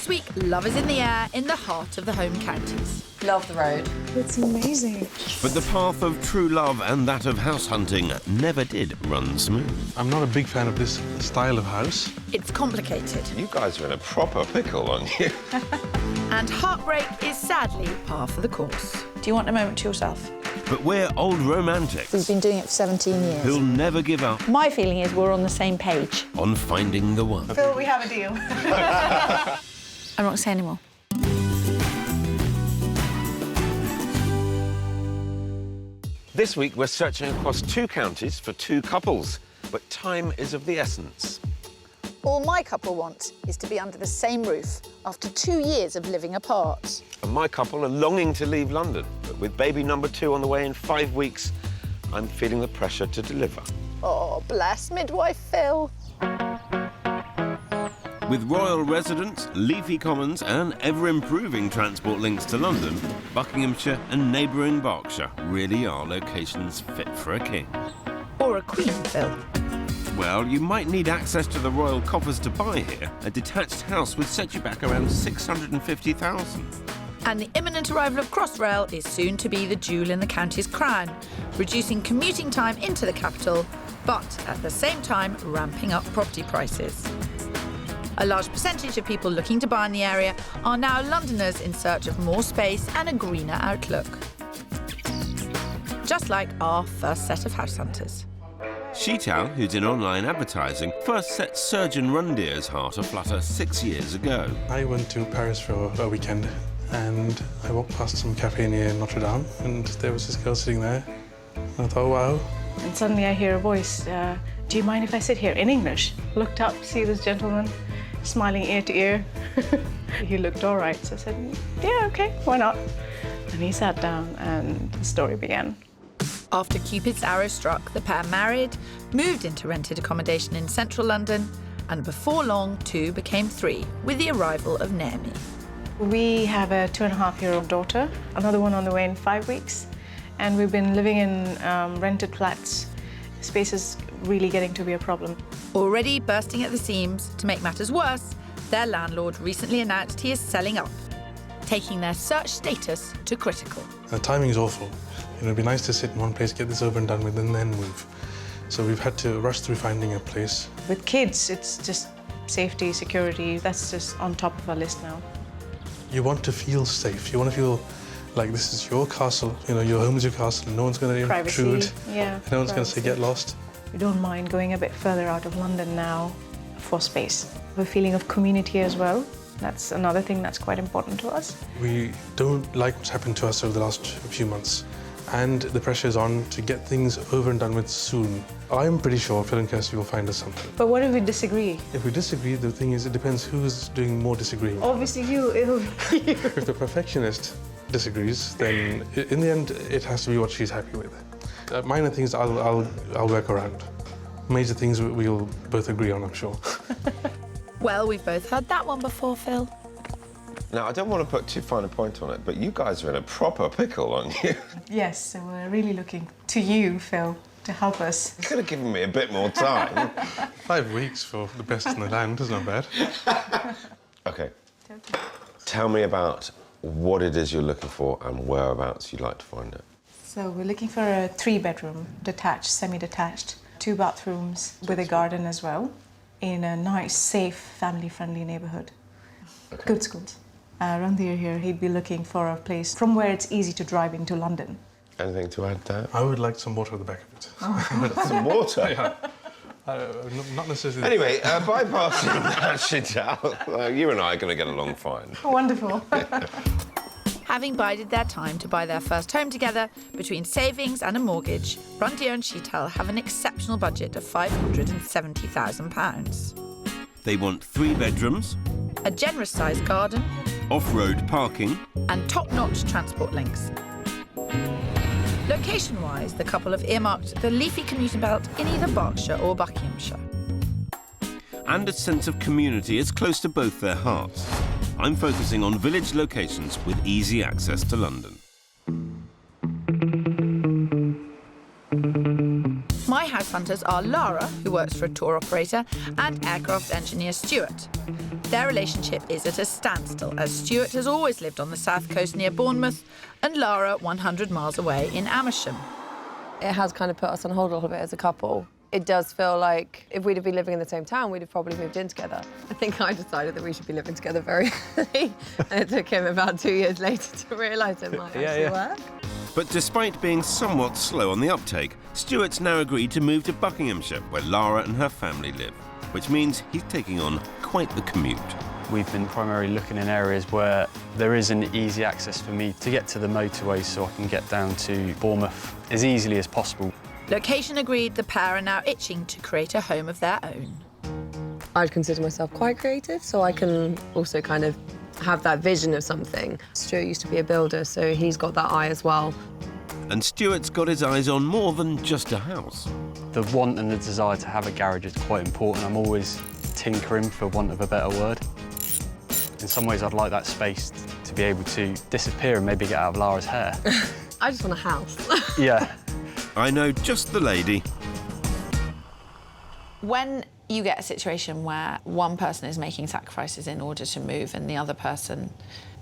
This week, love is in the air in the heart of the home counties. Love the road. It's amazing. But the path of true love and that of house hunting never did run smooth. I'm not a big fan of this style of house. It's complicated. You guys are in a proper pickle, aren't you? And heartbreak is sadly par for the course. Do you want a moment to yourself? But we're old romantics We've been doing it for 17 years. who'll never give up My feeling is we're on the same page. on finding the one. Phil, we have a deal. I'm not going to say any more. This week, we're searching across 2 counties for 2 couples, but time is of the essence. All my couple want is to be under the same roof after 2 years of living apart. And my couple are longing to leave London, but with baby number 2 on the way in 5 weeks, I'm feeling the pressure to deliver. Oh, bless midwife Phil. With royal residence, leafy commons and ever-improving transport links to London, Buckinghamshire and neighbouring Berkshire really are locations fit for a king. Or a queen, Phil. Well, you might need access to the royal coffers to buy here. A detached house would set you back around $650,000. And the imminent arrival of Crossrail is soon to be the jewel in the county's crown, reducing commuting time into the capital, but at the same time ramping up property prices. A large percentage of people looking to buy in the area are now Londoners in search of more space and a greener outlook. Just like our first set of house hunters. Sheetal, who's in online advertising, first set Surgeon Rundier's heart aflutter 6 years ago. I went to Paris for a weekend and I walked past some cafe near Notre Dame and there was this girl sitting there. And I thought, wow. And suddenly I hear a voice, do you mind if I sit here, in English? Looked up, see this gentleman, smiling ear to ear. He looked all right, so I said, yeah, okay, why not? And he sat down and the story began. After Cupid's arrow struck, the pair married, moved into rented accommodation in central London, and before long, 2 became 3, with the arrival of Naomi. We have a 2.5-year-old daughter, another one on the way in 5 weeks, and we've been living in rented flats. Space is really getting to be a problem. Already bursting at the seams, to make matters worse, their landlord recently announced he is selling up, taking their search status to critical. The timing is awful. You know, it'd be nice to sit in one place, get this over and done with, and then move. So we've had to rush through finding a place. With kids, it's just safety, security, that's just on top of our list now. You want to feel safe. You want to feel like this is your castle. You know, your home is your castle, and no one's going to intrude. Yeah. No one's going to say, get lost. We don't mind going a bit further out of London now for space. A feeling of community as well. That's another thing that's quite important to us. We don't like what's happened to us over the last few months. And the pressure is on to get things over and done with soon. I'm pretty sure Phil and Kirstie will find us something. But what if we disagree? If we disagree, the thing is, it depends who's doing more disagreeing. Obviously you, it'll be you. If the perfectionist disagrees, then in the end, it has to be what she's happy with. Minor things I'll work around. Major things we'll both agree on, I'm sure. Well, we've both heard that one before, Phil. Now, I don't want to put too fine a point on it, but you guys are in a proper pickle, aren't you? Yes, so we're really looking to you, Phil, to help us. You could have given me a bit more time. 5 weeks for the best in the land is not bad. OK. Tell me about what it is you're looking for and whereabouts you'd like to find it. So we're looking for a 3-bedroom, detached, semi-detached, 2 bathrooms with a garden as well, in a nice, safe, family-friendly neighbourhood. Okay. Good schools. Rundhir here, he'd be looking for a place from where it's easy to drive into London. Anything to add there? I would like some water at the back of it. Some water? Yeah. Not necessarily... Anyway, bypassing that shit out, you and I are going to get along fine. Oh, wonderful. Having bided their time to buy their first home together, between savings and a mortgage, Rundhir and Sheetal have an exceptional budget of £570,000. They want 3 bedrooms, A generous-sized garden, off-road parking, and top-notch transport links. Location-wise, the couple have earmarked the leafy commuting belt in either Berkshire or Buckinghamshire. and a sense of community is close to both their hearts. I'm focusing on village locations with easy access to London. My house hunters are Lara, who works for a tour operator, and aircraft engineer Stuart. Their relationship is at a standstill, as Stuart has always lived on the south coast near Bournemouth and Lara 100 miles away in Amersham. It has kind of put us on hold a little bit as a couple. It does feel like if we'd have been living in the same town, we'd have probably moved in together. I think I decided that we should be living together very early, and it took him about 2 years later to realise it might actually work. But despite being somewhat slow on the uptake, Stuart's now agreed to move to Buckinghamshire, where Lara and her family live, which means he's taking on quite the commute. We've been primarily looking in areas where there isn't easy access for me to get to the motorway so I can get down to Bournemouth as easily as possible. Location agreed, the pair are now itching to create a home of their own. I'd consider myself quite creative, so I can also kind of have that vision of something. Stuart used to be a builder, so he's got that eye as well. And Stuart's got his eyes on more than just a house. The want and the desire to have a garage is quite important. I'm always tinkering, for want of a better word. In some ways, I'd like that space to be able to disappear and maybe get out of Lara's hair. I just want a house. Yeah. I know just the lady. When you get a situation where one person is making sacrifices in order to move and the other person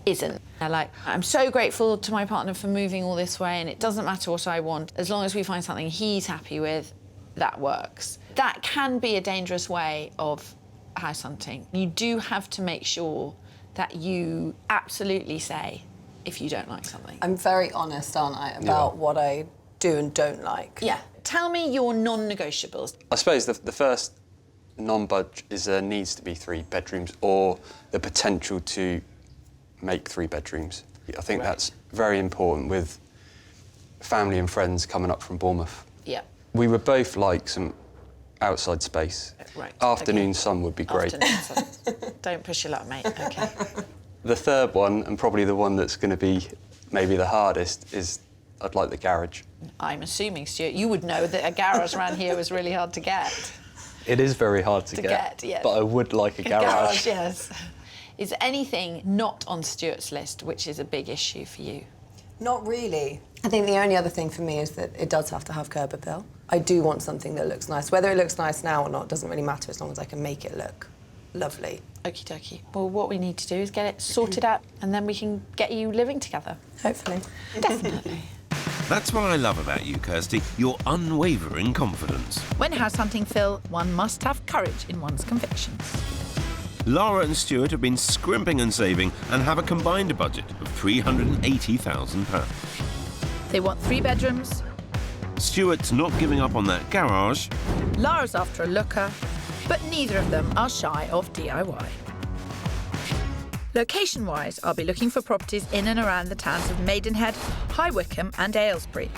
isn't, they're like, I'm so grateful to my partner for moving all this way and it doesn't matter what I want, as long as we find something he's happy with, that works. That can be a dangerous way of house hunting. You do have to make sure that you absolutely say if you don't like something. I'm very honest, aren't I, about what I do and don't like. Yeah. Tell me your non-negotiables. I suppose the first non-budge is there needs to be 3 bedrooms or the potential to make 3 bedrooms. I think that's very important with family and friends coming up from Bournemouth. Yeah. We would both like some outside space. Right. Afternoon sun would be great. Afternoon sun. Don't push your luck, mate. OK. The third one, and probably the one that's going to be maybe the hardest, is I'd like the garage. I'm assuming, Stuart, you would know that a garage around here was really hard to get. It is very hard to get, yes. but I would like a garage. Garage, yes. Is anything not on Stuart's list which is a big issue for you? Not really. I think the only other thing for me is that it does have to have curb appeal. I do want something that looks nice. Whether it looks nice now or not doesn't really matter as long as I can make it look lovely. Okie dokie. Well, what we need to do is get it sorted out and then we can get you living together. Hopefully. Definitely. That's what I love about you, Kirstie, your unwavering confidence. When house hunting, Phil, one must have courage in one's convictions. Lara and Stuart have been scrimping and saving and have a combined budget of £380,000. They want 3 bedrooms. Stuart's not giving up on that garage. Lara's after a looker, but neither of them are shy of DIY. Location-wise, I'll be looking for properties in and around the towns of Maidenhead, High Wycombe and Aylesbury.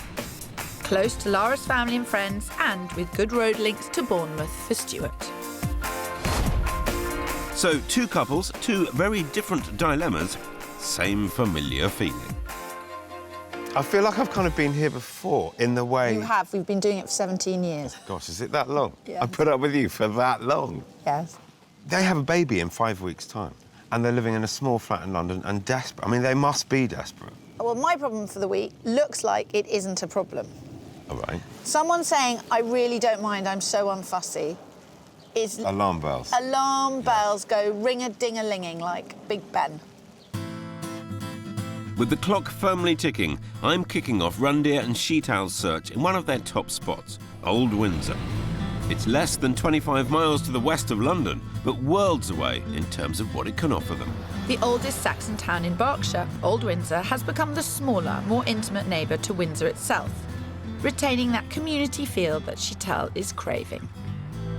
Close to Lara's family and friends and with good road links to Bournemouth for Stuart. So 2 couples, 2 very different dilemmas, same familiar feeling. I feel like I've kind of been here before, in the way... You have. We've been doing it for 17 years. Gosh, is it that long? Yes. I put up with you for that long. Yes. They have a baby in 5 weeks' time, and they're living in a small flat in London and desperate. I mean, they must be desperate. Well, my problem for the week looks like it isn't a problem. All right. Someone saying, I really don't mind, I'm so unfussy, is... Alarm bells. Alarm bells go ring-a-ding-a-linging like Big Ben. With the clock firmly ticking, I'm kicking off Rundeer and Sheet Owl's search in one of their top spots, Old Windsor. It's less than 25 miles to the west of London, but worlds away in terms of what it can offer them. The oldest Saxon town in Berkshire, Old Windsor has become the smaller, more intimate neighbour to Windsor itself, retaining that community feel that Sheetal is craving.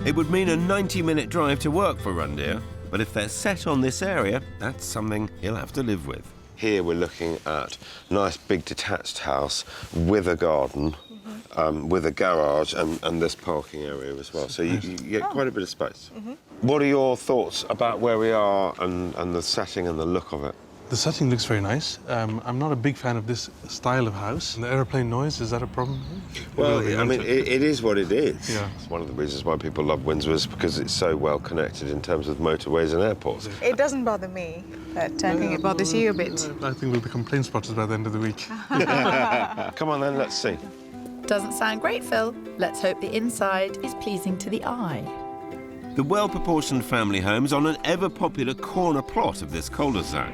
It would mean a 90-minute drive to work for Rundeer, but if they're set on this area, that's something he'll have to live with. Here we're looking at a nice big detached house with a garden, with a garage and this parking area as well. So you get quite a bit of space. What are your thoughts about where we are and the setting and the look of it? The setting looks very nice. I'm not a big fan of this style of house. The aeroplane noise, is that a problem? Well, I mean, it is what it is. Yeah. It's one of the reasons why people love Windsor is because it's so well connected in terms of motorways and airports. It doesn't bother me, but I think it bothers you a bit. I think we'll be complaint spotters by the end of the week. Come on then, let's see. Doesn't sound great, Phil. Let's hope the inside is pleasing to the eye. The well-proportioned family home's on an ever-popular corner plot of this cul-de-sac.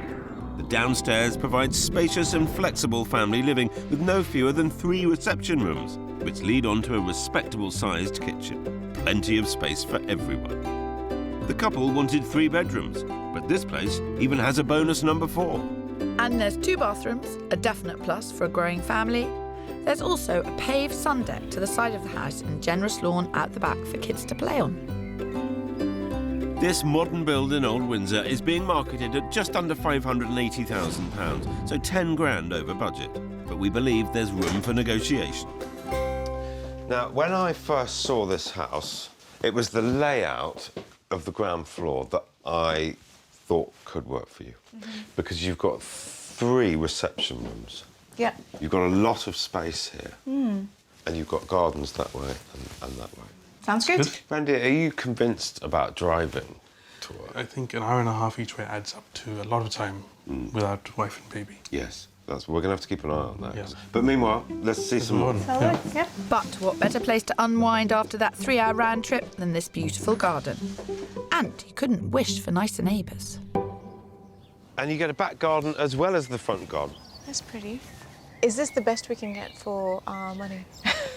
The downstairs provides spacious and flexible family living with no fewer than 3 reception rooms, which lead on to a respectable-sized kitchen. Plenty of space for everyone. The couple wanted 3 bedrooms, but this place even has a bonus number 4. And there's 2 bathrooms, a definite plus for a growing family. There's also a paved sun deck to the side of the house and generous lawn out the back for kids to play on. This modern build in Old Windsor is being marketed at just under £580,000, so 10 grand over budget. But we believe there's room for negotiation. Now, when I first saw this house, it was the layout of the ground floor that I thought could work for you. Because you've got 3 reception rooms. Yeah. You've got a lot of space here. And you've got gardens that way and that way. Sounds good. Randy, are you convinced about driving to work? I think an hour and a half each way adds up to a lot of time without wife and baby. Yes, we're going to have to keep an eye on that. Yeah. But meanwhile, let's see some more. Yeah. But what better place to unwind after that 3-hour round trip than this beautiful garden? And you couldn't wish for nicer neighbours. And you get a back garden as well as the front garden. That's pretty. Is this the best we can get for our money?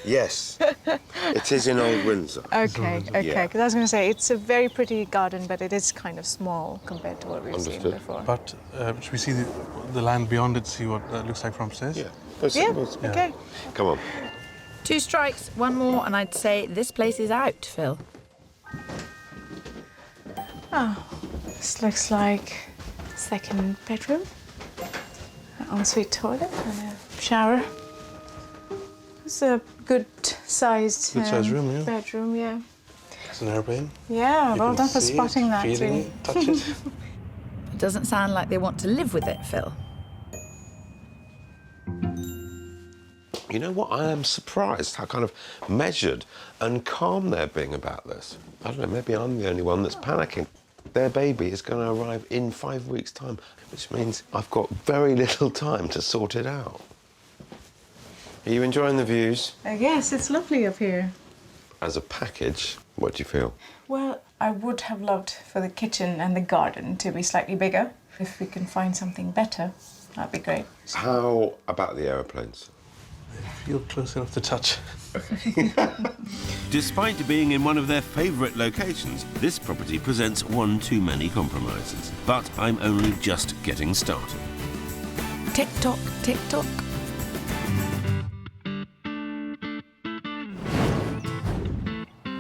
Yes, it is in Old Windsor. Okay, Yeah. because I was going to say, it's a very pretty garden, but it is kind of small compared to what we've seen Understood. before. But should we see the land beyond it, see what that looks like from upstairs? Yeah. Okay. Come on. 2 strikes, 1 more, and I'd say this place is out, Phil. Oh, this looks like 2nd bedroom. An ensuite toilet and a shower. It's a good-sized room, yeah. bedroom, yeah. It's an airplane. Yeah, You well can done for see it, spotting that, feeling really. it, touch it. It doesn't sound like they want to live with it, Phil. You know what? I am surprised how kind of measured and calm they're being about this. I don't know, maybe I'm the only one that's panicking. Their baby is going to arrive in 5 weeks' time, which means I've got very little time to sort it out. Are you enjoying the views? Yes, it's lovely up here. As a package, what do you feel? Well, I would have loved for the kitchen and the garden to be slightly bigger. If we can find something better, that'd be great. How about the aeroplanes? Feel close enough to touch. Despite being in one of their favourite locations, this property presents one too many compromises. But I'm only just getting started. Tick-tock, tick-tock.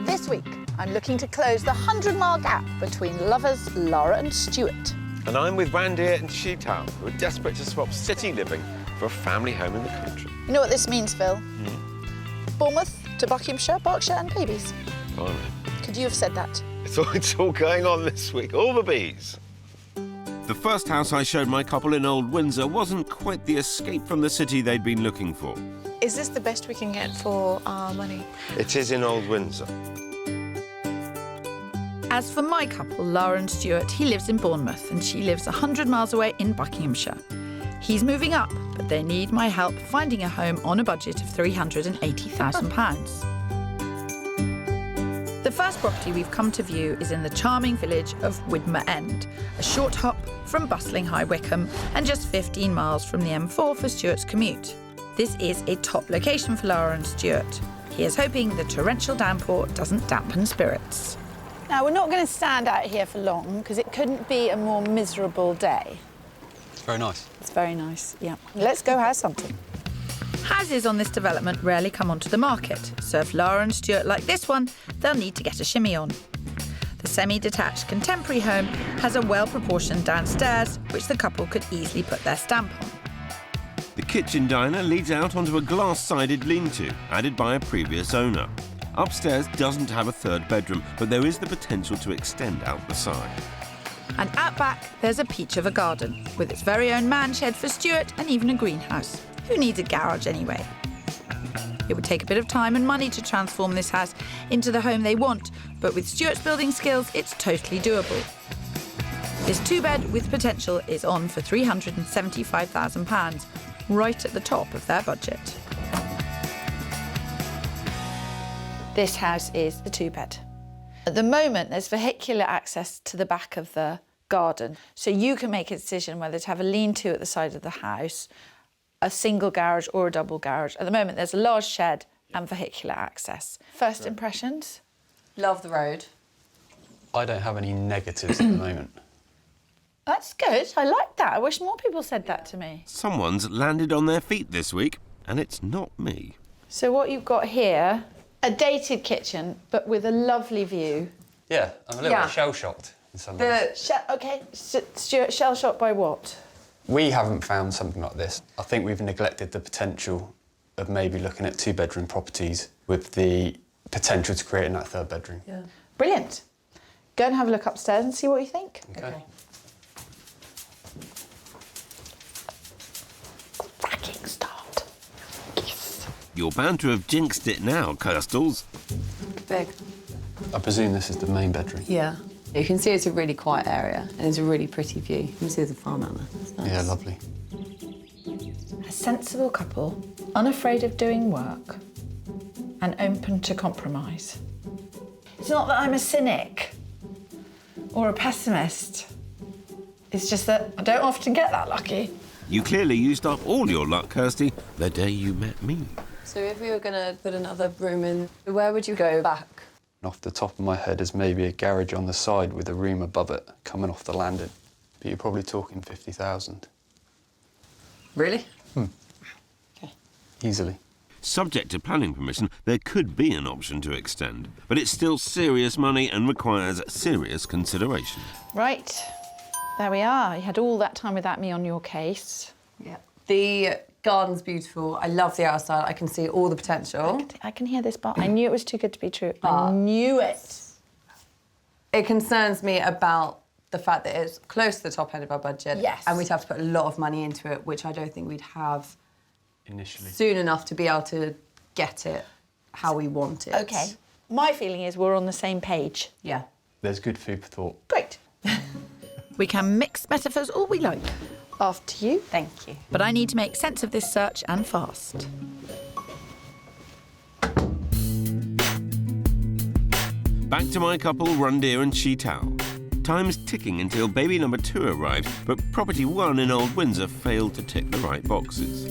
This week, I'm looking to close the 100-mile gap between lovers Laura and Stuart. And I'm with Randy and Sheetown, who are desperate to swap city living for a family home in the country. You know what this means, Phil? Bournemouth to Buckinghamshire, Berkshire and babies. Blimey. Could you have said that? It's all going on this week, all the bees. The first house I showed my couple in Old Windsor wasn't quite the escape from the city they'd been looking for. Is this the best we can get for our money? It is in Old Windsor. As for my couple, Laura and Stuart, he lives in Bournemouth and she lives 100 miles away in Buckinghamshire. He's moving up, but they need my help finding a home on a budget of £380,000. The first property we've come to view is in the charming village of Widmer End, a short hop from bustling High Wycombe and just 15 miles from the M4 for Stuart's commute. This is a top location for Laura and Stuart. He is hoping the torrential downpour doesn't dampen spirits. Now, we're not going to stand out here for long because it couldn't be a more miserable day. It's very nice. It's very nice, yeah. Let's go house hunting. Houses on this development rarely come onto the market, so if Laura and Stuart like this one, they'll need to get a shimmy on. The semi-detached contemporary home has a well-proportioned downstairs, which the couple could easily put their stamp on. The kitchen diner leads out onto a glass-sided lean-to, added by a previous owner. Upstairs doesn't have a 3rd bedroom, but there is the potential to extend out the side. And out back, there's a peach of a garden, with its very own man shed for Stuart and even a greenhouse. Who needs a garage anyway? It would take a bit of time and money to transform this house into the home they want, but with Stuart's building skills, it's totally doable. This 2-bed with potential is on for £375,000, right at the top of their budget. This house is the 2-bed. At the moment, there's vehicular access to the back of the garden, so you can make a decision whether to have a lean-to at the side of the house, a single garage or a double garage. At the moment, there's a large shed and vehicular access. First impressions? Love the road. I don't have any negatives at the moment. That's good. I like that. I wish more people said that to me. Someone's landed on their feet this week, and it's not me. So what you've got here, a dated kitchen, but with a lovely view. Yeah, I'm a little bit shell-shocked in some ways. Okay, Stuart, shell-shocked by what? We haven't found something like this. I think we've neglected the potential of maybe looking at two-bedroom properties with the potential to create in that third bedroom. Yeah. Brilliant. Go and have a look upstairs and see what you think. Okay. Cracking start. Yes. You're bound to have jinxed it now, Kirstles. Big. I presume this is the main bedroom. Yeah. You can see it's a really quiet area and it's a really pretty view. You can see there's a farm out there. It's nice. Yeah, lovely. A sensible couple, unafraid of doing work and open to compromise. It's not that I'm a cynic or a pessimist. It's just that I don't often get that lucky. You clearly used up all your luck, Kirstie, the day you met me. So if we were going to put another room in, where would you go back? Off the top of my head is maybe a garage on the side with a room above it coming off the landing. But you're probably talking 50,000. Really? Okay. Easily. Subject to planning permission, there could be an option to extend, but it's still serious money and requires serious consideration. Right, there we are. You had all that time without me on your case. Yeah. The garden's beautiful. I love the outside. I can see all the potential. I can hear this, but I knew it was too good to be true. I knew it. It concerns me about the fact that it's close to the top end of our budget. Yes. And we'd have to put a lot of money into it, which I don't think we'd have Initially. soon enough to be able to get it how we want it. OK. My feeling is we're on the same page. Yeah. There's good food for thought. Great. We can mix metaphors all we like. After you. Thank you. But I need to make sense of this search and fast. Back to my couple, Rundeer and Sheetal. Time's ticking until baby number 2 arrives, but property 1 in Old Windsor failed to tick the right boxes.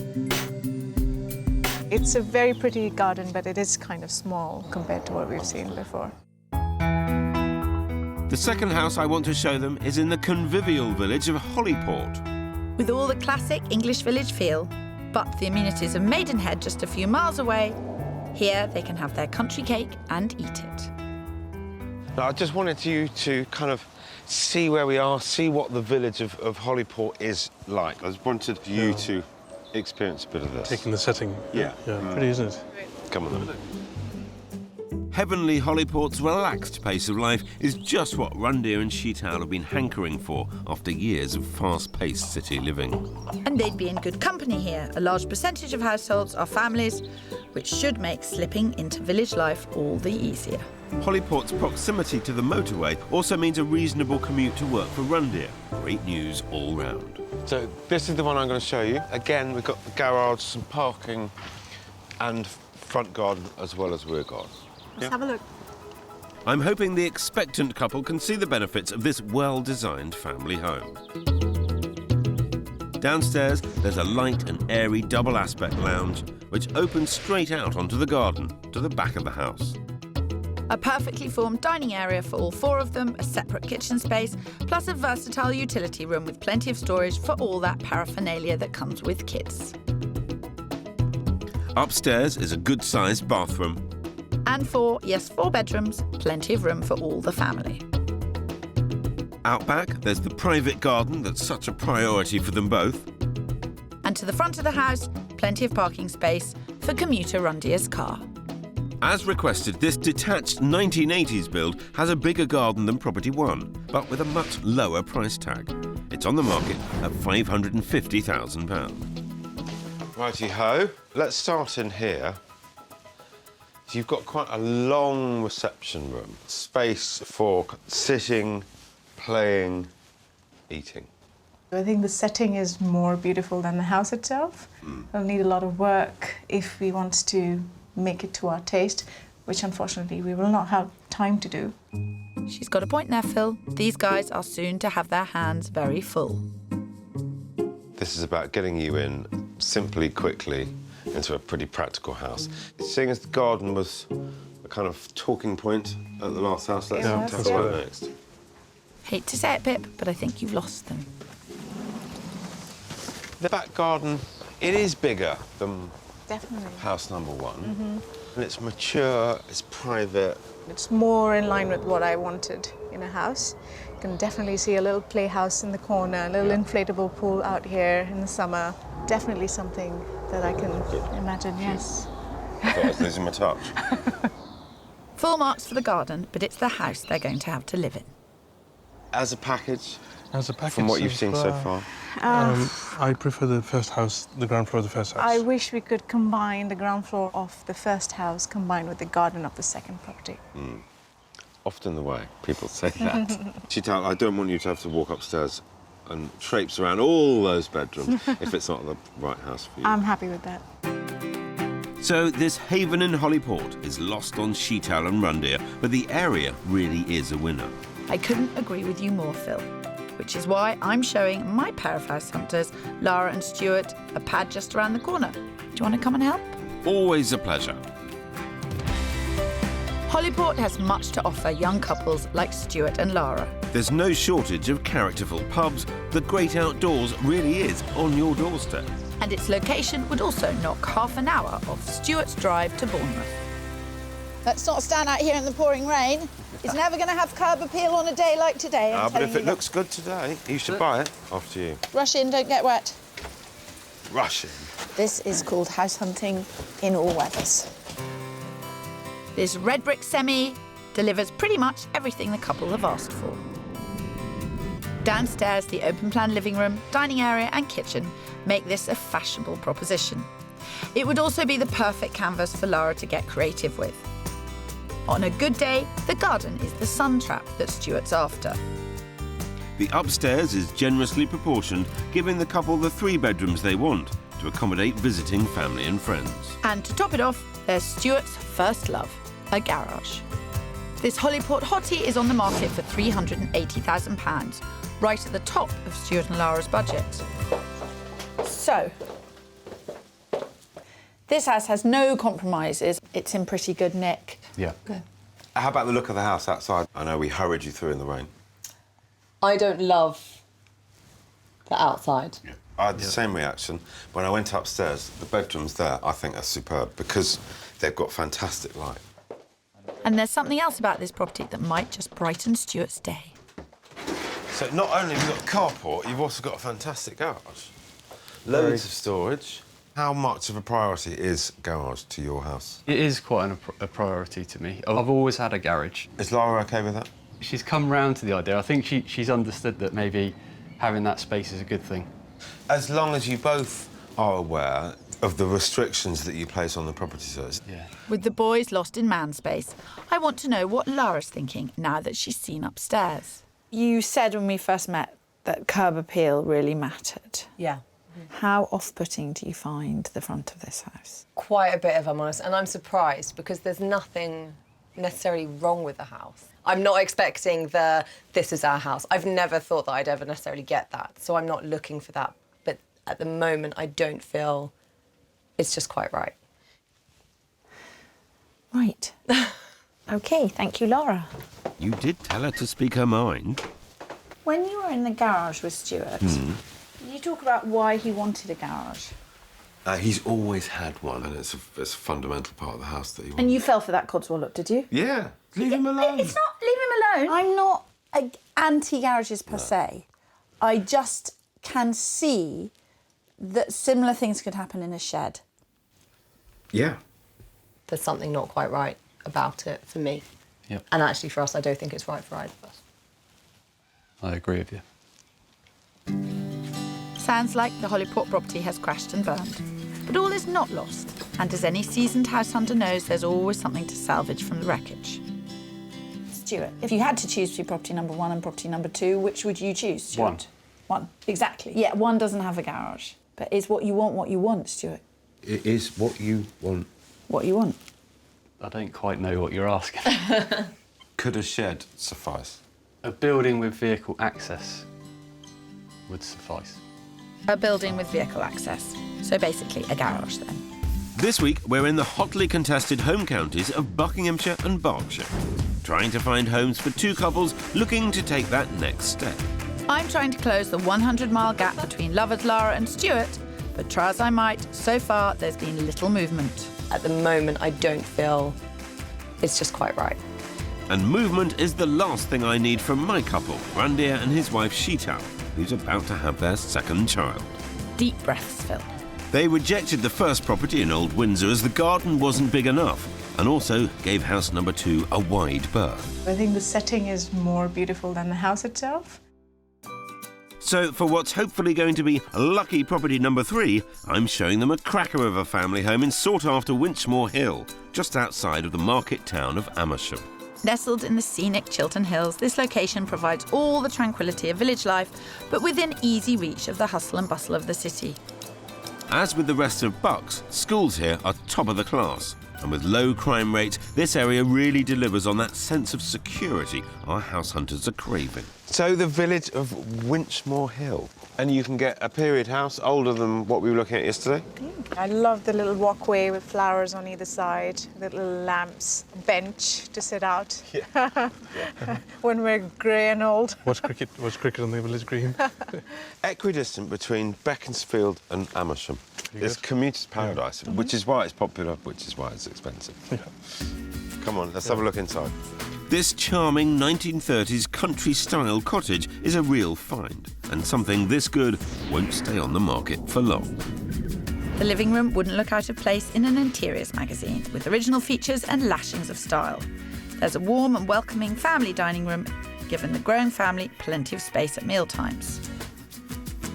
It's a very pretty garden, but it is kind of small compared to what we've seen before. The second house I want to show them is in the convivial village of Hollyport. With all the classic English village feel, but the amenities of Maidenhead just a few miles away, here they can have their country cake and eat it. Now, I just wanted you to kind of see where we are, see what the village of Hollyport is like. I just wanted you to experience a bit of this. Taking the setting. Yeah. Yeah, pretty, isn't it? Come on then. Heavenly Hollyport's relaxed pace of life is just what Rundeer and Sheetal have been hankering for after years of fast-paced city living. And they'd be in good company here. A large percentage of households are families, which should make slipping into village life all the easier. Hollyport's proximity to the motorway also means a reasonable commute to work for Rundeer. Great news all round. So this is the one I'm going to show you. Again, we've got the garage, some parking, and front garden as well as rear garden. Let's have a look. I'm hoping the expectant couple can see the benefits of this well-designed family home. Downstairs, there's a light and airy double-aspect lounge, which opens straight out onto the garden, to the back of the house. A perfectly formed dining area for all 4 of them, a separate kitchen space, plus a versatile utility room with plenty of storage for all that paraphernalia that comes with kids. Upstairs is a good-sized bathroom. And 4 bedrooms, plenty of room for all the family. Out back, there's the private garden that's such a priority for them both. And to the front of the house, plenty of parking space for commuter Rundeer's car. As requested, this detached 1980s build has a bigger garden than Property 1, but with a much lower price tag. It's on the market at £550,000. Righty-ho. Let's start in here. So you've got quite a long reception room. Space for sitting, playing, eating. I think the setting is more beautiful than the house itself. It'll need a lot of work if we want to make it to our taste. which unfortunately we will not have time to do. She's got a point there, Phil. These guys are soon to have their hands very full. This is about getting you in simply, quickly, into a pretty practical house. Seeing as the garden was a kind of talking point at the last house, let's tackle that next. Hate to say it, Pip, but I think you've lost them. The back garden, it is bigger than Definitely. house number one. And it's mature, it's private. It's more in line with what I wanted in a house. You can definitely see a little playhouse in the corner, a little inflatable pool out here in the summer. Definitely something that I can imagine, yes. I thought I was losing my touch. Full marks for the garden, but it's the house they're going to have to live in. As a package, from what you've seen so far? I prefer the first house, the ground floor of the first house. I wish we could combine the ground floor of the first house combined with the garden of the second property. Often the way people say that. Sheetal, I don't want you to have to walk upstairs and traipse around all those bedrooms if it's not the right house for you. I'm happy with that. So this haven in Hollyport is lost on Sheetal and Rundeer, but the area really is a winner. I couldn't agree with you more, Phil. Which is why I'm showing my pair of house hunters, Lara and Stuart, a pad just around the corner. Do you want to come and help? Always a pleasure. Hollyport has much to offer young couples like Stuart and Lara. There's no shortage of characterful pubs. The great outdoors really is on your doorstep. And its location would also knock half an hour off Stuart's drive to Bournemouth. Let's not stand out here in the pouring rain. It's never going to have curb appeal on a day like today. But if it looks good today, you should buy it after you. Rush in, don't get wet. Rush in. This is called house hunting in all weathers. This red brick semi delivers pretty much everything the couple have asked for. Downstairs, the open-plan living room, dining area and kitchen make this a fashionable proposition. It would also be the perfect canvas for Lara to get creative with. On a good day, the garden is the sun trap that Stuart's after. The upstairs is generously proportioned, giving the couple the 3 bedrooms they want to accommodate visiting family and friends. And to top it off, there's Stuart's first love, a garage. This Hollyport hottie is on the market for £380,000, right at the top of Stuart and Lara's budget. So, this house has no compromises. It's in pretty good nick. Yeah. Good. How about the look of the house outside? I know we hurried you through in the rain. I don't love the outside. Yeah. I had the same reaction. When I went upstairs, the bedrooms there, I think, are superb because they've got fantastic light. And there's something else about this property that might just brighten Stuart's day. So not only have you got a carport, you've also got a fantastic garage. Loads of storage. How much of a priority is garage to your house? It is quite a priority to me. I've always had a garage. Is Lara OK with that? She's come round to the idea. I think she's understood that maybe having that space is a good thing. As long as you both are aware of the restrictions that you place on the property search. Yeah. With the boys lost in man space, I want to know what Lara's thinking now that she's seen upstairs. You said when we first met that curb appeal really mattered. Yeah. How off-putting do you find the front of this house? Quite a bit, if I'm honest, and I'm surprised because there's nothing necessarily wrong with the house. I'm not expecting this is our house. I've never thought that I'd ever necessarily get that, so I'm not looking for that. But at the moment, I don't feel it's just quite right. Right. OK, thank you, Lara. You did tell her to speak her mind. When you were in the garage with Stuart, you talk about why he wanted a garage. He's always had one, and it's a fundamental part of the house that he wants. And you fell for that Codswell look, did you? Yeah, leave him alone. It's not leave him alone. I'm not anti-garages per se. I just can see that similar things could happen in a shed. Yeah. There's something not quite right about it for me. Yep. And actually for us, I don't think it's right for either of us. I agree with you. Sounds like the Hollyport property has crashed and burned. But all is not lost. And as any seasoned house hunter knows, there's always something to salvage from the wreckage. Stuart, if you had to choose between property number 1 and property number 2, which would you choose, Stuart? 1. Exactly. Yeah, 1 doesn't have a garage. But is what you want, Stuart? It is what you want. What you want. I don't quite know what you're asking. Could a shed suffice? A building with vehicle access would suffice. A building with vehicle access. So basically a garage then. This week, we're in the hotly contested home counties of Buckinghamshire and Berkshire, trying to find homes for two couples looking to take that next step. I'm trying to close the 100-mile gap between lovers Lara and Stuart, but try as I might, so far there's been little movement. At the moment, I don't feel it's just quite right. And movement is the last thing I need from my couple, Randir and his wife Sheetal, who's about to have their second child. Deep breaths, Phil. They rejected the first property in Old Windsor as the garden wasn't big enough, and also gave house number 2 a wide berth. I think the setting is more beautiful than the house itself. So for what's hopefully going to be lucky property number 3, I'm showing them a cracker of a family home in sought-after Winchmore Hill, just outside of the market town of Amersham. Nestled in the scenic Chiltern Hills, this location provides all the tranquility of village life, but within easy reach of the hustle and bustle of the city. As with the rest of Bucks, schools here are top of the class. And with low crime rates, this area really delivers on that sense of security our house hunters are craving. So the village of Winchmore Hill. And you can get a period house older than what we were looking at yesterday? I love the little walkway with flowers on either side, the little lamps, bench to sit out when we're grey and old. Watch cricket on the village green. Equidistant between Beaconsfield and Amersham. It's commuter's paradise, which is why it's popular, which is why it's expensive. Come on, let's have a look inside. This charming 1930s country-style cottage is a real find, and something this good won't stay on the market for long. The living room wouldn't look out of place in an interiors magazine, with original features and lashings of style. There's a warm and welcoming family dining room, giving the growing family plenty of space at mealtimes.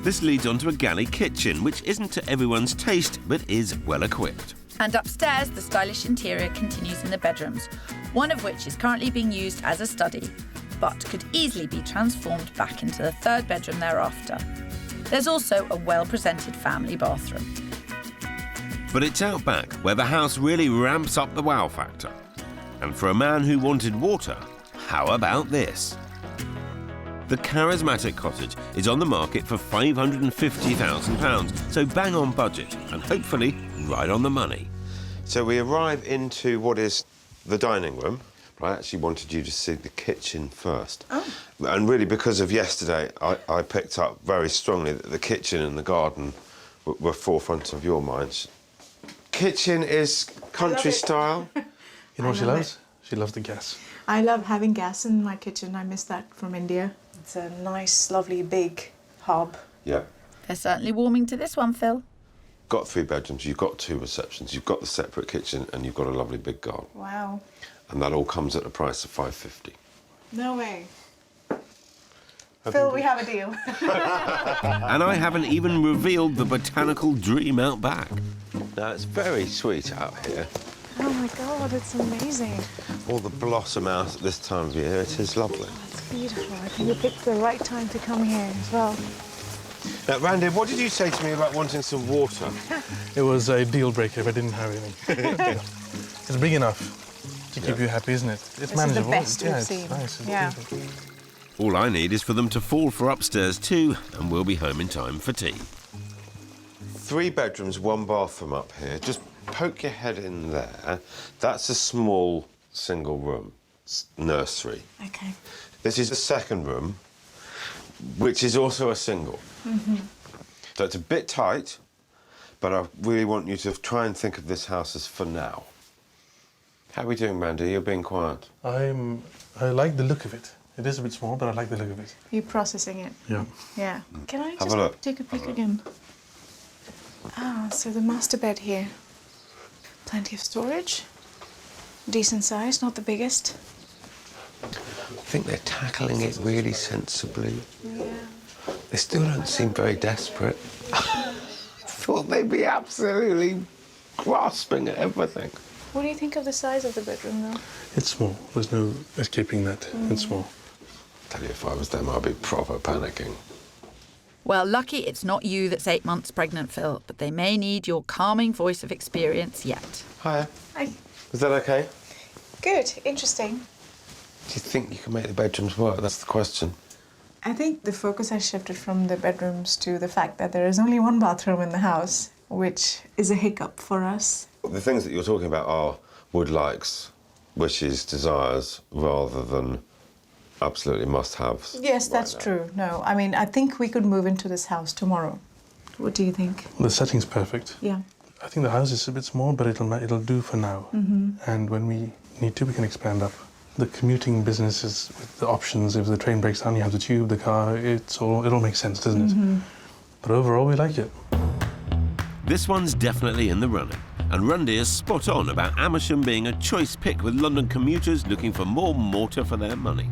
This leads on to a galley kitchen, which isn't to everyone's taste, but is well equipped. And upstairs, the stylish interior continues in the bedrooms, one of which is currently being used as a study, but could easily be transformed back into the third bedroom thereafter. There's also a well-presented family bathroom. But it's out back where the house really ramps up the wow factor. And for a man who wanted water, how about this? The charismatic cottage is on the market for £550,000, so bang on budget and hopefully right on the money. So we arrive into what is the dining room. But I actually wanted you to see the kitchen first. Oh. And really, because of yesterday, I picked up very strongly that the kitchen and the garden were forefront of your minds. Kitchen is country style. You know what she loves? She loves the gas. I love having gas in my kitchen. I miss that from India. It's a nice, lovely, big hob. Yeah. They're certainly warming to this one, Phil. Got 3 bedrooms, you've got 2 receptions, you've got the separate kitchen, and you've got a lovely big garden. Wow. And that all comes at a price of $550. No way. Phil, we have a deal. And I haven't even revealed the botanical dream out back. Now, it's very sweet out here. Oh my God, it's amazing. All the blossom out at this time of year, it is lovely. It's beautiful. I think you picked the right time to come here as well. Now, Randy, what did you say to me about wanting some water? It was a deal breaker if I didn't have anything. It's big enough to keep you happy, isn't it? It's manageable. This is the best we've it's seen. Nice. It's yeah. beautiful. All I need is for them to fall for upstairs too, and we'll be home in time for tea. 3 bedrooms, 1 bathroom up here. Just poke your head in there. That's a small single room nursery. Okay. This is the second room, which is also a single. So it's a bit tight, but I really want you to try and think of this house as for now. How are we doing, Randy? You're being quiet. I like the look of it. It is a bit small, but I like the look of it. You're processing it. Yeah. Yeah. Can I Have just a look. take a peek again? Ah, so the master bed here. Plenty of storage. Decent size, not the biggest. I think they're tackling it really sensibly. Yeah. They still don't seem very desperate. I thought they'd be absolutely grasping at everything. What do you think of the size of the bedroom, though? It's small. There's no escaping that. It's small. Tell you, if I was them, I'd be proper panicking. Well, lucky it's not you that's 8 months pregnant, Phil, but they may need your calming voice of experience yet. Hiya. Hi. Is that okay? Good, interesting. Do you think you can make the bedrooms work? That's the question. I think the focus has shifted from the bedrooms to the fact that there is only one bathroom in the house, which is a hiccup for us. The things that you're talking about are would likes, wishes, desires, rather than absolutely must-haves. Yes, that's true. No, I mean, I think we could move into this house tomorrow. What do you think? The setting's perfect. Yeah. I think the house is a bit small, but it'll do for now. And when we need to, we can expand up. The commuting business is with the options. If the train breaks down, you have the tube, the car. It all makes sense, doesn't it? But overall, we like it. This one's definitely in the running. And Rundy is spot on about Amersham being a choice pick with London commuters looking for more mortar for their money.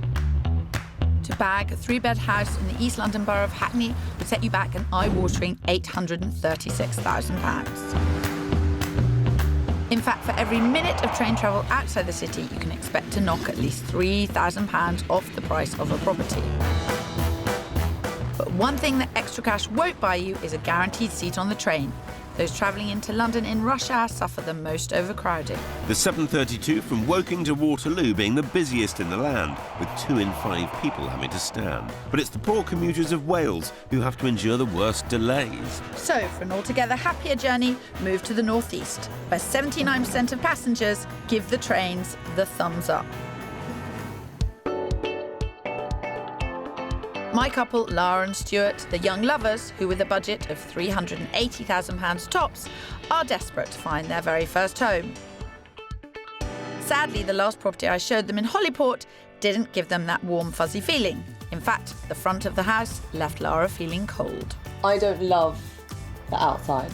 To bag a 3-bed house in the East London borough of Hackney would set you back an eye-watering £836,000. In fact, for every minute of train travel outside the city, you can expect to knock at least £3,000 off the price of a property. But one thing that extra cash won't buy you is a guaranteed seat on the train. Those travelling into London in rush hour suffer the most overcrowding. The 732 from Woking to Waterloo being the busiest in the land, with 2 in 5 people having to stand. But it's the poor commuters of Wales who have to endure the worst delays. So, for an altogether happier journey, move to the northeast, where 79% of passengers give the trains the thumbs up. My couple, Lara and Stuart, the young lovers, who with a budget of £380,000 tops, are desperate to find their very first home. Sadly, the last property I showed them in Hollyport didn't give them that warm, fuzzy feeling. In fact, the front of the house left Lara feeling cold. I don't love the outside.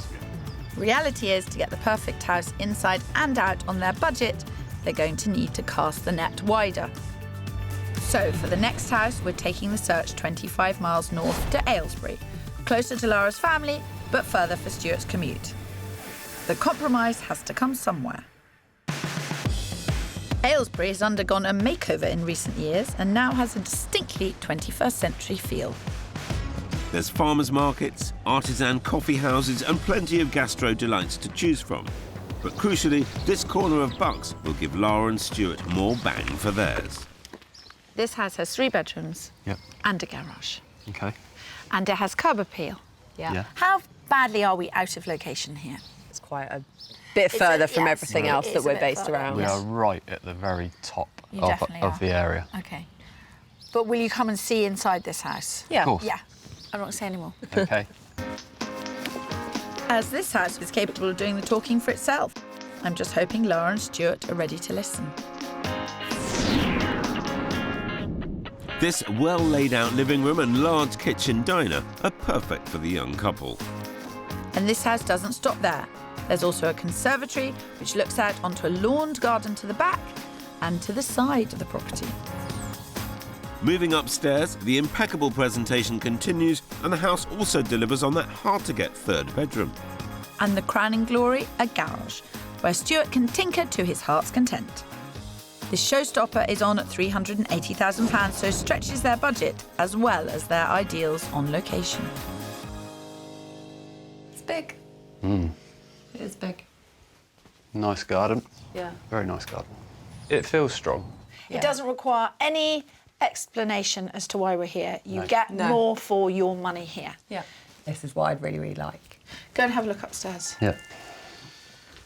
Reality is, to get the perfect house inside and out on their budget, they're going to need to cast the net wider. So, for the next house, we're taking the search 25 miles north to Aylesbury, closer to Lara's family, but further for Stuart's commute. The compromise has to come somewhere. Aylesbury has undergone a makeover in recent years and now has a distinctly 21st century feel. There's farmers markets, artisan coffee houses and plenty of gastro delights to choose from. But crucially, this corner of Bucks will give Lara and Stuart more bang for theirs. This house has 3 bedrooms and a garage. OK. And it has curb appeal. Yeah. How badly are we out of location here? It's quite a bit further from yes, everything else it that is a we're bit based further. around. We are right at the very top You definitely of are. the area. OK. But will you come and see inside this house? Yeah. Of course. Yeah. I'm not going to say any more. OK. As this house is capable of doing the talking for itself. I'm just hoping Lara and Stuart are ready to listen. This well-laid-out living room and large kitchen diner are perfect for the young couple. And this house doesn't stop there. There's also a conservatory which looks out onto a lawned garden to the back and to the side of the property. Moving upstairs, the impeccable presentation continues and the house also delivers on that hard-to-get 3rd bedroom. And the crowning glory, a garage, where Stuart can tinker to his heart's content. This showstopper is on at £380,000, so stretches their budget as well as their ideals on location. It's big. Mm. It is big. Nice garden. Yeah. Very nice garden. It feels strong. Yeah. It doesn't require any explanation as to why we're here. You No. get No. more for your money here. Yeah. This is what I'd really, really like. Go and have a look upstairs. Yeah.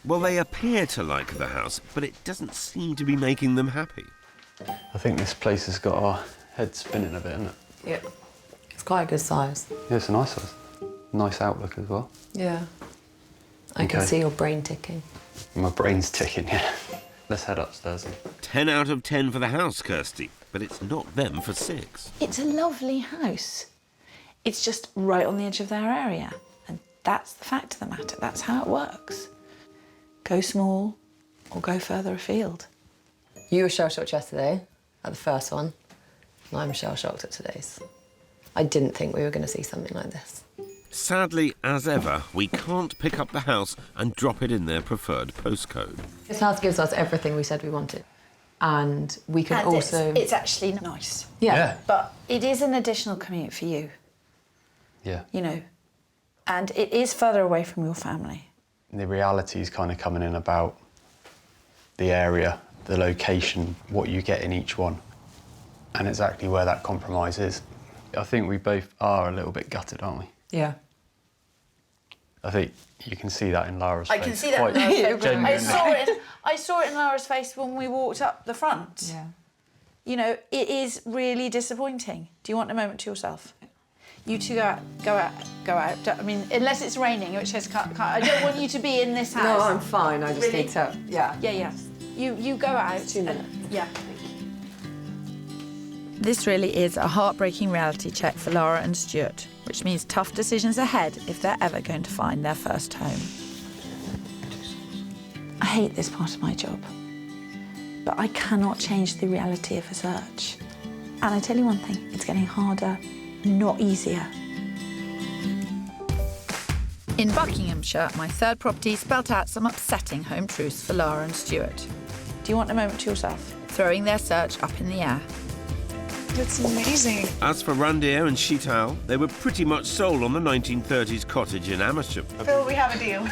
Well, they appear to like the house, but it doesn't seem to be making them happy. I think this place has got our heads spinning a bit, isn't it? Yeah. It's quite a good size. Yeah, it's a nice size. Nice outlook as well. Yeah. I can Okay. see your brain ticking. My brain's ticking, yeah. Let's head upstairs. 10 out of 10 for the house, Kirstie, but it's not them for 6. It's a lovely house. It's just right on the edge of their area. And that's the fact of the matter. That's how it works. Go small or go further afield. You were shell-shocked yesterday at the first one, and I'm shell-shocked at today's. I didn't think we were going to see something like this. Sadly, as ever, we can't pick up the house and drop it in their preferred postcode. This house gives us everything we said we wanted. And we can And also... it's actually nice. Yeah. But it is an additional commute for you, Yeah. you know. And it is further away from your family. The reality is kind of coming in about the area, the location, what you get in each one, and exactly where that compromise is. I think we both are a little bit gutted, aren't we? Yeah. I think you can see that in Lara's face. I can see that quite in Lara's face. genuinely. I saw it in Lara's face when we walked up the front. Yeah. You know, it is really disappointing. Do you want a moment to yourself? You two go out. I mean, unless it's raining, in which case I don't want you to be in this house. No, I'm fine. I just Really? need to. Yeah. Yeah. You go out. 2 minutes. Yeah. This really is a heartbreaking reality check for Lara and Stuart, which means tough decisions ahead if they're ever going to find their first home. I hate this part of my job, but I cannot change the reality of a search. And I tell you one thing, it's getting harder, not easier. In Buckinghamshire, my third property spelt out some upsetting home truths for Lara and Stuart, Do you want a moment to yourself? throwing their search up in the air. It's amazing. As for Rundeer and Sheetal, they were pretty much sold on the 1930s cottage in Amersham. Phil, we have a deal.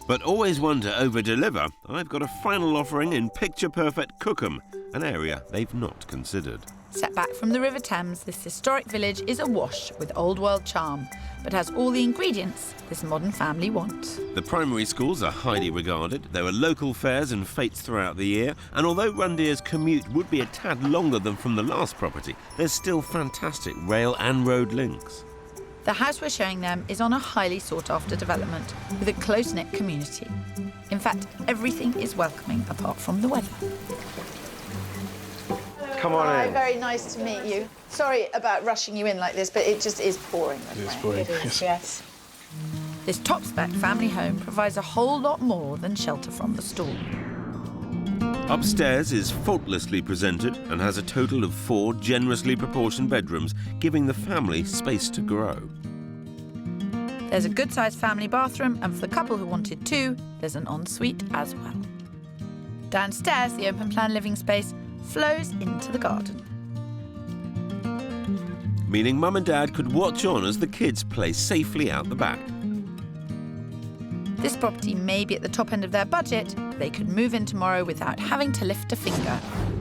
But always one to over-deliver, I've got a final offering in picture-perfect Cookham, an area they've not considered. Set back from the River Thames, this historic village is awash with old-world charm, but has all the ingredients this modern family want. The primary schools are highly regarded, there are local fairs and fetes throughout the year, and although Rundeer's commute would be a tad longer than from the last property, there's still fantastic rail and road links. The house we're showing them is on a highly sought-after development with a close-knit community. In fact, everything is welcoming apart from the weather. Come on Hi, in. very nice to meet you. Sorry about rushing you in like this, but it just is pouring. It is boring. Yes. This top-spec family home provides a whole lot more than shelter from the storm. Upstairs is faultlessly presented and has a total of 4 generously proportioned bedrooms, giving the family space to grow. There's a good-sized family bathroom, and for the couple who wanted 2, there's an ensuite as well. Downstairs, the open-plan living space flows into the garden. Meaning Mum and Dad could watch on as the kids play safely out the back. This property may be at the top end of their budget, but they could move in tomorrow without having to lift a finger,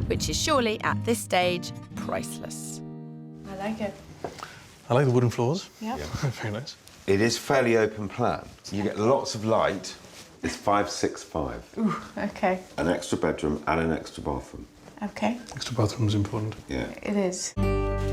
which is surely, at this stage, priceless. I like it. I like the wooden floors. Yep. Very nice. It is fairly open plan. You get lots of light. It's 565. Ooh, okay. An extra bedroom and an extra bathroom. Okay. Extra bathroom is important. Yeah. It is.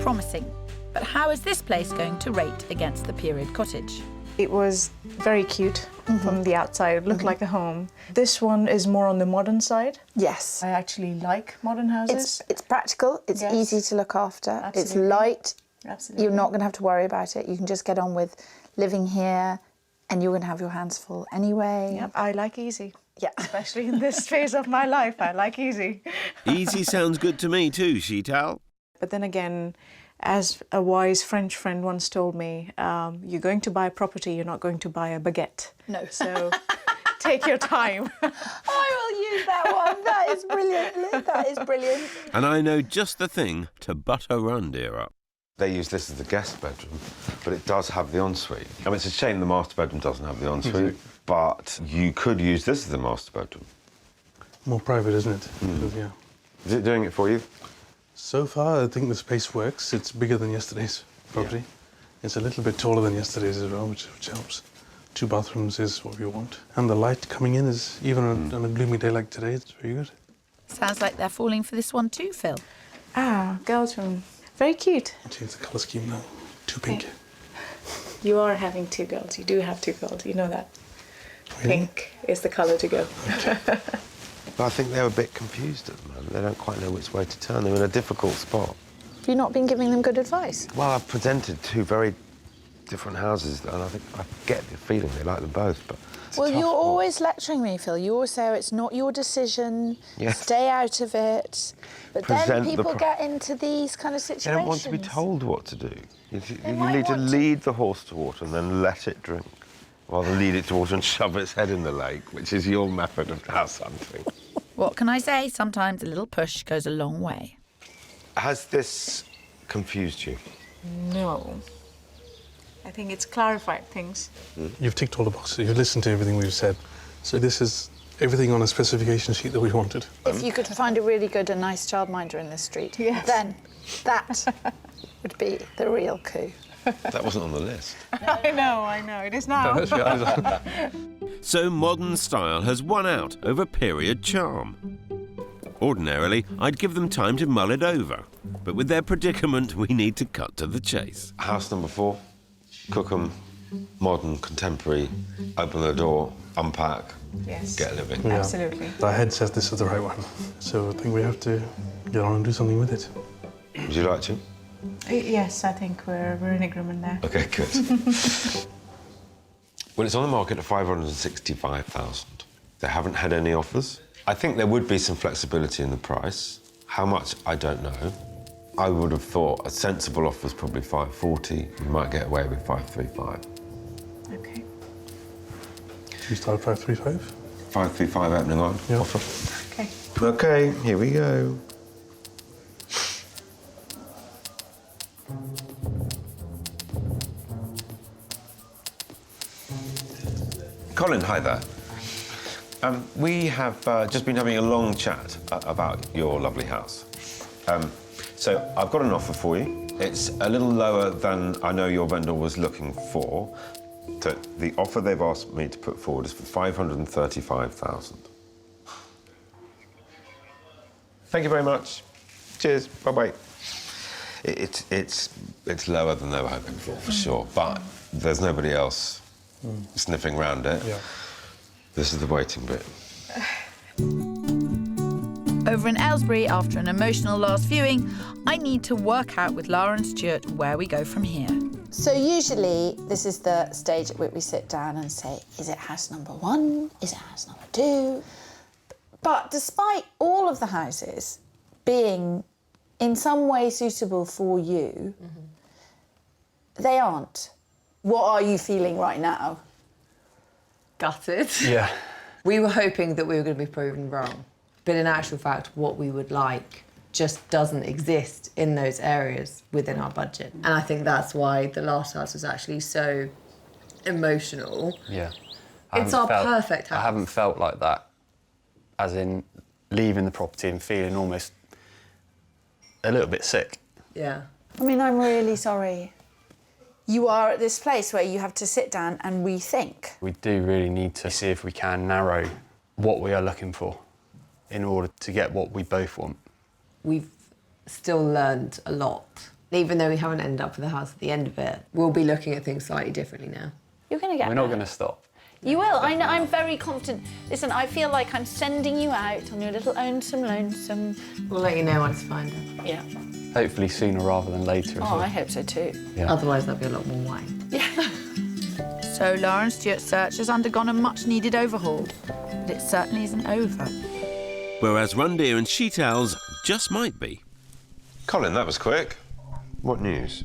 Promising. But how is this place going to rate against the period cottage? It was very cute from the outside. It looked like a home. This one is more on the modern side. Yes. I actually like modern houses. It's practical, it's Yes. easy to look after, it's Absolutely. light, Absolutely. you're not going to have to worry about it. You can just get on with living here and you're going to have your hands full anyway. Yep, I like easy. Yeah. Especially in this phase of my life, I like easy. Easy sounds good to me too, Sheetal. But then again, as a wise French friend once told me, you're going to buy a property, you're not going to buy a baguette. No. So take your time. I will use that one. That is brilliant. That is brilliant. And I know just the thing to butter Rundeer up. They use this as the guest bedroom, but it does have the ensuite. I mean, it's a shame the master bedroom doesn't have the ensuite, but you could use this as the master bedroom. More private, isn't it? Yeah. Is it doing it for you? So far, I think the space works. It's bigger than yesterday's property. It's a little bit taller than yesterday's as well, which helps. 2 bathrooms is what we want. And the light coming in is, even on a gloomy day like today, it's very good. Sounds like they're falling for this one too, Phil. Ah, girls' room. Very cute. Change the colour scheme now. 2 pink. You are having 2 girls. You do have 2 girls. You know that. Really? Pink is the colour to go. But I think they're a bit confused at the moment. They don't quite know which way to turn. They're in a difficult spot. Have you not been giving them good advice? Well, I've presented 2 very different houses, and I think I get the feeling they like them both, but it's a Well, tough you're spot. always lecturing me, Phil. You always say, oh, it's not your decision, Yes. stay out of it. But Present then the people pro- get into these kind of They situations. don't want to be told what to do. You might need to want to- lead the horse to water and then let it drink, rather than lead it to water and shove its head in the lake, which is your method of house hunting. What can I say? Sometimes a little push goes a long way. Has this confused you? No. I think it's clarified things. You've ticked all the boxes. You've listened to everything we've said. So this is everything on a specification sheet that we wanted. If you could find a really good and nice childminder in this street, then that would be the real coup. That wasn't on the list. I know, it is now. So modern style has won out over period charm. Ordinarily, I'd give them time to mull it over, but with their predicament, we need to cut to the chase. House number 4, Cookham, modern, contemporary, open the door, unpack, Yes. get living. Yeah. Absolutely. Our head says this is the right one, so I think we have to get on and do something with it. Would you like to? Yes, I think we're in agreement there. Okay, good. Well, it's on the market at 565,000. They haven't had any offers. I think there would be some flexibility in the price. How much, I don't know. I would have thought a sensible offer is probably 540. You might get away with 535. Okay. Should we start 535? 535 opening on Yeah. offer. Okay. Okay, here we go. Colin, hi there. We have just been having a long chat about your lovely house. So I've got an offer for you. It's a little lower than I know your vendor was looking for. So the offer they've asked me to put forward is for 535,000. Thank you very much. Cheers. Bye-bye. It's lower than they were hoping for sure, but there's nobody else sniffing around it. Yeah. This is the waiting bit. Over in Aylesbury, after an emotional last viewing, I need to work out with Lara and Stuart where we go from here. So usually this is the stage at which we sit down and say, is it house number 1? Is it house number 2? But despite all of the houses being in some way suitable for you, they aren't. What are you feeling right now? Gutted. Yeah. We were hoping that we were going to be proven wrong, but in actual fact, what we would like just doesn't exist in those areas within our budget. And I think that's why the last house was actually so emotional. Yeah. It's our perfect house. I haven't felt like that, as in leaving the property and feeling almost a little bit sick. Yeah. I mean, I'm really sorry. You are at this place where you have to sit down and rethink. We do really need to see if we can narrow what we are looking for in order to get what we both want. We've still learned a lot. Even though we haven't ended up with a house at the end of it, we'll be looking at things slightly differently now. You're going to get We're not going to stop. You will. I'm very confident. Listen, I feel like I'm sending you out on your little lonesome. We'll let you know once to find it. Yeah. Hopefully sooner rather than later as Oh, well. I hope so too. Yeah. Otherwise, there'll be a lot more wine. So Lara and Stuart's search has undergone a much-needed overhaul, but it certainly isn't over. Whereas Rundeer and Sheet Owls just might be. Colin, that was quick. What news?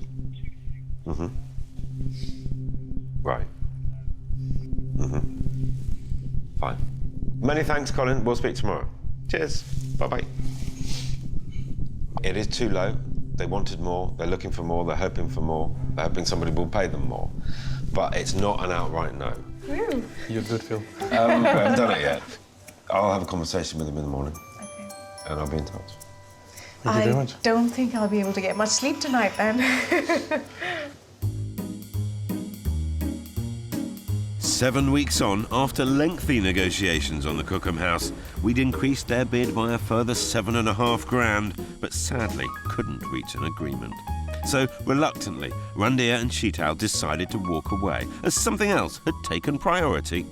Right. Fine. Many thanks, Colin. We'll speak tomorrow. Cheers. Bye-bye. It is too low. They wanted more. They're looking for more. They're hoping for more. They're hoping somebody will pay them more. But it's not an outright no. You're good, Phil. I haven't done it yet. I'll have a conversation with them in the morning. Okay. And I'll be in touch. Thank you very I much. don't think I'll be able to get much sleep tonight then. 7 weeks on, after lengthy negotiations on the Cookham house, we'd increased their bid by a further $7.5 grand, but sadly couldn't reach an agreement. So, reluctantly, Rundeer and Sheet Owl decided to walk away, as something else had taken priority.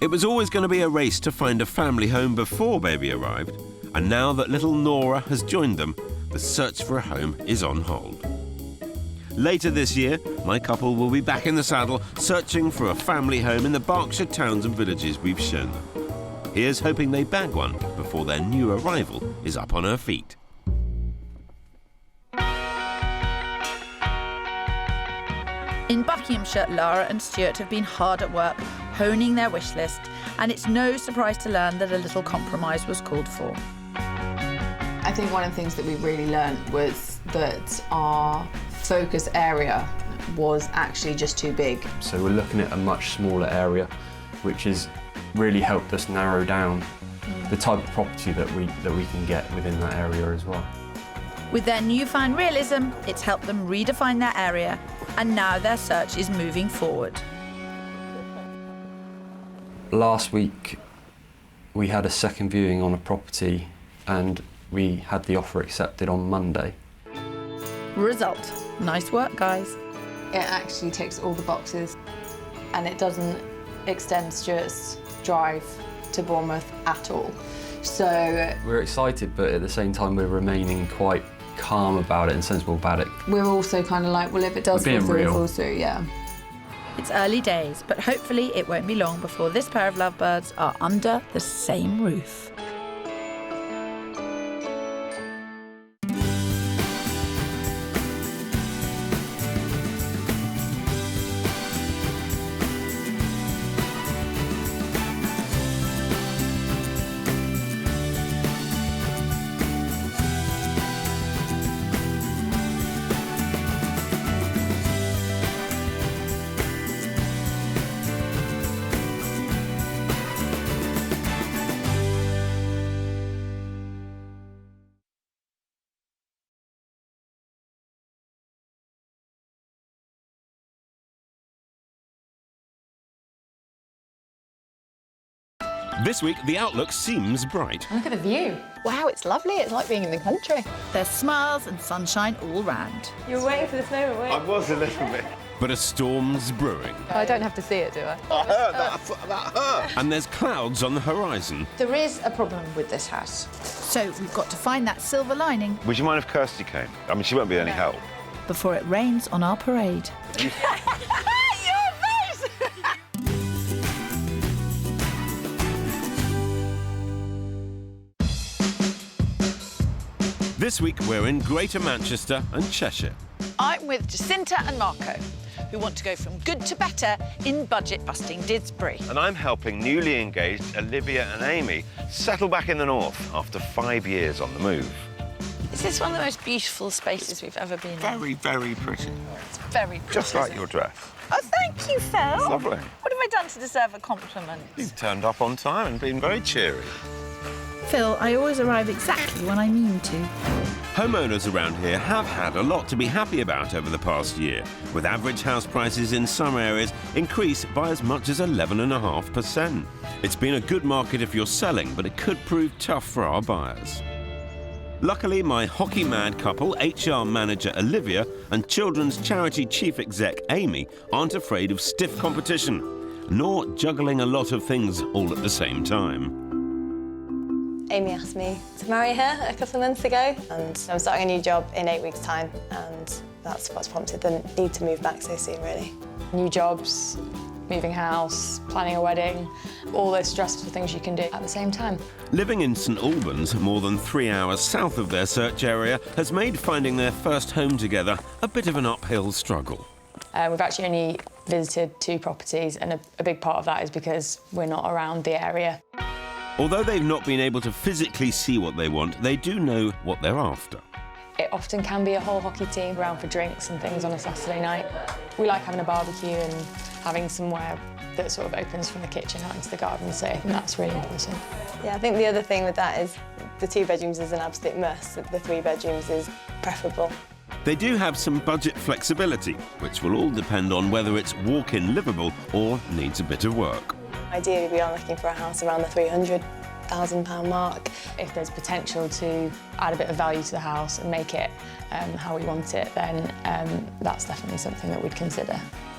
It was always going to be a race to find a family home before baby arrived, and now that little Nora has joined them, the search for a home is on hold. Later this year, my couple will be back in the saddle, searching for a family home in the Berkshire towns and villages we've shown them. Here's hoping they bag one before their new arrival is up on her feet. In Buckinghamshire, Lara and Stuart have been hard at work, honing their wish list, and it's no surprise to learn that a little compromise was called for. I think one of the things that we really learned was that our focus area was actually just too big. So we're looking at a much smaller area, which is really helped us narrow down the type of property that we can get within that area as well. With their newfound realism, it's helped them redefine their area, and now their search is moving forward. Last week, we had a second viewing on a property and we had the offer accepted on Monday. Result. Nice work, guys. It actually ticks all the boxes and it doesn't extend Stuart's drive to Bournemouth at all. So We're excited, but at the same time we're remaining quite calm about it and sensible about it. we're also kind of like, well, if it does We're being fall through, it real. falls through, yeah. It's early days, but hopefully it won't be long before this pair of lovebirds are under the same roof. This week, the outlook seems bright. Look at the view. Wow, it's lovely. It's like being in the country. There's smiles and sunshine all round. You were waiting for this moment, weren't I was a little bit. But a storm's brewing. I don't have to see it, do I? I heard that hurt. And there's clouds on the horizon. There is a problem with this house. So we've got to find that silver lining Would you mind if Kirstie came? I mean, she won't be any help. before it rains on our parade. This week, we're in Greater Manchester and Cheshire. I'm with Jacinta and Marco, who want to go from good to better in budget-busting Didsbury. And I'm helping newly engaged Olivia and Amy settle back in the north after 5 years on the move. Is this one of the most beautiful spaces we've ever been in? Very, very pretty. It's very pretty. Just like your dress. Oh, thank you, Phil. Lovely. What have I done to deserve a compliment? You've turned up on time and been very cheery. Phil, I always arrive exactly when I mean to. Homeowners around here have had a lot to be happy about over the past year, with average house prices in some areas increased by as much as 11.5%. It's been a good market if you're selling, but it could prove tough for our buyers. Luckily, my hockey-mad couple, HR manager Olivia and children's charity chief exec Amy, aren't afraid of stiff competition, nor juggling a lot of things all at the same time. Amy asked me to marry her a couple of months ago, and I'm starting a new job in 8 weeks' time, and that's what's prompted the need to move back so soon, really. New jobs, moving house, planning a wedding, all those stressful things you can do at the same time. Living in St Albans, more than 3 hours south of their search area, has made finding their first home together a bit of an uphill struggle. We've actually only visited 2 properties, and a big part of that is because we're not around the area. Although they've not been able to physically see what they want, they do know what they're after. It often can be a whole hockey team around for drinks and things on a Saturday night. We like having a barbecue and having somewhere that sort of opens from the kitchen out into the garden, so I think that's really important. Yeah, I think the other thing with that is the 2 bedrooms is an absolute must. The 3 bedrooms is preferable. They do have some budget flexibility, which will all depend on whether it's walk-in livable or needs a bit of work. Ideally, we are looking for a house around the £300,000 mark. If there's potential to add a bit of value to the house and make it how we want it, then that's definitely something that we'd consider.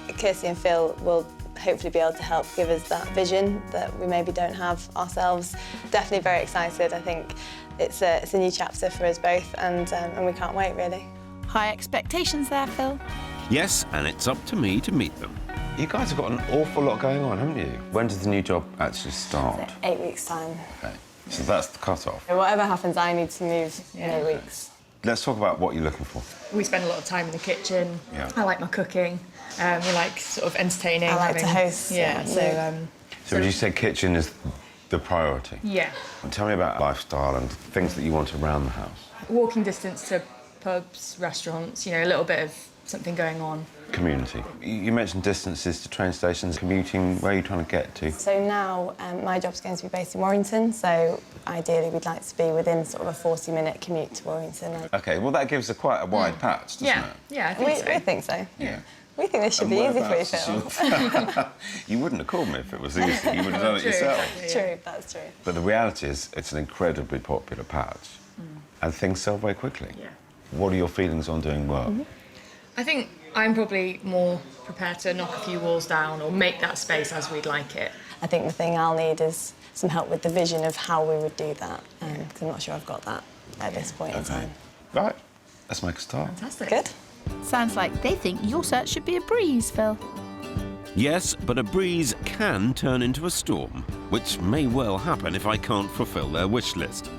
Kirstie and Phil will hopefully be able to help give us that vision that we maybe don't have ourselves. Definitely very excited. I think it's a new chapter for us both, and we can't wait, really. High expectations there, Phil. Yes, and it's up to me to meet them. You guys have got an awful lot going on, haven't you? When does the new job actually start? 8 weeks' time. Okay, so that's the cut-off. Whatever happens, I need to move in 8 weeks. Let's talk about what you're looking for. We spend a lot of time in the kitchen. Yeah. I like my cooking. We like sort of entertaining. I like to host. Yeah, So would you say kitchen is the priority? yeah. And tell me about lifestyle and things that you want around the house. Walking distance to pubs, restaurants, you know, a little bit of something going on. Community. You mentioned distances to train stations, commuting. Where are you trying to get to? So now my job's going to be based in Warrington, so ideally we'd like to be within sort of a 40-minute commute to Warrington. OK, well, that gives quite a wide patch, doesn't it? Yeah, I think so. We think so. Yeah. We think this should be easy for you, Phil. You wouldn't have called me if it was easy. You would have done it yourself. True, that's true. But the reality is, it's an incredibly popular patch, and things sell very quickly. Yeah. What are your feelings on doing work? I think I'm probably more prepared to knock a few walls down or make that space as we'd like it. I think the thing I'll need is some help with the vision of how we would do that, because I'm not sure I've got that at this point in time. Right, let's make a start. Fantastic. Good. Sounds like they think your search should be a breeze, Phil. Yes, but a breeze can turn into a storm, which may well happen if I can't fulfil their wish list.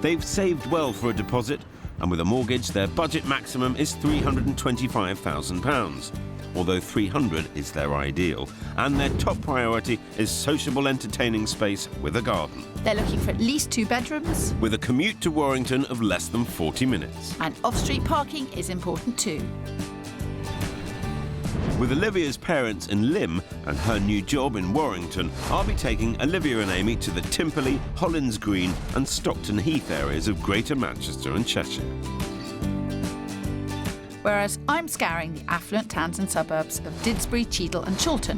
They've saved well for a deposit, and with a mortgage, their budget maximum is £325,000, although 300 is their ideal, and their top priority is sociable entertaining space with a garden. They're looking for at least 2 bedrooms, With a commute to Warrington of less than 40 minutes. and off-street parking is important too. With Olivia's parents in Lymm and her new job in Warrington, I'll be taking Olivia and Amy to the Timperley, Hollins Green and Stockton Heath areas of Greater Manchester and Cheshire. Whereas I'm scouring the affluent towns and suburbs of Didsbury, Cheadle and Chorlton,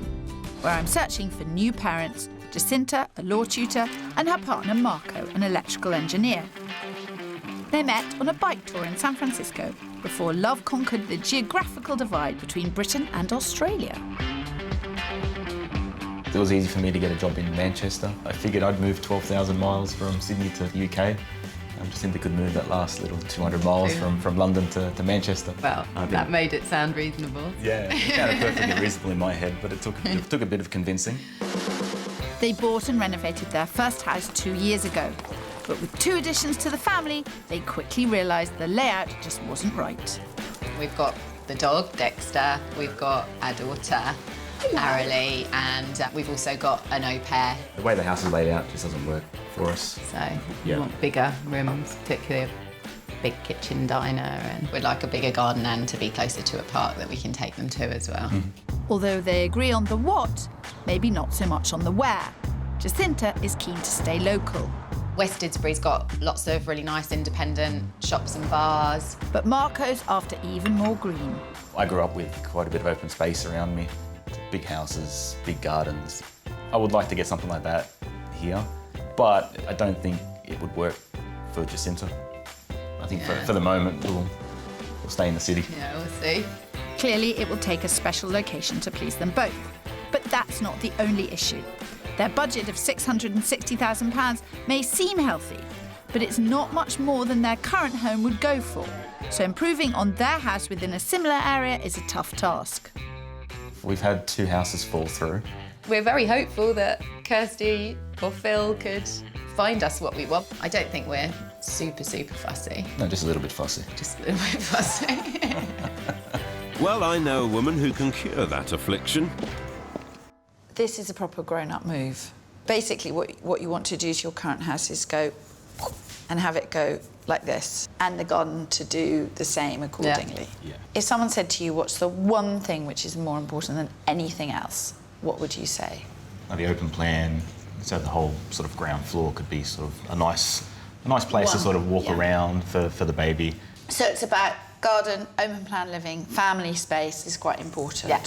where I'm searching for new parents, Jacinta, a law tutor, and her partner Marco, an electrical engineer. They met on a bike tour in San Francisco before love conquered the geographical divide between Britain and Australia. It was easy for me to get a job in Manchester. I figured I'd move 12,000 miles from Sydney to the UK. Jacinta could move that last little 200 miles from London to Manchester. Well, that made it sound reasonable. Yeah, it sounded perfectly reasonable in my head, but it took a bit of convincing. They bought and renovated their first house 2 years ago. But with 2 additions to the family, they quickly realised the layout just wasn't right. We've got the dog, Dexter, we've got our daughter, Marilee, and we've also got an au pair. The way the house is laid out just doesn't work for us. So we want bigger rooms, particularly a big kitchen diner, and we'd like a bigger garden and to be closer to a park that we can take them to as well. Although they agree on the what, maybe not so much on the where. Jacinta is keen to stay local. West Didsbury's got lots of really nice independent shops and bars. But Marco's after even more green. I grew up with quite a bit of open space around me. Big houses, big gardens. I would like to get something like that here, but I don't think it would work for Jacinta. I think for the moment, we'll stay in the city. Yeah, we'll see. Clearly, it will take a special location to please them both. But that's not the only issue. Their budget of £660,000 may seem healthy, but it's not much more than their current home would go for. So improving on their house within a similar area is a tough task. We've had 2 houses fall through. We're very hopeful that Kirstie or Phil could find us what we want. I don't think we're super fussy. No, just a little bit fussy. Just a little bit fussy. Well, I know a woman who can cure that affliction. This is a proper grown-up move. Basically, what you want to do to your current house is go and have it go like this, and the garden to do the same accordingly. Yeah. If someone said to you, what's the one thing which is more important than anything else, what would you say? The open plan, so the whole sort of ground floor could be sort of a nice place to sort of walk around for the baby. So it's about garden, open plan living, family space is quite important. Yeah.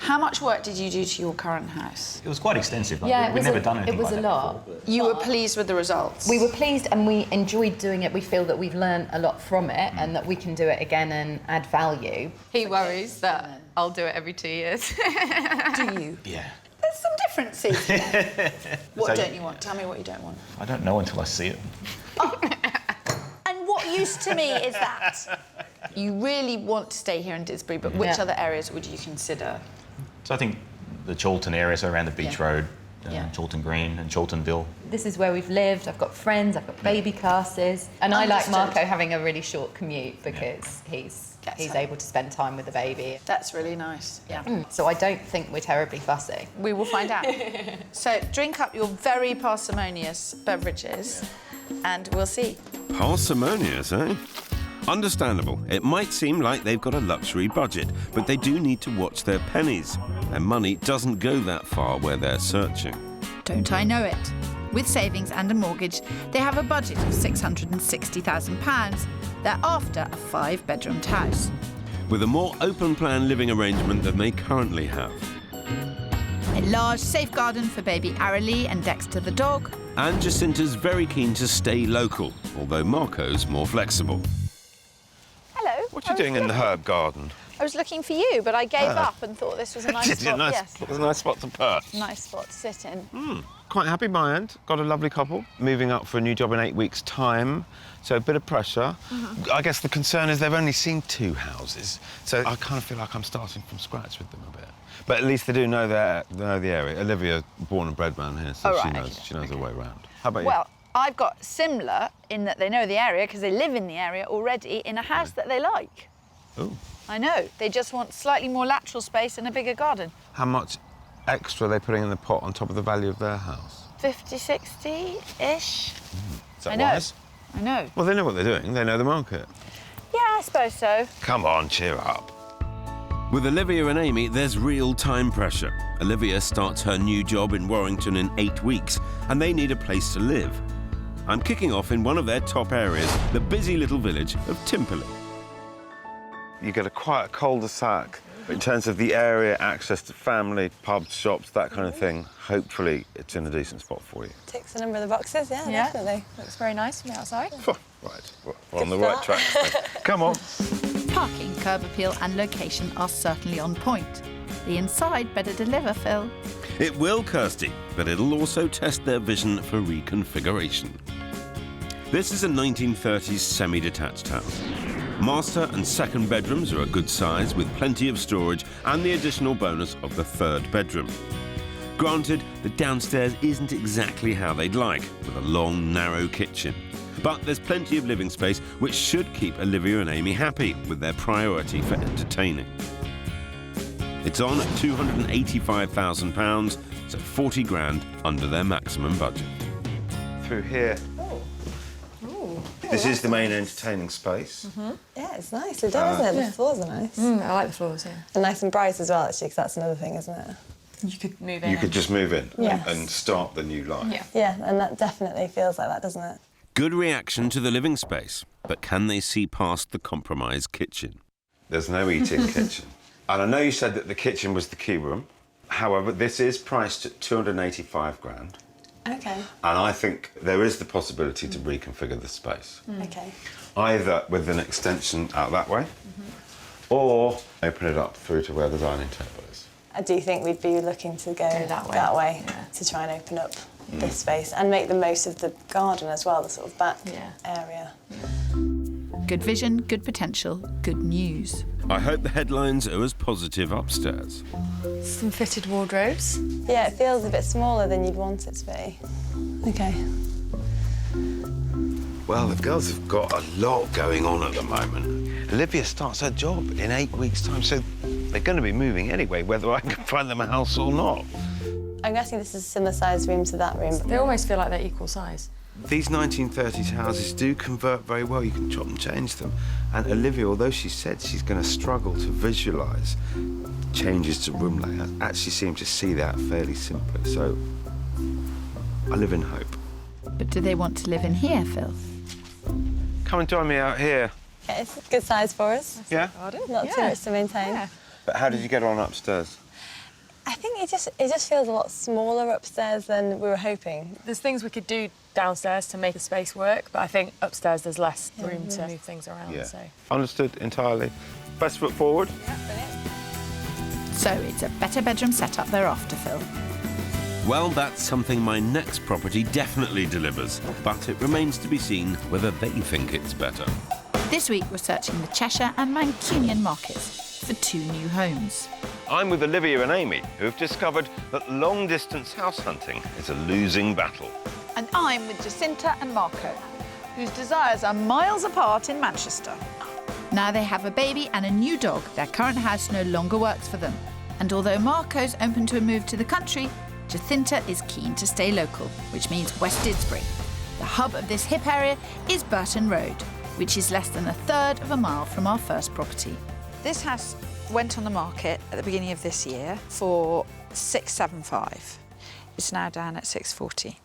How much work did you do to your current house? It was quite extensive. Yeah, we've never done anything it was like a that lot. before. You were pleased with the results? We were pleased and we enjoyed doing it. We feel that we've learned a lot from it and that we can do it again and add value. He worries that I'll do it every 2 years. Do you? Yeah. There's some differences. What don't you want? Tell me what you don't want. I don't know until I see it. And what use to me is that? You really want to stay here in Didsbury, but which other areas would you consider? So I think the Chorlton area, so around the beach road, Yeah. Chorlton Green and Chorltonville. This is where we've lived. I've got friends, I've got baby classes. And I like Marco having a really short commute because he's able to spend time with the baby. That's really nice. Yeah. So I don't think we're terribly fussy. We will find out. So drink up your very parsimonious beverages and we'll see. Parsimonious, eh? Understandable, it might seem like they've got a luxury budget, but they do need to watch their pennies. Their money doesn't go that far where they're searching. Don't I know it? With savings and a mortgage, they have a budget of £660,000. They're after a 5-bedroomed house. With a more open-plan living arrangement than they currently have. A large safe garden for baby Aralee and Dexter the dog. And Jacinta's very keen to stay local, although Marco's more flexible. Hello. What are you doing in the herb garden? I was looking for you, but I gave up and thought this was a nice spot. Yes. It was a nice spot to perch. Nice spot to sit in. Quite happy my end. Got a lovely couple. Moving up for a new job in 8 weeks' time, so a bit of pressure. I guess the concern is they've only seen 2 houses, so I kind of feel like I'm starting from scratch with them a bit. But at least they do know the area. Olivia, born and bred round here, so she knows her way around. How about you? Well, I've got similar in that they know the area because they live in the area already in a house that they like. Oh. I know. They just want slightly more lateral space and a bigger garden. How much extra are they putting in the pot on top of the value of their house? 50, 60-ish. Is that wise? I know. Well, they know what they're doing. They know the market. Yeah, I suppose so. Come on, cheer up. With Olivia and Amy, there's real time pressure. Olivia starts her new job in Warrington in 8 weeks, and they need a place to live. I'm kicking off in one of their top areas, the busy little village of Timperley. You get a quiet cul-de-sac. In terms of the area, access to family, pubs, shops, that kind of thing, hopefully it's in a decent spot for you. Ticks a number of the boxes, yeah, definitely. Looks very nice from the outside. Right, we're on the right track. Come on. Parking, curb appeal and location are certainly on point. The inside better deliver, Phil. It will, Kirstie, but it'll also test their vision for reconfiguration. This is a 1930s semi-detached house. Master and second bedrooms are a good size with plenty of storage and the additional bonus of the 3rd bedroom. Granted, the downstairs isn't exactly how they'd like, with a long, narrow kitchen. But there's plenty of living space which should keep Olivia and Amy happy with their priority for entertaining. It's on at £285,000, so 40 grand under their maximum budget. Through here. This is the main entertaining space. Yeah, it's nicely done, isn't it? The floors are nice. I like the floors, yeah. And nice and bright as well, actually, because that's another thing, isn't it? You could move in. You could just move in Yes. and start the new life. Yeah. Yeah, and that definitely feels like that, doesn't it? Good reaction to the living space, but can they see past the compromised kitchen? There's no eating kitchen. And I know you said that the kitchen was the key room. However, this is priced at 285 grand. Okay. And I think there is the possibility to reconfigure the space. Okay. Either with an extension out that way, or open it up through to where the dining table is. I do think we'd be looking to go that way to try and open up this space and make the most of the garden as well, the sort of back area. Good vision, good potential, good news. I hope the headlines are as positive upstairs. Some fitted wardrobes. Yeah, it feels a bit smaller than you'd want it to be. Okay. Well, the girls have got a lot going on at the moment. Olivia starts her job in 8 weeks' time, so they're going to be moving anyway, whether I can find them a house or not. I'm guessing this is a similar sized room to that room. They almost feel like they're equal size. These 1930s houses do convert very well. You can chop and change them. And Olivia, although she said she's going to struggle to visualise changes to room layout, actually seems to see that fairly simply. So I live in hope. But do they want to live in here, Phil? Come and join me out here. Yeah, it's a good size for us. Yeah? Not too much to maintain. Yeah. But how did you get on upstairs? I think it just feels a lot smaller upstairs than we were hoping. There's things we could do downstairs to make the space work, but I think upstairs there's less room to move things around. Yeah. So. Understood entirely. Best foot forward. So it's a better bedroom setup they're after, Phil. Well, that's something my next property definitely delivers, but it remains to be seen whether they think it's better. This week we're searching the Cheshire and Mancunian markets for 2 new homes. I'm with Olivia and Amy, who have discovered that long-distance house hunting is a losing battle. And I'm with Jacinta and Marco, whose desires are miles apart in Manchester. Now they have a baby and a new dog, their current house no longer works for them. And although Marco's open to a move to the country, Jacinta is keen to stay local, which means West Didsbury. The hub of this hip area is Burton Road. which is less than a third of a mile from our first property. This house went on the market at the beginning of this year for 675. It's now down at 640.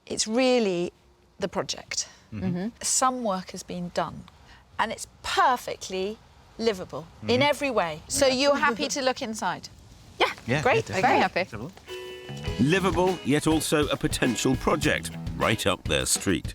It's really the project. Some work has been done, and it's perfectly livable in every way. So you're happy to look inside? Yeah, Great. yeah, Very happy. Livable, yet also a potential project right up their street.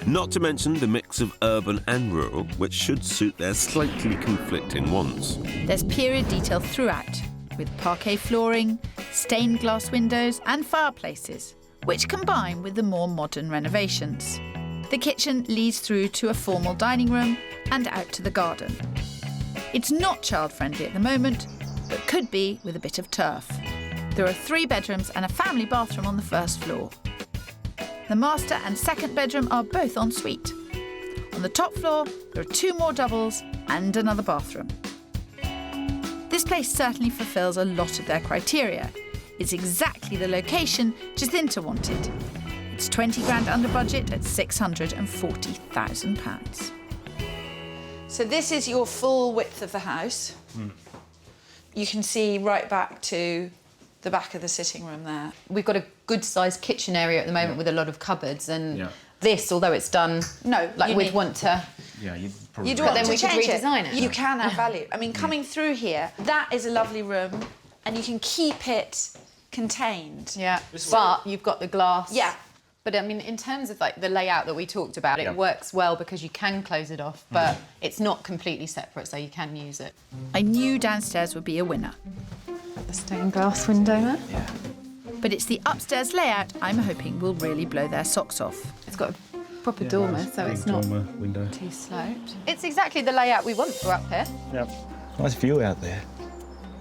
Not to mention the mix of urban and rural, which should suit their slightly conflicting wants. There's period detail throughout, with parquet flooring, stained glass windows and fireplaces, which combine with the more modern renovations. The kitchen leads through to a formal dining room and out to the garden. It's not child-friendly at the moment, but could be with a bit of turf. There are 3 bedrooms and a family bathroom on the first floor. The master and second bedroom are both en suite. On the top floor, there are 2 more doubles and another bathroom. This place certainly fulfills a lot of their criteria. It's exactly the location Jacinta wanted. It's 20 grand under budget at £640,000. So this is your full width of the house. You can see right back to the back of the sitting room there. We've got a good-sized kitchen area at the moment with a lot of cupboards, and this, although it's done, we'd want to. Yeah, you'd probably. You'd want then to we could change redesign it. You can add value. I mean, coming through here, that is a lovely room, and you can keep it contained. Yeah, but you've got the glass. Yeah. But I mean, in terms of like the layout that we talked about, it works well because you can close it off, but it's not completely separate, so you can use it. I knew downstairs would be a winner. The stained glass window there. Yeah. But it's the upstairs layout I'm hoping will really blow their socks off. It's got a proper dormer, so it's not window. too sloped. It's exactly the layout we want for up here. Yeah. Nice view out there.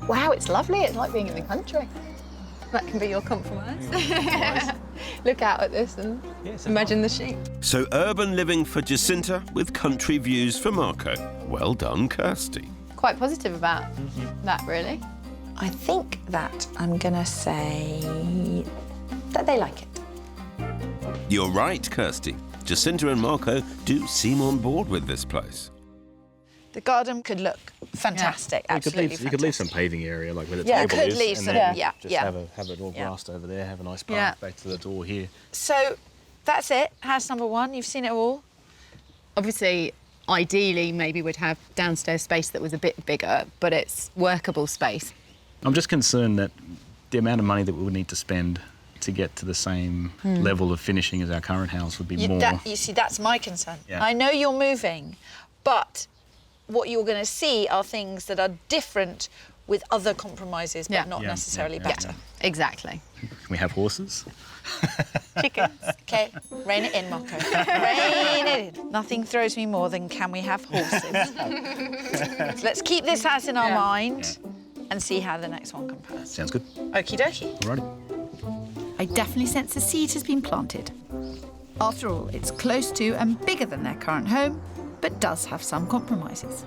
Wow, it's lovely. It's like being in the country. That can be your compromise. Look out at this and imagine the sheep. So urban living for Jacinta with country views for Marco. Well done, Kirstie. Quite positive about that, really. I think that I'm going to say that they like it. You're right, Kirstie. Jacinta and Marco do seem on board with this place. The garden could look fantastic, absolutely You could leave some paving area, like where the Yeah, table could is, leave and some, then yeah, just yeah. have it all grassed over there, have a nice path Yeah. back to the door here. So that's it, house number 1. You've seen it all. Obviously, ideally, maybe we'd have downstairs space that was a bit bigger, but it's workable space. I'm just concerned that the amount of money that we would need to spend to get to the same level of finishing as our current house would be more. You see, that's my concern. Yeah. I know you're moving, but what you're going to see are things that are different with other compromises, but not necessarily better. Exactly. Can we have horses? Chickens. OK, rein it in, Marco. Rein it in. Nothing throws me more than can we have horses. So let's keep this house in our mind and see how the next one compares. Sounds good. Okie dokie. Alrighty. I definitely sense a seed has been planted. After all, it's close to and bigger than their current home, but does have some compromises.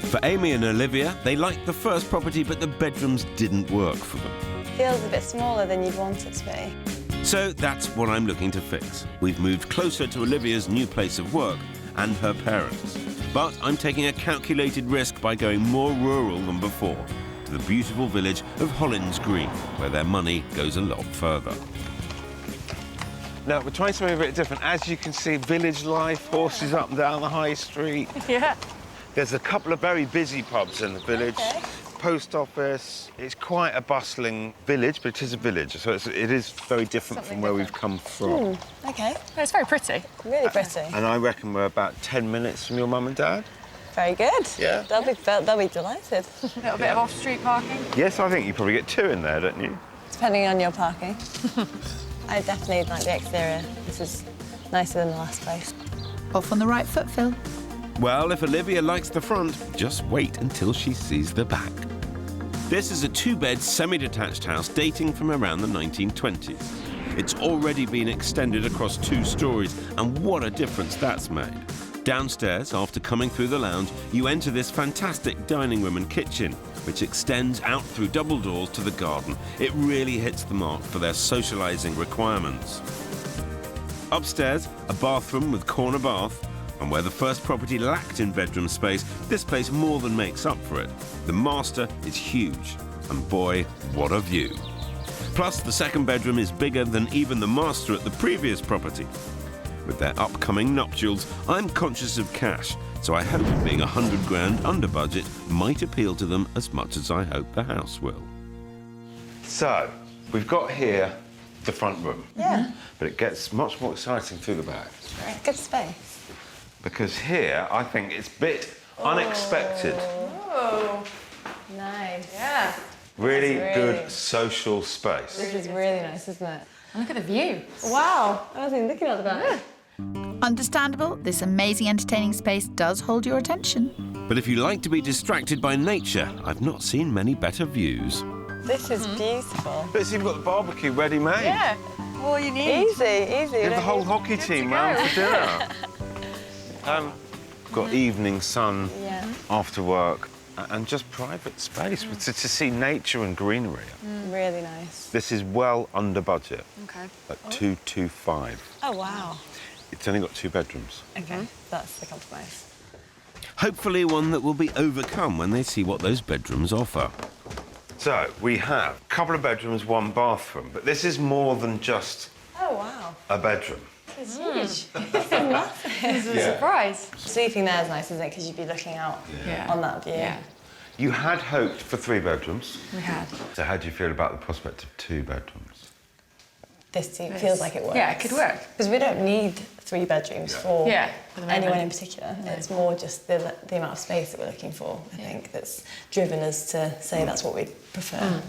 For Amy and Olivia, they liked the first property, but the bedrooms didn't work for them. Feels a bit smaller than you'd want it to be. So that's what I'm looking to fix. We've moved closer to Olivia's new place of work and her parents. But I'm taking a calculated risk by going more rural than before, to the beautiful village of Hollins Green, where their money goes a lot further. Now, we're trying something a bit different. As you can see, village life, horses up and down the high street. Yeah. There's a couple of very busy pubs in the village. Okay. Post office. It's quite a bustling village, but it is a village, so it is very different from where we've come from. OK, It's very pretty. really pretty. And I reckon we're about 10 minutes from your mum and dad. Very good. Yeah. They'll be delighted. A little bit of off-street parking. Yes, I think you probably get 2 in there, don't you? Depending on your parking. I definitely like the exterior. This is nicer than the last place. Off on the right foot, Phil. Well, if Olivia likes the front, just wait until she sees the back. This is a 2-bed semi-detached house dating from around the 1920s. It's already been extended across 2 stories, and what a difference that's made. Downstairs, after coming through the lounge, you enter this fantastic dining room and kitchen, which extends out through double doors to the garden. It really hits the mark for their socialising requirements. Upstairs, a bathroom with corner bath. And where the first property lacked in bedroom space, this place more than makes up for it. The master is huge, and boy, what a view. Plus, the second bedroom is bigger than even the master at the previous property. With their upcoming nuptials, I'm conscious of cash, so I hope being 100 grand under budget might appeal to them as much as I hope the house will. So, we've got here the front room. Yeah. But it gets much more exciting through the back. Good space. Because here, I think it's a bit unexpected. Oh, nice. Yeah. Really That's good great. social space. This is really nice, isn't it? Look at the view. Wow, I wasn't even looking at that. Understandable, this amazing entertaining space does hold your attention. But if you like to be distracted by nature, I've not seen many better views. This is beautiful. But so you've got the barbecue ready-made. Yeah, all you need. Easy, easy. You have the whole hockey team round for dinner. Got evening sun after work and just private space to see nature and greenery. Really nice. This is well under budget. Okay. At 225. Oh, wow. It's only got 2 bedrooms. Okay, that's the compromise. Hopefully one that will be overcome when they see what those bedrooms offer. So, we have a couple of bedrooms, 1 bathroom, but this is more than just Oh, wow. a bedroom. It's huge. It's massive. It's a surprise. Sleeping there is nice, isn't it? Because you'd be looking out on that view. Yeah. You had hoped for 3 bedrooms. We had. So how do you feel about the prospect of 2 bedrooms? This feels like it works. Yeah, it could work. Because we don't need 3 bedrooms for the anyone moment. in particular. It's more just the amount of space that we're looking for, I think, that's driven us to say that's what we prefer.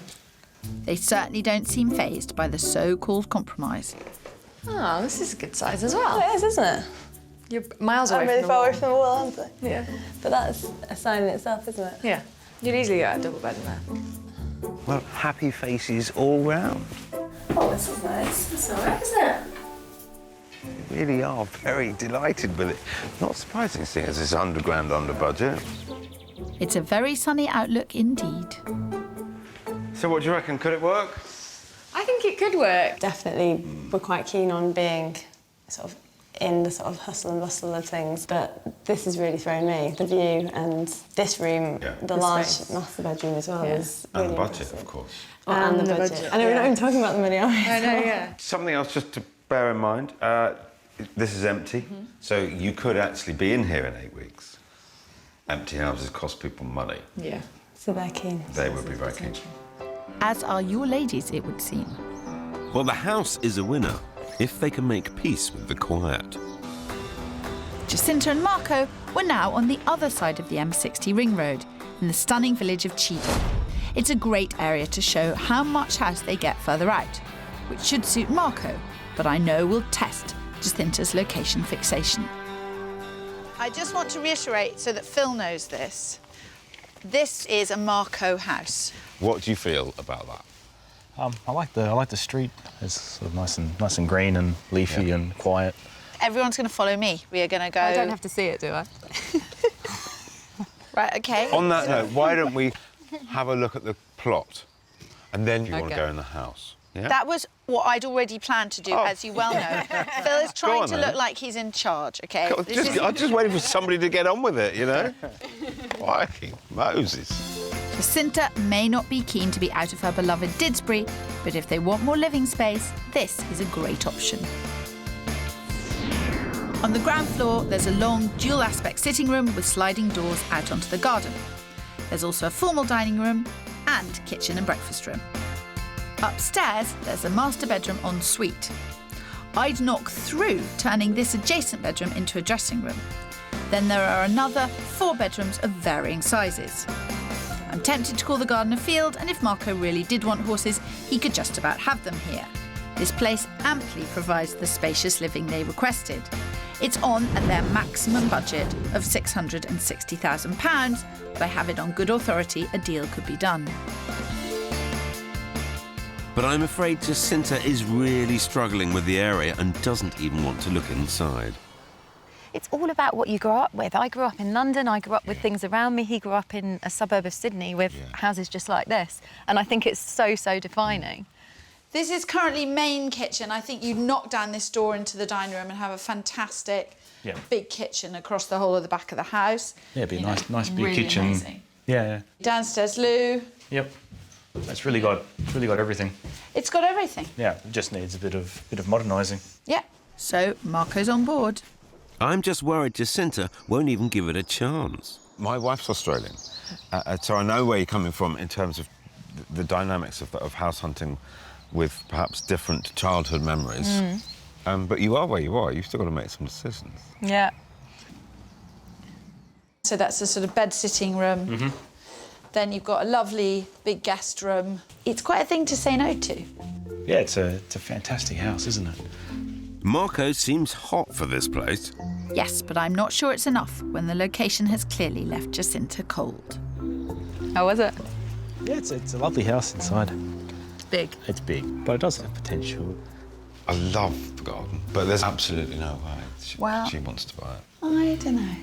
They certainly don't seem fazed by the so-called compromise. Oh, this is a good size as well. It is, isn't it? You're miles away I'm really from the far wall. away from the wall, aren't I? Yeah. But that's a sign in itself, isn't it? Yeah. You'd easily get a double bed in there. Well, happy faces all round. Oh, this is nice. That's all right, isn't it? We really are very delighted with it. Not surprising, seeing as it's 100 grand under budget. It's a very sunny outlook indeed. So what do you reckon? Could it work? I think it could work. Definitely, we're quite keen on being sort of in the sort of hustle and bustle of things, but this has really thrown me. The view and this room, the large space. master bedroom as well is And really the budget, impressive. of course. Oh, and the budget. I know we're not even talking about the money, are we? I know, yeah. Something else just to bear in mind, this is empty, so you could actually be in here in 8 weeks. Empty houses cost people money. Yeah. So they're keen. They would be very keen. As are your ladies, it would seem. Well, the house is a winner if they can make peace with the quiet. Jacinta and Marco were now on the other side of the M60 ring road, in the stunning village of Cheadle. It's a great area to show how much house they get further out, which should suit Marco, but I know will test Jacinta's location fixation. I just want to reiterate so that Phil knows this. This is a Marco house. What do you feel about that? I like the street. It's sort of nice and green and leafy and quiet. Everyone's going to follow me. We are going to go... I don't have to see it, do I? Right, OK. On that note, why don't we have a look at the plot, and then you want to Okay. go in the house? Yeah? That was what I'd already planned to do, as you well know. Phil is trying on, to then. look like he's in charge, OK? God, I'm just waiting for somebody to get on with it, you know? Crikey, Moses. Jacinta may not be keen to be out of her beloved Didsbury, but if they want more living space, this is a great option. On the ground floor, there's a long, dual-aspect sitting room with sliding doors out onto the garden. There's also a formal dining room and kitchen and breakfast room. Upstairs, there's a master bedroom en suite. I'd knock through, turning this adjacent bedroom into a dressing room. Then there are another 4 bedrooms of varying sizes. I'm tempted to call the garden a field, and if Marco really did want horses, he could just about have them here. This place amply provides the spacious living they requested. It's on at their maximum budget of £660,000, but I have it on good authority a deal could be done. But I'm afraid Jacinta is really struggling with the area and doesn't even want to look inside. It's all about what you grow up with. I grew up in London, I grew up with things around me. He grew up in a suburb of Sydney with houses just like this. And I think it's so defining. This is currently main kitchen. I think you'd knock down this door into the dining room and have a fantastic big kitchen across the whole of the back of the house. Yeah, it'd be a nice big really kitchen. Amazing. Yeah. Downstairs loo. Yep. It's really got everything. It's got everything. Yeah, it just needs a bit of modernising. Yeah. So Marco's on board. I'm just worried Jacinta won't even give it a chance. My wife's Australian, so I know where you're coming from in terms of the dynamics of house hunting with perhaps different childhood memories. But you are where you are. You've still got to make some decisions. Yeah. So that's a sort of bed-sitting room. Then you've got a lovely big guest room. It's quite a thing to say no to. Yeah, it's a fantastic house, isn't it? Marco seems hot for this place. Yes, but I'm not sure it's enough when the location has clearly left Jacinta cold. How was it? Yeah, it's a lovely house inside. It's big. It's big, but it does have potential. I love the garden, but there's absolutely no way she wants to buy it. I don't know.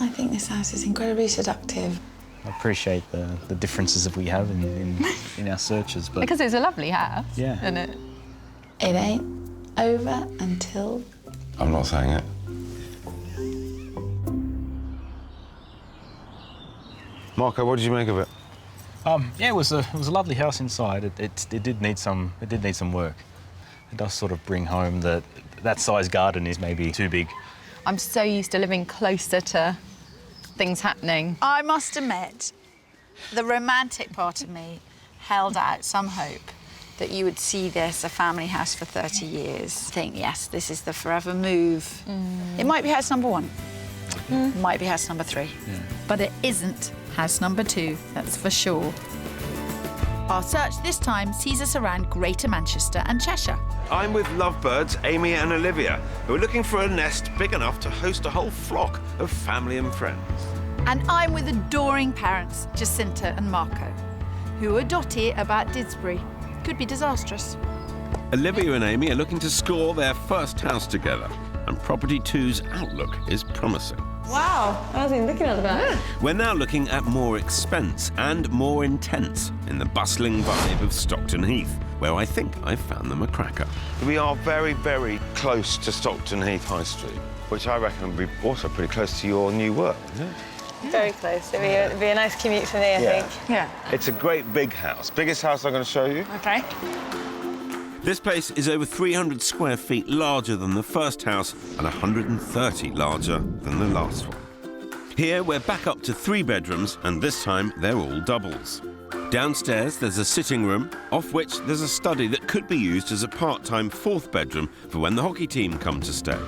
I think this house is incredibly seductive. I appreciate the differences that we have in our searches, but... Because it's a lovely house, yeah. isn't it? It ain't over until... I'm not saying it. Marco, what did you make of it? Yeah, it was a lovely house inside. It did need some work. It does sort of bring home that size garden is maybe too big. I'm so used to living closer to things happening. I must admit, the romantic part of me held out some hope that you would see this, a family house for 30 years, think, yes, this is the forever move. It might be house number 1. It might be house number 3. Yeah. But it isn't house number 2, that's for sure. Our search this time sees us around Greater Manchester and Cheshire. I'm with lovebirds Amy and Olivia, who are looking for a nest big enough to host a whole flock of family and friends. And I'm with adoring parents, Jacinta and Marco, who are dotty about Didsbury. Could be disastrous. Olivia and Amy are looking to score their first house together, and Property 2's outlook is promising. Wow, I wasn't even looking at that. We're now looking at more expense and more intense in the bustling vibe of Stockton Heath, where I think I've found them a cracker. We are very, very close to Stockton Heath High Street, which I reckon will be also pretty close to your new work, isn't it? Very close. It'd be a nice commute for me, I think. Yeah. It's a great big house. Biggest house I'm going to show you. OK. This place is over 300 square feet larger than the first house and 130 larger than the last one. Here we're back up to 3 bedrooms, and this time they're all doubles. Downstairs there's a sitting room, off which there's a study that could be used as a part-time 4th bedroom for when the hockey team come to stay.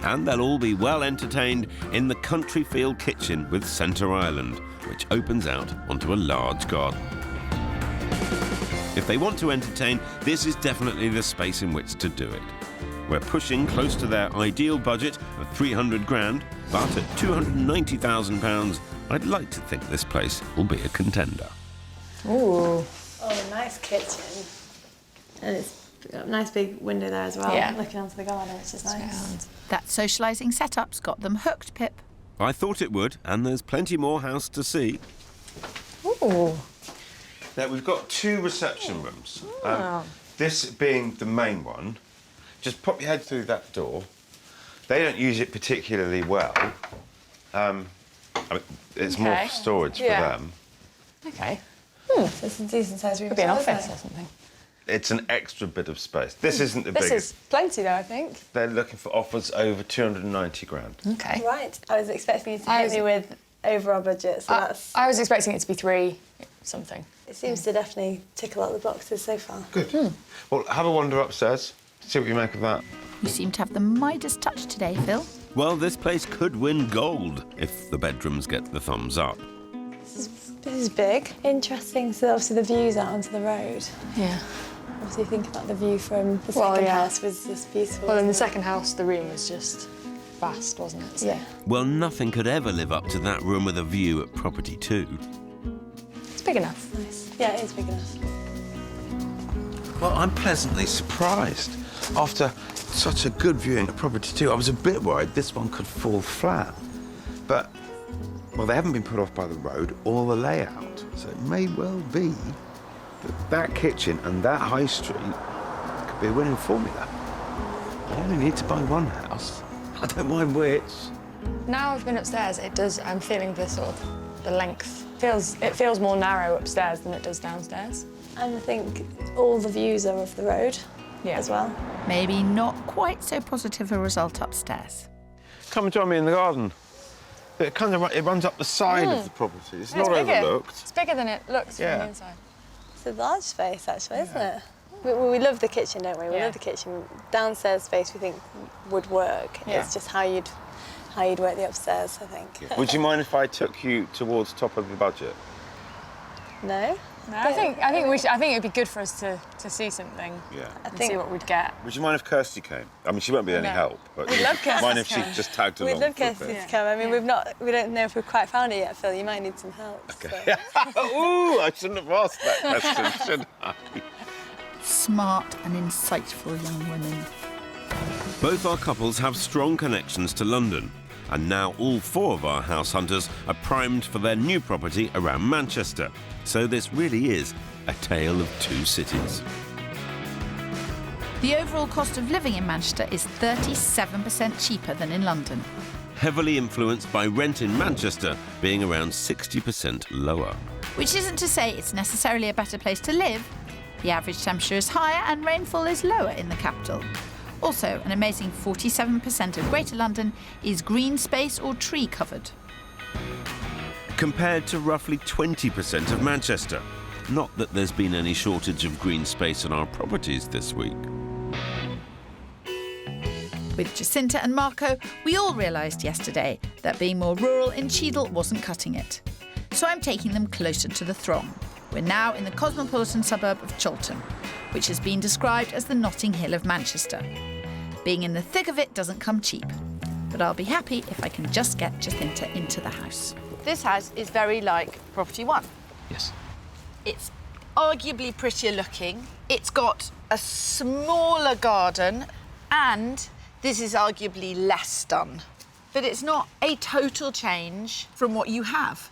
And they'll all be well entertained in the country feel kitchen with centre island, which opens out onto a large garden. If they want to entertain, this is definitely the space in which to do it. We're pushing close to their ideal budget of 300 grand, but at £290,000, I'd like to think this place will be a contender. Ooh. Oh, nice kitchen. And it's got a nice big window there as well, looking onto the garden, which is nice. That socialising setup's got them hooked, Pip. I thought it would, and there's plenty more house to see. Ooh. Now, we've got 2 reception rooms. This being the main one. Just pop your head through that door. They don't use it particularly well. I mean, it's more for storage for them. OK. So it's a decent-sized room. Could be an office or something. It's an extra bit of space. This isn't the biggest. This is plenty, though, I think. They're looking for offers over 290 grand. OK. Right. I was expecting you to hit me with over our budget, so that's... I was expecting it to be 3 something. It seems to definitely tick a lot of the boxes so far. Good. Well, have a wander upstairs. See what you make of that. You seem to have the Midas touch today, Phil. Well, this place could win gold if the bedrooms get the thumbs up. This is big. Interesting. So obviously the views out onto the road. Yeah. Obviously think about the view from the second house was just beautiful. Well, in the second house, the room was just vast, wasn't it? So. Yeah. Well, nothing could ever live up to that room with a view at Property 2. It's big enough. Nice. Yeah, it is big enough. Well, I'm pleasantly surprised. After such a good viewing at Property 2, I was a bit worried this one could fall flat. But, well, they haven't been put off by the road or the layout, so it may well be That kitchen and that high street could be a winning formula. I only need to buy one house. I don't mind which. Now I've been upstairs, I'm feeling the sort of the length. It feels more narrow upstairs than it does downstairs. And I think all the views are of the road as well. Maybe not quite so positive a result upstairs. Come and join me in the garden. It runs up the side of the property. It's not overlooked. It's bigger than it looks from the inside. It's a large space, actually, isn't it? We love the kitchen, don't we? We love the kitchen. Downstairs space we think would work. Yeah. It's just how you'd work the upstairs, I think. Would you mind if I took you towards top of the budget? No? No, I think it'd be good for us to see something. Yeah. And see what we'd get. Would you mind if Kirstie came? I mean, she won't be any help, but We'd love Kirstie mind if to she come. just tagged along? We'd love for a Kirstie bit? to come. I mean, we don't know if we've quite found it yet, Phil. You might need some help. Okay. Ooh, I shouldn't have asked that question, should I? Smart and insightful young women. Both our couples have strong connections to London, and now all 4 of our house hunters are primed for their new property around Manchester. So this really is a tale of 2 cities. The overall cost of living in Manchester is 37% cheaper than in London. Heavily influenced by rent in Manchester being around 60% lower. Which isn't to say it's necessarily a better place to live. The average temperature is higher and rainfall is lower in the capital. Also, an amazing 47% of Greater London is green space or tree covered. Compared to roughly 20% of Manchester. Not that there's been any shortage of green space on our properties this week. With Jacinta and Marco, we all realised yesterday that being more rural in Cheadle wasn't cutting it. So I'm taking them closer to the throng. We're now in the cosmopolitan suburb of Chorlton, which has been described as the Notting Hill of Manchester. Being in the thick of it doesn't come cheap, but I'll be happy if I can just get Jacinta into the house. This house is very like Property One. Yes. It's arguably prettier looking. It's got a smaller garden, and this is arguably less done. But it's not a total change from what you have.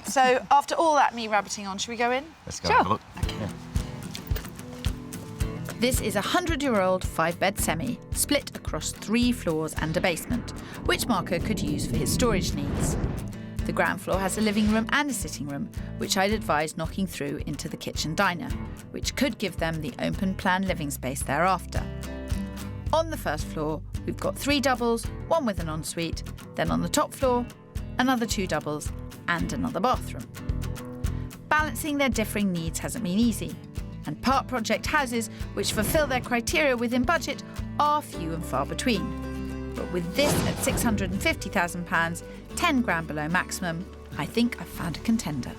So after all that me rabbiting on, should we go in? Let's go have a look. Okay. Yeah. This is a 100-year-old 5-bed semi, split across 3 floors and a basement, which Marco could use for his storage needs. The ground floor has a living room and a sitting room, which I'd advise knocking through into the kitchen diner, which could give them the open-plan living space thereafter. On the first floor, we've got 3 doubles, 1 with an ensuite, then on the top floor, another 2 doubles and another bathroom. Balancing their differing needs hasn't been easy, and part project houses which fulfil their criteria within budget are few and far between. But with this at £650,000, 10 grand below maximum, I think I've found a contender.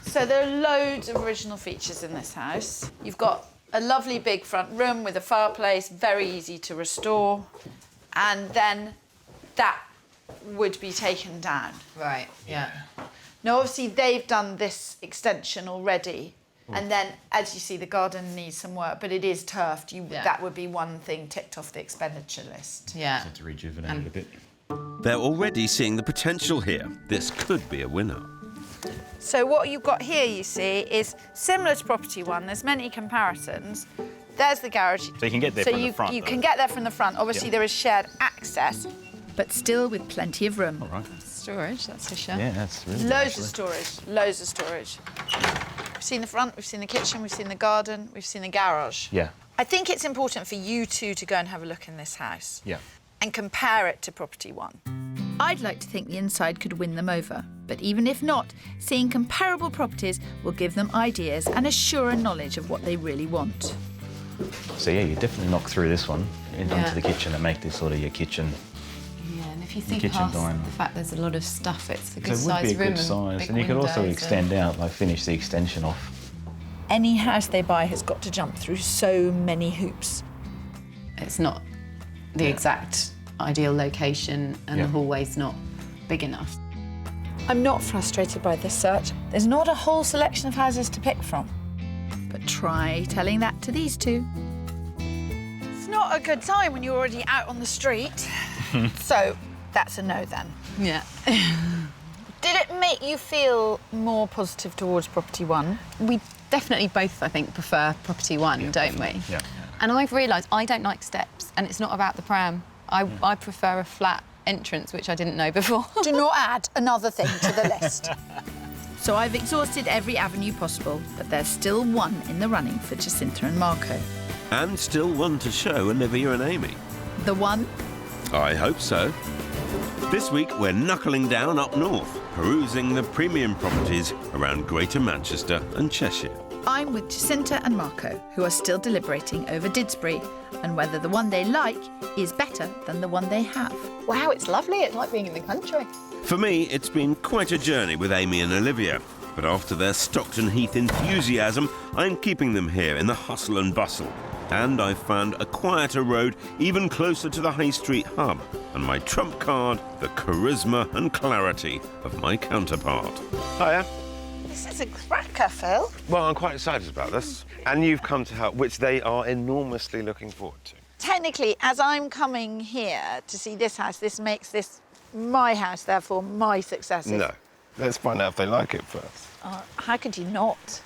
So there are loads of original features in this house. You've got a lovely big front room with a fireplace, very easy to restore, and then that would be taken down. Right, yeah. Now, obviously, they've done this extension already, and then, as you see, the garden needs some work, but it is turfed. That would be one thing ticked off the expenditure list. Yeah. To rejuvenate it a bit. They're already seeing the potential here. This could be a winner. So what you've got here, you see, is similar to Property One. There's many comparisons. There's the garage. So you can get there from the front. You can get there from the front. Obviously, there is shared access, but still with plenty of room. All right. Storage, that's for sure. Yeah, that's really good, Loads of actually. storage, loads of storage. We've seen the front, we've seen the kitchen, we've seen the garden, we've seen the garage. Yeah. I think it's important for you two to go and have a look in this house. Yeah. And compare it to Property One. I'd like to think the inside could win them over, but even if not, seeing comparable properties will give them ideas and a surer knowledge of what they really want. So yeah, you definitely knock through this one into the kitchen and make this sort of your kitchen. Yeah, and if you think kitchen past diner. the fact there's a lot of stuff, it's a good So it would sized be a room good size, big and you could also windows extend out, like finish the extension off. Any house they buy has got to jump through so many hoops. It's not the exact ideal location, and the hallway's not big enough. I'm not frustrated by this search. There's not a whole selection of houses to pick from. But try telling that to these two. It's not a good time when you're already out on the street. So that's a no then. Yeah. Did it make you feel more positive towards property one? We definitely both, I think, prefer property one, don't we? Yeah. And I've realised I don't like steps, and it's not about the pram. I prefer a flat entrance, which I didn't know before. Do not add another thing to the list. So I've exhausted every avenue possible, but there's still one in the running for Jacinta and Marco. And still one to show Olivia and Amy. The one? I hope so. This week we're knuckling down up north, perusing the premium properties around Greater Manchester and Cheshire. I'm with Jacinta and Marco, who are still deliberating over Didsbury and whether the one they like is better than the one they have. Wow, it's lovely. It's like being in the country. For me, it's been quite a journey with Amy and Olivia, but after their Stockton Heath enthusiasm, I'm keeping them here in the hustle and bustle. And I've found a quieter road even closer to the High Street hub, and my trump card, the charisma and clarity of my counterpart. Hiya. This is a cracker, Phil. Well, I'm quite excited about this. And you've come to help, which they are enormously looking forward to. Technically, as I'm coming here to see this house, this makes this my house, therefore my successes. No. Let's find out if they like it first. How could you not?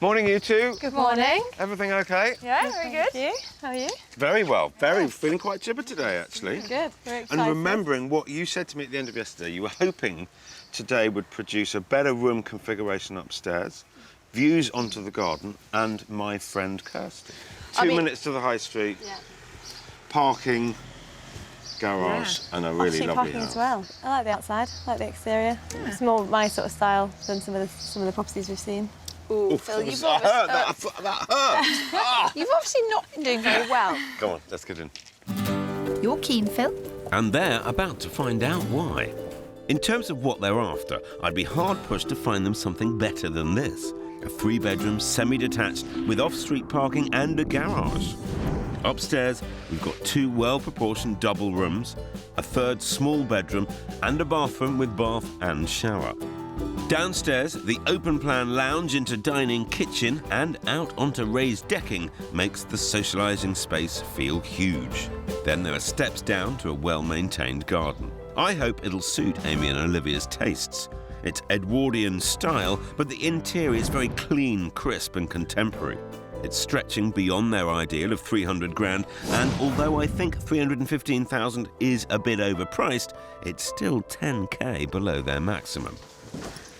Morning, you two. Good morning. Everything okay? Yeah, very good. You? How are you? Very well. Feeling quite chipper today, actually. Good. Very excited. And remembering what you said to me at the end of yesterday, you were hoping today would produce a better room configuration upstairs, views onto the garden, and my friend Kirstie. 2 minutes to the high street, parking, garage, and a really lovely parking house. as well. I like the outside, I like the exterior. It's more my sort of style than some of the properties we've seen. Ooh, Phil, you've that obviously, hurt. That hurt. you've obviously not been doing very well. Come on, let's get in. You're keen, Phil? And they're about to find out why. In terms of what they're after, I'd be hard-pushed to find them something better than this. A 3-bedroom, semi-detached, with off-street parking and a garage. Upstairs, we've got 2 well-proportioned double rooms, a 3rd small bedroom, and a bathroom with bath and shower. Downstairs, the open-plan lounge into dining kitchen and out onto raised decking makes the socialising space feel huge. Then there are steps down to a well-maintained garden. I hope it'll suit Amy and Olivia's tastes. It's Edwardian style, but the interior is very clean, crisp and contemporary. It's stretching beyond their ideal of 300 grand, and although I think 315,000 is a bit overpriced, it's still 10k below their maximum.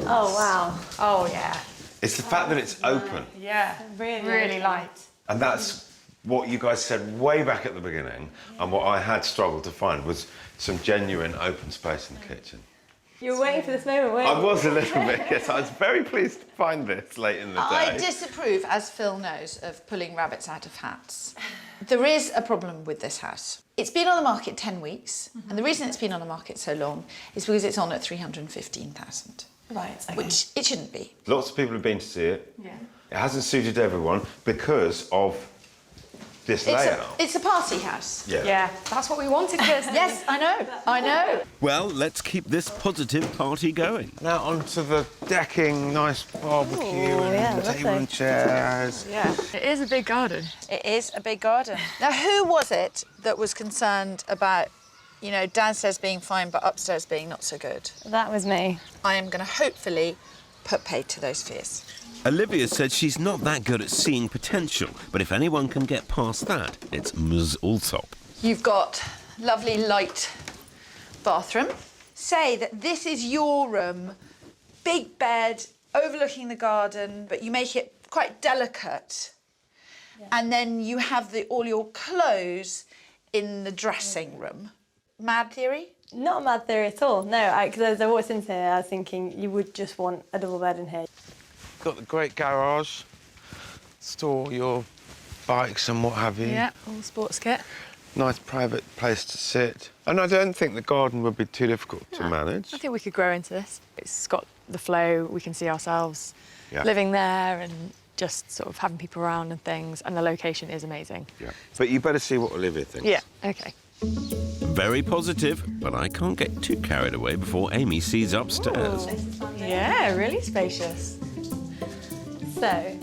Oh, wow. Oh, yeah. It's the fact that it's open. Yeah. Really light. And that's what you guys said way back at the beginning, and what I had struggled to find was some genuine open space in the kitchen. You were waiting for this moment, weren't you? I was a little bit, yes. I was very pleased to find this late in the day. I disapprove, as Phil knows, of pulling rabbits out of hats. There is a problem with this house. It's been on the market 10 weeks, and the reason it's been on the market so long is because it's on at 315,000. Right, okay. Which it shouldn't be. Lots of people have been to see it. Yeah. It hasn't suited everyone because of this layout. It's a party house. Yeah, that's what we wanted, Kirstie. Yes, I know. Well, let's keep this positive party going. Now onto the decking, nice barbecue and table and chairs. Yeah. It is a big garden. It is a big garden. Now, who was it that was concerned about, you know, downstairs being fine but upstairs being not so good? That was me. I am going to hopefully put paid to those fears. Olivia said she's not that good at seeing potential, but if anyone can get past that, it's Ms. Allsopp. You've got lovely light bathroom. Say that this is your room, big bed, overlooking the garden, but you make it quite delicate. Yeah. And then you have all your clothes in the dressing room. Mad theory? Not a mad theory at all, no, because as I walked into here, I was thinking you would just want a double bed in here. Got the great garage, store your bikes and what have you. Yeah, all sports kit. Nice private place to sit. And I don't think the garden would be too difficult to manage. I think we could grow into this. It's got the flow, we can see ourselves living there and just sort of having people around and things, and the location is amazing. Yeah. But you better see what Olivia thinks. Yeah, OK. Very positive, but I can't get too carried away before Amy sees upstairs. Yeah, really spacious. So,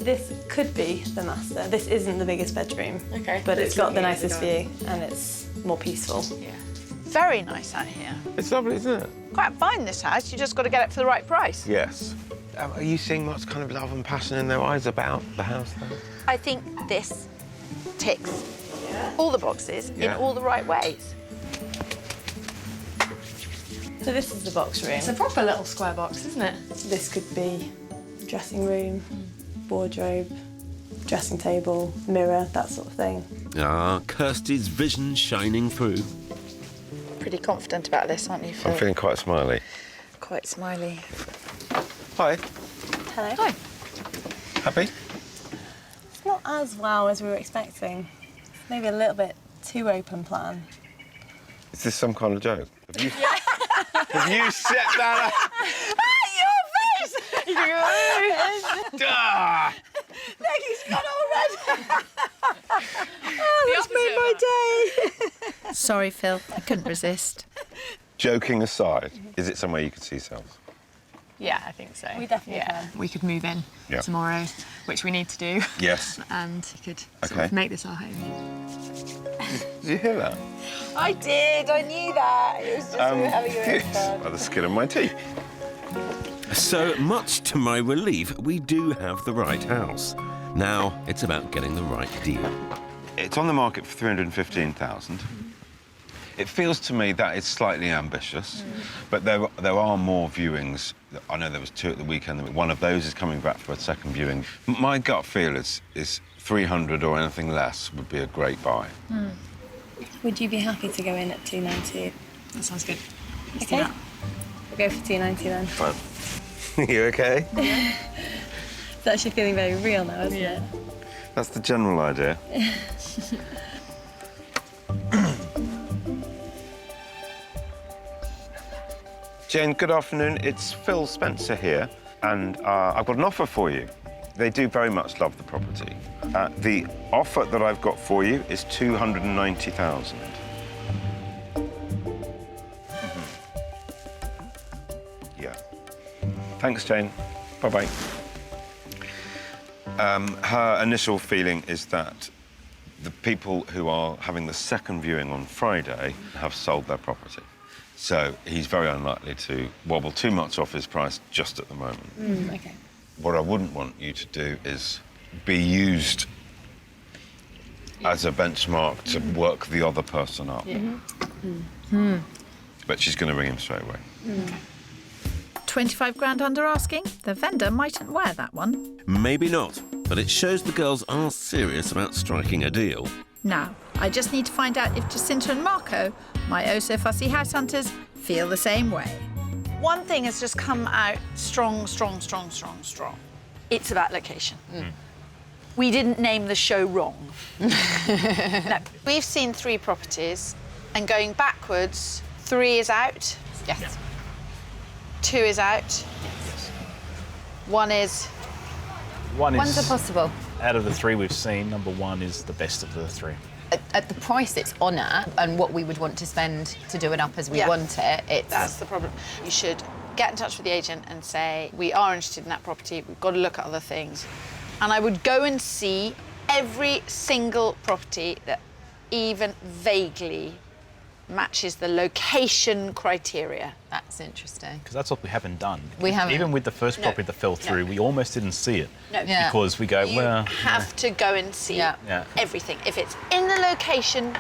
this could be the master. This isn't the biggest bedroom, OK. but it's got the nicest view and it's more peaceful. Yeah. very nice out here. It's lovely, isn't it? Quite fine, this house. You just got to get it for the right price. Yes. Are you seeing much kind of love and passion in their eyes about the house, though? I think this ticks all the boxes in all the right ways. So this is the box room. It's a proper little square box, isn't it? This could be dressing room, wardrobe, dressing table, mirror, that sort of thing. Ah, Kirstie's vision shining through. Pretty confident about this, aren't you, Phil? I'm feeling quite smiley. Quite smiley. Hi. Hello. Hi. Happy? It's not as well as we were expecting. Maybe a little bit too open plan. Is this some kind of joke? Have you, have you set that up? Your face! Ah! Look, he's got all red. Oh, that's made my day. Sorry, Phil. I couldn't resist. Joking aside, is it somewhere you could see yourselves? Yeah, I think so. We definitely can. We could move in tomorrow, which we need to do. Yes. And we could sort of make this our home. Did you hear that? I did. I knew that. It was just we were having a bit of fun. By the skin of my teeth. So, much to my relief, we do have the right house. Now, it's about getting the right deal. It's on the market for 315,000. It feels to me that it's slightly ambitious, but there are more viewings. I know there was 2 at the weekend. One of those is coming back for a second viewing. My gut feel is 300 or anything less would be a great buy. Would you be happy to go in at 290? That sounds good. Okay. We'll go for 290 then. Fine. You okay? It's actually feeling very real now, isn't it? That's the general idea. Jane, good afternoon. It's Phil Spencer here, and I've got an offer for you. They do very much love the property. The offer that I've got for you is 290,000. Yeah. Thanks, Jane. Bye-bye. Her initial feeling is that the people who are having the second viewing on Friday have sold their property. So he's very unlikely to wobble too much off his price just at the moment. Okay. What I wouldn't want you to do is be used as a benchmark to work the other person up. But she's going to ring him straight away. 25 grand under asking? The vendor mightn't wear that one. Maybe not, but it shows the girls are serious about striking a deal. Now, I just need to find out if Jacinta and Marco, my oh-so-fussy house hunters, feel the same way. One thing has just come out strong. It's about location. We didn't name the show wrong. No, we've seen 3 properties, and going backwards, 3 is out. Yes. 2 is out. Yes. 1 is. When's it possible? Out of the 3 we've seen, number 1 is the best of the 3. At the price it's on at and what we would want to spend to do it up as we want it, That's the problem. You should get in touch with the agent and say, we are interested in that property, we've got to look at other things. And I would go and see every single property that even vaguely matches the location criteria. That's interesting. Because that's what we haven't done. We haven't. Even with the first property that fell through, we almost didn't see it. No. Yeah. Because we go, You well... have to go and see Yeah. everything. If it's in the location,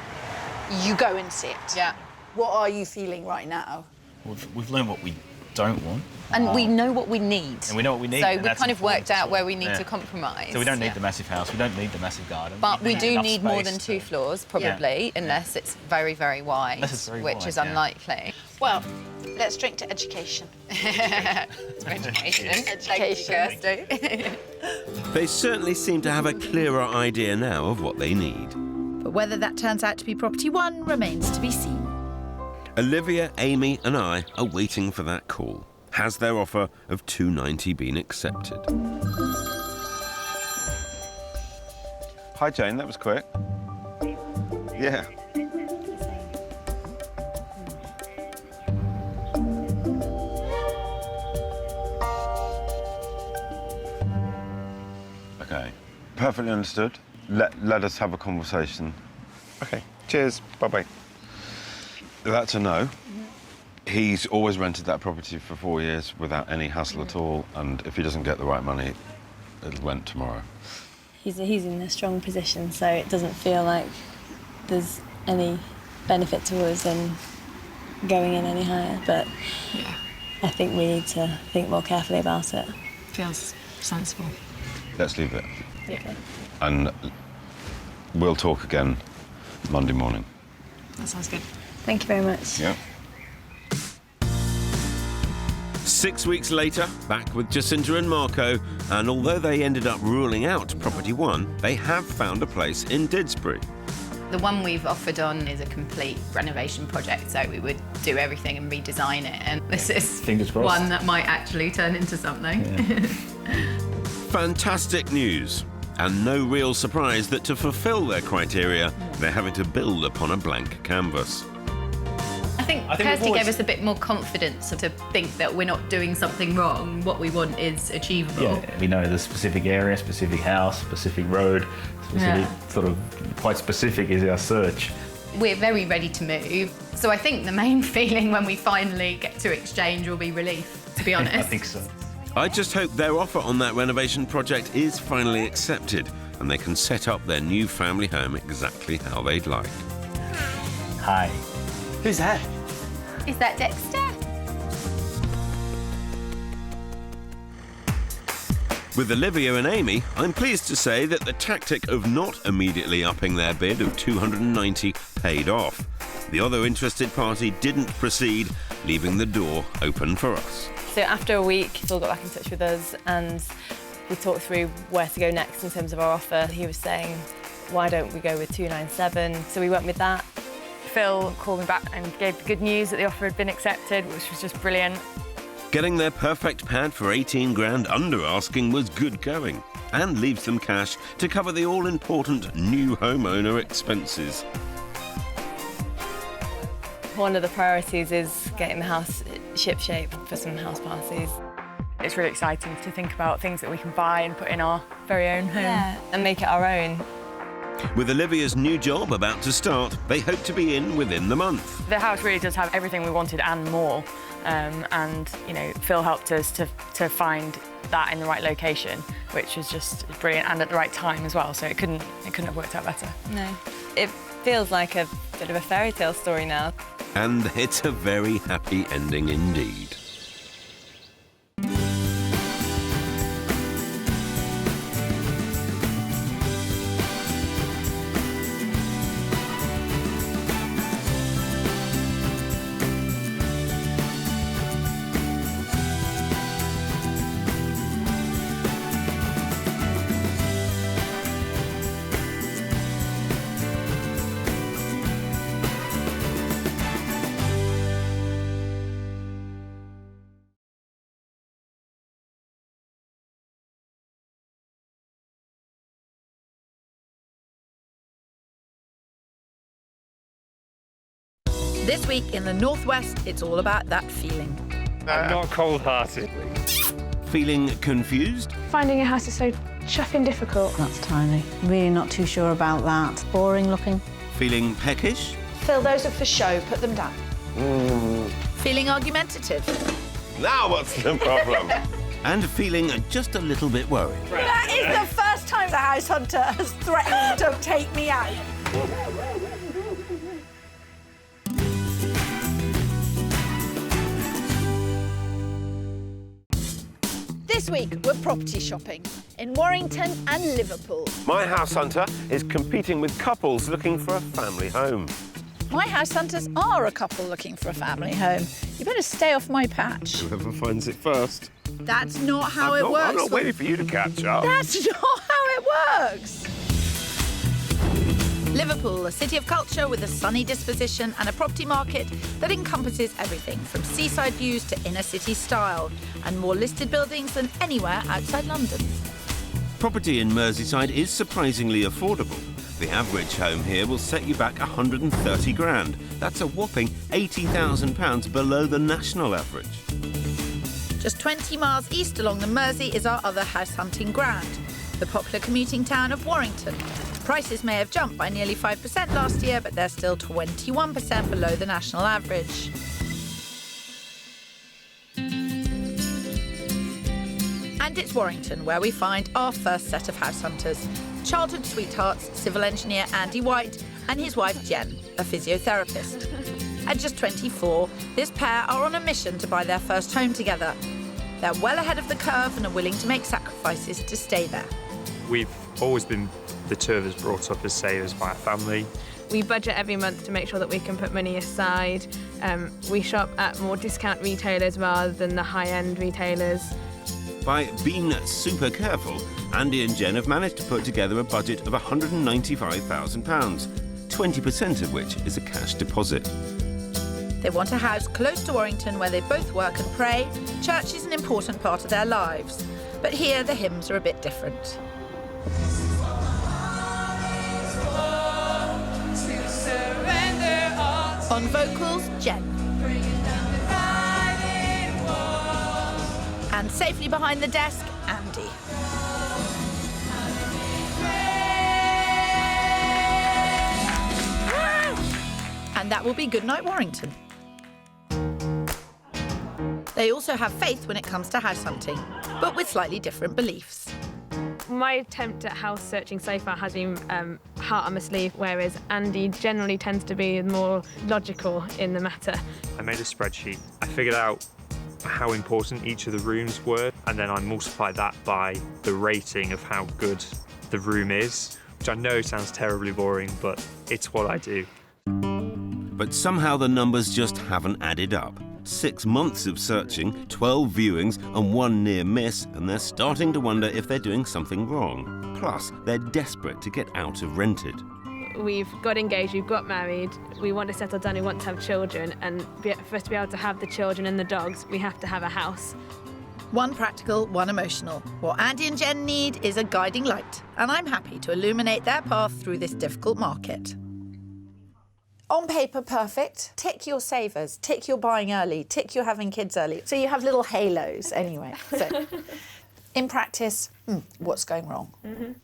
you go and see it. Yeah. What are you feeling right now? We've learned what we don't want. And we know what we need. And we know what we need. So and we've that's kind of worked important. out where we need Yeah. to compromise. So we don't need the massive house, we don't need the massive garden. But we do enough need more space than to- 2 floors, probably, unless it's very, very wide, Unless it's very which wide, is yeah. unlikely. Well, let's drink to education. Education. Education. Thank you, Kirstie. They certainly seem to have a clearer idea now of what they need. But whether that turns out to be property 1 remains to be seen. Olivia, Amy and I are waiting for that call. Has their offer of 290 been accepted? Hi, Jane. That was quick. Yeah. Okay. Perfectly understood. Let us have a conversation. Okay. Cheers. Bye-bye. That's a no. He's always rented that property for 4 years without any hassle at all, and if he doesn't get the right money, it'll rent tomorrow. He's in a strong position, so it doesn't feel like there's any benefit to us in going in any higher, but Yeah. I think we need to think more carefully about it. Feels sensible. Let's leave it. Okay. And we'll talk again Monday morning. That sounds good. Thank you very much. Yeah. 6 weeks later, back with Jacinta and Marco, and although they ended up ruling out Property 1, they have found a place in Didsbury. The one we've offered on is a complete renovation project, so we would do everything and redesign it, and this is Fingers crossed. one that might actually turn into something. Yeah. Fantastic news. And no real surprise that to fulfil their criteria, they're having to build upon a blank canvas. I think Kirstie gave us a bit more confidence to think that we're not doing something wrong. What we want is achievable. Yeah, we know the specific area, specific house, specific road, specific sort of quite specific is our search. We're very ready to move. So I think the main feeling when we finally get to exchange will be relief, to be honest. I think so. I just hope their offer on that renovation project is finally accepted and they can set up their new family home exactly how they'd like. Hi. Who's that? Is that Dexter? With Olivia and Amy, I'm pleased to say that the tactic of not immediately upping their bid of $290 paid off. The other interested party didn't proceed, leaving the door open for us. So after a week, Phil got back in touch with us and we talked through where to go next in terms of our offer. He was saying, why don't we go with 297? So we went with that. Phil called me back and gave the good news that the offer had been accepted, which was just brilliant. Getting their perfect pad for 18 grand under asking was good going and leaves them cash to cover the all-important new homeowner expenses. One of the priorities is getting the house ship-shape for some house parties. It's really exciting to think about things that we can buy and put in our very own home. Yeah, and make it our own. With Olivia's new job about to start, they hope to be in within the month. The house really does have everything we wanted and more. And, you know, Phil helped us to find that in the right location, which was just brilliant, and at the right time as well, so it couldn't have worked out better. No. It feels like a bit of a fairy tale story now. And it's a very happy ending indeed. This week in the Northwest, it's all about that feeling. I'm not cold-hearted. Feeling confused? Finding a house is so chuffing difficult. That's tiny. Really not too sure about that. Boring looking. Feeling peckish? Phil, those are for show. Put them down. Feeling argumentative? Now what's the problem? And feeling just a little bit worried. That is the first time the house hunter has threatened to take me out. This week, we're property shopping in Warrington and Liverpool. My house hunter is competing with couples looking for a family home. My house hunters are a couple looking for a family home. You better stay off my patch. Whoever finds it first. That's not how it works. I'm not waiting for you to catch up. That's not how it works. Liverpool, a city of culture with a sunny disposition and a property market that encompasses everything from seaside views to inner city style and more listed buildings than anywhere outside London. Property in Merseyside is surprisingly affordable. The average home here will set you back 130 grand. That's a whopping £80,000 below the national average. Just 20 miles east along the Mersey is our other house hunting ground, the popular commuting town of Warrington. Prices may have jumped by nearly 5% last year, but they're still 21% below the national average. And it's Warrington where we find our first set of house hunters. Childhood sweethearts, civil engineer Andy White and his wife Jen, a physiotherapist. At just 24, this pair are on a mission to buy their first home together. They're well ahead of the curve and are willing to make sacrifices to stay there. We've always been, the two of us, brought up as savers by our family. We budget every month to make sure that we can put money aside. We shop at more discount retailers rather than the high-end retailers. By being super careful, Andy and Jen have managed to put together a budget of £195,000, 20% of which is a cash deposit. They want a house close to Warrington where they both work and pray. Church is an important part of their lives. But here the hymns are a bit different. On vocals, Jen. And safely behind the desk, Andy. And that will be Goodnight Warrington. They also have faith when it comes to house hunting, but with slightly different beliefs. My attempt at house searching so far has been heart on my sleeve, whereas Andy generally tends to be more logical in the matter. I made a spreadsheet. I figured out how important each of the rooms were, and then I multiplied that by the rating of how good the room is, which I know sounds terribly boring, but it's what I do. But somehow the numbers just haven't added up. 6 months of searching, 12 viewings and 1 near miss, and they're starting to wonder if they're doing something wrong. Plus, they're desperate to get out of rented. We've got engaged, we've got married, we want to settle down, we want to have children, and for us to be able to have the children and the dogs, we have to have a house. One practical, one emotional. What Andy and Jen need is a guiding light, and I'm happy to illuminate their path through this difficult market. On paper, perfect. Tick your savers, tick your buying early, tick your having kids early. So you have little halos anyway. So in practice, what's going wrong?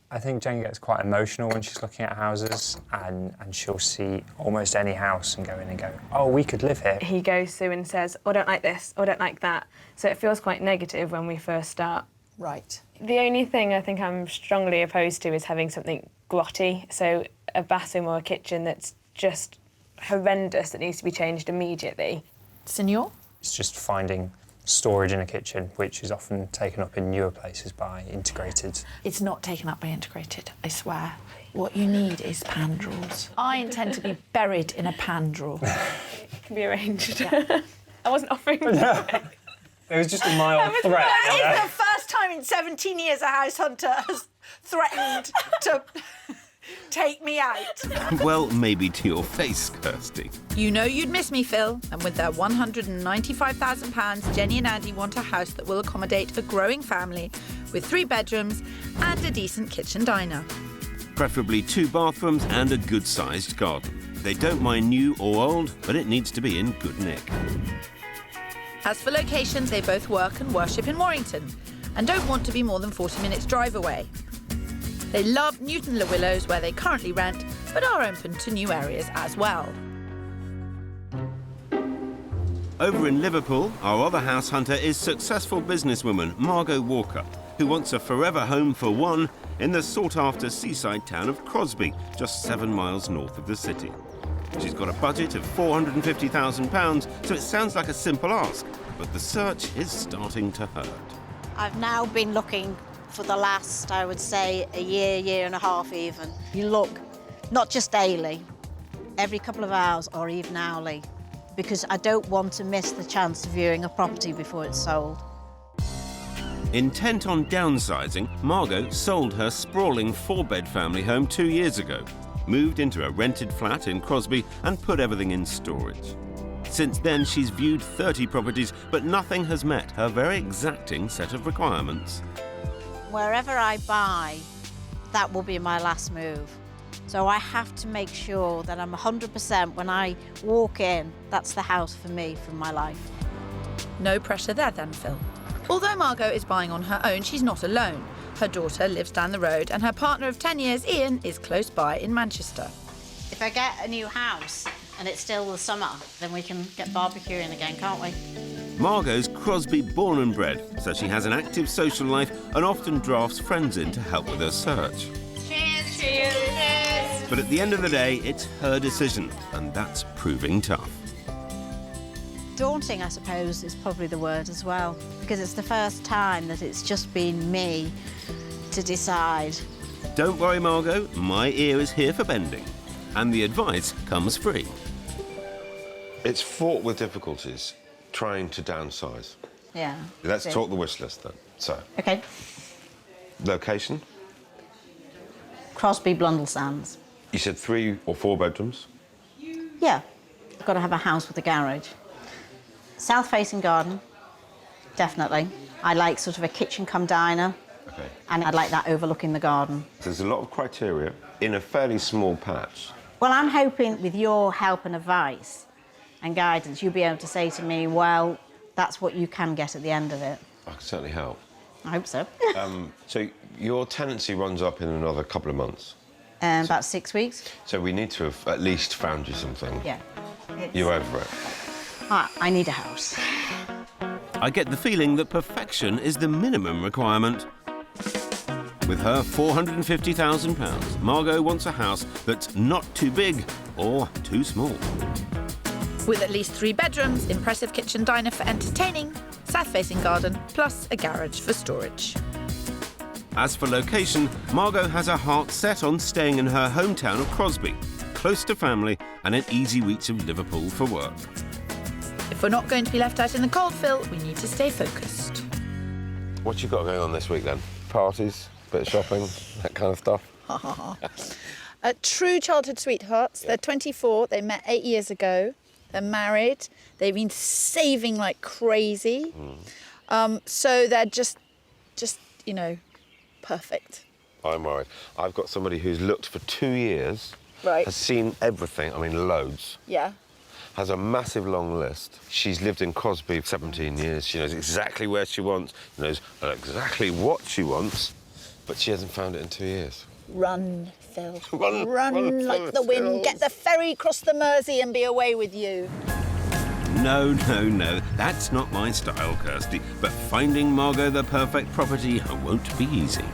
I think Jen gets quite emotional when she's looking at houses, and she'll see almost any house and go in and go, oh, we could live here. He goes through and says, oh, I don't like this, oh, I don't like that. So it feels quite negative when we first start. Right. The only thing I think I'm strongly opposed to is having something grotty, so a bathroom or a kitchen that's just horrendous that needs to be changed immediately. Senor? It's just finding storage in a kitchen, which is often taken up in newer places by integrated. It's not taken up by integrated, I swear. What you need is pan drawers. I intend to be buried in a pan drawer. It can be arranged. Yeah. I wasn't offering It was just a mild threat. That is the first time in 17 years a house hunter has threatened to take me out. Well, maybe to your face, Kirstie. You know you'd miss me, Phil. And with their £195,000, Jenny and Andy want a house that will accommodate a growing family with 3 bedrooms and a decent kitchen diner. Preferably 2 bathrooms and a good-sized garden. They don't mind new or old, but it needs to be in good nick. As for locations, they both work and worship in Warrington and don't want to be more than 40 minutes drive away. They love Newton-le-Willows, where they currently rent, but are open to new areas as well. Over in Liverpool, our other house hunter is successful businesswoman Margot Walker, who wants a forever home for one in the sought-after seaside town of Crosby, just 7 miles north of the city. She's got a budget of £450,000, so it sounds like a simple ask, but the search is starting to hurt. I've now been looking for the last, I would say, a year and a half even. You look, not just daily, every couple of hours or even hourly, because I don't want to miss the chance of viewing a property before it's sold. Intent on downsizing, Margot sold her sprawling 4-bed family home 2 years ago, moved into a rented flat in Crosby and put everything in storage. Since then, she's viewed 30 properties, but nothing has met her very exacting set of requirements. Wherever I buy, that will be my last move. So I have to make sure that I'm 100% when I walk in, that's the house for me, for my life. No pressure there then, Phil. Although Margot is buying on her own, she's not alone. Her daughter lives down the road and her partner of 10 years, Ian, is close by in Manchester. If I get a new house and it's still the summer, then we can get barbecuing again, can't we? Margot's Crosby born and bred, so she has an active social life and often drafts friends in to help with her search. Cheers! Cheers! But at the end of the day, it's her decision, and that's proving tough. Daunting, I suppose, is probably the word as well, because it's the first time that it's just been me to decide. Don't worry, Margot, my ear is here for bending, and the advice comes free. It's fraught with difficulties trying to downsize. Yeah. Let's talk the wish list then. So, OK. location? Crosby, Blundell Sands. You said 3 or 4 bedrooms? Yeah. I've got to have a house with a garage. South-facing garden, definitely. I like sort of a kitchen cum diner. Okay. And I'd like that overlooking the garden. There's a lot of criteria in a fairly small patch. Well, I'm hoping with your help and advice and guidance, you'll be able to say to me, well, that's what you can get at the end of it. I can certainly help. I hope so. So your tenancy runs up in another couple of months? About 6 weeks. So we need to have at least found you something. Yeah. You're over it. I need a house. I get the feeling that perfection is the minimum requirement. With her £450,000, Margot wants a house that's not too big or too small. With at least 3 bedrooms, impressive kitchen diner for entertaining, south-facing garden, plus a garage for storage. As for location, Margot has her heart set on staying in her hometown of Crosby, close to family and an easy reach of Liverpool for work. If we're not going to be left out in the cold, Phil, we need to stay focused. What you got going on this week then? Parties, bit of shopping, that kind of stuff? True childhood sweethearts. They're 24. They met 8 years ago. They're married. They've been saving like crazy. So they're just, you know, perfect. I'm worried. I've got somebody who's looked for 2 years, Right. has seen everything, I mean loads, Yeah. has a massive long list. She's lived in Crosby 17 years. She knows exactly where she wants, knows exactly what she wants, but she hasn't found it in 2 years. Run, Phil. Run like the wind. Phil. Get the ferry, cross the Mersey and be away with you. No, that's not my style, Kirstie. But finding Margot the perfect property won't be easy.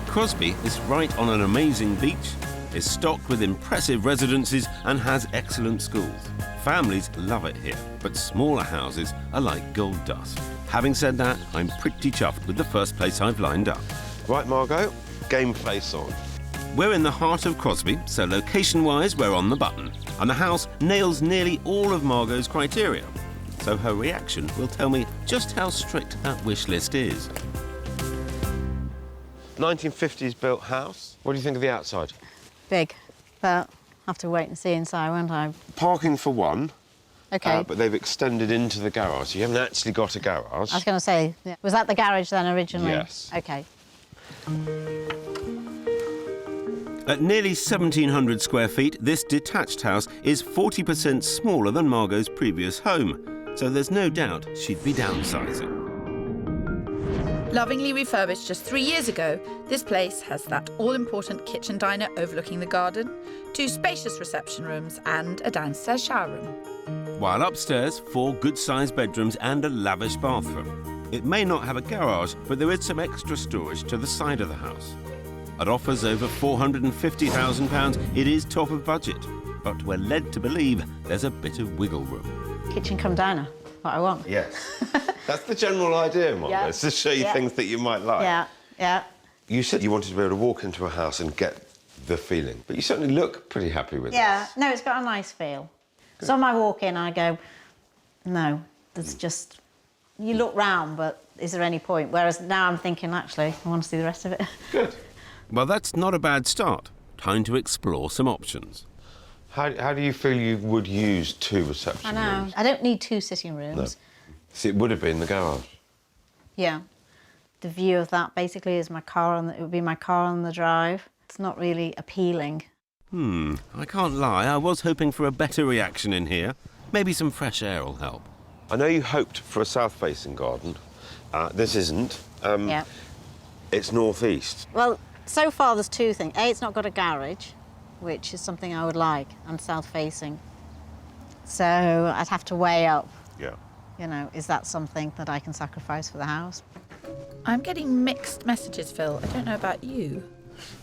Crosby is right on an amazing beach, is stocked with impressive residences and has excellent schools. Families love it here, but smaller houses are like gold dust. Having said that, I'm pretty chuffed with the first place I've lined up. Right, Margot, game face on. We're in the heart of Crosby, so location-wise, we're on the button. And the house nails nearly all of Margot's criteria. So her reaction will tell me just how strict that wish list is. 1950s built house. What do you think of the outside? Big, but I'll have to wait and see inside, won't I? Parking for one. OK. But they've extended into the garage. You haven't actually got a garage. I was going to say, was that the garage then originally? Yes. OK. At nearly 1,700 square feet, this detached house is 40% smaller than Margot's previous home, so there's no doubt she'd be downsizing. Lovingly refurbished just 3 years ago, this place has that all-important kitchen diner overlooking the garden, 2 spacious reception rooms and a downstairs shower room. While upstairs, 4 good-sized bedrooms and a lavish bathroom. It may not have a garage, but there is some extra storage to the side of the house. At offers over £450,000, it is top of budget, but we're led to believe there's a bit of wiggle room. Kitchen cum diner, what I want. Yes. That's the general idea, Margot, Yeah. is to show you Yeah. things that you might like. Yeah, yeah. You said you wanted to be able to walk into a house and get the feeling, but you certainly look pretty happy with it. Yeah, no, it's got a nice feel. Some I walk in, I go, no, there's just... You look round, but is there any point? Whereas now I'm thinking, actually, I want to see the rest of it. Good. Well, that's not a bad start. Time to explore some options. How do you feel you would use 2 reception I know. rooms? I don't need 2 sitting rooms. No. See, it would have been the garage. Yeah. The view of that basically is my car on it would be my car on the drive. It's not really appealing. I can't lie, I was hoping for a better reaction in here. Maybe some fresh air will help. I know you hoped for a south-facing garden, This isn't. Yeah. It's northeast. Well, so far there's two things. A, it's not got a garage, which is something I would like, and south-facing. So I'd have to weigh up, Yeah. you know, is that something that I can sacrifice for the house? I'm getting mixed messages, Phil. I don't know about you.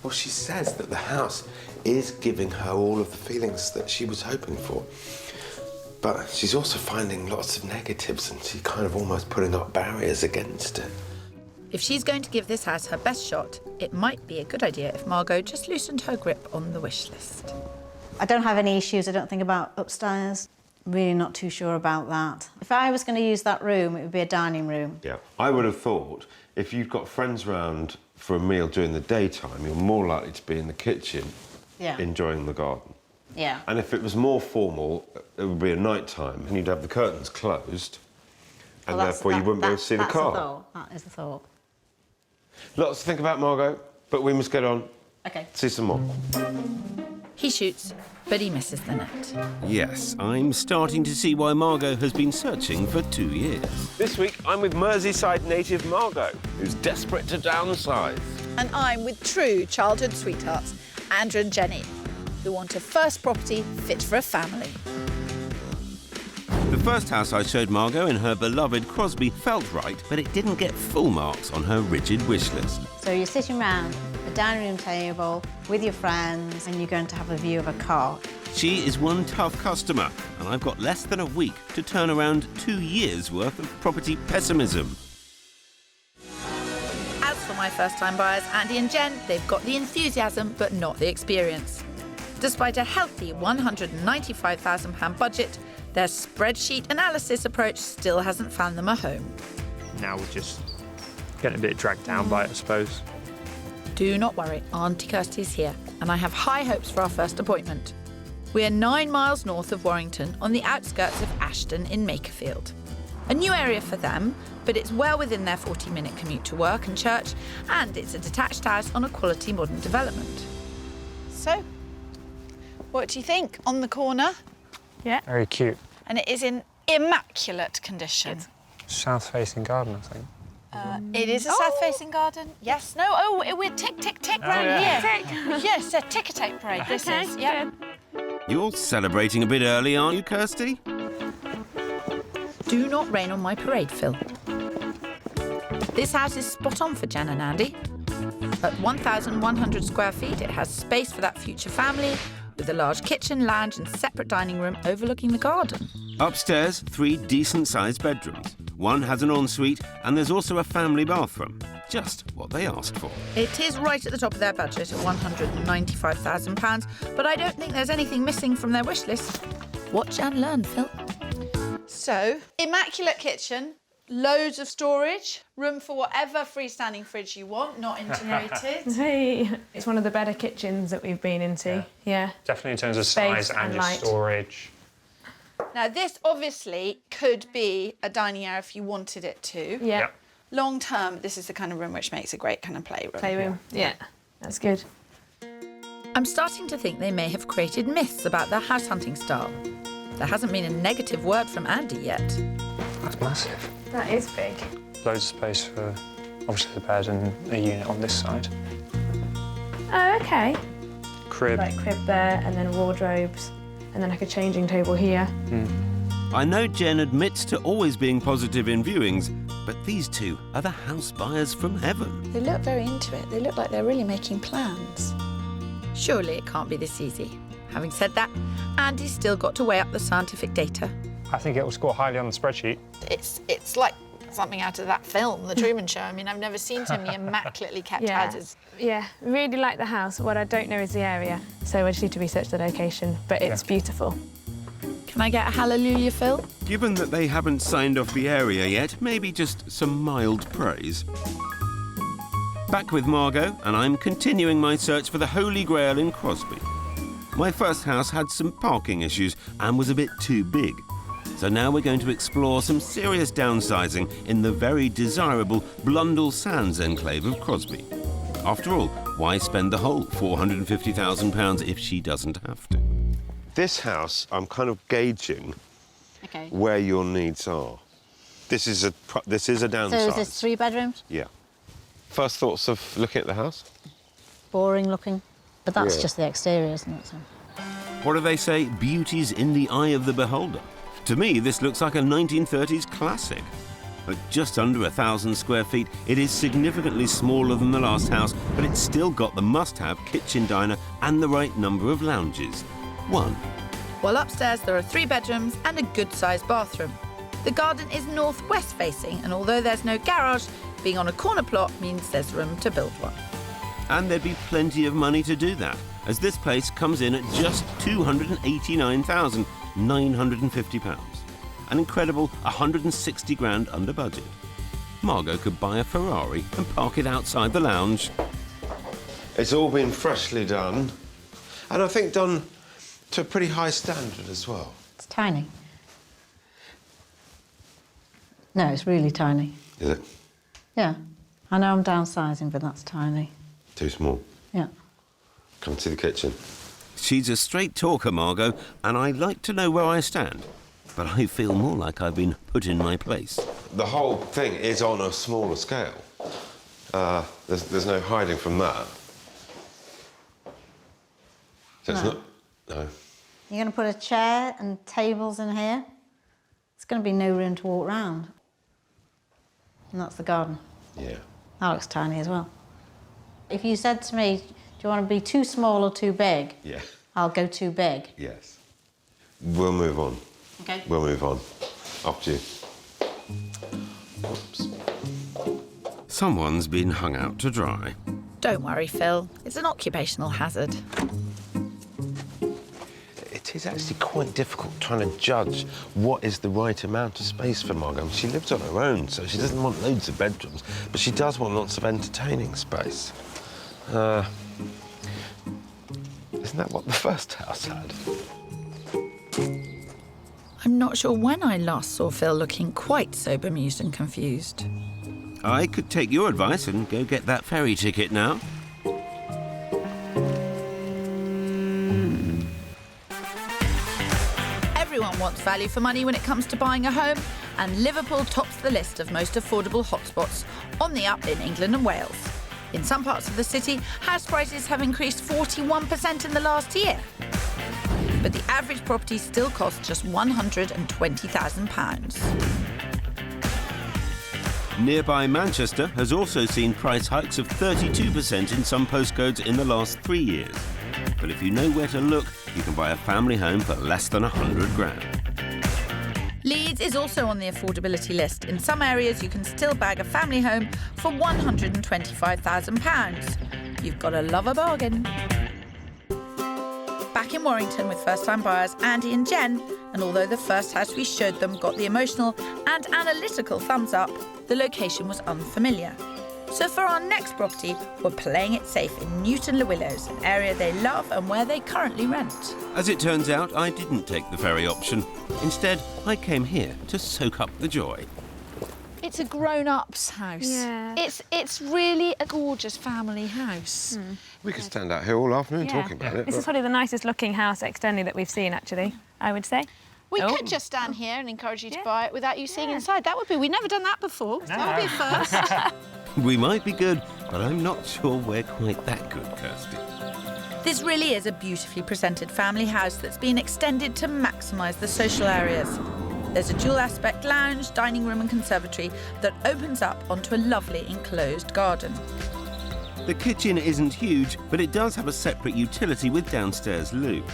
Well, she says that the house is giving her all of the feelings that she was hoping for. But she's also finding lots of negatives, and she's kind of almost putting up barriers against it. If she's going to give this house her best shot, it might be a good idea if Margot just loosened her grip on the wish list. I don't have any issues, I don't think, about upstairs. Really not too sure about that. If I was going to use that room, it would be a dining room. Yeah. I would have thought if you've got friends round for a meal during the daytime, you're more likely to be in the kitchen enjoying the garden. Yeah. And if it was more formal, it would be a night time and you'd have the curtains closed and therefore you wouldn't be able to see the car. That's a thought. That is a thought. Lots to think about, Margot, but we must get on. OK. See some more. He shoots, but he misses the net. Yes, I'm starting to see why Margot has been searching for 2 years. This week, I'm with Merseyside native Margot, who's desperate to downsize. And I'm with true childhood sweethearts, Andrew and Jenny, who want a first property fit for a family. The first house I showed Margot in her beloved Crosby felt right, but it didn't get full marks on her rigid wish list. So you're sitting around a dining room table with your friends and you're going to have a view of a car. She is one tough customer, and I've got less than a week to turn around 2 years' worth of property pessimism. As for my first-time buyers, Andy and Jen, they've got the enthusiasm but not the experience. Despite a healthy £195,000 budget, their spreadsheet analysis approach still hasn't found them a home. Now we're just getting a bit dragged down by it, I suppose. Do not worry, Auntie Kirstie's here, and I have high hopes for our first appointment. We are 9 miles north of Warrington, on the outskirts of Ashton in Makerfield. A new area for them, but it's well within their 40-minute commute to work and church, and it's a detached house on a quality modern development. So, what do you think? On the corner? Yeah. Very cute. And it is in immaculate condition. South-facing garden, I think. It is a south-facing garden. Yes. No. Oh, we're tick, tick, tick round here. Yes, a ticker-tape parade. This is. Yeah. You're celebrating a bit early, aren't you, Kirstie? Do not rain on my parade, Phil. This house is spot on for Jen and Andy. At 1,100 square feet, it has space for that future family, with a large kitchen, lounge and separate dining room overlooking the garden. Upstairs, 3 decent-sized bedrooms. One has an ensuite, and there's also a family bathroom. Just what they asked for. It is right at the top of their budget at £195,000, but I don't think there's anything missing from their wish list. Watch and learn, Phil. So, immaculate kitchen, loads of storage, room for whatever freestanding fridge you want, not integrated. Hey, it's one of the better kitchens that we've been into. Yeah. Definitely in terms of Space size and and just light. storage. Now, this obviously could be a dining area if you wanted it to. Yeah. Long term, this is the kind of room which makes a great kind of playroom. Playroom. Yeah. That's good. I'm starting to think they may have created myths about their house hunting style. There hasn't been a negative word from Andy yet. That's massive. That is big. Loads of space for, obviously, the bed and a unit on this side. Oh, okay. Crib. Like crib there, and then wardrobes, and then like a changing table here. I know Jen admits to always being positive in viewings, but these two are the house buyers from heaven. They look very into it. They look like they're really making plans. Surely it can't be this easy. Having said that, Andy's still got to weigh up the scientific data. I think it will score highly on the spreadsheet. It's like something out of that film, The Truman Show. I mean, I've never seen so many immaculately kept houses. Yeah, really like the house. What I don't know is the area, so I just need to research the location, but it's beautiful. Can I get a hallelujah, Phil? Given that they haven't signed off the area yet, maybe just some mild praise. Back with Margot, and I'm continuing my search for the Holy Grail in Crosby. My first house had some parking issues and was a bit too big. So now we're going to explore some serious downsizing in the very desirable Blundell Sands enclave of Crosby. After all, why spend the whole £450,000 if she doesn't have to? This house, I'm kind of gauging where your needs are. This is a downsize. So is this 3 bedrooms? Yeah. First thoughts of looking at the house? Boring looking. But that's Yeah. just the exterior, isn't it? So. What do they say? Beauty's in the eye of the beholder. To me, this looks like a 1930s classic. At just under 1,000 square feet, it is significantly smaller than the last house, but it's still got the must-have kitchen diner and the right number of lounges. 1. While upstairs there are 3 bedrooms and a good-sized bathroom. The garden is northwest facing, and although there's no garage, being on a corner plot means there's room to build one. And there'd be plenty of money to do that, as this place comes in at just £289,950. An incredible 160 grand under budget. Margot could buy a Ferrari and park it outside the lounge. It's all been freshly done, and I think done to a pretty high standard as well. It's tiny. No, it's really tiny. Is it? Yeah. I know I'm downsizing, but that's tiny. Too small? Yeah. Come to the kitchen. She's a straight talker, Margot, and I like to know where I stand. But I feel more like I've been put in my place. The whole thing is on a smaller scale. There's no hiding from that. So it's No. not... No. You're going to put a chair and tables in here. There's going to be no room to walk round. And that's the garden. Yeah. That looks tiny as well. If you said to me, do you want to be too small or too big? Yeah. I'll go too big. Yes. We'll move on. Okay. We'll move on. Up to you. Oops. Someone's been hung out to dry. Don't worry, Phil. It's an occupational hazard. It is actually quite difficult trying to judge what is the right amount of space for Margot. She lives on her own, so she doesn't want loads of bedrooms, but she does want lots of entertaining space. Isn't that what the first house had? I'm not sure when I last saw Phil looking quite so bemused and confused. I could take your advice and go get that ferry ticket now. Everyone wants value for money when it comes to buying a home, and Liverpool tops the list of most affordable hotspots on the up in England and Wales. In some parts of the city, house prices have increased 41% in the last year. But the average property still costs just £120,000. Nearby Manchester has also seen price hikes of 32% in some postcodes in the last 3 years. But if you know where to look, you can buy a family home for less than 100 grand. Leeds is also on the affordability list. In some areas, you can still bag a family home for £125,000. You've got to love a bargain. Back in Warrington with first-time buyers Andy and Jen, and although the first house we showed them got the emotional and analytical thumbs up, the location was unfamiliar. So for our next property, we're playing it safe in Newton-le-Willows, an area they love and where they currently rent. As it turns out, I didn't take the ferry option. Instead, I came here to soak up the joy. It's a grown-up's house. Yeah. It's really a gorgeous family house. We could stand out here all afternoon talking about it. This is probably the nicest looking house externally that we've seen, actually, I would say. We could just stand here and encourage you to buy it without you seeing inside. That would be... We've never done that before. That would be a first. We might be good, but I'm not sure we're quite that good, Kirstie. This really is a beautifully presented family house that's been extended to maximise the social areas. There's a dual-aspect lounge, dining room and conservatory that opens up onto a lovely enclosed garden. The kitchen isn't huge, but it does have a separate utility with downstairs loo.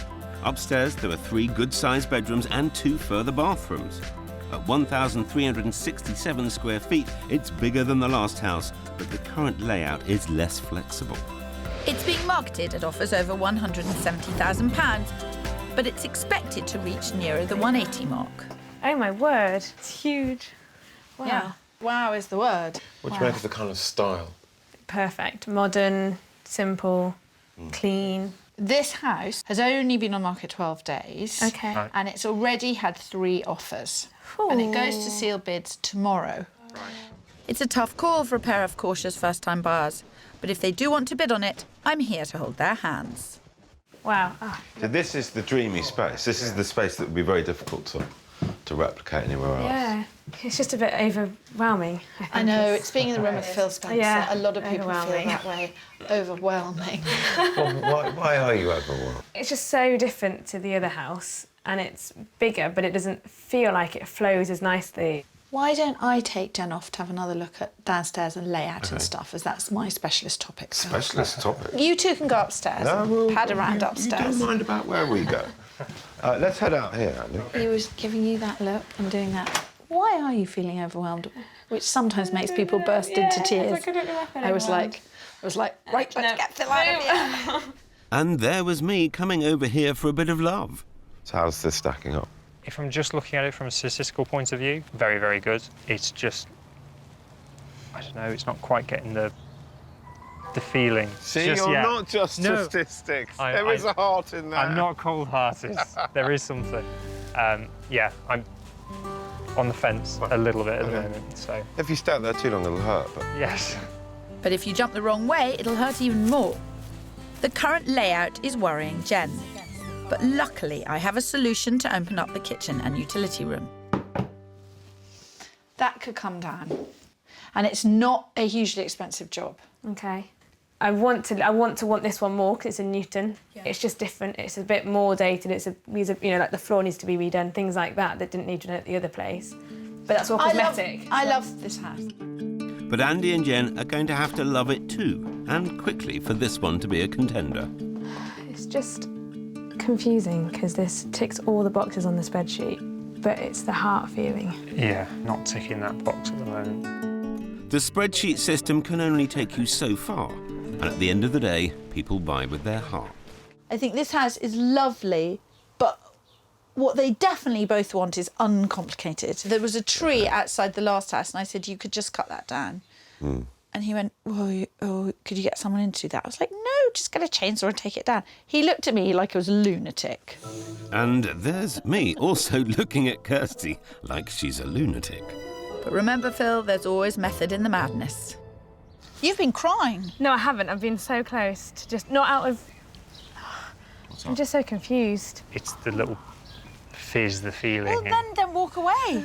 Upstairs, there are 3 good-sized bedrooms and 2 further bathrooms. At 1,367 square feet, it's bigger than the last house, but the current layout is less flexible. It's being marketed at offers over £170,000, but it's expected to reach nearer the 180 mark. Oh my word, it's huge. Wow. Yeah. Wow is the word. What do you make of the kind of style? Perfect. Modern, simple, clean. This house has only been on market 12 days. Okay. Right. And it's already had 3 offers. And it goes to sealed bids tomorrow. It's a tough call for a pair of cautious first-time buyers, but if they do want to bid on it, I'm here to hold their hands. Wow. So this is the dreamy space. This is the space that would be very difficult to to replicate anywhere else. Yeah, it's just a bit overwhelming. I know, it's being in the room with Phil Spencer. Yeah, a lot of people feel overwhelming. that way. Overwhelming. Well, why are you overwhelmed? It's just so different to the other house, and it's bigger, but it doesn't feel like it flows as nicely. Why don't I take Jen off to have another look at downstairs and layout Okay. and stuff, as that's my specialist topic. So. Specialist topic? You two can go upstairs and pad around upstairs. You don't mind about where we go. Let's head out here, Andy. He was giving you that look and doing that. Why are you feeling overwhelmed? Which sometimes makes people burst into tears. It's like I don't know if I'm I was overwhelmed. like, right, let's get Phil out of here. And there was me coming over here for a bit of love. So how's this stacking up? If I'm just looking at it from a statistical point of view, very, very good. It's just, I don't know, it's not quite getting the feeling. See, just you're yet. not just No. statistics. I- There is a heart in there. I'm not cold-hearted. There is something. Yeah, I'm on the fence a little bit at the moment, so... If you stay there too long, it'll hurt, but... Yes. But if you jump the wrong way, it'll hurt even more. The current layout is worrying Jen. But luckily, I have a solution to open up the kitchen and utility room. That could come down. And it's not a hugely expensive job. Okay. I want this one more because it's a Newton. Yeah. It's just different. It's a bit more dated. Like the floor needs to be redone, things like that didn't need to do at the other place. But that's all cosmetic. I love this house. But Andy and Jen are going to have to love it too, and quickly for this one to be a contender. It's just confusing because this ticks all the boxes on the spreadsheet, but it's the heart feeling. Yeah, not ticking that box at the moment. The spreadsheet system can only take you so far, and at the end of the day, people buy with their heart. I think this house is lovely, but what they definitely both want is uncomplicated. There was a tree outside the last house, and I said, you could just cut that down. And he went, could you get someone in to do that? I was like, no, just get a chainsaw and take it down. He looked at me like I was a lunatic. And there's me also looking at Kirstie like she's a lunatic. But remember, Phil, there's always method in the madness. You've been crying. No, I haven't. I've been so close to just not out of... I'm just so confused. It's the little fizz, the feeling. Well, then walk away.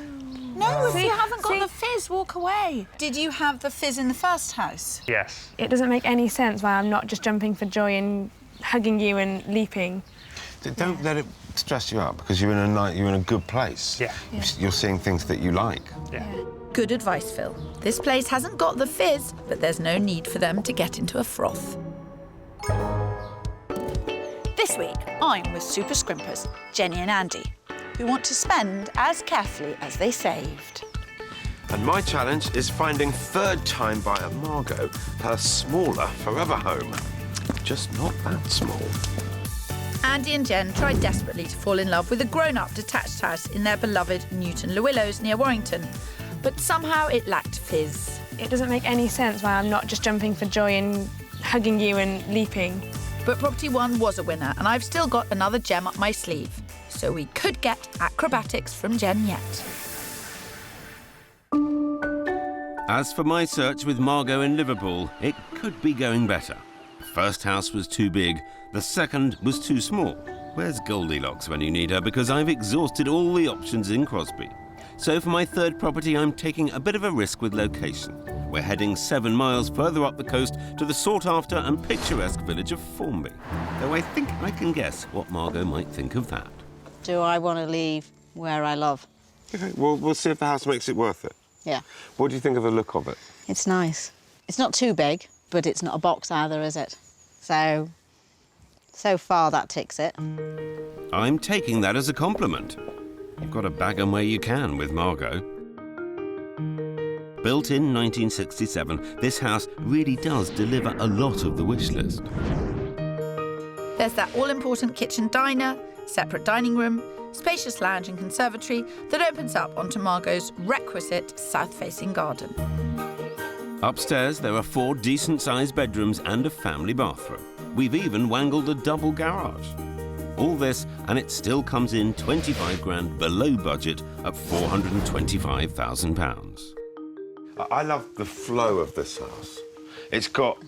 No, if See- you haven't got see- the fizz, walk away. Did you have the fizz in the first house? Yes. It doesn't make any sense why I'm not just jumping for joy and hugging you and leaping. Don't let it stress you out, because you're in a good place. Yeah. You're seeing things that you like. Yeah. Good advice, Phil. This place hasn't got the fizz, but there's no need for them to get into a froth. This week, I'm with super scrimpers, Jenny and Andy, who want to spend as carefully as they saved. And my challenge is finding third-time buyer Margot her smaller forever home. Just not that small. Andy and Jen tried desperately to fall in love with a grown-up detached house in their beloved Newton Le Willows near Warrington, but somehow it lacked fizz. It doesn't make any sense why I'm not just jumping for joy and hugging you and leaping. But Property 1 was a winner, and I've still got another gem up my sleeve. So we could get acrobatics from Jen yet. As for my search with Margot in Liverpool, it could be going better. The first house was too big, the second was too small. Where's Goldilocks when you need her? Because I've exhausted all the options in Crosby. So for my third property, I'm taking a bit of a risk with location. We're heading 7 miles further up the coast to the sought-after and picturesque village of Formby. Though I think I can guess what Margot might think of that. Do I want to leave where I love? Okay, well, we'll see if the house makes it worth it. Yeah. What do you think of the look of it? It's nice. It's not too big, but it's not a box either, is it? So far that ticks it. I'm taking that as a compliment. You've got to bag 'em where you can with Margot. Built in 1967, this house really does deliver a lot of the wish list. There's that all-important kitchen diner, separate dining room, spacious lounge and conservatory that opens up onto Margot's requisite south-facing garden. Upstairs, there are 4 decent-sized bedrooms and a family bathroom. We've even wangled a double garage. All this, and it still comes in 25 grand below budget at £425,000. I love the flow of this house. It's got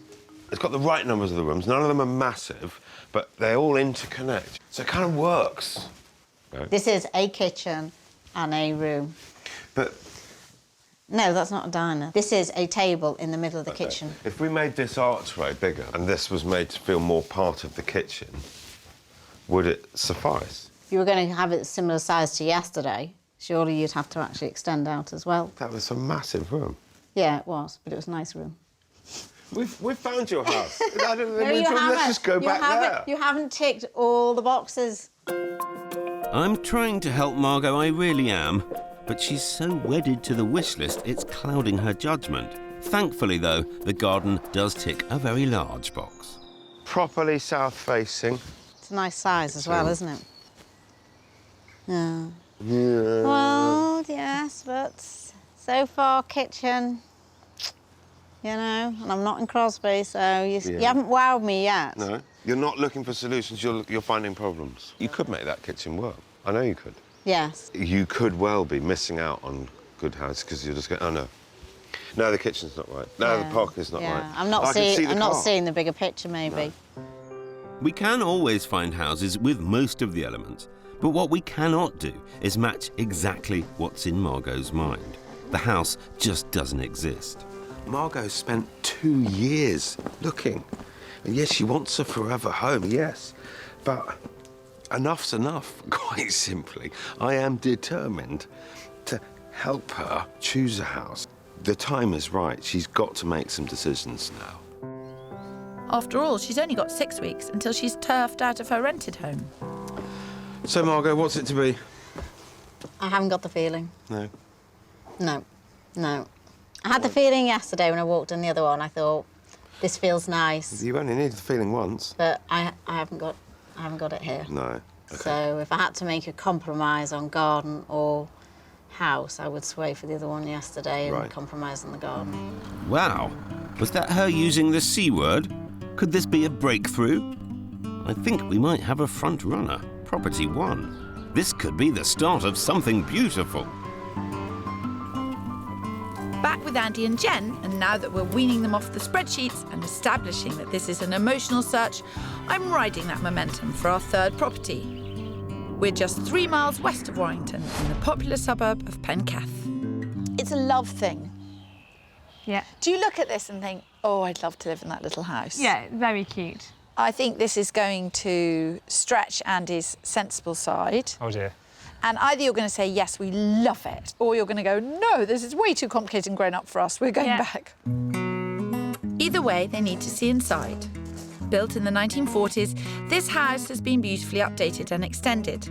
the right numbers of the rooms. None of them are massive, but they all interconnect. So it kind of works. This is a kitchen and a room. But No, that's not a diner. This is a table in the middle of the kitchen. if we made this archway bigger and this was made to feel more part of the kitchen, would it suffice? If you were going to have it similar size to yesterday, surely you'd have to actually extend out as well. That was a massive room. Yeah, it was, but it was a nice room. We've found your house. Let's just go back there. You haven't ticked all the boxes. I'm trying to help Margot, I really am, but she's so wedded to the wish list it's clouding her judgment. Thankfully, though, the garden does tick a very large box. Properly south-facing. It's a nice size as well, isn't it? Yeah. Yeah. Well, yes, but so far kitchen, you know, and I'm not in Crosby, so you haven't wowed me yet. No, you're not looking for solutions, you're finding problems. You could make that kitchen work. I know you could. Yes. You could well be missing out on good house because you're just going, oh no. No, the kitchen's not right. No, the parking's not right. I'm not seeing the bigger picture, maybe. No. We can always find houses with most of the elements, but what we cannot do is match exactly what's in Margot's mind. The house just doesn't exist. Margot spent 2 years looking. And yes, she wants a forever home, yes. But enough's enough, quite simply. I am determined to help her choose a house. The time is right. She's got to make some decisions now. After all, she's only got 6 weeks until she's turfed out of her rented home. So, Margot, what's it to be? I haven't got the feeling. No. No. No. I had the feeling yesterday when I walked in the other one. I thought, this feels nice. You only needed the feeling once. But I haven't got it here. No. Okay. So if I had to make a compromise on garden or house, I would sway for the other one yesterday and compromise on the garden. Wow, was that her using the C word? Could this be a breakthrough? I think we might have a front runner, property 1. This could be the start of something beautiful. Back with Andy and Jen, and now that we're weaning them off the spreadsheets and establishing that this is an emotional search, I'm riding that momentum for our third property. We're just 3 miles west of Warrington in the popular suburb of Penceth. It's a love thing. Yeah. Do you look at this and think, oh, I'd love to live in that little house? Yeah, very cute. I think this is going to stretch Andy's sensible side. Oh dear. And either you're going to say, yes, we love it, or you're going to go, no, this is way too complicated and grown up for us. We're going back. Either way, they need to see inside. Built in the 1940s, this house has been beautifully updated and extended.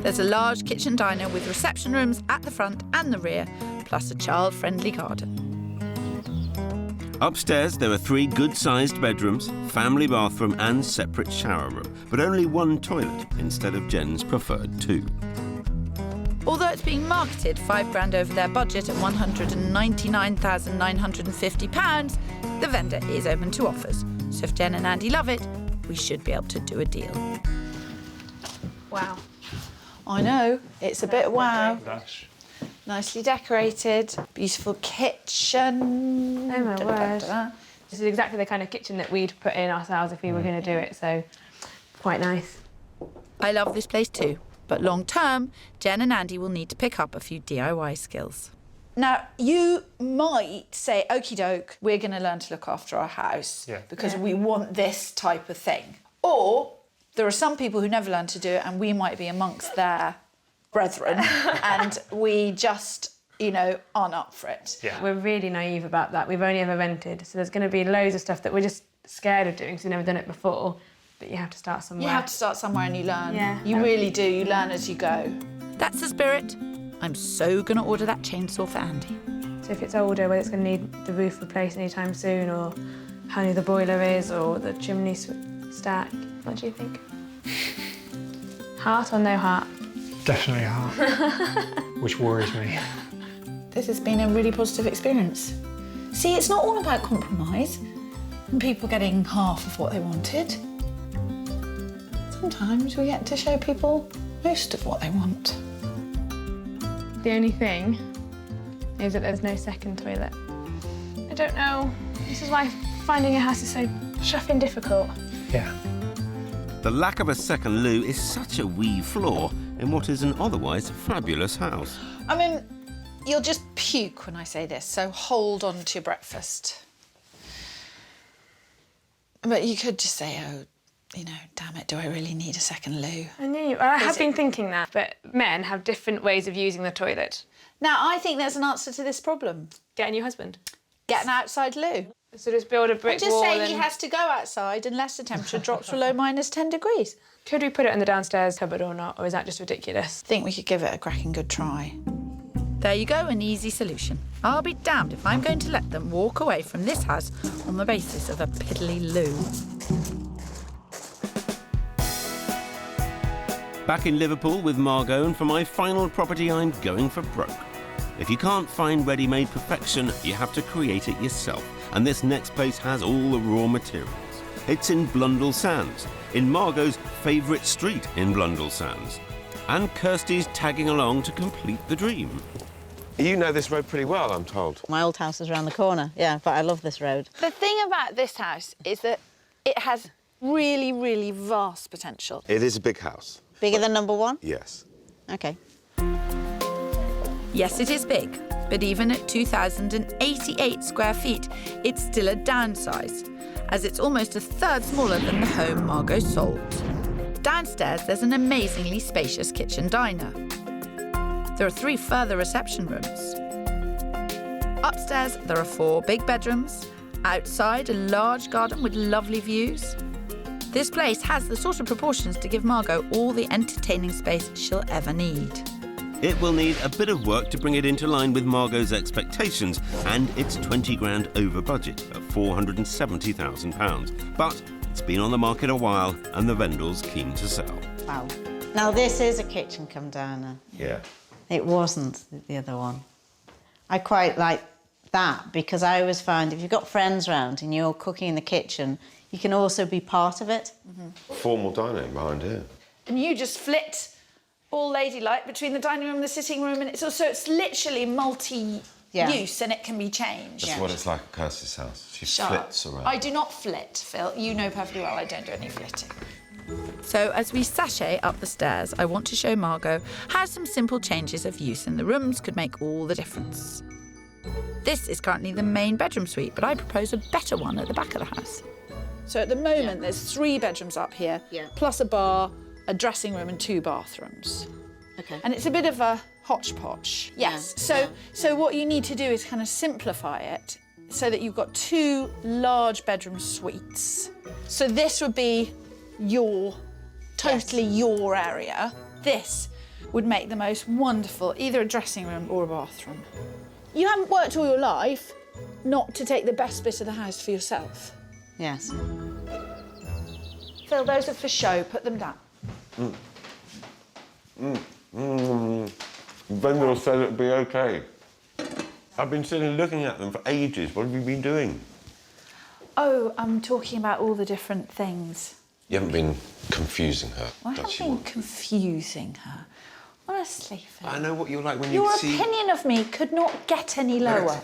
There's a large kitchen diner with reception rooms at the front and the rear, plus a child-friendly garden. Upstairs, there are 3 good-sized bedrooms, family bathroom and separate shower room, but only 1 toilet instead of Jen's preferred 2. Although it's being marketed £5,000 over their budget at £199,950, the vendor is open to offers. So if Jen and Andy love it, we should be able to do a deal. Wow. I know, it's a bit wow. Nicely decorated, beautiful kitchen. Oh my word. This is exactly the kind of kitchen that we'd put in ourselves if we were going to do it, so quite nice. I love this place too, but long term, Jen and Andy will need to pick up a few DIY skills. Now, you might say, okie doke, we're going to learn to look after our house because we want this type of thing. Or there are some people who never learn to do it and we might be amongst their brethren and we just, you know, aren't up for it. Yeah. We're really naive about that. We've only ever rented, so there's going to be loads of stuff that we're just scared of doing because we've never done it before, but you have to start somewhere. You have to start somewhere and you learn. Yeah. You really do. You learn as you go. That's the spirit. I'm so going to order that chainsaw for Andy. So if it's older, whether it's going to need the roof replaced anytime soon or how new the boiler is or the chimney stack, what do you think? Heart or no heart? Definitely heart, which worries me. This has been a really positive experience. See, it's not all about compromise and people getting half of what they wanted. Sometimes we get to show people most of what they want. The only thing is that there's no second toilet. I don't know. This is why finding a house is so shuffing difficult. Yeah. The lack of a second loo is such a wee flaw. in what is an otherwise fabulous house. I mean, you'll just puke when I say this, so hold on to your breakfast. But you could just say, oh, you know, damn it, do I really need a second loo? I have been thinking that, but men have different ways of using the toilet. Now, I think there's an answer to this problem. Get a new husband. Get an outside loo. So just build a brick just wall. say he has to go outside unless the temperature drops below -10 degrees. Could we put it in the downstairs cupboard or not, or is that just ridiculous? I think we could give it a cracking good try. There you go, an easy solution. I'll be damned if I'm going to let them walk away from this house on the basis of a piddly loo. Back in Liverpool with Margot, and for my final property, I'm going for broke. If you can't find ready-made perfection, you have to create it yourself. And this next place has all the raw materials. It's in Blundell Sands, in Margot's favourite street in Blundell Sands. And Kirstie's tagging along to complete the dream. You know this road pretty well, I'm told. My old house is around the corner, yeah, but I love this road. The thing about this house is that it has really, really vast potential. It is a big house. Bigger than number 1? Yes. OK. Yes, it is big, but even at 2,088 square feet, it's still a downsize, as it's almost a third smaller than the home Margot sold. Downstairs, there's an amazingly spacious kitchen diner. There are 3 further reception rooms. Upstairs, there are 4 big bedrooms. Outside, a large garden with lovely views. This place has the sort of proportions to give Margot all the entertaining space she'll ever need. It will need a bit of work to bring it into line with Margot's expectations, and it's 20 grand over budget at £470,000. But it's been on the market a while, and the vendor's keen to sell. Wow. Now, this is a kitchen come downer. Yeah. It wasn't the other one. I quite like that, because I always find if you've got friends round and you're cooking in the kitchen, you can also be part of it. Formal dining behind here. And you just flit all ladylike between the dining room and the sitting room, and it's literally multi-use and it can be changed. That's what it's like at Kirstie's house. She flits around. I do not flit, Phil. You know perfectly well I don't do any flitting. So as we sashay up the stairs, I want to show Margot how some simple changes of use in the rooms could make all the difference. This is currently the main bedroom suite, but I propose a better one at the back of the house. So at the moment, there's 3 bedrooms up here, plus a bar, a dressing room and 2 bathrooms. OK. And it's a bit of a hodgepodge. Yes. So what you need to do is kind of simplify it so that you've got 2 large bedroom suites. So this would be your area. This would make the most wonderful either a dressing room or a bathroom. You haven't worked all your life not to take the best bit of the house for yourself. Yes. Phil, those are for show. Put them down. Vendor said it'd be OK. I've been sitting looking at them for ages. What have you been doing? Oh, I'm talking about all the different things. You haven't been confusing her. I haven't been confusing her. Honestly, Phil. I know what you're like when Your you see... opinion of me could not get any lower.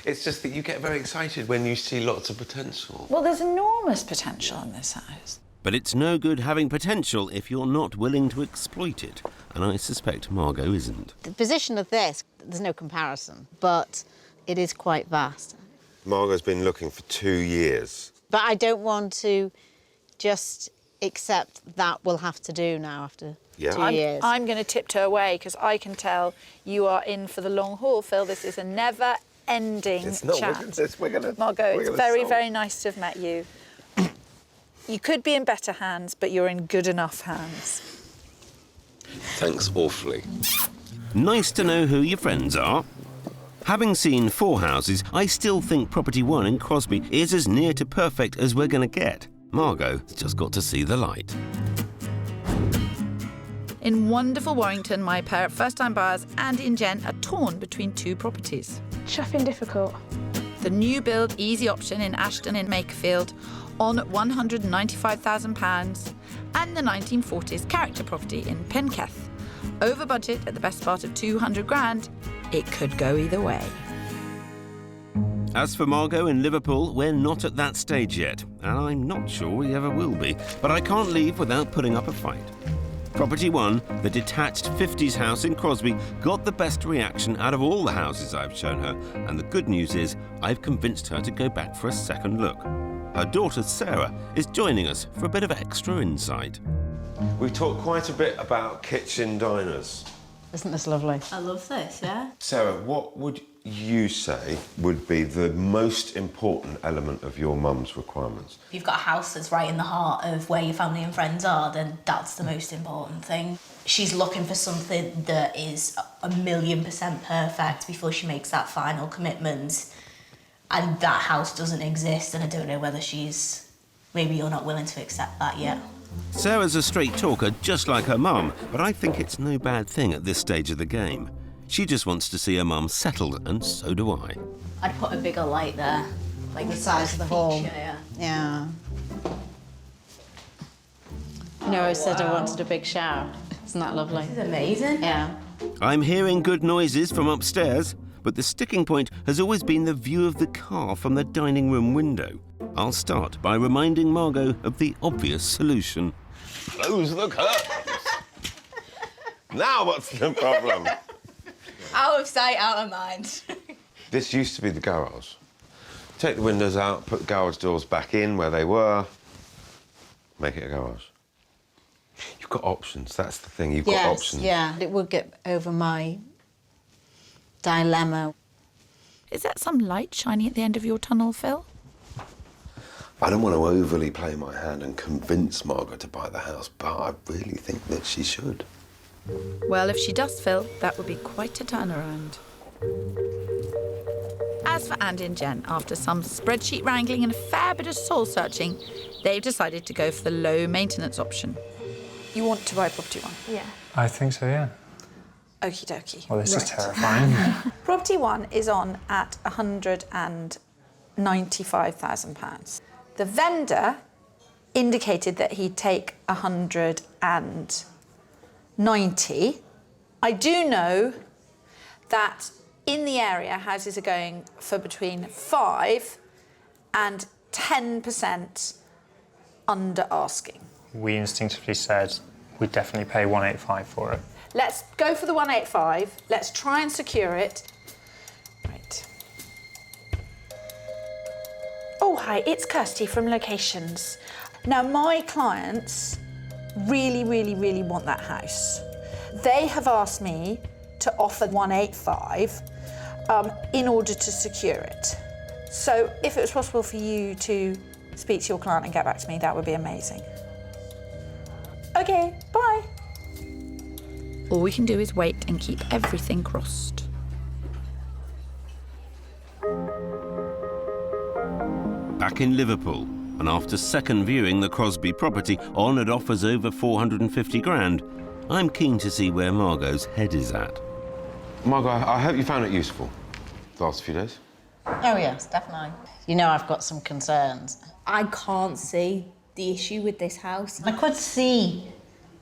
It's just that you get very excited when you see lots of potential. Well, there's enormous potential in this house. But it's no good having potential if you're not willing to exploit it. And I suspect Margot isn't. The position of this, there's no comparison, but it is quite vast. Margot's been looking for 2 years. But I don't want to just accept that we'll have to do now after 2 years. I'm going to tiptoe away because I can tell you are in for the long haul, Phil. This is a never-ending chat. Margot, it's very, very nice to have met you. You could be in better hands, but you're in good enough hands. Thanks awfully. Nice to know who your friends are. Having seen 4 houses, I still think Property 1 in Crosby is as near to perfect as we're going to get. Margot's just got to see the light. In wonderful Warrington, my pair of first-time buyers, Andy and Jen, are torn between 2 properties. Chuffing difficult. The new build easy option in Ashton in Makefield on £195,000 and the 1940s character property in Penketh. Over budget at the best part of 200 grand, it could go either way. As for Margot in Liverpool, we're not at that stage yet, and I'm not sure we ever will be. But I can't leave without putting up a fight. Property 1, the detached 50s house in Crosby, got the best reaction out of all the houses I've shown her, and the good news is I've convinced her to go back for a second look. Her daughter Sarah is joining us for a bit of extra insight. We've talked quite a bit about kitchen diners. Isn't this lovely? I love this, yeah. Sarah, what would you say would be the most important element of your mum's requirements? If you've got a house that's right in the heart of where your family and friends are, then that's the most important thing. She's looking for something that is 1,000,000% perfect before she makes that final commitment. And that house doesn't exist, and I don't know whether maybe you're not willing to accept that yet. Sarah's a straight talker, just like her mum, but I think it's no bad thing at this stage of the game. She just wants to see her mum settled, and so do I. I'd put a bigger light there. Like The size of the hall. Yeah. You know, I said I wanted a big shower. Isn't that lovely? This is amazing. Yeah. I'm hearing good noises from upstairs, but the sticking point has always been the view of the car from the dining room window. I'll start by reminding Margot of the obvious solution. Close the curtains. Now what's the problem? Out of sight, out of mind. This used to be the garage. Take the windows out, put the garage doors back in where they were, make it a garage. You've got options, that's the thing, you've got options. Yeah, it would get over my dilemma. Is that some light shining at the end of your tunnel, Phil? I don't want to overly play my hand and convince Margaret to buy the house, but I really think that she should. Well, if she does, Phil, that would be quite a turnaround. As for Andy and Jen, after some spreadsheet wrangling and a fair bit of soul searching, they've decided to go for the low maintenance option. You want to buy property 1? Yeah. I think so, yeah. Okie dokie. Well, this is terrifying. Property 1 is on at £195,000. The vendor indicated that he'd take 190. I do know that in the area, houses are going for between 5 and 10% under asking. We instinctively said we'd definitely pay 185 for it. Let's go for the 185. Let's try and secure it. Right. Oh, hi, it's Kirstie from Locations. Now, my clients really, really, really want that house. They have asked me to offer 185 in order to secure it. So if it was possible for you to speak to your client and get back to me, that would be amazing. Okay, bye. All we can do is wait and keep everything crossed. Back in Liverpool, and after second viewing the Crosby property on at offers over 450 grand, I'm keen to see where Margot's head is at. Margot, I hope you found it useful the last few days. Oh, yes, definitely. You know I've got some concerns. I can't see the issue with this house. I could see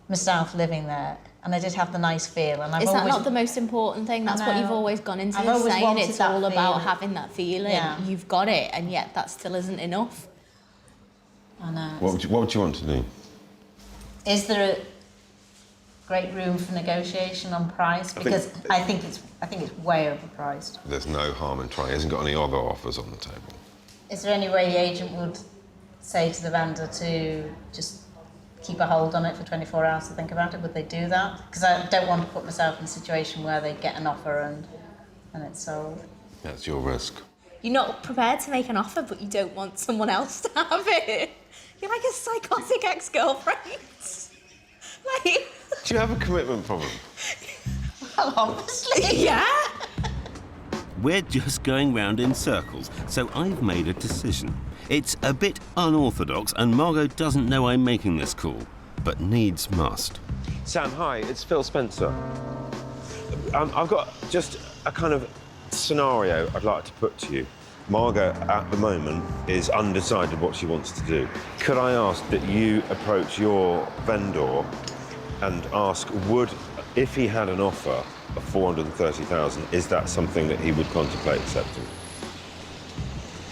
myself living there, and I did have the nice feel. And Is that not the most important thing? That's what you've always gone into, I've always saying wanted it's that all about feeling. having that feeling. Yeah. You've got it, and yet that still isn't enough. I know. What would you want to do? Is there a great room for negotiation on price? Because I think it's way overpriced. There's no harm in trying. He hasn't got any other offers on the table. Is there any way the agent would say to the vendor to just keep a hold on it for 24 hours to think about it? Would they do that? Because I don't want to put myself in a situation where they get an offer and it's sold. That's your risk. You're not prepared to make an offer, but you don't want someone else to have it. You're like a psychotic ex-girlfriend. Like... Do you have a commitment problem? Well, obviously. Yeah. We're just going round in circles, so I've made a decision. It's a bit unorthodox, and Margot doesn't know I'm making this call, but needs must. Sam, hi, it's Phil Spencer. I've got just a kind of scenario I'd like to put to you. Margot, at the moment, is undecided what she wants to do. Could I ask that you approach your vendor and ask, if he had an offer of 430,000, is that something that he would contemplate accepting?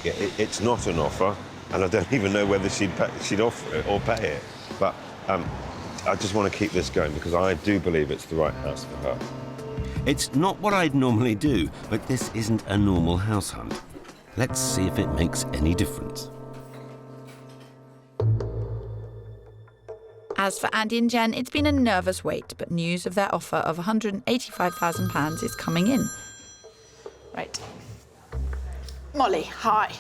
Yeah, it's not an offer, and I don't even know whether she'd offer it or pay it. But I just want to keep this going because I do believe it's the right house for her. It's not what I'd normally do, but this isn't a normal house hunt. Let's see if it makes any difference. As for Andy and Jen, it's been a nervous wait, but news of their offer of £185,000 is coming in. Right. Molly, hi.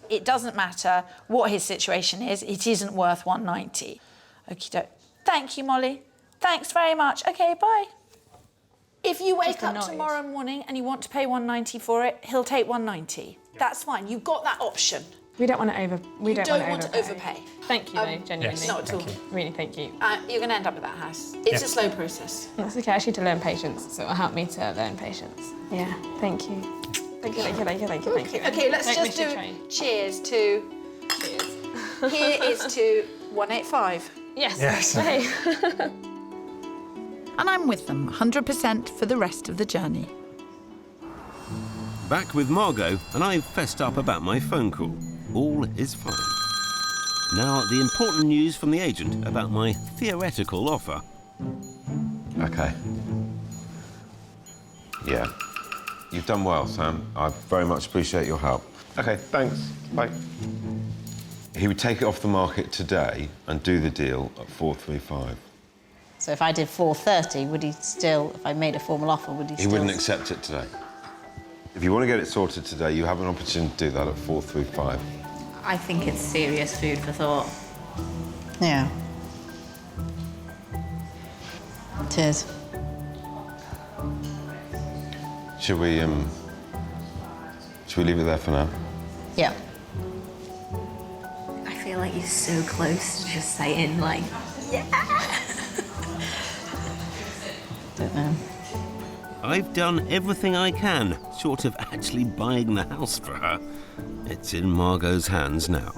It doesn't matter what his situation is, it isn't worth 190. Okie doke. Thank you, Molly. Thanks very much. Okay, bye. If you wake up tomorrow morning and you want to pay 190 for it, he'll take 190. That's fine. You've got that option. We don't want to want to overpay. Thank you, though, genuinely. Yes. Not at all. Really, thank you. You're going to end up at that house. It's a slow process. That's okay. I actually need to learn patience, so it'll help me to learn patience. Yeah, thank you. Thank you, thank you, thank you, thank you, thank you. Okay, let's just do cheers to... Cheers. Here is to 185. Yes. Yes. Hey. And I'm with them 100% for the rest of the journey. Back with Margot, and I've fessed up about my phone call. All is fine. Now, the important news from the agent about my theoretical offer. Okay. Yeah. You've done well, Sam. I very much appreciate your help. Okay, thanks. Bye. He would take it off the market today and do the deal at 435. So if I did 430, would he still, if I made a formal offer, would he still... He wouldn't accept it today. If you want to get it sorted today, you have an opportunity to do that at 435. I think it's serious food for thought. Yeah. It is. Should we leave it there for now? Yeah. I feel like you're so close to just saying, like, yeah. Don't know. I've done everything I can, short of actually buying the house for her. It's in Margot's hands now.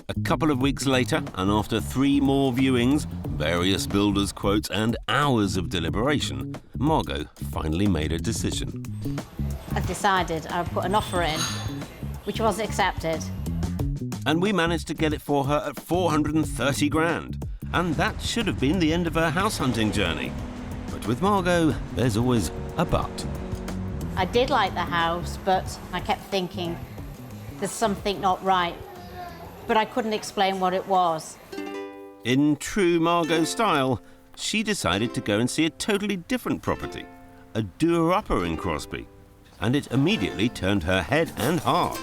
A couple of weeks later, and after 3 more viewings, various builders' quotes and hours of deliberation, Margot finally made a decision. I've decided I'll put an offer in, which was accepted. And we managed to get it for her at 430 grand. And that should have been the end of her house hunting journey. But with Margot, there's always a but. I did like the house, but I kept thinking there's something not right. But I couldn't explain what it was. In true Margot style, she decided to go and see a totally different property, a doer-upper in Crosby. And it immediately turned her head and heart.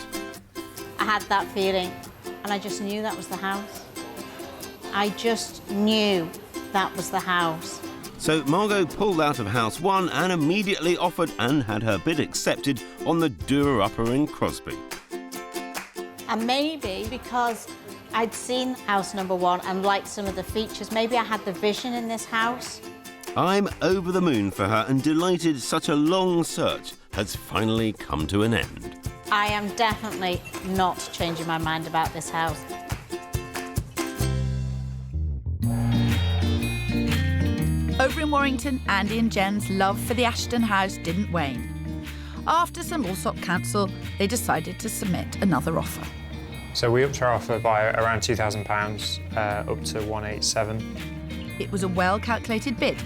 I had that feeling, and I just knew that was the house. I just knew that was the house. So Margot pulled out of House 1 and immediately offered and had her bid accepted on the doer-upper in Crosby. And maybe because I'd seen house number 1 and liked some of the features, maybe I had the vision in this house. I'm over the moon for her and delighted such a long search has finally come to an end. I am definitely not changing my mind about this house. Over in Warrington, Andy and Jen's love for the Ashton house didn't wane. After some Allsopp counsel, they decided to submit another offer. So we upped our offer by around £2,000, up to 187. It was a well-calculated bid,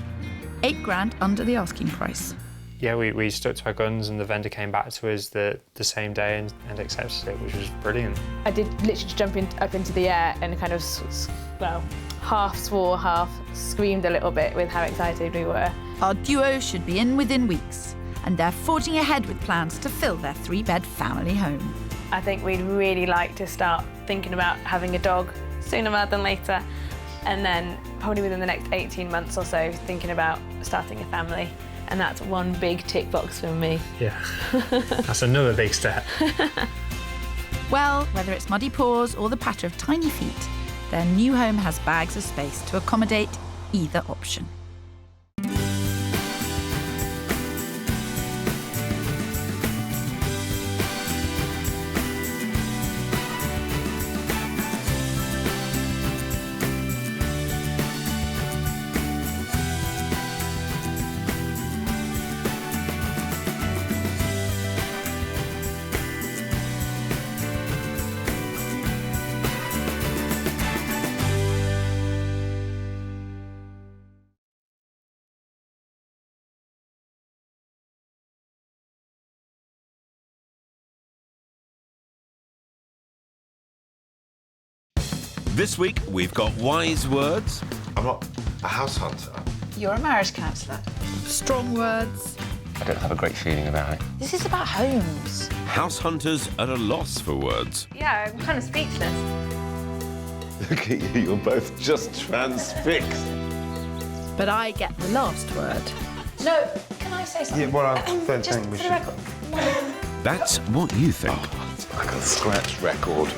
8 grand under the asking price. Yeah, we stuck to our guns and the vendor came back to us the same day and accepted it, which was brilliant. I did literally jump up into the air and kind of, well, half swore, half screamed a little bit with how excited we were. Our duo should be in within weeks, and they're forging ahead with plans to fill their 3-bed family home. I think we'd really like to start thinking about having a dog sooner rather than later, and then probably within the next 18 months or so thinking about starting a family. And that's one big tick box for me. Yeah, that's another big step. Well, whether it's muddy paws or the patter of tiny feet, their new home has bags of space to accommodate either option. This week, we've got wise words. I'm not a house hunter. You're a marriage counsellor. Strong words. I don't have a great feeling about it. This is about homes. House hunters at a loss for words. Yeah, I'm kind of speechless. Look at you, you're both just transfixed. But I get the last word. No, can I say something? Yeah, well, I don't just think we for should. the record. That's what you think. Oh, it's like a scratch record.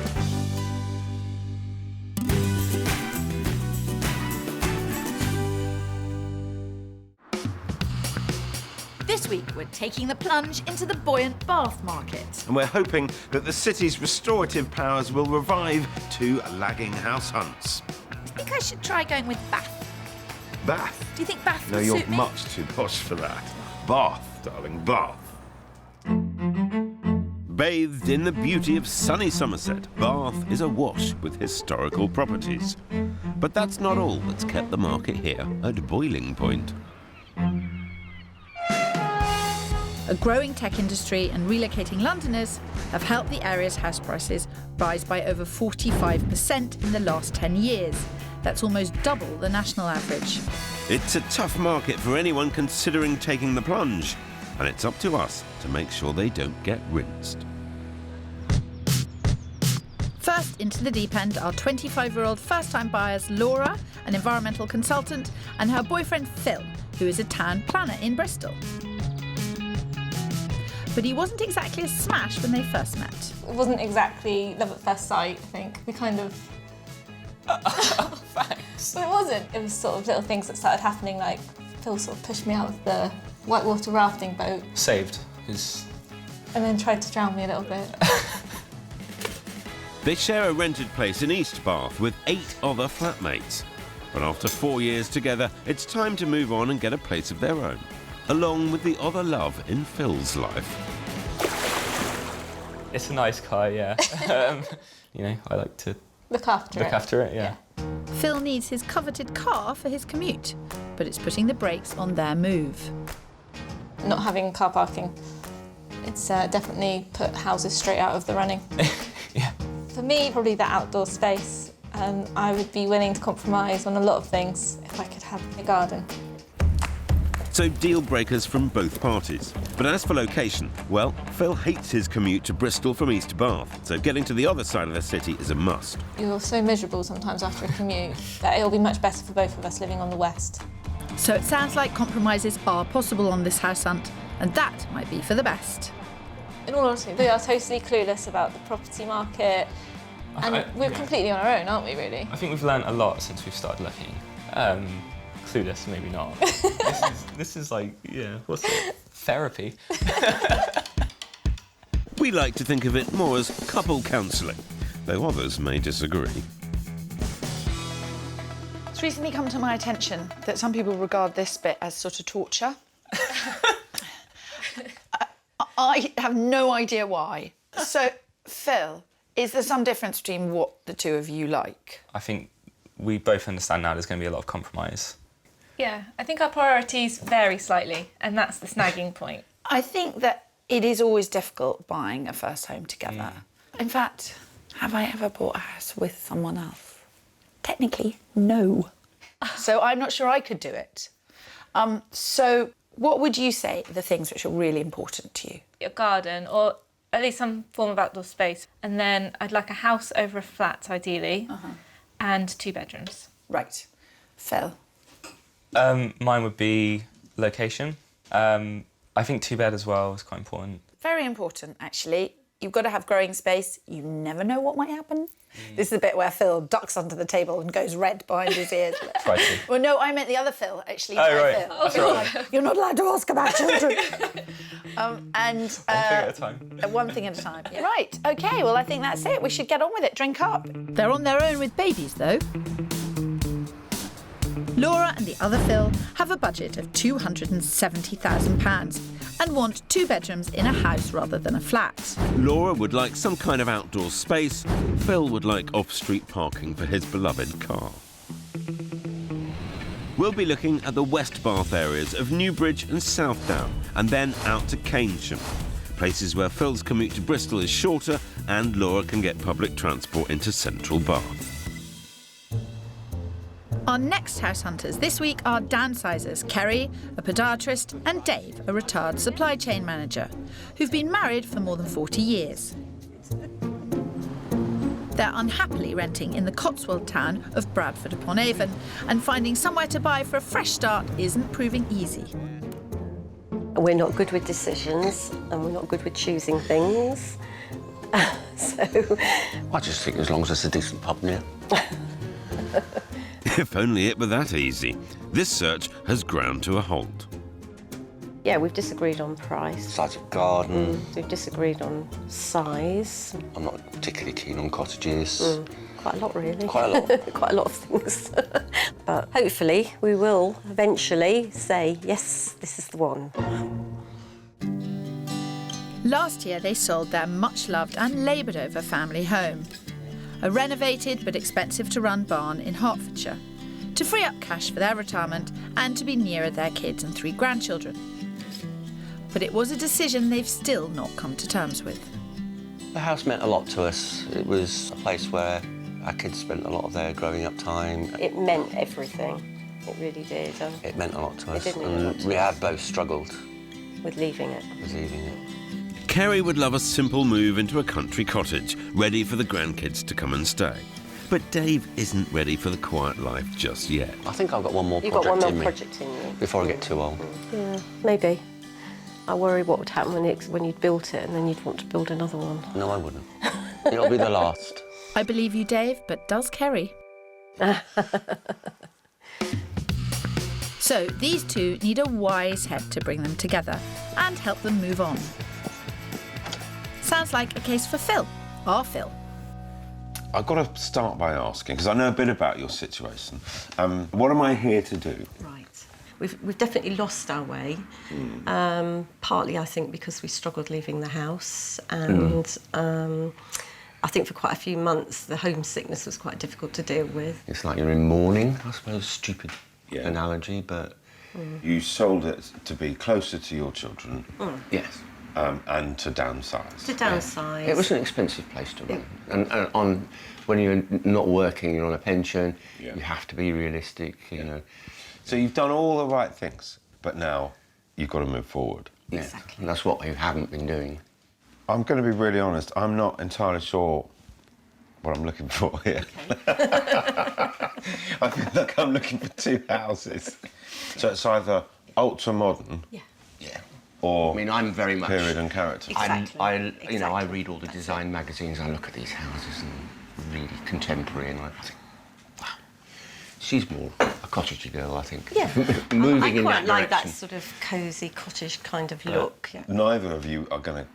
This week, we're taking the plunge into the buoyant Bath market. And we're hoping that the city's restorative powers will revive two lagging house hunts. I think I should try going with Bath. Bath? Do you think Bath No, will you're suit me? much too posh for that. Bath, darling, Bath. Bathed in the beauty of sunny Somerset, Bath is awash with historical properties. But that's not all that's kept the market here at boiling point. A growing tech industry and relocating Londoners have helped the area's house prices rise by over 45% in the last 10 years. That's almost double the national average. It's a tough market for anyone considering taking the plunge, and it's up to us to make sure they don't get rinsed. First into the deep end are 25-year-old first-time buyers Laura, an environmental consultant, and her boyfriend Phil, who is a town planner in Bristol. But he wasn't exactly a smash when they first met. It wasn't exactly love at first sight, I think. We kind of... Thanks. But it wasn't. It was sort of little things that started happening, like Phil sort of pushed me out of the whitewater rafting boat. Saved his... And then tried to drown me a little bit. They share a rented place in East Bath with 8 other flatmates. But after 4 years together, it's time to move on and get a place of their own, along with the other love in Phil's life. It's a nice car, yeah. You know, I like to Look after it, yeah. Phil needs his coveted car for his commute, but it's putting the brakes on their move. Not having car parking, it's definitely put houses straight out of the running. Yeah. For me, probably the outdoor space. I would be willing to compromise on a lot of things if I could have a garden. So deal breakers from both parties. But as for location, well, Phil hates his commute to Bristol from East Bath, so getting to the other side of the city is a must. You're so miserable sometimes after a commute that it'll be much better for both of us living on the west. So it sounds like compromises are possible on this house hunt, and that might be for the best. In all honesty, we are totally clueless about the property market, and we're completely on our own, aren't we, really? I think we've learned a lot since we've started looking. Clueless, maybe not. This is like, yeah, what's it? Therapy. We like to think of it more as couple counselling, though others may disagree. It's recently come to my attention that some people regard this bit as sort of torture. I have no idea why. So, Phil, is there some difference between what the two of you like? I think we both understand now there's going to be a lot of compromise. Yeah, I think our priorities vary slightly, and that's the snagging point. I think that it is always difficult buying a first home together. In fact, have I ever bought a house with someone else? Technically, no. So I'm not sure I could do it. So what would you say are the things which are really important to you? A garden, or at least some form of outdoor space. And then I'd like a house over a flat, ideally, and 2 bedrooms. Right. Phil? Mine would be location. I think 2-bed as well is quite important. Very important, actually. You've got to have growing space. You never know what might happen. This is the bit where Phil ducks under the table and goes red behind his ears. Well, no, I meant the other Phil, actually. Oh, right. Phil. Like, you're not allowed to ask about children. One thing at a time. One thing at a time. Yeah. Right, OK, well, I think that's it. We should get on with it. Drink up. They're on their own with babies, though. Laura and the other Phil have a budget of £270,000 and want 2 bedrooms in a house rather than a flat. Laura would like some kind of outdoor space. Phil would like off-street parking for his beloved car. We'll be looking at the West Bath areas of Newbridge and Southdown, and then out to Keynsham, places where Phil's commute to Bristol is shorter and Laura can get public transport into central Bath. Our next house hunters this week are downsizers Kerry, a podiatrist, and Dave, a retired supply chain manager, who've been married for more than 40 years. They're unhappily renting in the Cotswold town of Bradford-upon-Avon, and finding somewhere to buy for a fresh start isn't proving easy. We're not good with decisions, and we're not good with choosing things. So I just think as long as it's a decent pub near. If only it were that easy. This search has ground to a halt. yeah, we've disagreed on price. Size of garden. We've disagreed on size. I'm not particularly keen on cottages. Quite a lot, really. Quite a lot. Quite a lot of things. But hopefully we will eventually say, yes, this is the one. Last year they sold their much-loved and laboured-over family home, a renovated but expensive-to-run barn in Hertfordshire, to free up cash for their retirement and to be nearer their kids and 3 grandchildren. But it was a decision they've still not come to terms with. The house meant a lot to us. It was a place where our kids spent a lot of their growing up time. It meant everything. It really did. It meant a lot to us. It did mean a lot to we us. have both struggled With leaving it. with leaving it. Kerry would love a simple move into a country cottage, ready for the grandkids to come and stay. But Dave isn't ready for the quiet life just yet. I think I've got one more You've project got one in more me project in you. before I get too old. Yeah, maybe. I worry what would happen when you'd built it and then you'd want to build another one. No, I wouldn't. It'll be the last. I believe you, Dave, but does Kerry? So these two need a wise head to bring them together and help them move on. Sounds like a case for Phil, our Phil. I've got to start by asking, because I know a bit about your situation. What am I here to do? Right. We've definitely lost our way. Partly, I think, because we struggled leaving the house, and I think for quite a few months the homesickness was quite difficult to deal with. It's like you're in mourning, I suppose. Stupid analogy, but... You sold it to be closer to your children. Yes. And to downsize. To downsize. It was an expensive place to run. And when you're not working, you're on a pension, you have to be realistic, you know. So you've done all the right things, but now you've got to move forward. Yeah. Exactly. And that's what we haven't been doing. I'm going to be really honest, I'm not entirely sure what I'm looking for here. I feel like I'm looking for 2 houses. So it's either ultra-modern or I mean, I'm very much period and character. You know, I read all the design magazines, I look at these houses and really contemporary, and I think, wow, she's more a cottagey girl, I think. Yeah. Moving in that I quite like that direction. sort of cosy cottage kind of look. Neither of you are going to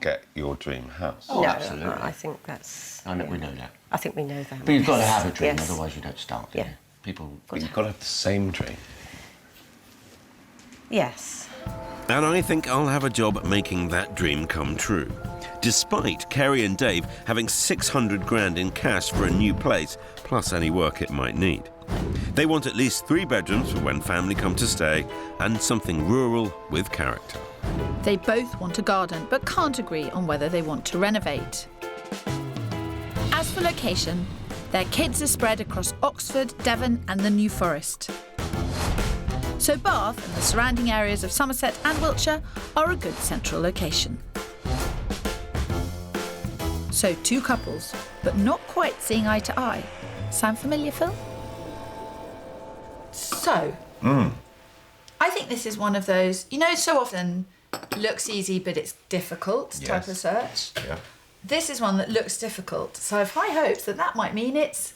get your dream house. Oh, no, absolutely. I think that's... I know, we know that. I think we know that. But you've got to have a dream, Yes. otherwise you don't start, do you? People... But you've got to have the same dream. Yes. And I think I'll have a job making that dream come true. Despite Kerry and Dave having 600 grand in cash for a new place, plus any work it might need. They want at least 3 bedrooms for when family come to stay, and something rural with character. They both want a garden, but can't agree on whether they want to renovate. As for location, their kids are spread across Oxford, Devon and the New Forest. So Bath and the surrounding areas of Somerset and Wiltshire are a good central location. So 2 couples, but not quite seeing eye to eye. Sound familiar, Phil? So, I think this is one of those, you know, so often looks easy but it's difficult type of search. Yeah. This is one that looks difficult, so I've high hopes that that might mean it's...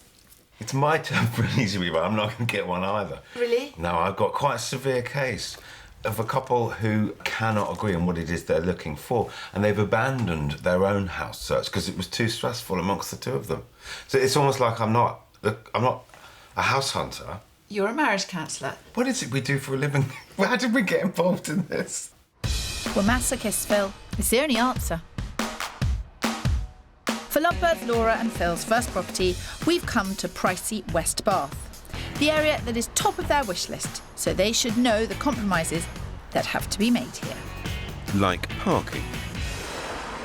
It's my turn for an easy one, but I'm not going to get one either. Really? No, I've got quite a severe case of a couple who cannot agree on what it is they're looking for, and they've abandoned their own house search because it was too stressful amongst the 2 of them. So it's almost like I'm not a house hunter. You're a marriage counsellor. What is it we do for a living? How did we get involved in this? We're masochists, Phil. It's the only answer. For lovebirds Laura and Phil's first property, we've come to pricey West Bath, the area that is top of their wish list, so they should know the compromises that have to be made here. Like parking.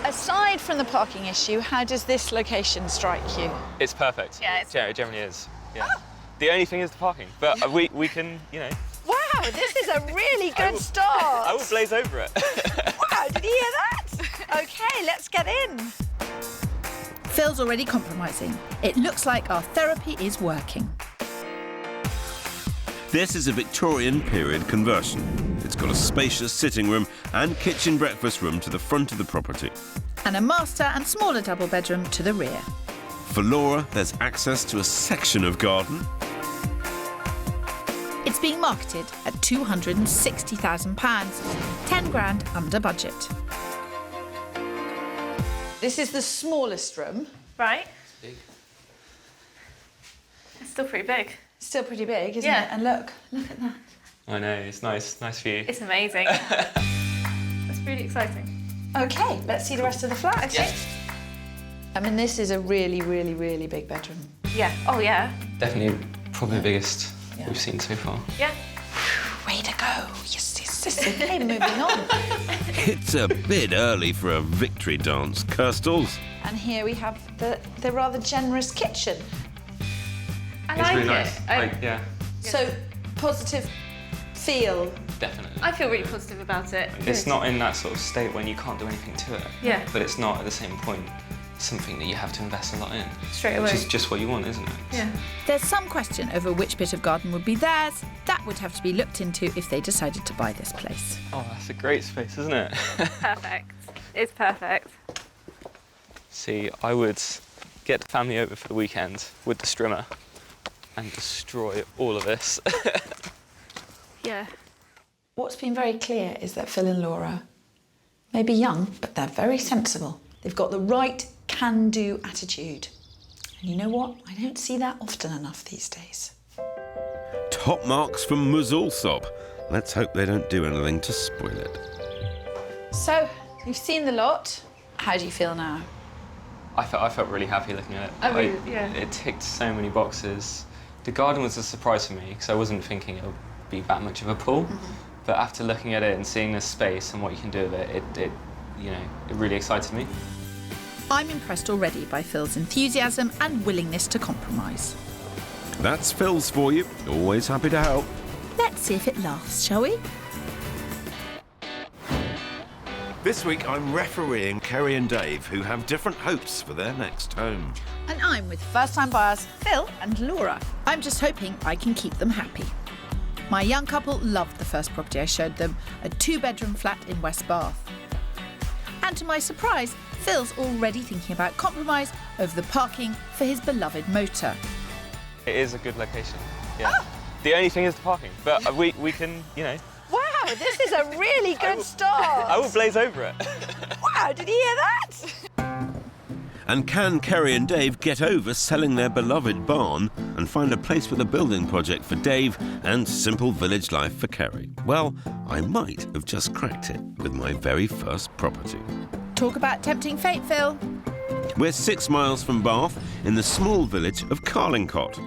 Aside from the parking issue, how does this location strike you? It's perfect. Yeah, it generally is. Yeah. The only thing is the parking, but we can, you know. Wow, this is a really good start. I will blaze over it. Wow, did you hear that? OK, let's get in. Phil's already compromising. It looks like our therapy is working. This is a Victorian period conversion. It's got a spacious sitting room and kitchen breakfast room to the front of the property. And a master and smaller double bedroom to the rear. For Laura, there's access to a section of garden. It's being marketed at £260,000, 10 grand under budget. This is the smallest room. Right. Big. It's still pretty big. Still pretty big, isn't Yeah. it? And look at that. I know, it's nice view. It's amazing. That's really exciting. OK, let's see the rest of the flat, I think. I mean, this is a really, really, really big bedroom. Yeah. Oh, yeah. Definitely probably the biggest we've seen so far. Yeah. Way to go. Yes, yes, yes. OK, moving on. It's a bit early for a victory dance, Kirstles. And here we have the rather generous kitchen. I It's like really it. nice. Yeah. So, positive feel. Definitely. I feel really positive about it. It's not in that sort of state when you can't do anything to it. Yeah. But it's not at the same point something that you have to invest a lot in. Straight away. Which is just what you want, isn't it? Yeah. There's some question over which bit of garden would be theirs. That would have to be looked into if they decided to buy this place. Oh, that's a great space, isn't it? Perfect. It's perfect. See, I would get the family over for the weekend with the strimmer and destroy all of this. Yeah. What's been very clear is that Phil and Laura may be young, but they're very sensible. They've got the right can-do attitude. And you know what? I don't see that often enough these days. Top marks from Allsopp. Let's hope they don't do anything to spoil it. So, you've seen the lot. How do you feel now? I felt really happy looking at it. Yeah. It ticked so many boxes. The garden was a surprise for me because I wasn't thinking it would be that much of a pull. But after looking at it and seeing the space and what you can do with it, it really excited me. I'm impressed already by Phil's enthusiasm and willingness to compromise. That's Phil's for you. Always happy to help. Let's see if it lasts, shall we? This week I'm refereeing Kerry and Dave, who have different hopes for their next home. And I'm with first-time buyers Phil and Laura. I'm just hoping I can keep them happy. My young couple loved the first property I showed them, a 2-bedroom flat in West Bath. And to my surprise, Phil's already thinking about compromise over the parking for his beloved motor. It is a good location. Yeah. The only thing is the parking, but we can, you know. Wow, this is a really good start. I will blaze over it. Wow, did you hear that? And can Kerry and Dave get over selling their beloved barn and find a place for the building project for Dave and simple village life for Kerry? Well, I might have just cracked it with my very first property. Talk about tempting fate, Phil. We're 6 miles from Bath in the small village of Carlingcott.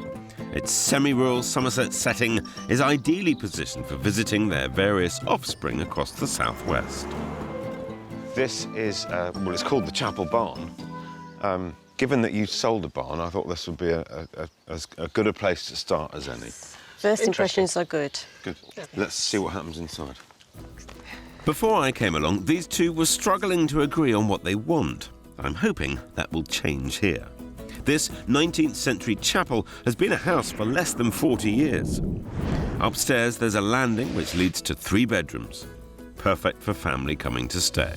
Its semi-rural Somerset setting is ideally positioned for visiting their various offspring across the southwest. This is, well, it's called the Chapel Barn. Given that you sold a barn, I thought this would be as good a place to start as any. First impressions are good. Good. Let's see what happens inside. Before I came along, these two were struggling to agree on what they want. I'm hoping that will change here. This 19th century chapel has been a house for less than 40 years. Upstairs there's a landing which leads to 3 bedrooms. Perfect for family coming to stay.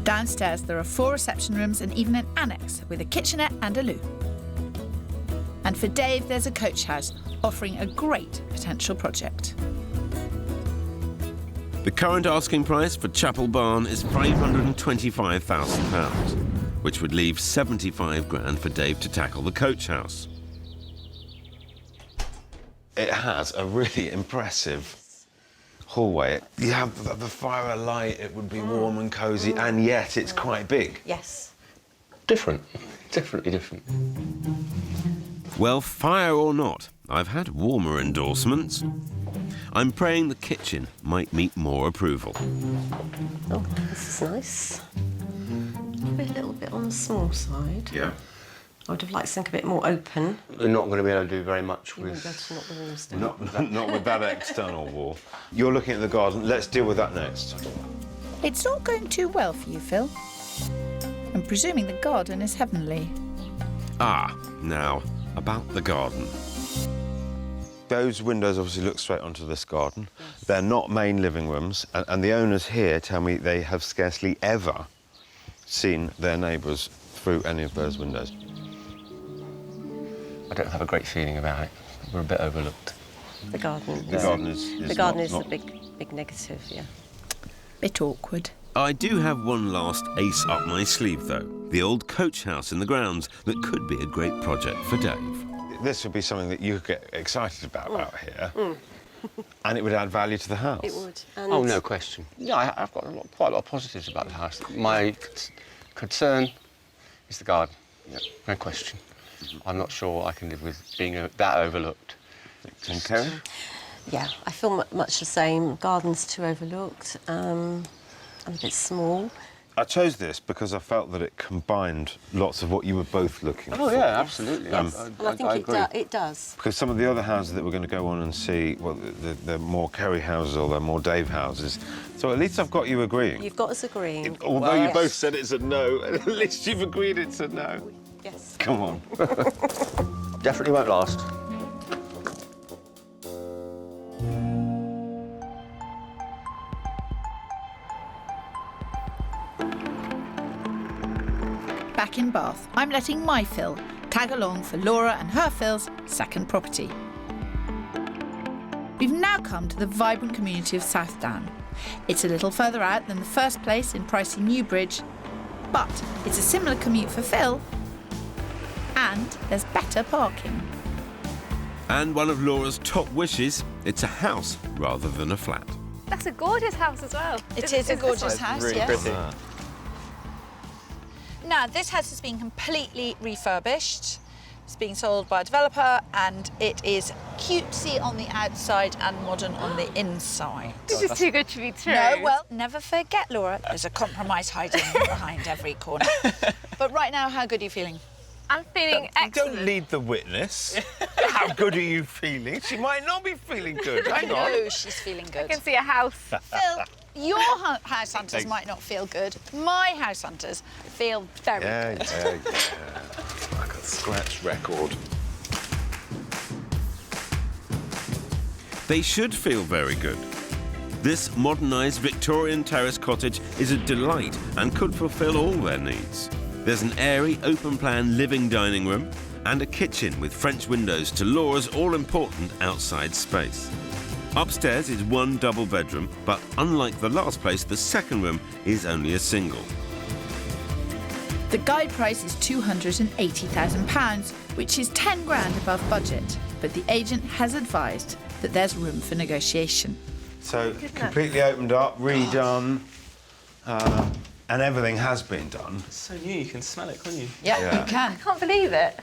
Downstairs there are 4 reception rooms and even an annex with a kitchenette and a loo. And for Dave there's a coach house offering a great potential project. The current asking price for Chapel Barn is £525,000, which would leave 75 grand for Dave to tackle the coach house. It has a really impressive hallway. You have the fire light, it would be warm and cosy, and yet it's quite big. Yes. Different. Definitely different. Well, fire or not, I've had warmer endorsements. I'm praying the kitchen might meet more approval. Oh, this is nice. Probably a little bit on the small side. Yeah. I would have liked something a bit more open. We're not going to be able to do very much You wouldn't be able to knock the walls down. Not with that external wall. You're looking at the garden. Let's deal with that next. It's not going too well for you, Phil. I'm presuming the garden is heavenly. Ah, now, about the garden. Those windows obviously look straight onto this garden. Yes. They're not main living rooms, and the owners here tell me they have scarcely ever seen their neighbours through any of those windows. I don't have a great feeling about it. We're a bit overlooked. The garden. The garden is a big negative, yeah. Bit awkward. I do have one last ace up my sleeve, though. The old coach house in the grounds that could be a great project for Dave. This would be something that you could get excited about out here, and it would add value to the house. It would. And oh, no question. Yeah, I've got quite a lot of positives about the house. My concern is the garden. Yeah, no question. I'm not sure I can live with being that overlooked. And Terry? Yeah, I feel much the same. Garden's too overlooked. I'm a bit small. I chose this because I felt that it combined lots of what you were both looking for. Oh, yeah, absolutely. Yes. And I think it does. Because some of the other houses that we're going to go on and see, well, they're more Kerry houses or they're more Dave houses. So at least I've got you agreeing. You've got us agreeing. Although you both said it's a no, at least you've agreed it's a no. Yes. Come on. Definitely won't last. Back in Bath, I'm letting my Phil tag along for Laura and her Phil's second property. We've now come to the vibrant community of South Down. It's a little further out than the first place in pricey Newbridge, but it's a similar commute for Phil, and there's better parking. And one of Laura's top wishes, it's a house rather than a flat. That's a gorgeous house as well. It is a gorgeous house, really yes. pretty. Now, this house has been completely refurbished. It's being sold by a developer, and it is cutesy on the outside and modern on the inside. This is too good to be true. No, well, never forget, Laura, there's a compromise hiding behind every corner. But right now, how good are you feeling? I'm feeling excellent. Don't lead the witness. How good are you feeling? She might not be feeling good. Hang on. No, she's feeling good. I can see a house. Phil, your house hunters might not feel good. My house hunters feel very good. Yeah. Like a scratch record. They should feel very good. This modernised Victorian terrace cottage is a delight and could fulfil all their needs. There's an airy, open-plan living dining room and a kitchen with French windows to Laura's all-important outside space. Upstairs is one double bedroom, but unlike the last place, the second room is only a single. The guide price is £280,000, which is 10 grand above budget, but the agent has advised that there's room for negotiation. So, completely opened up, redone, and everything has been done. It's so new, you can smell it, can't you? Yeah, you can. I can't believe it.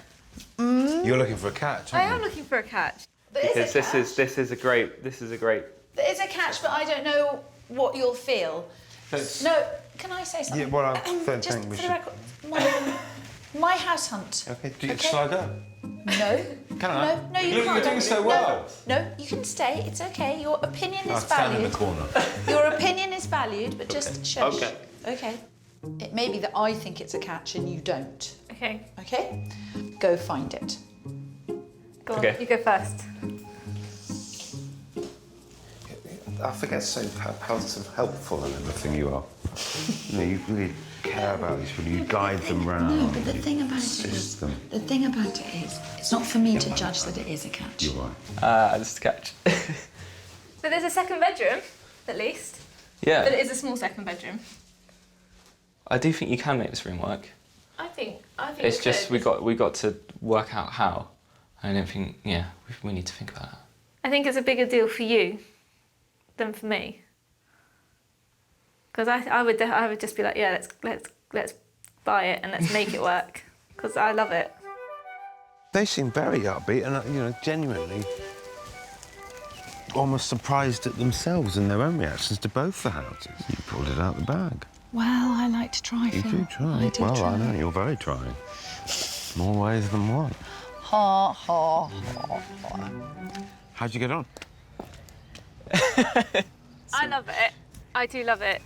You're looking for a catch, I aren't am you? looking for a catch. Because this is a great. There is a catch, but I don't know what you'll feel. No, can I say something? Yeah, well, I don't just think we for should. the record, my house hunt. Okay, shall I go? No. Can I? No, you Look, can't. you're doing so well. No, you can stay. It's okay. Your opinion is I'll stand in valued. the corner. Your opinion is valued, but just shush. Okay. Okay. It may be that I think it's a catch and you don't. Okay. Okay? Go find it. Go on, Okay. you go first. I forget how sort of helpful and everything you are. You really care about these people. You guide them round. No, but the thing about it assist them. The thing about it is, it's not for me to judge that it is a catch. You're right. Just a catch. So there's a second bedroom, at least. Yeah. But it is a small second bedroom. I do think you can make this room work. I think It's just we got to work out how. I don't think we need to think about that. I think it's a bigger deal for you than for me. Because I would just be like, yeah, let's buy it and let's make it work. Because I love it. They seem very upbeat and, genuinely almost surprised at themselves and their own reactions to both the houses. You pulled it out the bag. Well, I like to try, You Phil. do try. I do try. I know, you're very trying. More ways than one. Ha, ha, ha, ha. How'd you get on? I love it. I do love it.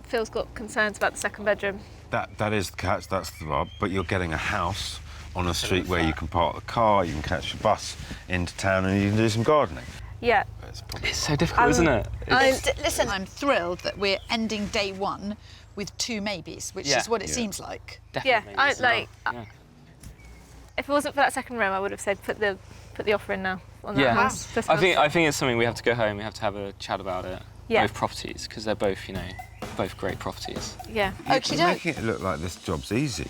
Phil's got concerns about the second bedroom. That is the catch, that's the rub. But you're getting a house on a street where you can park the car, you can catch a bus into town, and you can do some gardening. Yeah. It's so difficult, isn't it? Listen, I'm thrilled that we're ending day one with 2 maybes, which is what it seems like. Definitely if it wasn't for that second room, I would have said put the offer in now on that house. I think it's something we have to go home. We have to have a chat about it. Yeah. Both properties, because they're both, both great properties. Yeah. You're making it look like this job's easy.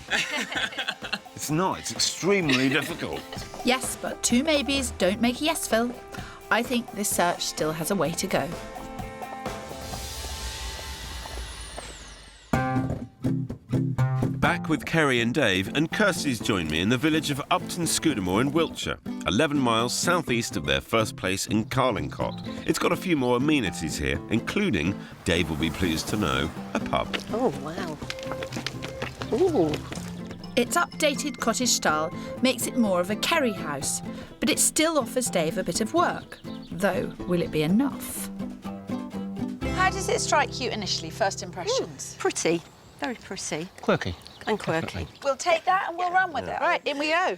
It's not. It's extremely difficult. Yes, but 2 maybes don't make a yes, Phil. I think this search still has a way to go. Back with Kerry and Dave, and Kirstie's joined me in the village of Upton Scudamore in Wiltshire, 11 miles southeast of their first place in Carlingcott. It's got a few more amenities here, including, Dave will be pleased to know, a pub. Oh, wow. Ooh. Its updated cottage style makes it more of a Kerry house, but it still offers Dave a bit of work. Though, will it be enough? How does it strike you initially, first impressions? Pretty. Very pretty. Quirky. And quirky. Definitely. We'll take that and we'll run with it. Right, in we go.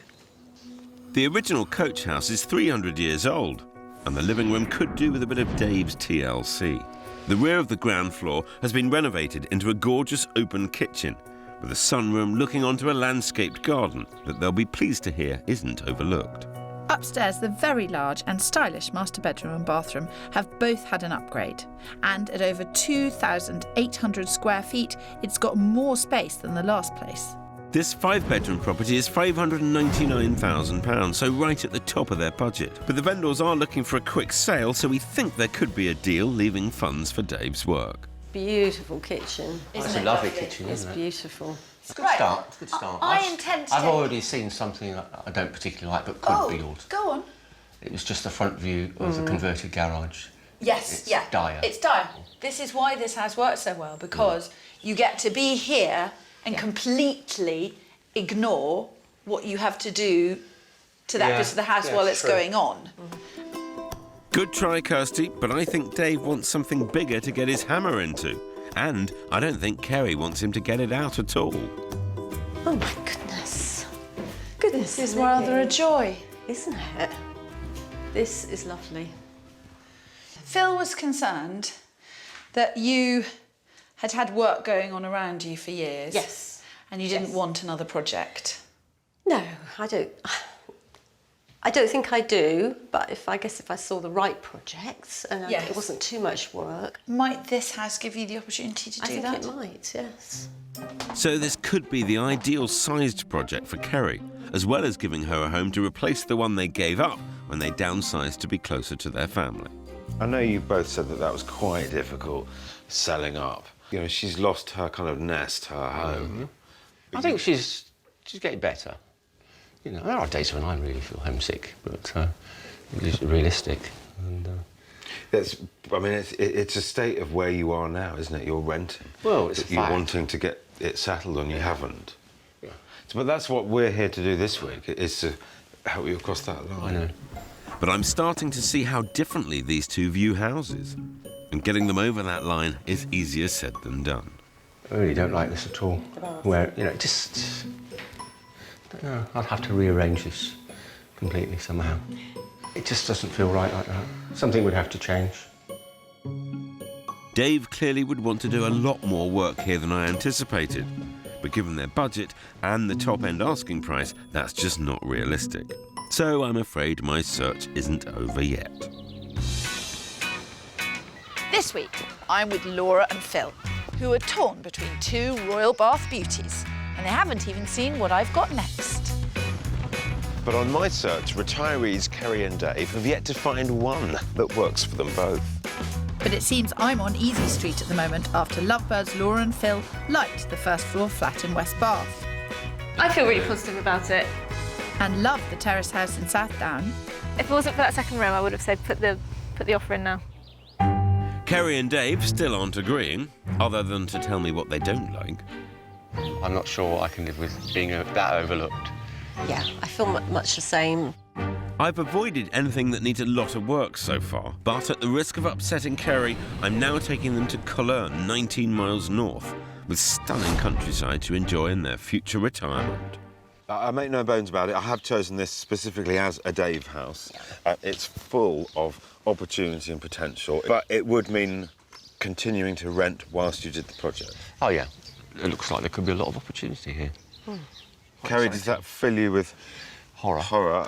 The original coach house is 300 years old, and the living room could do with a bit of Dave's TLC. The rear of the ground floor has been renovated into a gorgeous open kitchen, with a sunroom looking onto a landscaped garden that they'll be pleased to hear isn't overlooked. Upstairs, the very large and stylish master bedroom and bathroom have both had an upgrade. And at over 2,800 square feet, it's got more space than the last place. This 5-bedroom property is £599,000, so right at the top of their budget. But the vendors are looking for a quick sale, so we think there could be a deal, leaving funds for Dave's work. Beautiful kitchen. It's a lovely kitchen, isn't it? It's beautiful. It's a good start. It's a good start. I've already seen something I don't particularly like, but could be altered. Go on. It was just the front view of the converted garage. Yes, It's dire. It's dire. This is why this house works so well, because you get to be here and completely ignore what you have to do to that bit of the house while it's going on. Good try, Kirstie, but I think Dave wants something bigger to get his hammer into. And I don't think Kerry wants him to get it out at all. Oh, my goodness. Goodness, This is rather a joy. Isn't it? This is lovely. Phil was concerned that you had had work going on around you for years. Yes. And you didn't want another project. No, I don't. I don't think I do, but if I saw the right projects and it wasn't too much work. Might this house give you the opportunity to do that? I think it might, yes. So this could be the ideal-sized project for Kerry, as well as giving her a home to replace the one they gave up when they downsized to be closer to their family. I know you both said that was quite difficult, selling up. You know, she's lost her kind of nest, her home. I think she's getting better. You know, there are days when I really feel homesick, but it's realistic. And, it's a state of where you are now, isn't it? You're renting. Well, it's a You're fact. wanting to get it settled and you haven't. Yeah. But that's what we're here to do this week, is to help you across that line. I know. But I'm starting to see how differently these two view houses. And getting them over that line is easier said than done. I really don't like this at all. Where, just... I don't know, I'd have to rearrange this completely somehow. It just doesn't feel right like that. Something would have to change. Dave clearly would want to do a lot more work here than I anticipated. But given their budget and the top-end asking price, that's just not realistic. So I'm afraid my search isn't over yet. This week, I'm with Laura and Phil, who are torn between 2 Royal Bath beauties, and they haven't even seen what I've got next. But on my search, retirees Kerry and Dave have yet to find one that works for them both. But it seems I'm on easy street at the moment after lovebirds Laura and Phil liked the first floor flat in West Bath. I feel really positive about it. And love the terrace house in South Down. If it wasn't for that second room, I would have said put the offer in now. Kerry and Dave still aren't agreeing, other than to tell me what they don't like. I'm not sure I can live with being that overlooked. Yeah, I feel much the same. I've avoided anything that needs a lot of work so far, but at the risk of upsetting Kerry, I'm now taking them to Cologne, 19 miles north, with stunning countryside to enjoy in their future retirement. I make no bones about it. I have chosen this specifically as a Dave house. It's full of opportunity and potential, but it would mean continuing to rent whilst you did the project. Oh, yeah. It looks like there could be a lot of opportunity here. Kerry, does that fill you with horror?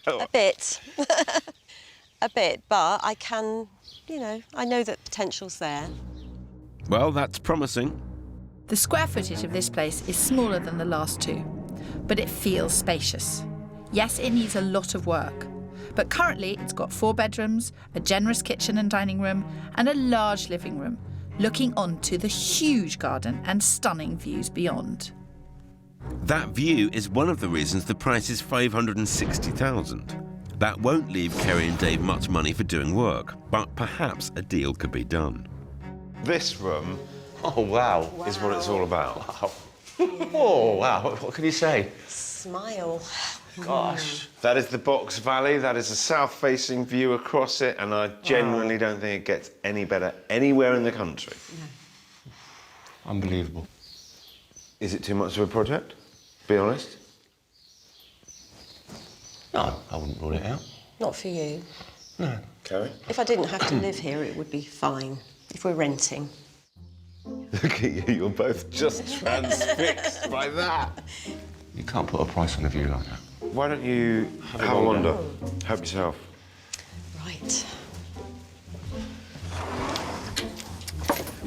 A bit. A bit, but I can, you know, I know that potential's there. Well, that's promising. The square footage of this place is smaller than the last two, but it feels spacious. Yes, it needs a lot of work, but currently it's got 4 bedrooms, a generous kitchen and dining room, and a large living room, looking onto the huge garden and stunning views beyond. That view is one of the reasons the price is $560,000. That won't leave Kerry and Dave much money for doing work, but perhaps a deal could be done. This room, oh wow, is what it's all about. Wow. Oh wow, what can you say? Smile. Gosh. That is the Box Valley, that is a south-facing view across it, and I genuinely don't think it gets any better anywhere in the country. Unbelievable. Is it too much of a project? Be honest. No, I wouldn't rule it out. Not for you. No. Kerry? If I didn't have to live here, it would be fine. If we're renting. Look at you, you're both just transfixed by that. You can't put a price on a view like that. Why don't you have a wander? Help yourself. Right.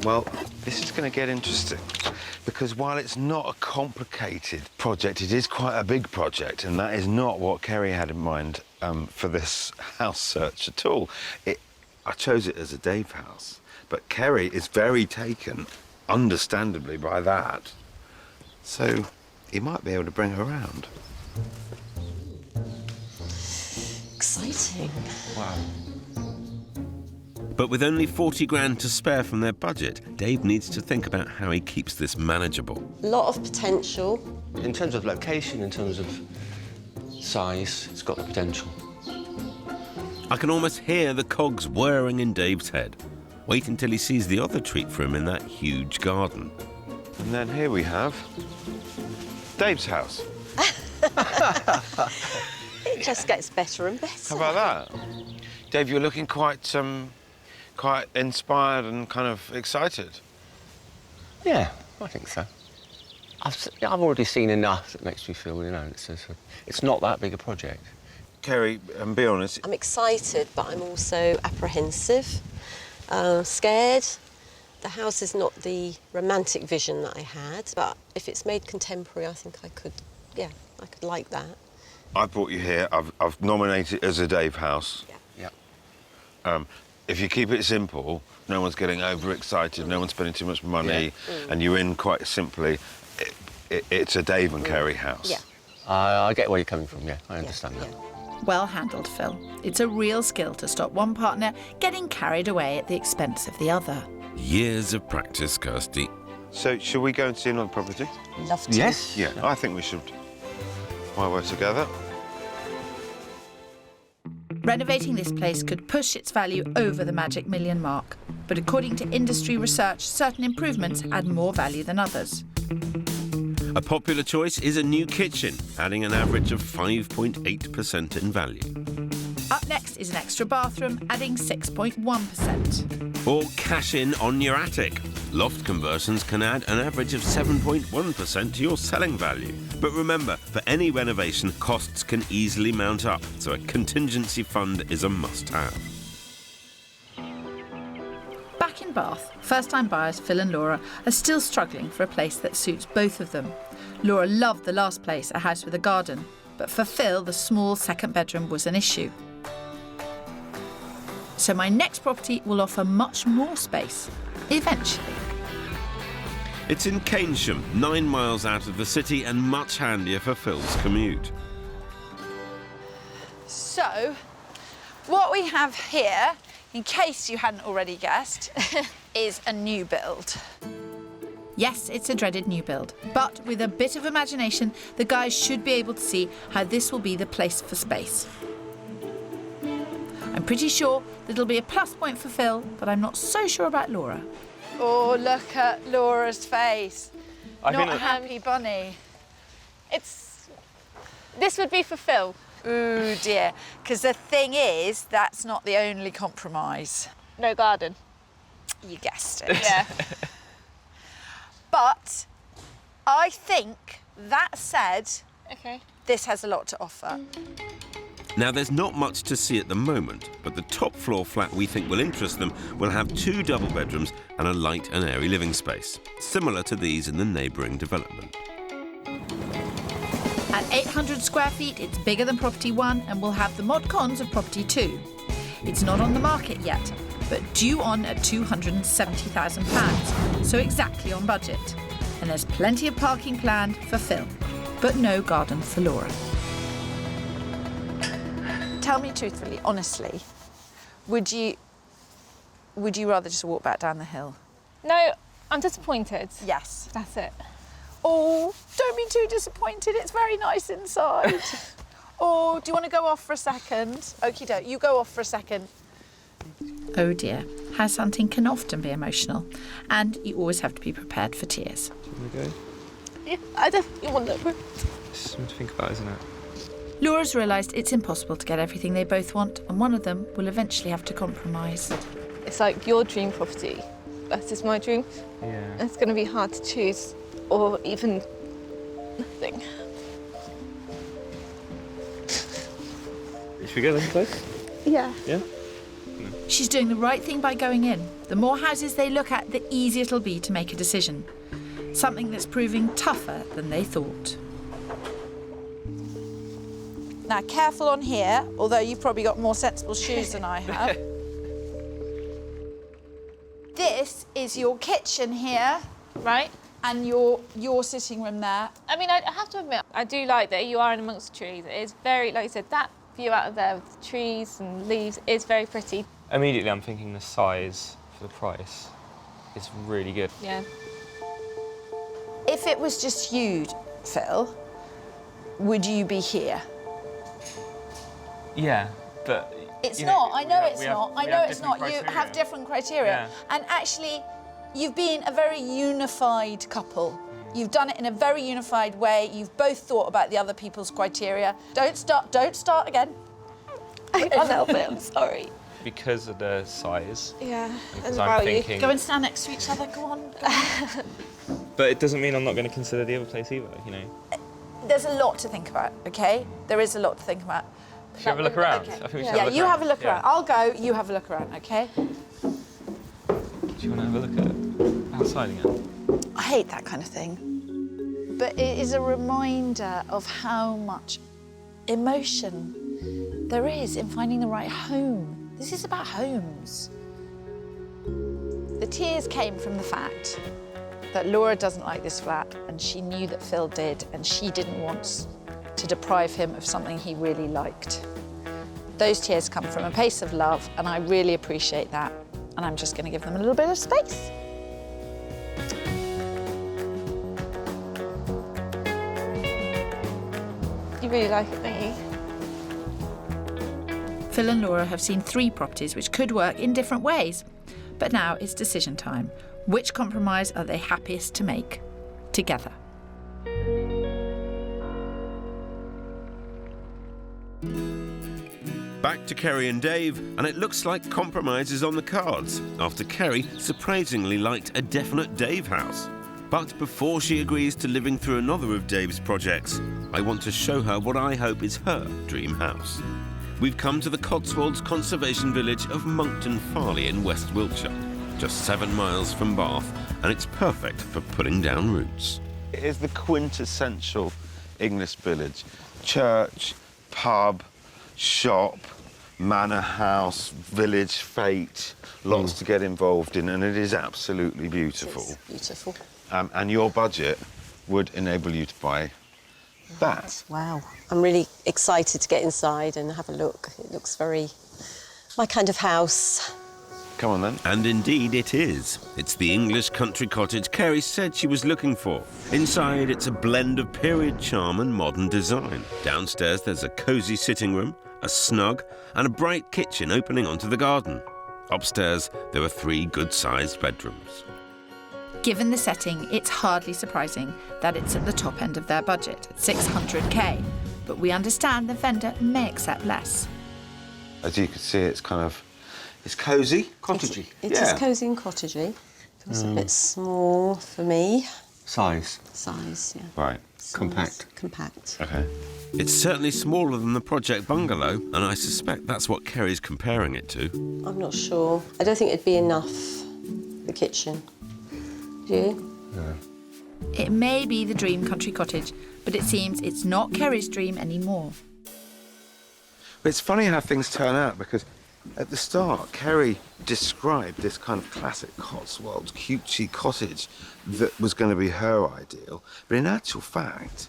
Well, this is going to get interesting, because while it's not a complicated project, it is quite a big project, and that is not what Kerry had in mind for this house search at all. I chose it as a Dave house, but Kerry is very taken, understandably, by that. So he might be able to bring her around. Exciting. Wow. But with only 40 grand to spare from their budget, Dave needs to think about how he keeps this manageable. A lot of potential. In terms of location, in terms of size, it's got the potential. I can almost hear the cogs whirring in Dave's head. Wait until he sees the other treat for him in that huge garden. And then here we have Dave's house. It just gets better and better. How about that? Dave, you're looking quite inspired and kind of excited. Yeah, I think so. I've already seen enough that makes me feel, you know, it's not that big a project. Kerry, be honest. I'm excited, but I'm also apprehensive, scared. The house is not the romantic vision that I had, but if it's made contemporary, I think I could like that. I brought you here. I've nominated it as a Dave house. Yeah. If you keep it simple, no one's getting overexcited, no one's spending too much money, and you're in quite simply, it's a Dave and Kerry house. Yeah. I get where you're coming from, yeah, I understand that. Well handled, Phil. It's a real skill to stop one partner getting carried away at the expense of the other. Years of practice, Kirstie. So, should we go and see another property? Love to. Yes? Yeah, I think we should, while we're together. Renovating this place could push its value over the magic million mark, but according to industry research, certain improvements add more value than others. A popular choice is a new kitchen, adding an average of 5.8% in value. Up next is an extra bathroom, adding 6.1%. Or cash in on your attic. Loft conversions can add an average of 7.1% to your selling value. But remember, for any renovation, costs can easily mount up, so a contingency fund is a must-have. Back in Bath, first-time buyers Phil and Laura are still struggling for a place that suits both of them. Laura loved the last place, a house with a garden, but for Phil, the small second bedroom was an issue. So my next property will offer much more space, eventually. It's in Keynsham, 9 miles out of the city and much handier for Phil's commute. So, what we have here, in case you hadn't already guessed, is a new build. Yes, it's a dreaded new build, but with a bit of imagination, the guys should be able to see how this will be the place for space. I'm pretty sure that it'll be a plus point for Phil, but I'm not so sure about Laura. Oh, look at Laura's face. I Not think a happy bunny. This would be for Phil. Ooh dear, because the thing is, that's not the only compromise. No garden. You guessed it. Yeah. But I think, that said, Okay. this has a lot to offer. Now, there's not much to see at the moment, but the top floor flat we think will interest them will have 2 double bedrooms and a light and airy living space, similar to these in the neighbouring development. At 800 square feet, it's bigger than property 1 and will have the mod cons of property 2. It's not on the market yet, but due on at £270,000, so exactly on budget. And there's plenty of parking planned for Phil, but no garden for Laura. Tell me truthfully, honestly, would you rather just walk back down the hill? No, I'm disappointed. Yes. That's it. Oh, don't be too disappointed. It's very nice inside. Oh, do you want to go off for a second? Okie doke, you go off for a second. Oh dear, house hunting can often be emotional, and you always have to be prepared for tears. Do you want to go? Yeah, I definitely want that. It's something to think about, isn't it? Laura's realised it's impossible to get everything they both want, and one of them will eventually have to compromise. It's like your dream property versus my dream. Yeah. It's going to be hard to choose, or even nothing. Should we go this place? Yeah. Yeah? She's doing the right thing by going in. The more houses they look at, the easier it'll be to make a decision. Something that's proving tougher than they thought. Now, careful on here, although you've probably got more sensible shoes than I have. This is your kitchen here. Right. And your sitting room there. I mean, I have to admit, I do like that you are in amongst the trees. It is very, like you said, that view out of there with the trees and leaves is very pretty. Immediately I'm thinking the size for the price is really good. Yeah. If it was just you, Phil, would you be here? Yeah, but... It's not. I know it's not. I know it's not. criteria. You have different criteria. Yeah. And actually, you've been a very unified couple. You've done it in a very unified way. You've both thought about the other people's criteria. Don't start again. I can't help it, I'm sorry. Because of the size. Yeah. Because I'm thinking... Go and stand next to each other, go on. But it doesn't mean I'm not going to consider the other place either, you know. There's a lot to think about, okay? There is a lot to think about. Should we have a look around? Okay. I think we should Yeah, have a look you around. have a look Yeah. around. I'll go, you have a look around, okay? Do you want to have a look at outside again? I hate that kind of thing. But it is a reminder of how much emotion there is in finding the right home. This is about homes. The tears came from the fact that Laura doesn't like this flat, and she knew that Phil did, and she didn't want to deprive him of something he really liked. Those tears come from a place of love, and I really appreciate that. And I'm just going to give them a little bit of space. You really like it, don't you? Phil and Laura have seen 3 properties which could work in different ways. But now it's decision time. Which compromise are they happiest to make together? Back to Kerry and Dave, and it looks like compromise is on the cards, after Kerry surprisingly liked a definite Dave house. But before she agrees to living through another of Dave's projects, I want to show her what I hope is her dream house. We've come to the Cotswolds conservation village of Monkton Farley in West Wiltshire, just 7 miles from Bath, and it's perfect for putting down roots. It is the quintessential English village. Church, pub, shop, manor house, village fete, lots to get involved in, and it is absolutely beautiful. It's beautiful. And your budget would enable you to buy that. Wow. I'm really excited to get inside and have a look. It looks very my kind of house. Come on, then. And indeed it is. It's the English country cottage Kerry said she was looking for. Inside, it's a blend of period charm and modern design. Downstairs, there's a cosy sitting room, a snug, and a bright kitchen opening onto the garden. Upstairs, there are 3 good-sized bedrooms. Given the setting, it's hardly surprising that it's at the top end of their budget, at 600k. But we understand the vendor may accept less. As you can see, it's kind of... It's cosy, cottagey. It is cosy and cottagey. Feels a bit small for me. Size. Size, yeah. Right. Compact. Compact. OK. It's certainly smaller than the project bungalow, and I suspect that's what Kerry's comparing it to. I'm not sure. I don't think it'd be enough, the kitchen. Do you? No. It may be the dream country cottage, but it seems it's not Kerry's dream anymore. But it's funny how things turn out, because at the start, Kerry described this kind of classic Cotswolds cutesy cottage that was going to be her ideal. But in actual fact,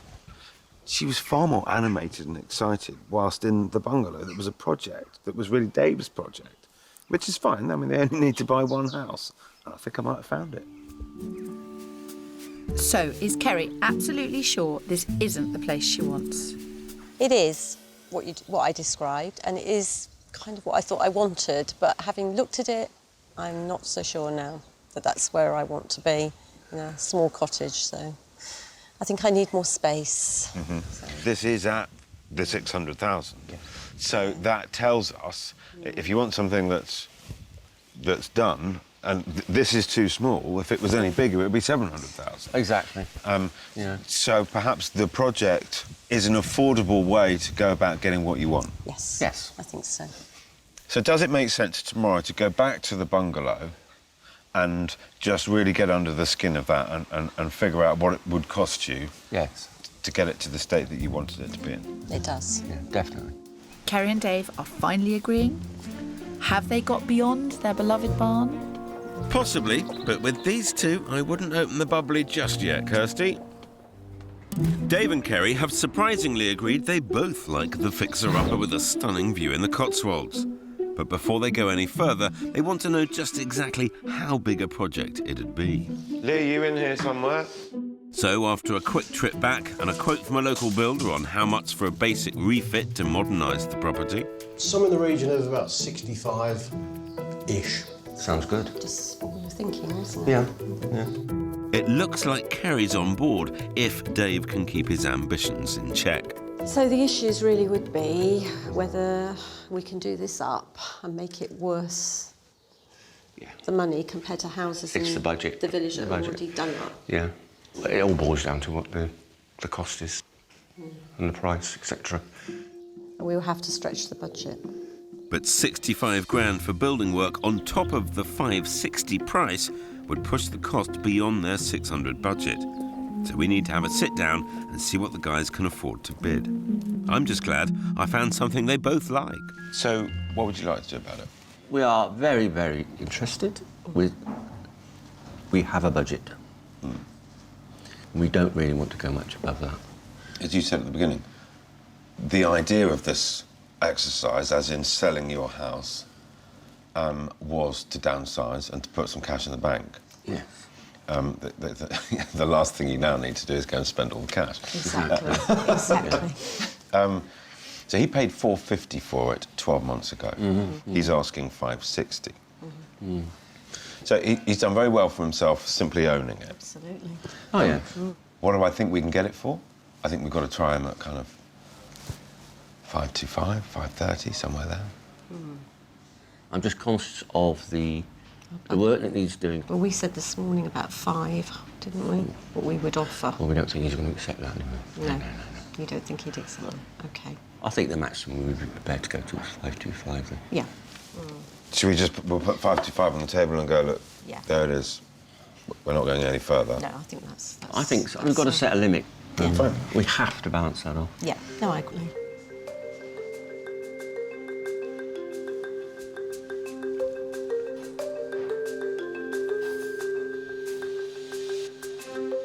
she was far more animated and excited whilst in the bungalow that was a project that was really Dave's project, which is fine. I mean, they only need to buy one house. And I think I might have found it. So, is Kerry absolutely sure this isn't the place she wants? It is what I described, and it is kind of what I thought I wanted, but having looked at it, I'm not so sure now that that's where I want to be, in a small cottage, so I think I need more space. Mm-hmm. So. This is at the 600,000. Yeah. So that tells us, if you want something that's done, and this is too small, if it was any bigger, it would be 700,000. Exactly. So perhaps the project is an affordable way to go about getting what you want. Yes. Yes. I think so. So does it make sense tomorrow to go back to the bungalow and just really get under the skin of that and figure out what it would cost you to get it to the state that you wanted it to be in? It does. Yeah, definitely. Kerry and Dave are finally agreeing. Have they got beyond their beloved barn? Possibly, but with these two, I wouldn't open the bubbly just yet, Kirstie. Dave and Kerry have surprisingly agreed they both like the fixer-upper with a stunning view in the Cotswolds. But before they go any further, they want to know just exactly how big a project it'd be. Lee, you in here somewhere? So, after a quick trip back and a quote from a local builder on how much for a basic refit to modernise the property... Some in the region of about 65-ish. Sounds good. Just what we were thinking, wasn't it? Yeah. It looks like Kerry's on board if Dave can keep his ambitions in check. So the issues really would be whether we can do this up and make it worse. Yeah. The money compared to houses It's in the budget. the village that are already done up. Yeah. It all boils down to what the cost is and the price, etc. We'll have to stretch the budget. But 65 grand for building work on top of the 560 price would push the cost beyond their 600 budget. So we need to have a sit down and see what the guys can afford to bid. I'm just glad I found something they both like. So what would you like to do about it? We are very, very interested. We have a budget. We don't really want to go much above that. As you said at the beginning, the idea of this exercise, as in selling your house, was to downsize and to put some cash in the bank. Yes. The last thing you now need to do is go and spend all the cash. Exactly. Exactly. So he paid $450 for it 12 months ago. Mm-hmm. He's asking $560. Mm-hmm. So he's done very well for himself simply owning it. Absolutely. Oh, yeah. What do I think we can get it for? I think we've got to try him at kind of 525, 530, somewhere there. I'm just conscious of the work that needs doing. Well, we said this morning about 5, didn't we? What we would offer. Well, we don't think he's going to accept that anyway. No. You don't think he'd accept that? OK. I think the maximum we would be prepared to go to is 525 then. Yeah. Should we we'll put 525 on the table and go, look, Yeah. there it is. We're not going any further. No, I think that's I think so. We've got to set a limit. Yeah. Fine. We have to balance that off. Yeah. No, I agree.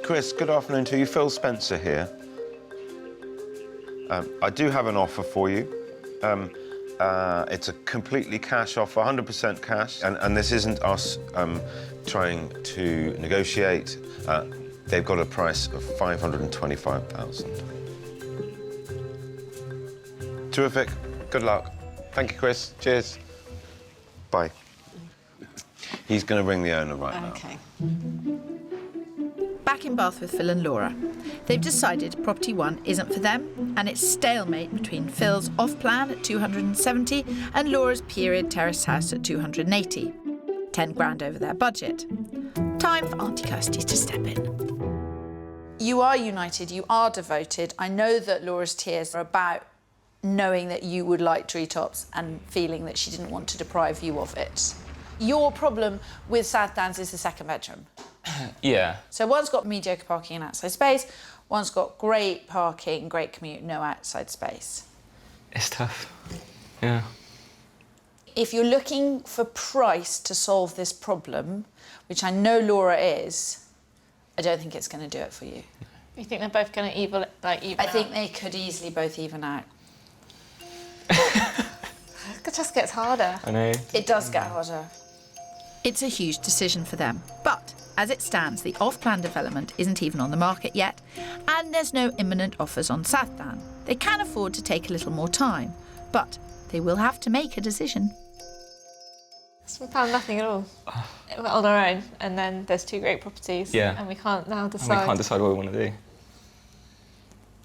Chris, good afternoon to you. Phil Spencer here. I do have an offer for you. It's a completely cash offer, 100% cash, and this isn't us trying to negotiate. They've got a price of $525,000. Terrific. Good luck. Thank you, Chris. Cheers. Bye. He's going to ring the owner right now. Okay. Back in Bath with Phil and Laura. They've decided property 1 isn't for them, and it's stalemate between Phil's off-plan at 270 and Laura's period terraced house at 280. 10 grand over their budget. Time for Auntie Kirstie to step in. You are united, you are devoted. I know that Laura's tears are about knowing that you would like treetops and feeling that she didn't want to deprive you of it. Your problem with South Downs is the second bedroom. Yeah. So one's got mediocre parking and outside space, one's got great parking, great commute, no outside space. It's tough. Yeah. If you're looking for price to solve this problem, which I know Laura is, I don't think it's going to do it for you. You think they're both going to even I out? think they could easily both even out. It just gets harder. I know. It does get harder. It's a huge decision for them, but as it stands, the off-plan development isn't even on the market yet, and there's no imminent offers on South Down. They can afford to take a little more time, but they will have to make a decision. So we found nothing at all on our own, and then there's 2 great properties, Yeah. and we can't now decide. And we can't decide what we want to do.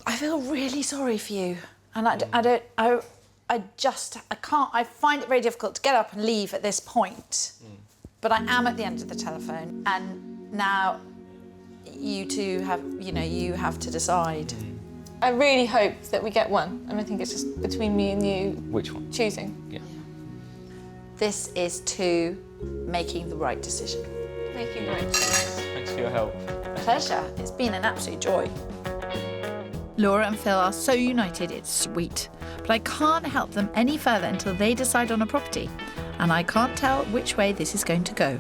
I feel really sorry for you, and I find it very difficult to get up and leave at this point. But I am at the end of the telephone, and now you two have, you have to decide. I really hope that we get one, and I think it's just between me and you. Which one? Choosing. Yeah. This is to making the right decision. Making the right decision. Thanks for your help. Pleasure. It's been an absolute joy. Laura and Phil are so united, it's sweet. But I can't help them any further until they decide on a property. And I can't tell which way this is going to go.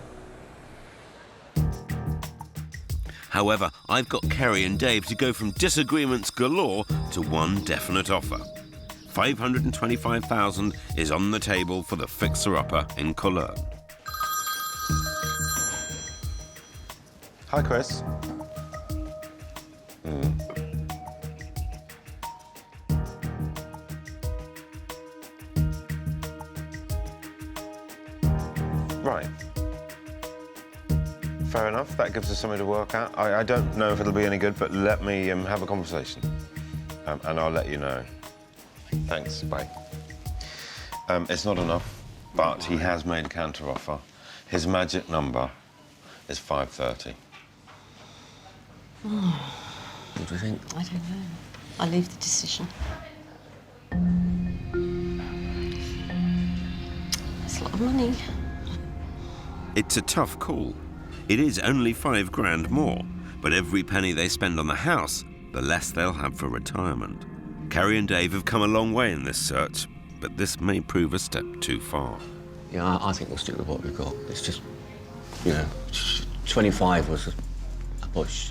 However, I've got Kerry and Dave to go from disagreements galore to one definite offer. $525,000 is on the table for the fixer-upper in Cologne. Hi, Chris. Right. Fair enough. That gives us something to work at. I don't know if it'll be any good, but let me have a conversation, and I'll let you know. Thanks. Bye. It's not enough, but he has made a counter-offer. His magic number is 530. What do you think? I don't know. I'll leave the decision. It's a lot of money. It's a tough call. It is only $5,000 more, but every penny they spend on the house, the less they'll have for retirement. Kerry and Dave have come a long way in this search, but this may prove a step too far. Yeah, I think we'll stick with what we've got. It's just, 25 was a push.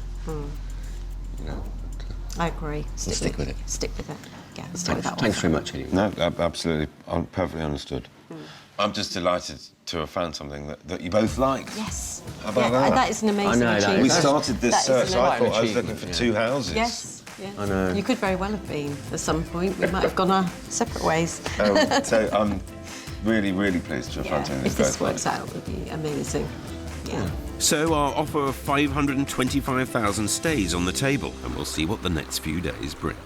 I agree. Stick with it. Stick with it. Yeah, stick with that one. Thanks very much, anyway. No, absolutely. Perfectly understood. I'm just delighted to have found something that you both like. Yes. How about that? That is an amazing achievement. We started this search, I thought I was looking achievement, for 2 houses. Yes. Yeah. I know. You could very well have been at some point. We might have gone our separate ways. So I'm really, really pleased to have found something If that this both works out, it would be amazing. Yeah. So our offer of $525,000 stays on the table, and we'll see what the next few days bring.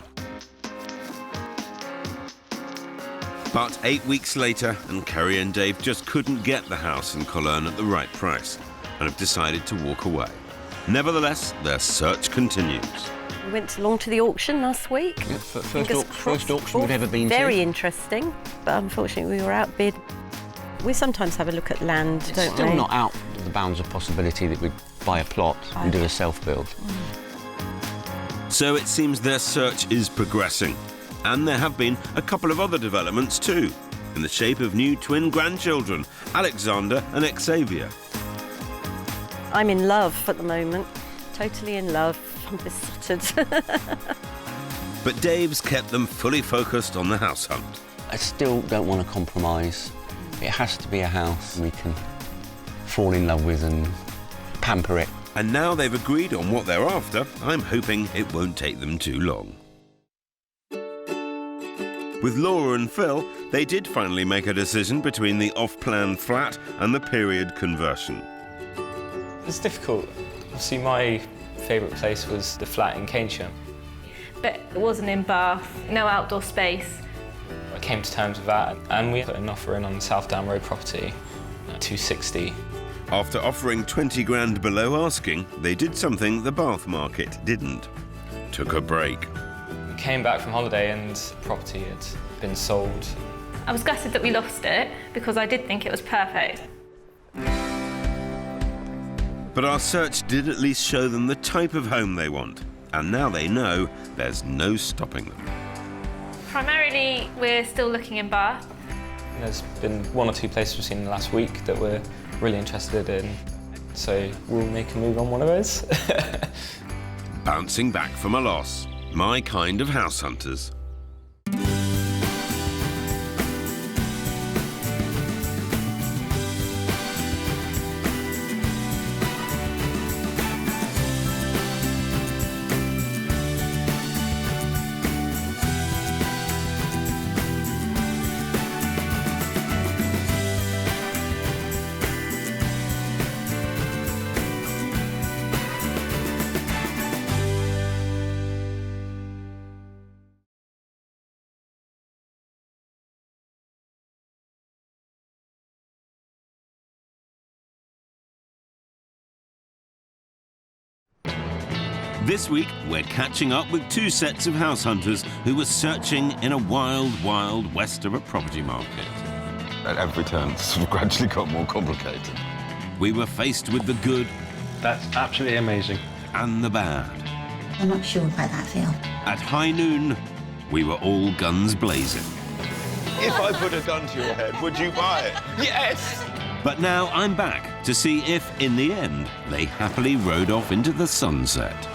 But 8 weeks later, and Kerry and Dave just couldn't get the house in Cologne at the right price, and have decided to walk away. Nevertheless, their search continues. We went along to the auction last week. Yeah, first auction we've ever been to. Very interesting, but unfortunately we were outbid. We sometimes have a look at land, don't we? Still not out of the bounds of possibility that we'd buy a plot and do a self-build. So it seems their search is progressing. And there have been a couple of other developments too, in the shape of new twin grandchildren, Alexander and Xavier. I'm in love at the moment, totally in love. I'm besotted. But Dave's kept them fully focused on the house hunt. I still don't want to compromise. It has to be a house we can fall in love with and pamper it. And now they've agreed on what they're after, I'm hoping it won't take them too long. With Laura and Phil, they did finally make a decision between the off-plan flat and the period conversion. It's difficult. Obviously, my favourite place was the flat in Cambridgeshire. But it wasn't in Bath, no outdoor space. I came to terms with that, and we put an offer in on the South Down Road property at 260. After offering 20 grand below asking, they did something the Bath market didn't. Took a break. We came back from holiday and the property had been sold. I was gutted that we lost it because I did think it was perfect. But our search did at least show them the type of home they want. And now they know there's no stopping them. Primarily, we're still looking in Bath. There's been 1 or 2 places we've seen in the last week that we're really interested in. So we'll make a move on one of those. Bouncing back from a loss. My kind of house hunters. This week, we're catching up with 2 sets of house hunters who were searching in a wild, wild west of a property market. At every turn, it's sort of gradually got more complicated. We were faced with the good. That's absolutely amazing. And the bad. I'm not sure about that, Phil. At high noon, we were all guns blazing. If I put a gun to your head, would you buy it? Yes! But now I'm back to see if, in the end, they happily rode off into the sunset.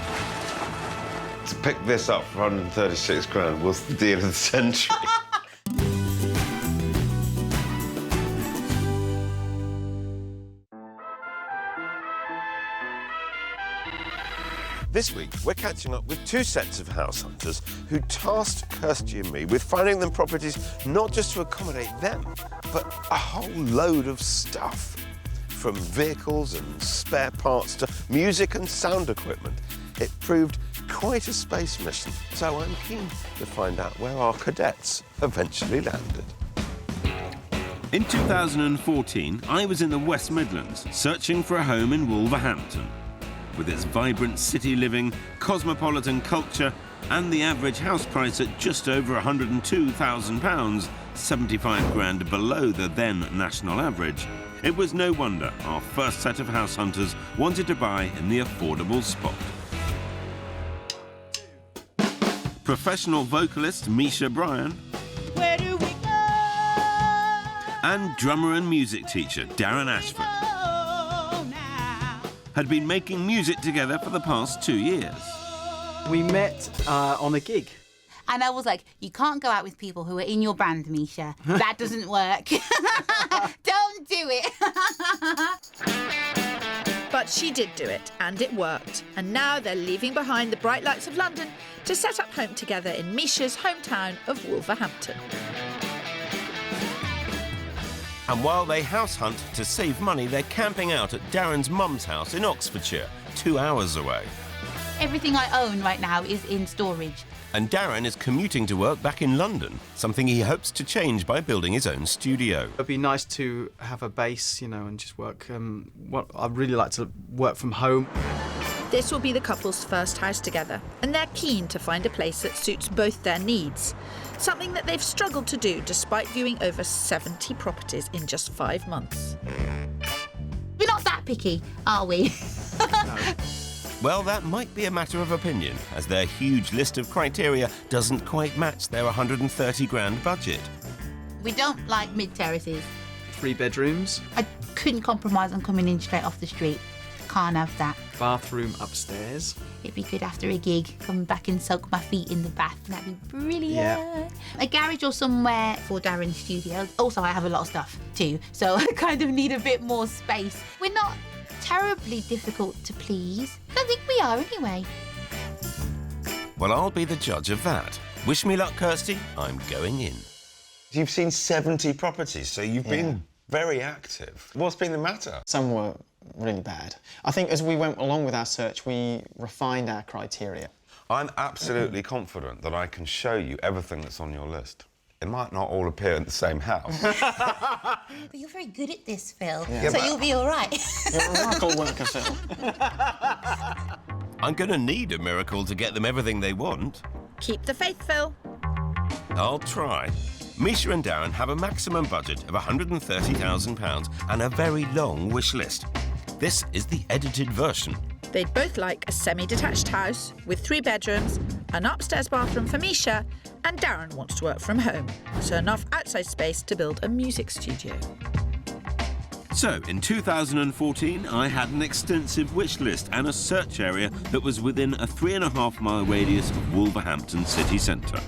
To pick this up for 136 grand was the deal of the century. This week, we're catching up with 2 sets of house hunters who tasked Kirstie and me with finding them properties not just to accommodate them, but a whole load of stuff. From vehicles and spare parts to music and sound equipment. It proved quite a space mission, so I'm keen to find out where our cadets eventually landed. In 2014, I was in the West Midlands searching for a home in Wolverhampton. With its vibrant city living, cosmopolitan culture, and the average house price at just over £102,000, 75 grand below the then national average, it was no wonder our first set of house hunters wanted to buy in the affordable spot. Professional vocalist Misha Bryan Where do we go? and drummer and music teacher Darren Ashford had been making music together for the past 2 years. We met on a gig. And I was like, you can't go out with people who are in your band, Misha. That doesn't work. Don't do it. But she did do it, and it worked. And now they're leaving behind the bright lights of London to set up home together in Misha's hometown of Wolverhampton. And while they house hunt to save money, they're camping out at Darren's mum's house in Oxfordshire, 2 hours away. Everything I own right now is in storage. And Darren is commuting to work back in London, something he hopes to change by building his own studio. It'd be nice to have a base, you know, and just work. I'd really like to work from home. This will be the couple's first house together, and they're keen to find a place that suits both their needs. Something that they've struggled to do despite viewing over 70 properties in just 5 months. We're not that picky, are we? Well, that might be a matter of opinion, as their huge list of criteria doesn't quite match their 130 grand budget. We don't like mid-terraces. 3 bedrooms. I couldn't compromise on coming in straight off the street. Can't have that. Bathroom upstairs. It'd be good after a gig, come back and soak my feet in the bath. That'd be brilliant. Yeah. A garage or somewhere for Darren's studio. Also, I have a lot of stuff too, so I kind of need a bit more space. We're not terribly difficult to please. I don't think we are anyway. Well, I'll be the judge of that. Wish me luck, Kirstie. I'm going in. You've seen 70 properties, so you've been very active. What's been the matter? Some were really bad. I think as we went along with our search, we refined our criteria. I'm absolutely confident that I can show you everything that's on your list. It might not all appear in the same house. But you're very good at this, Phil, Yeah, so but- you'll be all right. You're a miracle worker, Phil. I'm going to need a miracle to get them everything they want. Keep the faith, Phil. I'll try. Misha and Darren have a maximum budget of £130,000 and a very long wish list. This is the edited version. They'd both like a semi-detached house with 3 bedrooms, an upstairs bathroom for Misha, and Darren wants to work from home, so enough outside space to build a music studio. So, in 2014, I had an extensive wish list and a search area that was within a 3.5-mile radius of Wolverhampton city centre.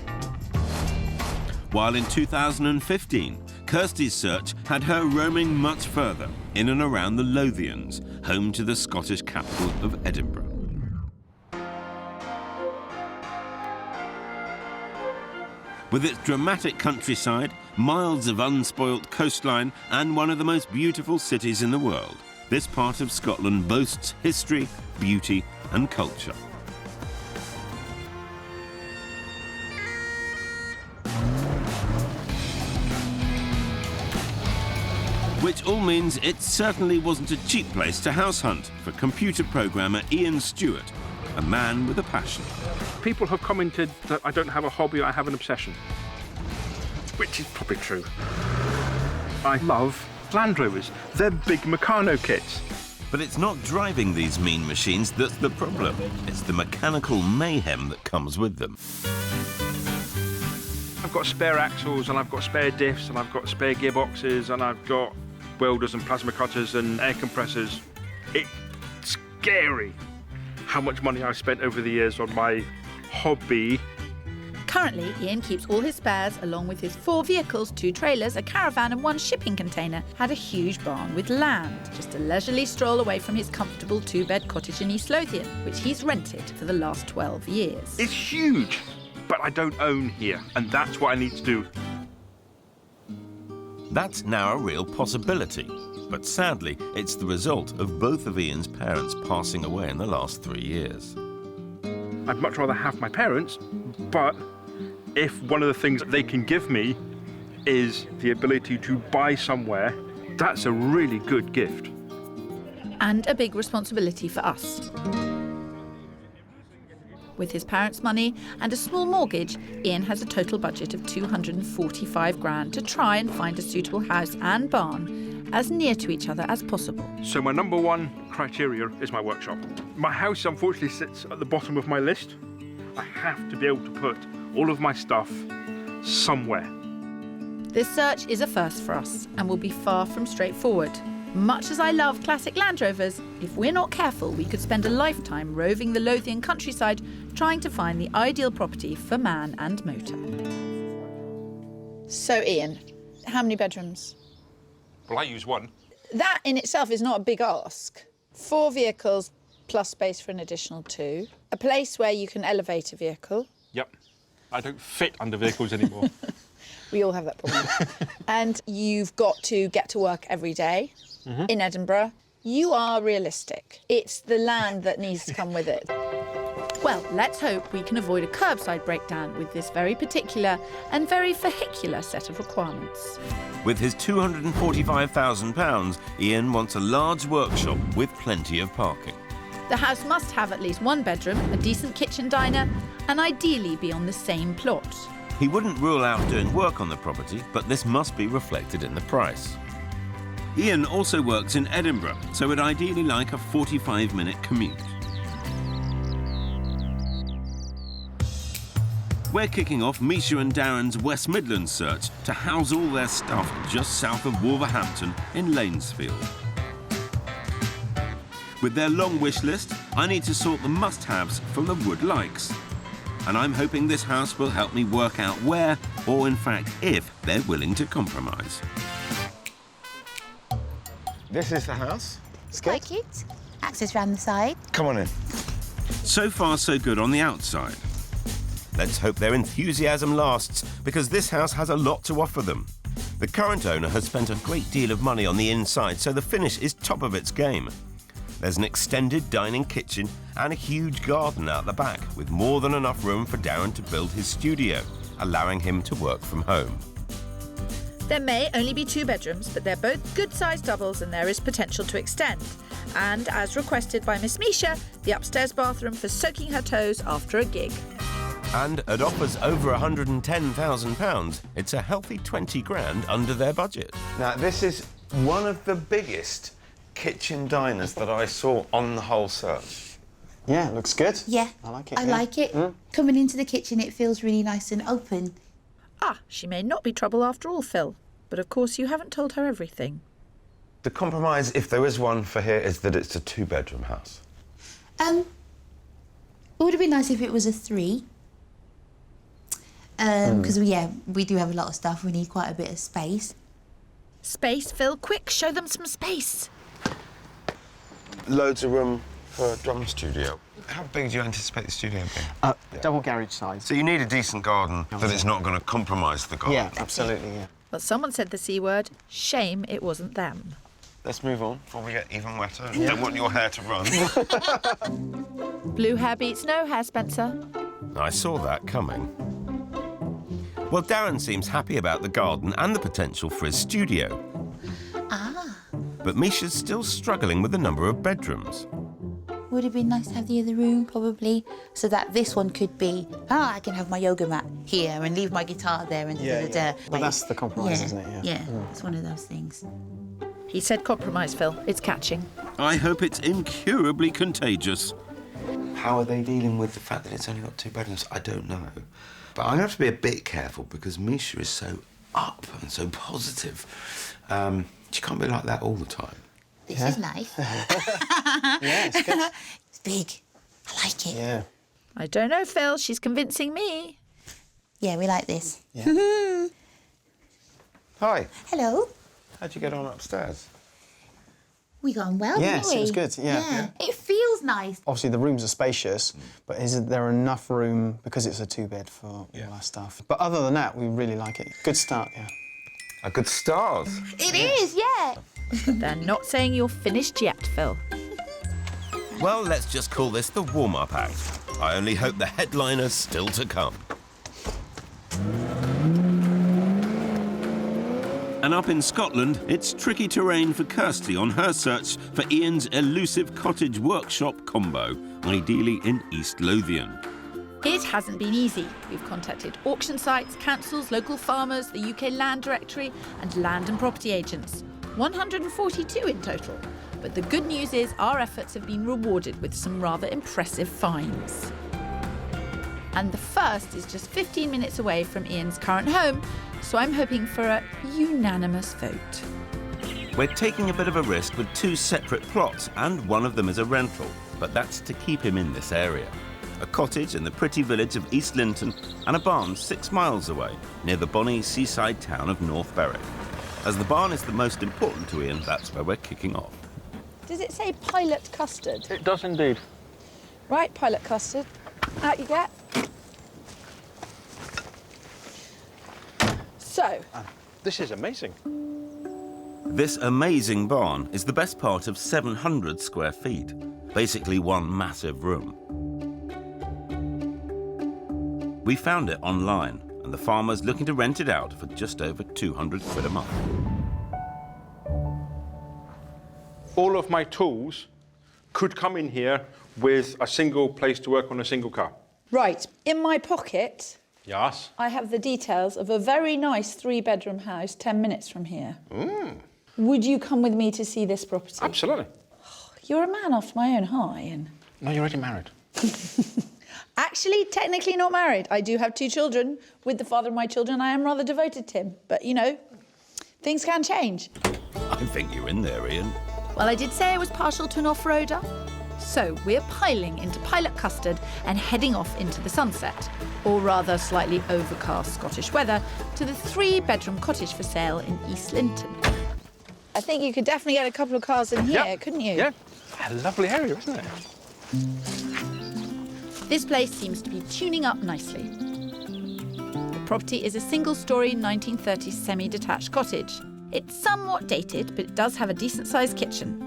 While in 2015, Kirstie's search had her roaming much further, in and around the Lothians, home to the Scottish capital of Edinburgh. With its dramatic countryside, miles of unspoilt coastline, and one of the most beautiful cities in the world, this part of Scotland boasts history, beauty, and culture. Which all means it certainly wasn't a cheap place to house hunt for computer programmer Ian Stewart, a man with a passion. People have commented that I don't have a hobby, I have an obsession. Which is probably true. I love Land Rovers. They're big Meccano kits. But it's not driving these mean machines that's the problem. It's the mechanical mayhem that comes with them. I've got spare axles and I've got spare diffs and I've got spare gearboxes and I've got welders and plasma cutters and air compressors. It's scary how much money I've spent over the years on my hobby. Currently, Ian keeps all his spares, along with his 4 vehicles, 2 trailers, a caravan and 1 shipping container, at a huge barn with land, just a leisurely stroll away from his comfortable 2-bed cottage in East Lothian, which he's rented for the last 12 years. It's huge, but I don't own here, and that's what I need to do. That's now a real possibility. But sadly, it's the result of both of Ian's parents passing away in the last 3 years. I'd much rather have my parents, but if one of the things they can give me is the ability to buy somewhere, that's a really good gift. And a big responsibility for us. With his parents' money and a small mortgage, Ian has a total budget of 245 grand to try and find a suitable house and barn as near to each other as possible. So my number 1 criteria is my workshop. My house unfortunately sits at the bottom of my list. I have to be able to put all of my stuff somewhere. This search is a first for us and will be far from straightforward. Much as I love classic Land Rovers, if we're not careful, we could spend a lifetime roving the Lothian countryside trying to find the ideal property for man and motor. So, Ian, how many bedrooms? Well, I use 1. That in itself is not a big ask. 4 vehicles plus space for an additional 2. A place where you can elevate a vehicle. Yep. I don't fit under vehicles anymore. We all have that problem. And you've got to get to work every day in Edinburgh. You are realistic. It's the land that needs to come with it. Well, let's hope we can avoid a curbside breakdown with this very particular and very vehicular set of requirements. With his £245,000, Ian wants a large workshop with plenty of parking. The house must have at least 1 bedroom, a decent kitchen diner, and ideally be on the same plot. He wouldn't rule out doing work on the property, but this must be reflected in the price. Ian also works in Edinburgh, so would ideally like a 45-minute commute. We're kicking off Misha and Darren's West Midlands search to house all their stuff just south of Wolverhampton in Lanesfield. With their long wish list, I need to sort the must-haves from the would likes. And I'm hoping this house will help me work out where, or in fact, if they're willing to compromise. This is the house. It's quite cute. Access round the side. Come on in. So far, so good on the outside. Let's hope their enthusiasm lasts, because this house has a lot to offer them. The current owner has spent a great deal of money on the inside, so the finish is top of its game. There's an extended dining kitchen and a huge garden out the back, with more than enough room for Darren to build his studio, allowing him to work from home. There may only be 2 bedrooms, but they're both good-sized doubles and there is potential to extend. And as requested by Miss Misha, the upstairs bathroom for soaking her toes after a gig. And at offers over £110,000, it's a healthy 20 grand under their budget. Now, this is one of the biggest kitchen diners that I saw on the whole search. Yeah, it looks good. Yeah, I like it. I like it. Coming into the kitchen, it feels really nice and open. Ah, she may not be trouble after all, Phil. But of course you haven't told her everything. The compromise, if there is one for here, is that it's a 2-bedroom house. It would have been nice if it was a 3. Because, we do have a lot of stuff. We need quite a bit of space. Space, Phil, quick, show them some space. Loads of room for a drum studio. How big do you anticipate the studio being? Double garage size. So you need a decent garden, but it's not going to compromise the garden. Yeah, absolutely, yeah. Well, someone said the C word. Shame it wasn't them. Let's move on before we get even wetter. Don't want your hair to run. Blue hair beats no hair, Spencer. I saw that coming. Well, Darren seems happy about the garden and the potential for his studio. Ah. But Misha's still struggling with the number of bedrooms. Would have been nice to have the other room, probably, so that this one could be, I can have my yoga mat here and leave my guitar there and da-da-da. But that's the compromise, isn't it? Yeah, it's one of those things. He said compromise, Phil. It's catching. I hope it's incurably contagious. How are they dealing with the fact that it's only got 2 bedrooms? I don't know. But I'm going to have to be a bit careful because Misha is so up and so positive. She can't be like that all the time. This is nice. Yeah, it's good. It's big. I like it. Yeah. I don't know, Phil. She's convincing me. Yeah, we like this. Yeah. Hi. Hello. How'd you get on upstairs? We got on well, Yes, didn't we? it was good, yeah. It feels nice. Obviously, the rooms are spacious, but is there enough room, because it's a 2-bed, for all our stuff? But other than that, we really like it. Good start, yeah. A good start. It is, yeah. But they're not saying you're finished yet, Phil. Well, let's just call this the warm-up act. I only hope the headliner's still to come. And up in Scotland, it's tricky terrain for Kirstie on her search for Ian's elusive cottage workshop combo, ideally in East Lothian. It hasn't been easy. We've contacted auction sites, councils, local farmers, the UK Land Directory and land and property agents. 142 in total. But the good news is our efforts have been rewarded with some rather impressive finds. And the first is just 15 minutes away from Ian's current home, so I'm hoping for a unanimous vote. We're taking a bit of a risk with 2 separate plots, and one of them is a rental, but that's to keep him in this area. A cottage in the pretty village of East Linton and a barn 6 miles away, near the bonny seaside town of North Berwick. As the barn is the most important to Ian, that's where we're kicking off. Does it say pilot custard? It does indeed. Right, pilot custard. Out you get. So. This is amazing. This amazing barn is the best part of 700 square feet, basically one massive room. We found it online, and the farmer's looking to rent it out for just over 200 quid a month. All of my tools could come in here with a single place to work on a single car. Right, in my pocket, Yes. I have the details of a very nice 3-bedroom house 10 minutes from here. Would you come with me to see this property? Absolutely. You're a man after my own heart, Ian. No, you're already married. Actually, technically not married. I do have 2 children. With the father of my children, I am rather devoted to him. But, you know, things can change. I think you're in there, Ian. Well, I did say I was partial to an off-roader. So we're piling into Pilot Custard and heading off into the sunset, or rather slightly overcast Scottish weather, to the 3-bedroom cottage for sale in East Linton. I think you could definitely get a couple of cars in here, couldn't you? Yeah, a lovely area, isn't it? This place seems to be tuning up nicely. The property is a single-storey 1930s semi-detached cottage. It's somewhat dated, but it does have a decent-sized kitchen.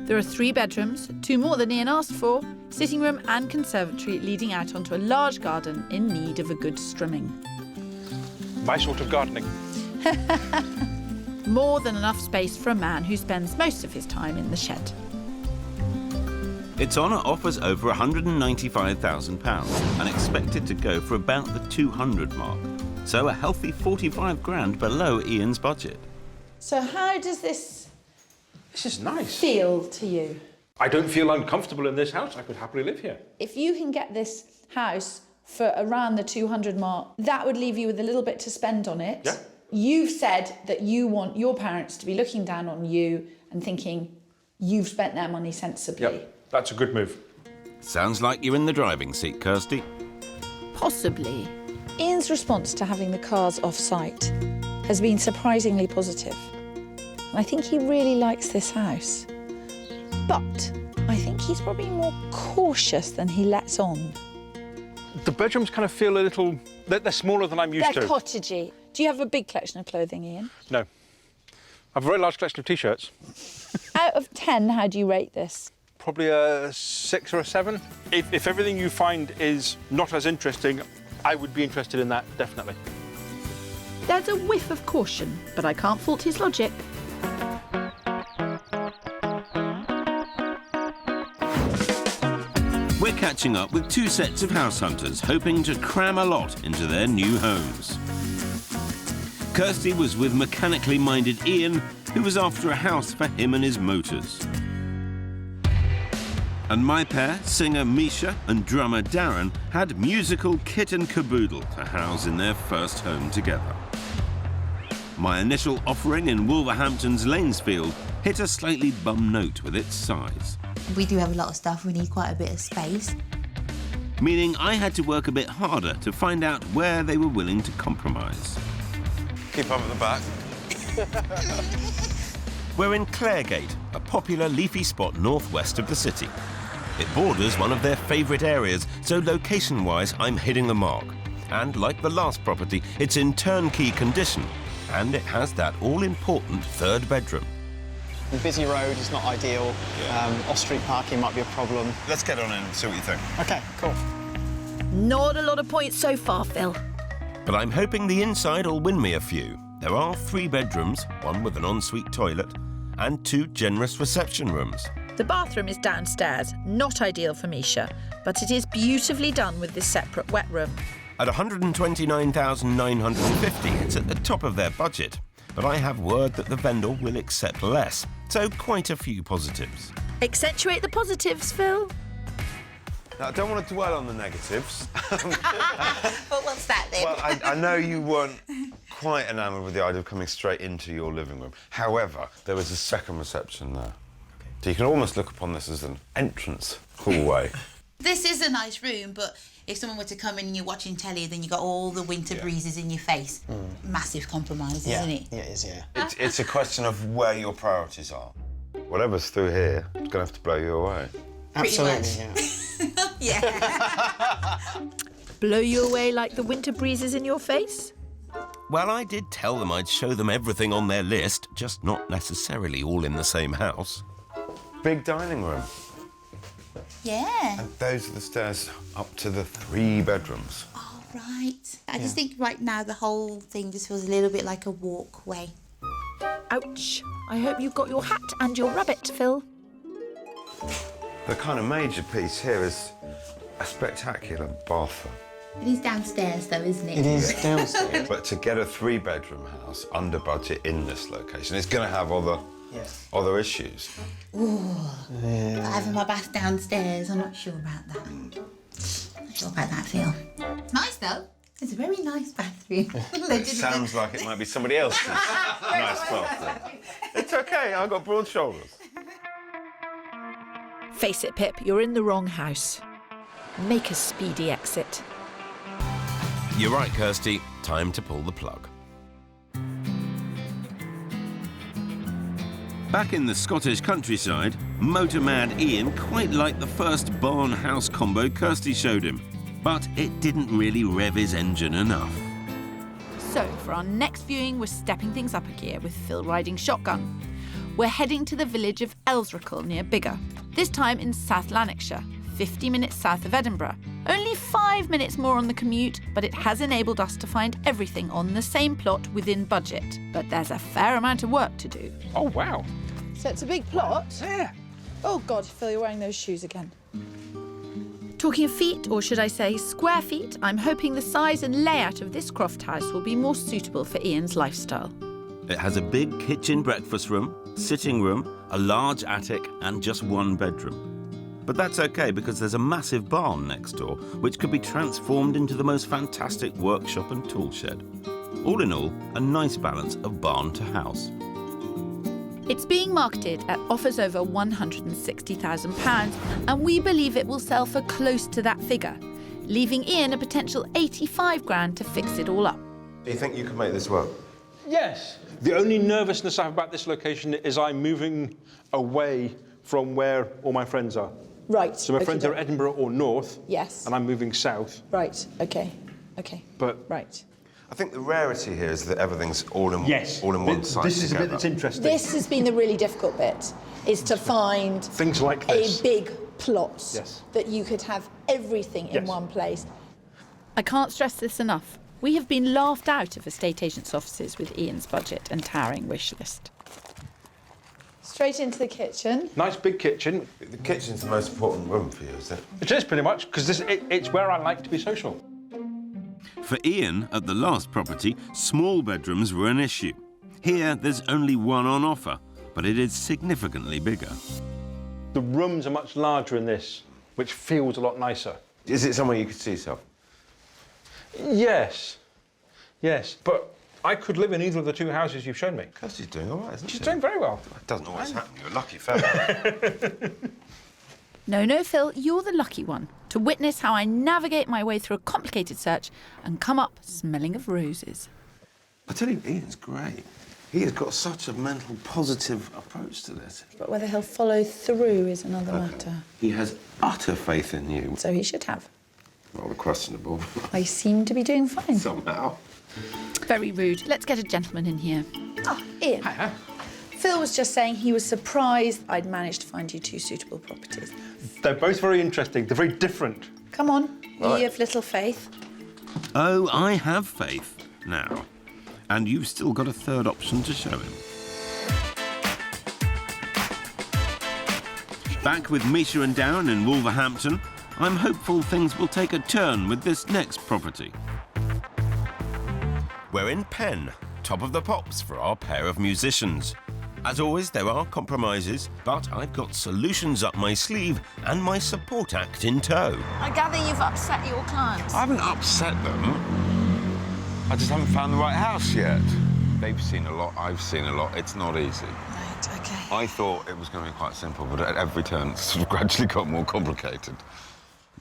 There are 3 bedrooms, 2 more than Ian asked for, sitting room and conservatory leading out onto a large garden in need of a good strimming. My sort of gardening. More than enough space for a man who spends most of his time in the shed. Its owner offers over £195,000 and expected to go for about the 200 mark. So a healthy 45 grand below Ian's budget. So how does this is nice. feel to you? I don't feel uncomfortable in this house. I could happily live here. If you can get this house for around the 200 mark, that would leave you with a little bit to spend on it. Yeah. You've said that you want your parents to be looking down on you and thinking you've spent their money sensibly. Yep, that's a good move. Sounds like you're in the driving seat, Kirstie. Possibly. Ian's response to having the cars off-site has been surprisingly positive. And I think he really likes this house. But I think he's probably more cautious than he lets on. The bedrooms kind of feel a little... They're smaller than I'm used to. They're cottagey. Do you have a big collection of clothing, Ian? No. I have a very large collection of T-shirts. Out of 10, how do you rate this? Probably a 6 or a 7. If everything you find is not as interesting, I would be interested in that, definitely. There's a whiff of caution, but I can't fault his logic. We're catching up with 2 sets of house hunters hoping to cram a lot into their new homes. Kirstie was with mechanically minded Ian, who was after a house for him and his motors. And my pair, singer Misha and drummer Darren, had musical kit and caboodle to house in their first home together. My initial offering in Wolverhampton's Lanesfield hit a slightly bum note with its size. We do have a lot of stuff, we need quite a bit of space. Meaning I had to work a bit harder to find out where they were willing to compromise. Keep up at the back. We're in Claregate, a popular leafy spot northwest of the city. It borders one of their favourite areas, so location-wise I'm hitting the mark. And like the last property, it's in turnkey condition, and it has that all-important 3rd bedroom. Busy road is not ideal. Off-street parking might be a problem. Let's get on in and see what you think. OK, cool. Not a lot of points so far, Phil. But I'm hoping the inside will win me a few. There are 3 bedrooms, 1 with an ensuite toilet, and 2 generous reception rooms. The bathroom is downstairs, not ideal for Misha, but it is beautifully done with this separate wet room. At $129,950, it's at the top of their budget. But I have word that the vendor will accept less, so quite a few positives. Accentuate the positives, Phil. Now, I don't want to dwell on the negatives. But what's that then? Well, I know you weren't quite enamoured with the idea of coming straight into your living room. However, there was a second reception there. So you can almost look upon this as an entrance hallway. This is a nice room, but if someone were to come in and you're watching telly, then you got all the winter breezes in your face. Massive compromise, isn't it? Yeah, it is, yeah. It's a question of where your priorities are. Whatever's through here is going to have to blow you away. Absolutely, yeah. Yeah. Blow you away like the winter breezes in your face? Well, I did tell them I'd show them everything on their list, just not necessarily all in the same house. Big dining room. Yeah. And those are the stairs up to the 3 bedrooms. Oh, right. I just think right now the whole thing just feels a little bit like a walkway. Ouch. I hope you've got your hat and your rabbit, Phil. The kind of major piece here is a spectacular bathroom. It is downstairs though, isn't it? It is downstairs. But to get a 3-bedroom house under budget in this location, it's going to have other issues. Ooh. Yeah. Having my bath downstairs, I'm not sure about that. Not sure about that, Phil. It's nice though. It's a very nice bathroom. It sounds like it might be somebody else's nice bathroom. It's okay, I've got broad shoulders. Face it, Pip, you're in the wrong house. Make a speedy exit. You're right, Kirstie. Time to pull the plug. Back in the Scottish countryside, motor-mad Ian quite liked the first barn-house combo Kirstie showed him. But it didn't really rev his engine enough. So, for our next viewing, we're stepping things up a gear with Phil riding shotgun. We're heading to the village of Elsrickle near Biggar, this time in South Lanarkshire, 50 minutes south of Edinburgh. Only 5 minutes more on the commute, but it has enabled us to find everything on the same plot within budget. But there's a fair amount of work to do. Oh, wow. So it's a big plot? Yeah. Oh, God, Phil, you're wearing those shoes again. Talking of feet, or should I say square feet, I'm hoping the size and layout of this croft house will be more suitable for Ian's lifestyle. It has a big kitchen breakfast room, sitting room, a large attic and just one bedroom. But that's okay because there's a massive barn next door which could be transformed into the most fantastic workshop and tool shed. All in all, a nice balance of barn to house. It's being marketed at offers over £160,000 and we believe it will sell for close to that figure, leaving Ian a potential 85 grand to fix it all up. Do you think you can make this work? Yes. The only nervousness I have about this location is I'm moving away from where all my friends are. Right. So my friends are Edinburgh or north. Yes. And I'm moving south. Right, OK. But right. I think the rarity here is that everything's all in one site. This is a bit that's interesting. This has been the really difficult bit, is to find things like this. A big plot that you could have everything in one place. I can't stress this enough. We have been laughed out of estate agents' offices with Ian's budget and towering wish list. Straight into the kitchen. Nice big kitchen. The kitchen's the most important room for you, is it? It is pretty much, because it's where I like to be social. For Ian, at the last property, small bedrooms were an issue. Here, there's only one on offer, but it is significantly bigger. The rooms are much larger in this, which feels a lot nicer. Is it somewhere you could see yourself? Yes. Yes, but I could live in either of the two houses you've shown me. Kirstie's doing all right, isn't she? She's doing very well. It doesn't always happen. You're a lucky fella. No, Phil, you're the lucky one to witness how I navigate my way through a complicated search and come up smelling of roses. I tell you, Ian's great. He has got such a mental, positive approach to this. But whether he'll follow through is another matter. He has utter faith in you. So he should have. Rather questionable. I seem to be doing fine. Somehow. Very rude. Let's get a gentleman in here. Oh, Ian. Hiya. Phil was just saying he was surprised I'd managed to find you two suitable properties. They're both very interesting. They're very different. Come on, Right. ye of little faith. Oh, I have faith now. And you've still got a third option to show him. Back with Misha and Darren in Wolverhampton, I'm hopeful things will take a turn with this next property. We're in Penn, top of the pops for our pair of musicians. As always, there are compromises, but I've got solutions up my sleeve and my support act in tow. I gather you've upset your clients. I haven't upset them. I just haven't found the right house yet. They've seen a lot, I've seen a lot. It's not easy. Right, OK. I thought it was going to be quite simple, but at every turn it's sort of gradually got more complicated.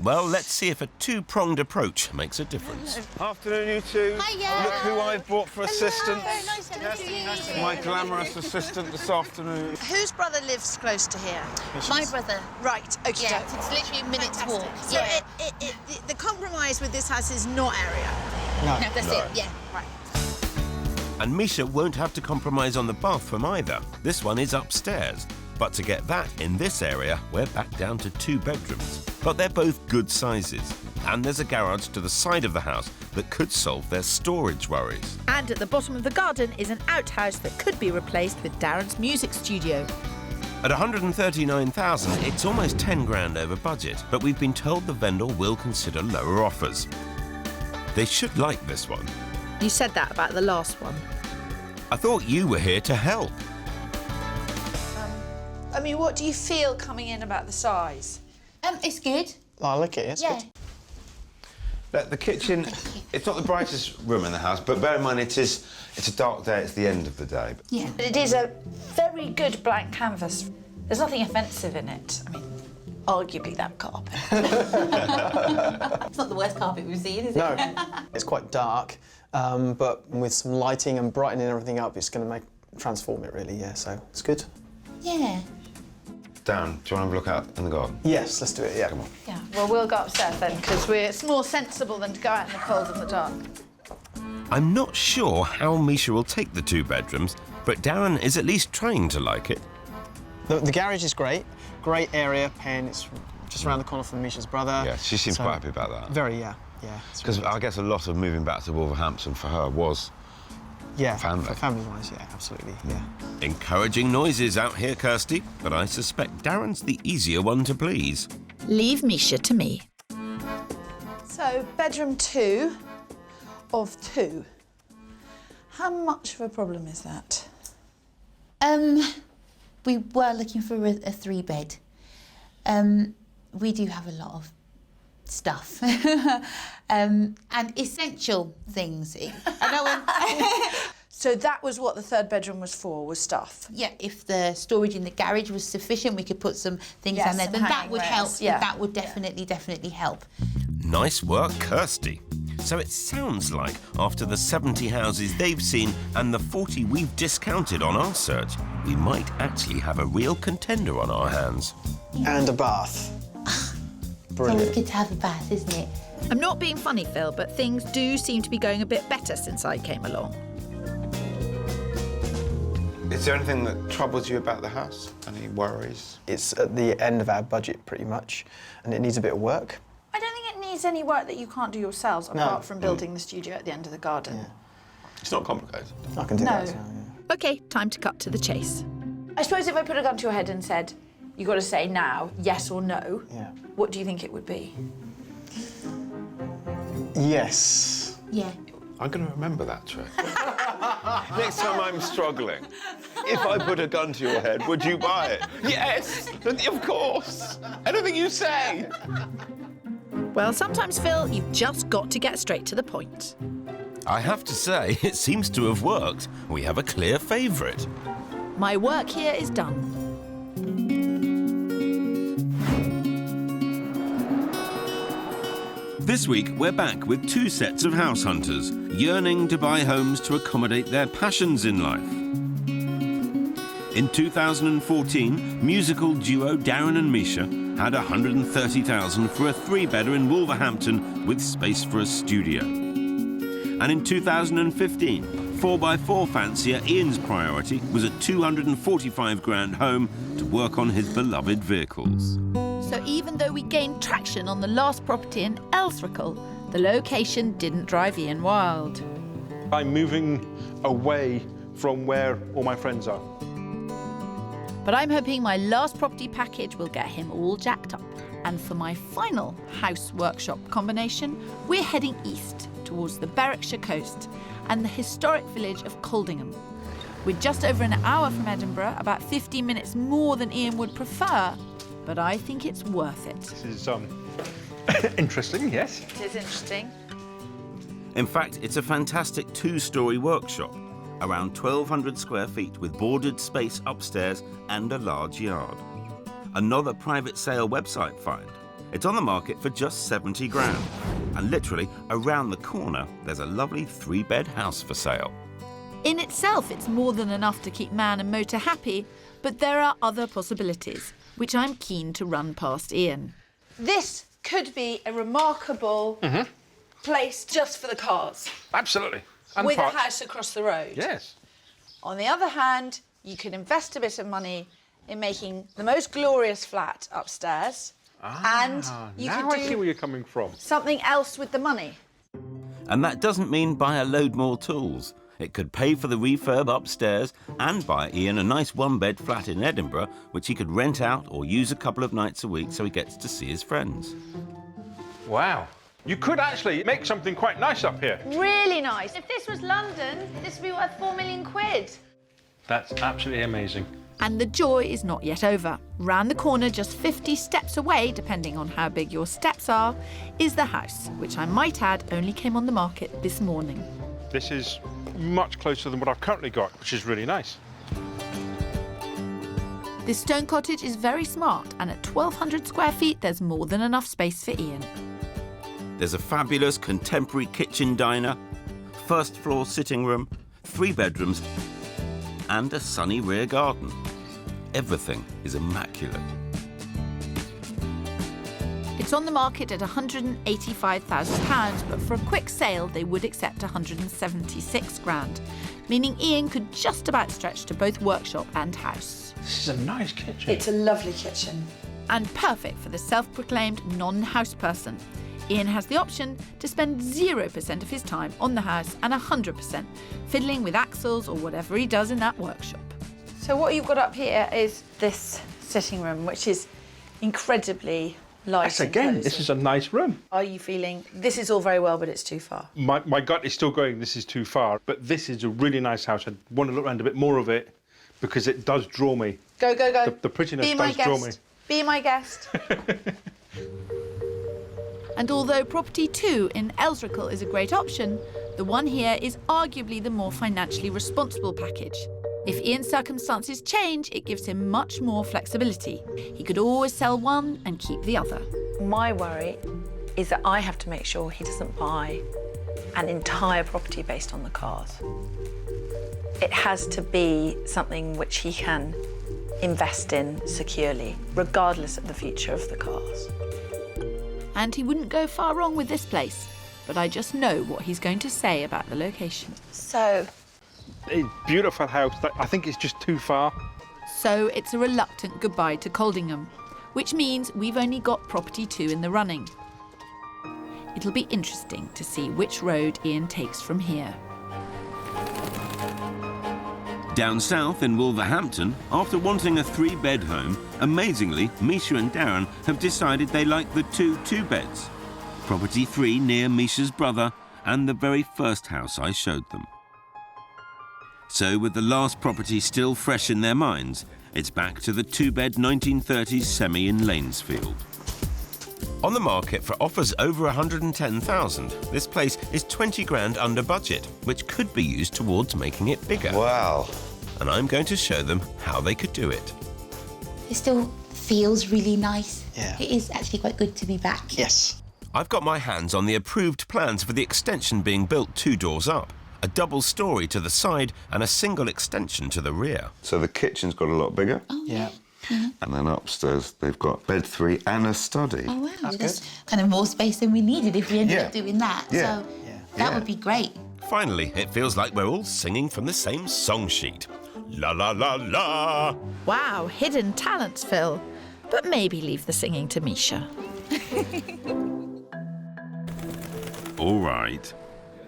Well, let's see if a two-pronged approach makes a difference. Afternoon, you two. Hiya. Look who I've brought for assistant. Very nice to meet you. My glamorous assistant this afternoon. Whose brother lives close to here? My brother. Right, okay. Yeah, it's literally a minute's walk. So the compromise with this house is not area. No, that's it, yeah. Right. And Misha won't have to compromise on the bathroom either. This one is upstairs. But to get that in this area, we're back down to 2 bedrooms. But they're both good sizes. And there's a garage to the side of the house that could solve their storage worries. And at the bottom of the garden is an outhouse that could be replaced with Darren's music studio. At 139,000, it's almost 10 grand over budget, but we've been told the vendor will consider lower offers. They should like this one. You said that about the last one. I thought you were here to help. I mean, what do you feel coming in about the size? It's good. I like it, it's good. Look, the kitchen, it's not the brightest room in the house, but bear in mind it's a dark day, it's the end of the day. Yeah. But it is a very good blank canvas. There's nothing offensive in it. I mean, arguably that carpet. It's not the worst carpet we've seen, is it? No, it's quite dark, but with some lighting and brightening everything up, it's going to transform it really, yeah, so it's good. Yeah. Dan, do you want to have a look out in the garden? Yes, let's do it, yeah. Come on. Yeah, well, we'll go upstairs then, because it's more sensible than to go out in the cold and the dark. I'm not sure how Misha will take the 2 bedrooms, but Darren is at least trying to like it. The garage is great. Great area, pen. It's just around the corner from Misha's brother. Yeah, she seems quite happy about that. Very, yeah. Because I guess a lot of moving back to Wolverhampton for her was family. Family-wise, yeah, absolutely, yeah. Encouraging noises out here, Kirstie, but I suspect Darren's the easier one to please. Leave Misha to me. So, bedroom 2 of 2. How much of a problem is that? We were looking for a 3-bed. We do have a lot of stuff and essential things. So that was what the 3rd bedroom was for, was stuff? Yeah, if the storage in the garage was sufficient, we could put some things Yes, down there. some Then that hanging would rails, help. yeah. That would definitely help. Nice work, Kirstie. So it sounds like after the 70 houses they've seen and the 40 we've discounted on our search, we might actually have a real contender on our hands. And a bath. It's always good to have a bath, isn't it? I'm not being funny, Phil, but things do seem to be going a bit better since I came along. Is there anything that troubles you about the house? Any worries? It's at the end of our budget, pretty much, and it needs a bit of work. I don't think it needs any work that you can't do yourselves, No. apart from building the studio at the end of the garden. Yeah. It's not complicated. I can do No. that as well, yeah. OK, time to cut to the chase. I suppose if I put a gun to your head and said, you've got to say now, yes or no, what do you think it would be? Yes. Yeah. I'm going to remember that trick. Next time I'm struggling, if I put a gun to your head, would you buy it? Yes, of course. Anything you say. Well, sometimes, Phil, you've just got to get straight to the point. I have to say, it seems to have worked. We have a clear favourite. My work here is done. This week, we're back with 2 sets of house hunters, yearning to buy homes to accommodate their passions in life. In 2014, musical duo Darren and Misha had $130,000 for a 3-bedder in Wolverhampton with space for a studio. And in 2015, 4x4 fancier Ian's priority was a 245 grand home to work on his beloved vehicles. So even though we gained traction on the last property in Allsopp, the location didn't drive Ian wild. I'm moving away from where all my friends are. But I'm hoping my last property package will get him all jacked up. And for my final house-workshop combination, we're heading east towards the Berkshire coast and the historic village of Coldingham. We're just over an hour from Edinburgh, about 15 minutes more than Ian would prefer, but I think it's worth it. This is interesting, yes. It is interesting. In fact, it's a fantastic 2-storey workshop, around 1,200 square feet with boarded space upstairs and a large yard. Another private sale website find. It's on the market for just 70 grand. And literally, around the corner, there's a lovely 3-bed house for sale. In itself, it's more than enough to keep man and motor happy, but there are other possibilities, which I'm keen to run past Ian. This could be a remarkable place just for the cars. Absolutely. And with parts. a house across the road. Yes. On the other hand, you could invest a bit of money in making the most glorious flat upstairs, and you now could I see do where you're coming from. something else with the money. And that doesn't mean buy a load more tools. It could pay for the refurb upstairs and buy Ian a nice 1-bed flat in Edinburgh, which he could rent out or use a couple of nights a week so he gets to see his friends. Wow. You could actually make something quite nice up here. Really nice. If this was London, this would be worth 4 million quid. That's absolutely amazing. And the joy is not yet over. Round the corner, just 50 steps away, depending on how big your steps are, is the house, which I might add only came on the market this morning. This is much closer than what I've currently got, which is really nice. This stone cottage is very smart, and at 1,200 square feet, there's more than enough space for Ian. There's a fabulous contemporary kitchen diner, first floor sitting room, 3 bedrooms, and a sunny rear garden. Everything is immaculate. It's on the market at £185,000, but for a quick sale, they would accept £176,000, meaning Ian could just about stretch to both workshop and house. This is a nice kitchen. It's a lovely kitchen. And perfect for the self-proclaimed non-house person. Ian has the option to spend 0% of his time on the house and 100% fiddling with axles or whatever he does in that workshop. So what you've got up here is this sitting room, which is incredibly light. Yes, again, this is a nice room. Are you feeling this is all very well, but it's too far? My gut is still going, this is too far, but this is a really nice house. I want to look around a bit more of it because it does draw me. Go, go, go. The prettiness Be my does draw me. guest. Be my guest. And although property 2 in Elsrickle is a great option, the one here is arguably the more financially responsible package. If Ian's circumstances change, it gives him much more flexibility. He could always sell one and keep the other. My worry is that I have to make sure he doesn't buy an entire property based on the cars. It has to be something which he can invest in securely, regardless of the future of the cars. And he wouldn't go far wrong with this place, but I just know what he's going to say about the location. So, a beautiful house. I think it's just too far. So it's a reluctant goodbye to Coldingham, which means we've only got property 2 in the running. It'll be interesting to see which road Ian takes from here. Down south in Wolverhampton, after wanting a 3-bed home, amazingly, Misha and Darren have decided they like the 2 2-beds. Property 3 near Misha's brother and the very first house I showed them. So with the last property still fresh in their minds, it's back to the 2-bed 1930s semi in Lanesfield. On the market for offers over 110,000, this place is 20 grand under budget, which could be used towards making it bigger. Wow. And I'm going to show them how they could do it. It still feels really nice. Yeah. It is actually quite good to be back. Yes. I've got my hands on the approved plans for the extension being built 2 doors up, a double storey to the side and a single extension to the rear. So the kitchen's got a lot bigger. Oh, Yeah. And then upstairs, they've got bed 3 and a study. Oh, wow. That's kind of more space than we needed if we ended Yeah. up doing that. Yeah. So that would be great. Finally, it feels like we're all singing from the same song sheet. La la la la! Wow, hidden talents, Phil. But maybe leave the singing to Misha. All right.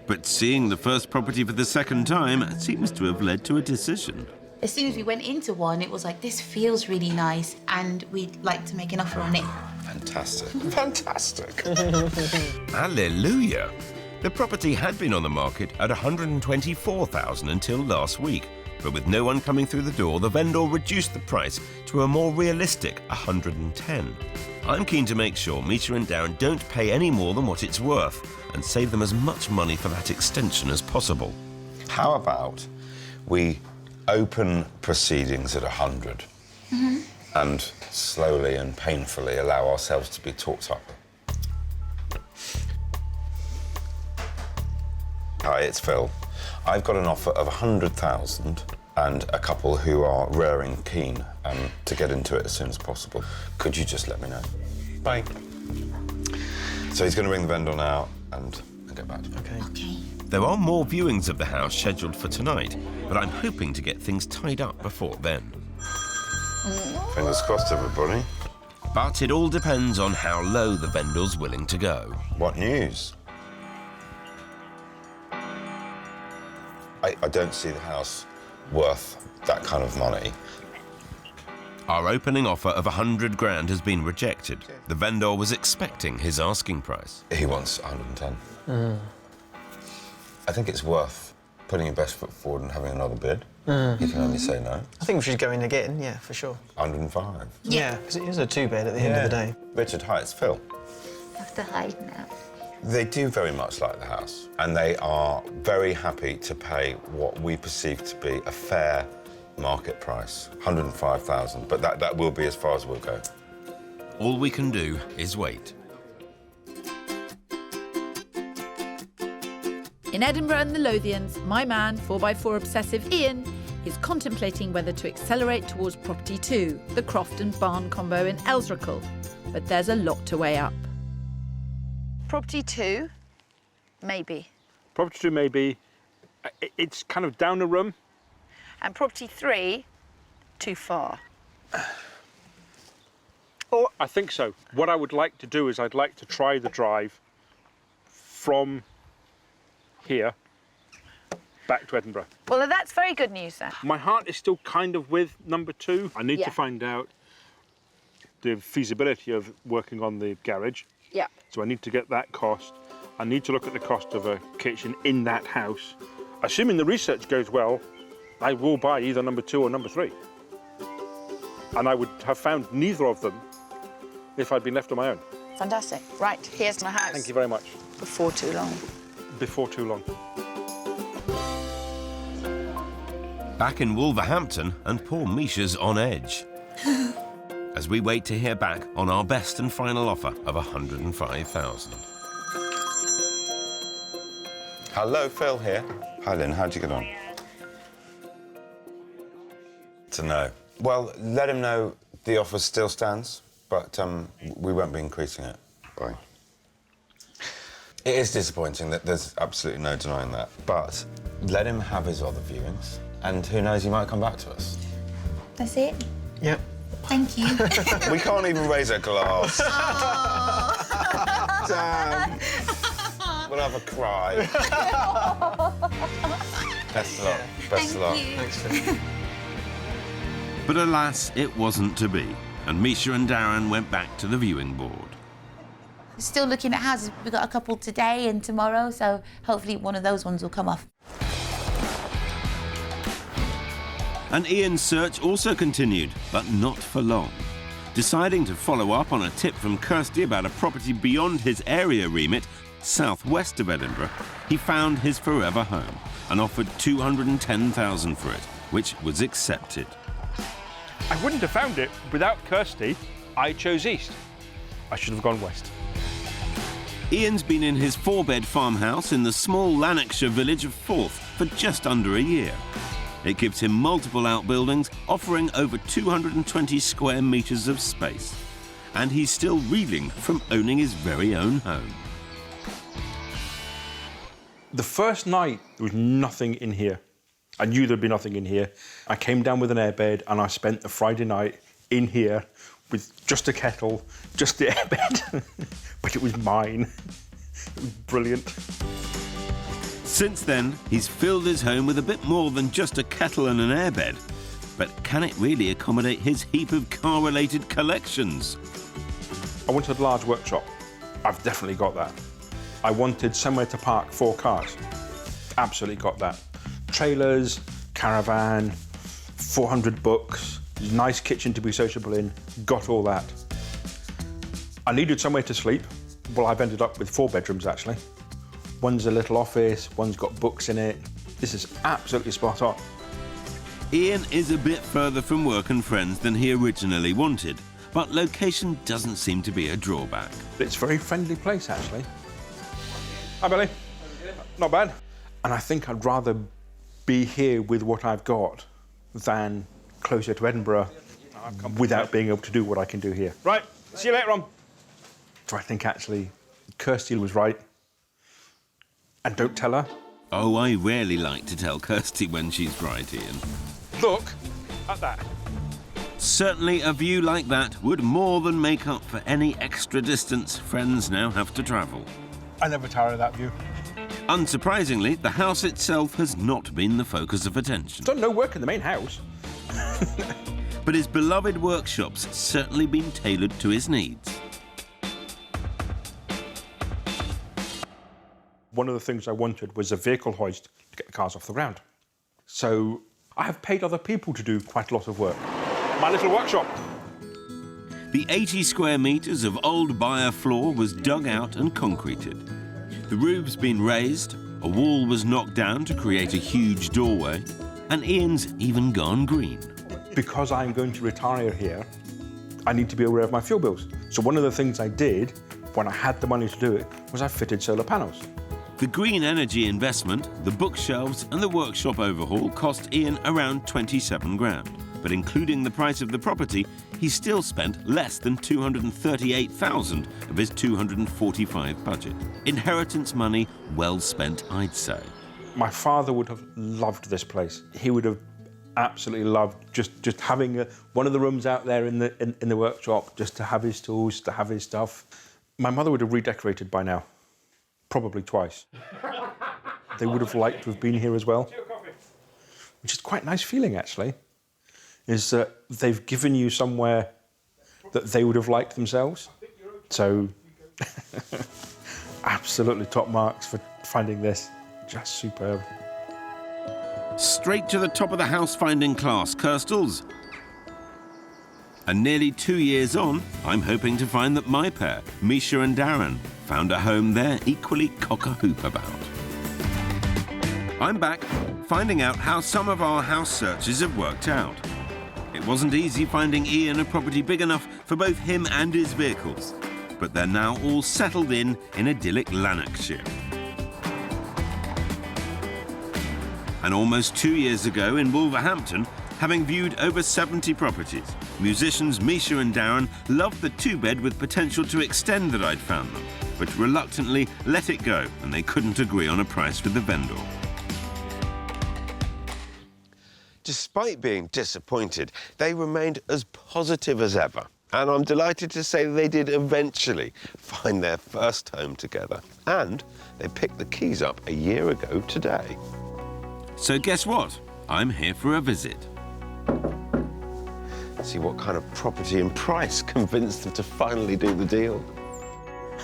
But seeing the first property for the second time seems to have led to a decision. As soon as we went into one, it was like, this feels really nice and we'd like to make an offer on it. Fantastic. Fantastic. Hallelujah! The property had been on the market at 124,000 until last week, but with no one coming through the door, the vendor reduced the price to a more realistic 110. I'm keen to make sure Misha and Darren don't pay any more than what it's worth and save them as much money for that extension as possible. How about we open proceedings at 100 and slowly and painfully allow ourselves to be talked up? Hi, it's Phil. I've got an offer of 100,000 and a couple who are raring keen to get into it as soon as possible. Could you just let me know? Bye. So he's going to ring the vendor now and get back to me. Okay. There are more viewings of the house scheduled for tonight, but I'm hoping to get things tied up before then. Fingers crossed, everybody. But it all depends on how low the vendor's willing to go. What news? I don't see the house worth that kind of money. Our opening offer of 100 grand has been rejected. The vendor was expecting his asking price. He wants 110. I think it's worth putting your best foot forward and having another bid. You can only say no. I think we should go in again, yeah, for sure. 105. Yeah, because it is a 2-bed at the end of the day. Richard, hi, it's Phil. I have to hide now. They do very much like the house, and they are very happy to pay what we perceive to be a fair market price, 105,000, but that will be as far as we'll go. All we can do is wait. In Edinburgh and the Lothians, my man, 4x4 obsessive Ian, is contemplating whether to accelerate towards Property 2, the Croft and Barn combo in Elsrickle. But there's a lot to weigh up. Property 2, maybe. Property 2 maybe. It's kind of down a room. And Property 3, too far. I think so. What I would like to do is I'd like to try the drive from here back to Edinburgh. Well, that's very good news then. My heart is still kind of with number 2. I need Yeah. to find out the feasibility of working on the garage. Yeah. So I need to get that cost. I need to look at the cost of a kitchen in that house. Assuming the research goes well, I will buy either number 2 or number 3. And I would have found neither of them if I'd been left on my own. Fantastic. Right, here's my house. Thank you very much. Before too long. Before too long. Back in Wolverhampton, and poor Misha's on edge. As we wait to hear back on our best and final offer of 105,000. Hello, Phil here. Hi, Lynn. How'd you get on? To know. Well, let him know the offer still stands, but we won't be increasing it. Bye. It is disappointing that there's absolutely no denying that, but let him have his other viewings, and who knows, he might come back to us. That's it? Yep. Thank you. We can't even raise a glass. Damn. We'll have a cry. Best of luck. Best of luck. Thanks, Phil. But alas, it wasn't to be, and Misha and Darren went back to the viewing board. Still looking at houses. We've got a couple today and tomorrow, so hopefully one of those ones will come off. And Ian's search also continued, but not for long. Deciding to follow up on a tip from Kirstie about a property beyond his area remit, southwest of Edinburgh, he found his forever home and offered 210,000 for it, which was accepted. I wouldn't have found it without Kirstie. I chose east. I should have gone west. Ian's been in his 4-bed farmhouse in the small Lanarkshire village of Forth for just under a year. It gives him multiple outbuildings, offering over 220 square metres of space. And he's still reeling from owning his very own home. The first night, there was nothing in here. I knew there'd be nothing in here. I came down with an airbed and I spent the Friday night in here with just a kettle, just the airbed. But it was mine. It was brilliant. Since then, he's filled his home with a bit more than just a kettle and an airbed. But can it really accommodate his heap of car-related collections? I wanted a large workshop. I've definitely got that. I wanted somewhere to park 4 cars. Absolutely got that. Trailers, caravan, 400 books, nice kitchen to be sociable in, got all that. I needed somewhere to sleep. Well, I've ended up with 4 bedrooms, actually. One's a little office, one's got books in it. This is absolutely spot on. Ian is a bit further from work and friends than he originally wanted, but location doesn't seem to be a drawback. It's a very friendly place, actually. Hi, Billy. Not bad. And I think I'd rather be here with what I've got than closer to Edinburgh without being able to do what I can do here. Right, see you later on. So I think, actually, Kirstie was right. And don't tell her. Oh, I rarely like to tell Kirstie when she's right, Ian. Look at that. Certainly a view like that would more than make up for any extra distance friends now have to travel. I never tire of that view. Unsurprisingly, the house itself has not been the focus of attention. Done no work in the main house. But his beloved workshop's certainly been tailored to his needs. One of the things I wanted was a vehicle hoist to get the cars off the ground. So I have paid other people to do quite a lot of work. My little workshop. The 80 square metres of old byre floor was dug out and concreted. The roof's been raised, a wall was knocked down to create a huge doorway, and Ian's even gone green. Because I'm going to retire here, I need to be aware of my fuel bills. So one of the things I did when I had the money to do it was I fitted solar panels. The green energy investment, the bookshelves and the workshop overhaul cost Ian around 27 grand. But including the price of the property, he still spent less than 238,000 of his 245 budget. Inheritance money well spent, I'd say. My father would have loved this place. He would have absolutely loved just having one of the rooms out there in the workshop, just to have his tools, to have his stuff. My mother would have redecorated by now, probably twice. They would have liked to have been here as well, which is quite a nice feeling, actually, is that they've given you somewhere that they would have liked themselves. So, absolutely top marks for finding this. Just superb. Straight to the top of the house-finding class, Kirstles. And nearly 2 years on, I'm hoping to find that my pair, Misha and Darren, found a home they're equally cock-a-hoop about. I'm back, finding out how some of our house searches have worked out. It wasn't easy finding Ian a property big enough for both him and his vehicles, but they're now all settled in idyllic Lanarkshire. And almost 2 years ago in Wolverhampton, having viewed over 70 properties, musicians Misha and Darren loved the two-bed with potential to extend that I'd found them, but reluctantly let it go, and they couldn't agree on a price with the vendor. Despite being disappointed, they remained as positive as ever. And I'm delighted to say they did eventually find their first home together. And they picked the keys up a year ago today. So guess what? I'm here for a visit. See what kind of property and price convinced them to finally do the deal.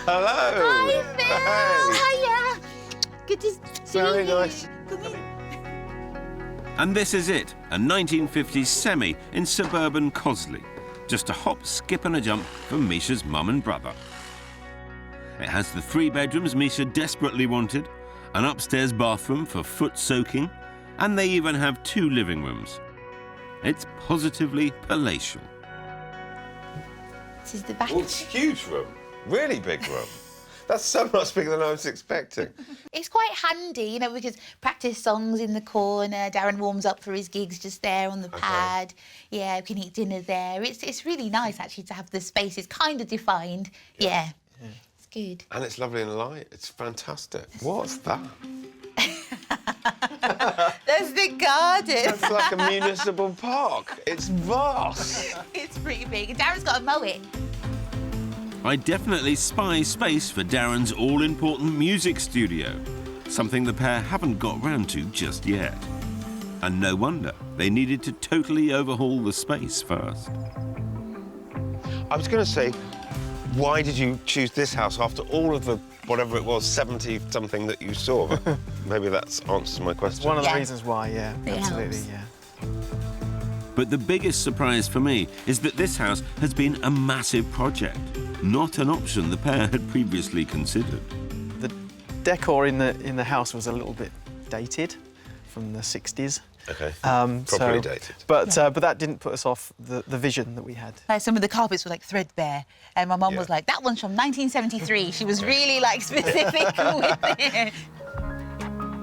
Hello! Hi, Phil! Hiya! Good to see you. Very nice. And this is it, a 1950s semi in suburban Cosley. Just a hop, skip and a jump from Misha's mum and brother. It has the 3 bedrooms Misha desperately wanted, an upstairs bathroom for foot soaking, and they even have 2 living rooms. It's positively palatial. This is the back. Oh, it's a huge room. Really big room. That's so much bigger than I was expecting. It's quite handy, you know, because practice songs in the corner. Darren warms up for his gigs just there on the pad. Yeah, we can eat dinner there. It's really nice, actually, to have the space. It's kind of defined. Yeah. It's good. And it's lovely and light. It's fantastic. What's that? That's the garden. It's like a municipal park. It's vast. It's pretty big. Darren's got to mow it. I definitely spy space for Darren's all-important music studio, something the pair haven't got round to just yet. And no wonder, they needed to totally overhaul the space first. I was going to say, why did you choose this house after all of the, whatever it was, 70-something that you saw? But maybe that answers my question. One of the reasons why, yeah, It absolutely, helps. yeah. But the biggest surprise for me is that this house has been a massive project, not an option the pair had previously considered. The decor in the house was a little bit dated, from the 60s. OK, properly dated. But that didn't put us off the vision that we had. Like, some of the carpets were like threadbare, and my mum was like, "That one's from 1973." She was really like specific with it.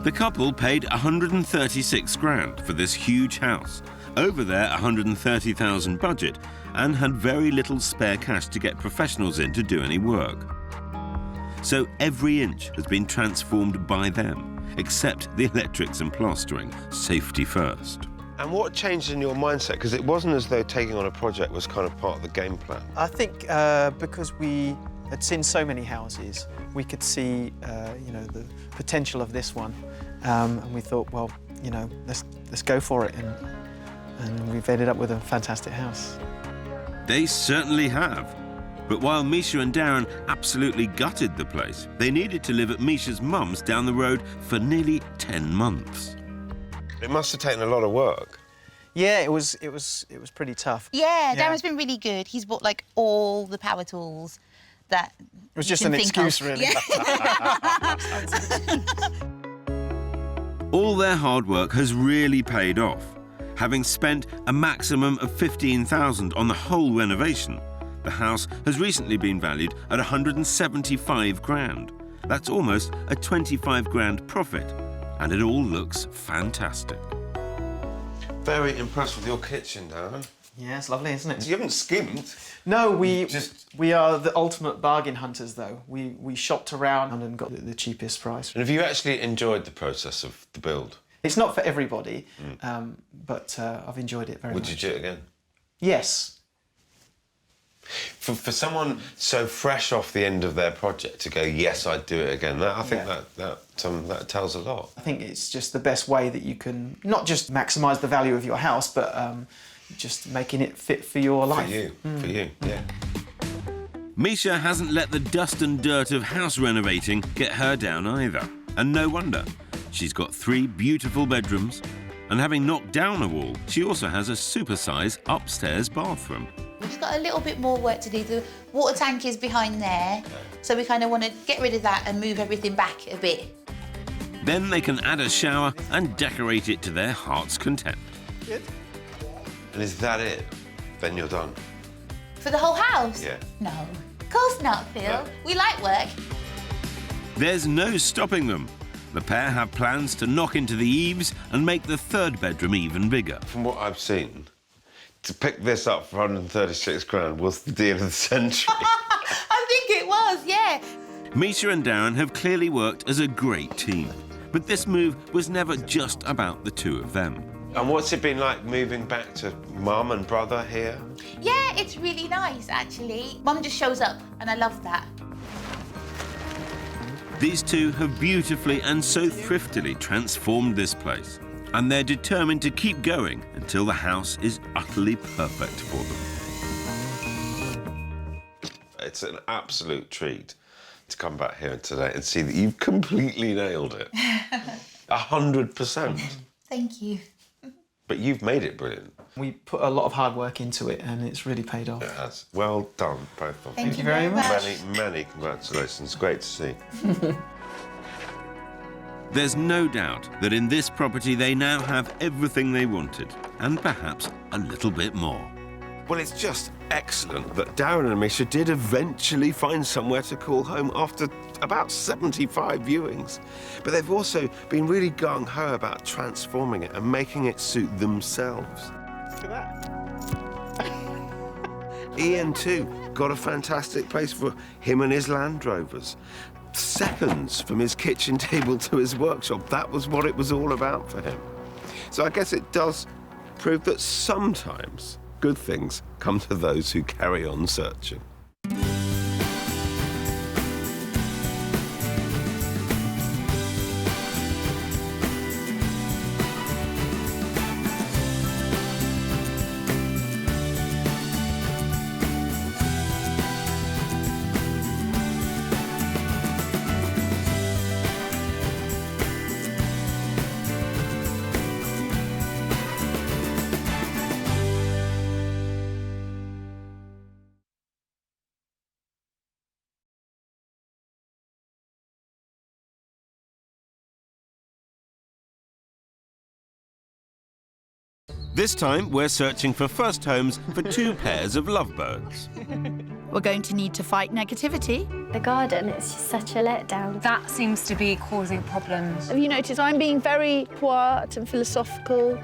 The couple paid 136 grand for this huge house, over their 130,000 budget, and had very little spare cash to get professionals in to do any work. So every inch has been transformed by them, except the electrics and plastering, safety first. And what changed in your mindset? Because it wasn't as though taking on a project was kind of part of the game plan. I think because we had seen so many houses, we could see, you know, the potential of this one, and we thought, well, you know, let's go for it, and we've ended up with a fantastic house. They certainly have. But while Misha and Darren absolutely gutted the place, they needed to live at Misha's mum's down the road for nearly 10 months. It must have taken a lot of work. Yeah, it was pretty tough. Yeah, Darren's been really good. He's bought like all the power tools that it was just an excuse, really. Yeah. All their hard work has really paid off. Having spent a maximum of $15,000 on the whole renovation, the house has recently been valued at 175 grand. That's almost a 25 grand profit, and it all looks fantastic. Very impressed with your kitchen, Darren. Yeah, it's lovely, isn't it? You haven't skimmed. No, we are the ultimate bargain hunters, though. We shopped around and got the cheapest price. And have you actually enjoyed the process of the build? It's not for everybody, but I've enjoyed it very much. Would you do it again? Yes. For someone so fresh off the end of their project to go, yes, I'd do it again, I think that tells a lot. I think it's just the best way that you can not just maximise the value of your house, but just making it fit for your life. For you, yeah. Misha hasn't let the dust and dirt of house renovating get her down either. And no wonder. She's got 3 beautiful bedrooms, and having knocked down a wall, she also has a super-size upstairs bathroom. We've just got a little bit more work to do. The water tank is behind there, so we kind of want to get rid of that and move everything back a bit. Then they can add a shower and decorate it to their heart's content. Good. And is that it? Then you're done? For the whole house? Yeah. No, of course not, Phil. No. We like work. There's no stopping them. The pair have plans to knock into the eaves and make the 3rd bedroom even bigger. From what I've seen, to pick this up for 136 grand was the deal of the century. I think it was, yeah. Misha and Darren have clearly worked as a great team. But this move was never just about the 2 of them. And what's it been like moving back to Mum and brother here? Yeah, it's really nice, actually. Mum just shows up, and I love that. These 2 have beautifully and so thriftily transformed this place. And they're determined to keep going until the house is utterly perfect for them. It's an absolute treat to come back here today and see that you've completely nailed it. 100%. Thank you. But you've made it brilliant. We put a lot of hard work into it, and it's really paid off. It has. Well done, both of you. Thank you very much. Many congratulations. Great to see. There's no doubt that in this property they now have everything they wanted, and perhaps a little bit more. Well, it's just excellent that Darren and Misha did eventually find somewhere to call home after about 75 viewings. But they've also been really gung-ho about transforming it and making it suit themselves. Look at that. Ian, too, got a fantastic place for him and his Land Rovers. Seconds from his kitchen table to his workshop. That was what it was all about for him. So I guess it does prove that sometimes good things come to those who carry on searching. This time, we're searching for first homes for 2 pairs of lovebirds. We're going to need to fight negativity. The garden is just such a letdown. That seems to be causing problems. Have you noticed I'm being very quiet and philosophical?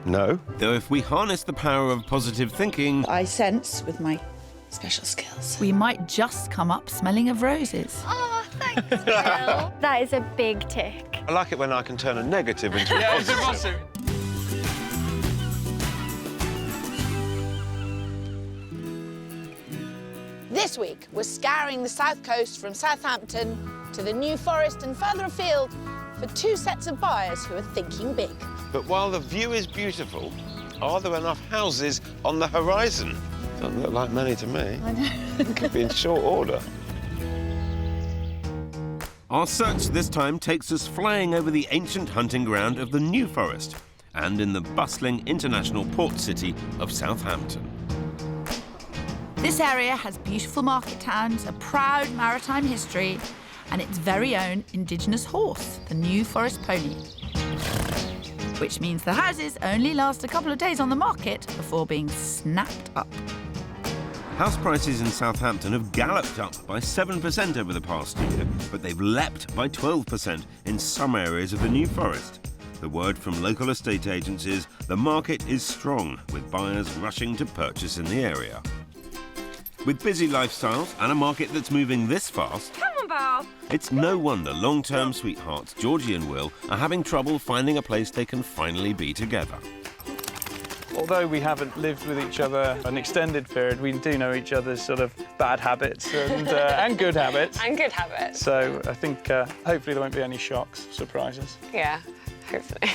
No. Though if we harness the power of positive thinking, I sense with my special skills. We might just come up smelling of roses. Oh, thanks, Phil. That is a big tick. I like it when I can turn a negative into a positive. This week, we're scouring the south coast from Southampton to the New Forest and further afield for 2 sets of buyers who are thinking big. But while the view is beautiful, are there enough houses on the horizon? Doesn't look like many to me. I know. It could be in short order. our search this time takes us flying over the ancient hunting ground of the New Forest and in the bustling international port city of Southampton. This area has beautiful market towns, a proud maritime history, and its very own indigenous horse, the New Forest pony. which means the houses only last a couple of days on the market before being snapped up. House prices in Southampton have galloped up by 7% over the past year, but they've leapt by 12% in some areas of the New Forest. The word from local estate agents is the market is strong, with buyers rushing to purchase in the area. With busy lifestyles and a market that's moving this fast, Come on, Val. it's no wonder long-term sweethearts Georgie and Will are having trouble finding a place they can finally be together. Although we haven't lived with each other an extended period, we do know each other's sort of bad habits and good habits. And good habits. So I think hopefully there won't be any shocks, surprises. Yeah, hopefully.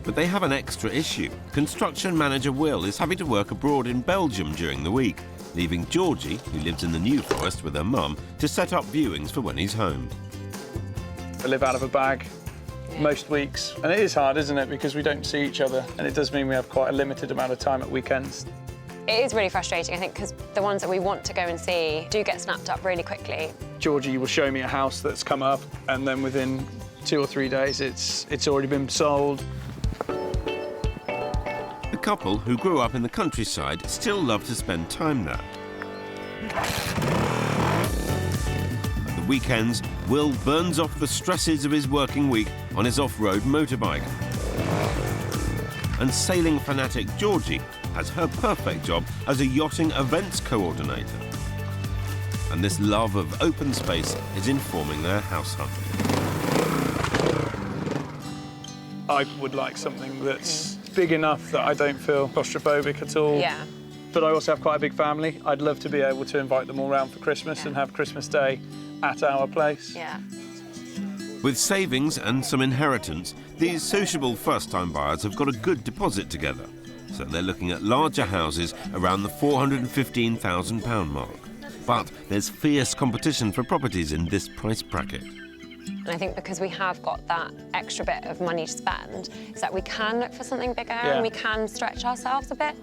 But they have an extra issue. Construction manager Will is having to work abroad in Belgium during the week, leaving Georgie, who lives in the New Forest with her mum, to set up viewings for when he's home. I live out of a bag most weeks, and it is hard, isn't it, because we don't see each other, and it does mean we have quite a limited amount of time at weekends. It is really frustrating, I think, because the ones that we want to go and see do get snapped up really quickly. Georgie will show me a house that's come up, and then within 2 or 3 days it's already been sold. The couple, who grew up in the countryside, still love to spend time there. At the weekends, Will burns off the stresses of his working week on his off-road motorbike. And sailing fanatic Georgie has her perfect job as a yachting events coordinator. And this love of open space is informing their house hunt. I would like something that's big enough that I don't feel claustrophobic at all. Yeah. But I also have quite a big family. I'd love to be able to invite them all round for Christmas and have Christmas Day at our place. Yeah. With savings and some inheritance, these sociable first-time buyers have got a good deposit together. So they're looking at larger houses around the £415,000 mark. But there's fierce competition for properties in this price bracket. And I think because we have got that extra bit of money to spend, is that we can look for something bigger and we can stretch ourselves a bit.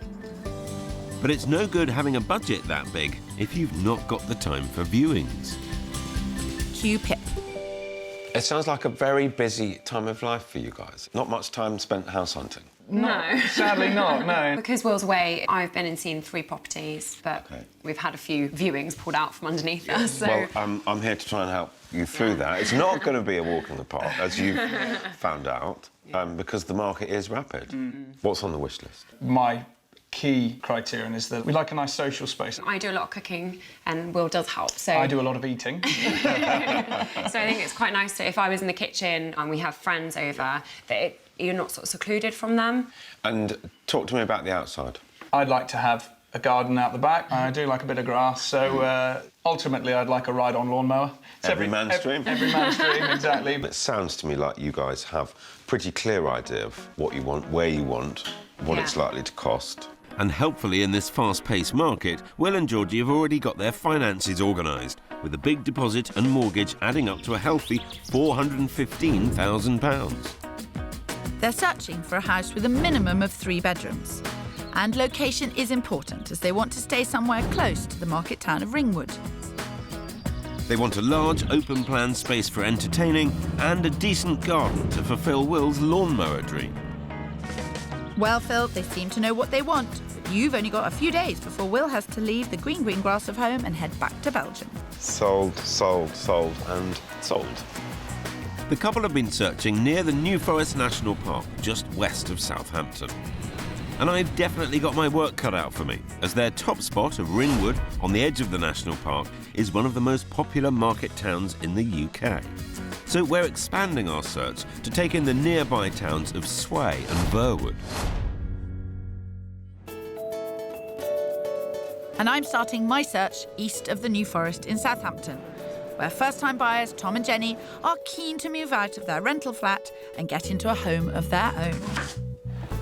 But it's no good having a budget that big if you've not got the time for viewings. Cue Pip. It sounds like a very busy time of life for you guys. Not much time spent house hunting. No. Sadly not, no. Because Will's away, I've been and seen 3 properties, but we've had a few viewings pulled out from underneath us. So. Well, I'm here to try and help you through that. It's not going to be a walk in the park, as you've found out, because the market is rapid. What's on the wish list? My key criterion is that we like a nice social space. I do a lot of cooking and Will does help, so... I do a lot of eating. So I think it's quite nice that if I was in the kitchen and we have friends over, that you're not sort of secluded from them. And talk to me about the outside. I'd like to have a garden out the back. I do like a bit of grass, so ultimately I'd like a ride-on lawnmower. Every man's dream. Every man's dream, exactly. It sounds to me like you guys have a pretty clear idea of what you want, where you want, what it's likely to cost. And helpfully in this fast-paced market, Will and Georgie have already got their finances organised, with a big deposit and mortgage adding up to a healthy £415,000. They're searching for a house with a minimum of 3 bedrooms. And location is important, as they want to stay somewhere close to the market town of Ringwood. They want a large, open-plan space for entertaining and a decent garden to fulfil Will's lawnmower dream. Well, Phil, they seem to know what they want, but you've only got a few days before Will has to leave the green grass of home and head back to Belgium. Sold, sold, sold and sold. The couple have been searching near the New Forest National Park, just west of Southampton. And I've definitely got my work cut out for me, as their top spot of Ringwood, on the edge of the national park, is one of the most popular market towns in the UK. So we're expanding our search to take in the nearby towns of Sway and Burwood. And I'm starting my search east of the New Forest in Southampton, where first-time buyers Tom and Jenny are keen to move out of their rental flat and get into a home of their own.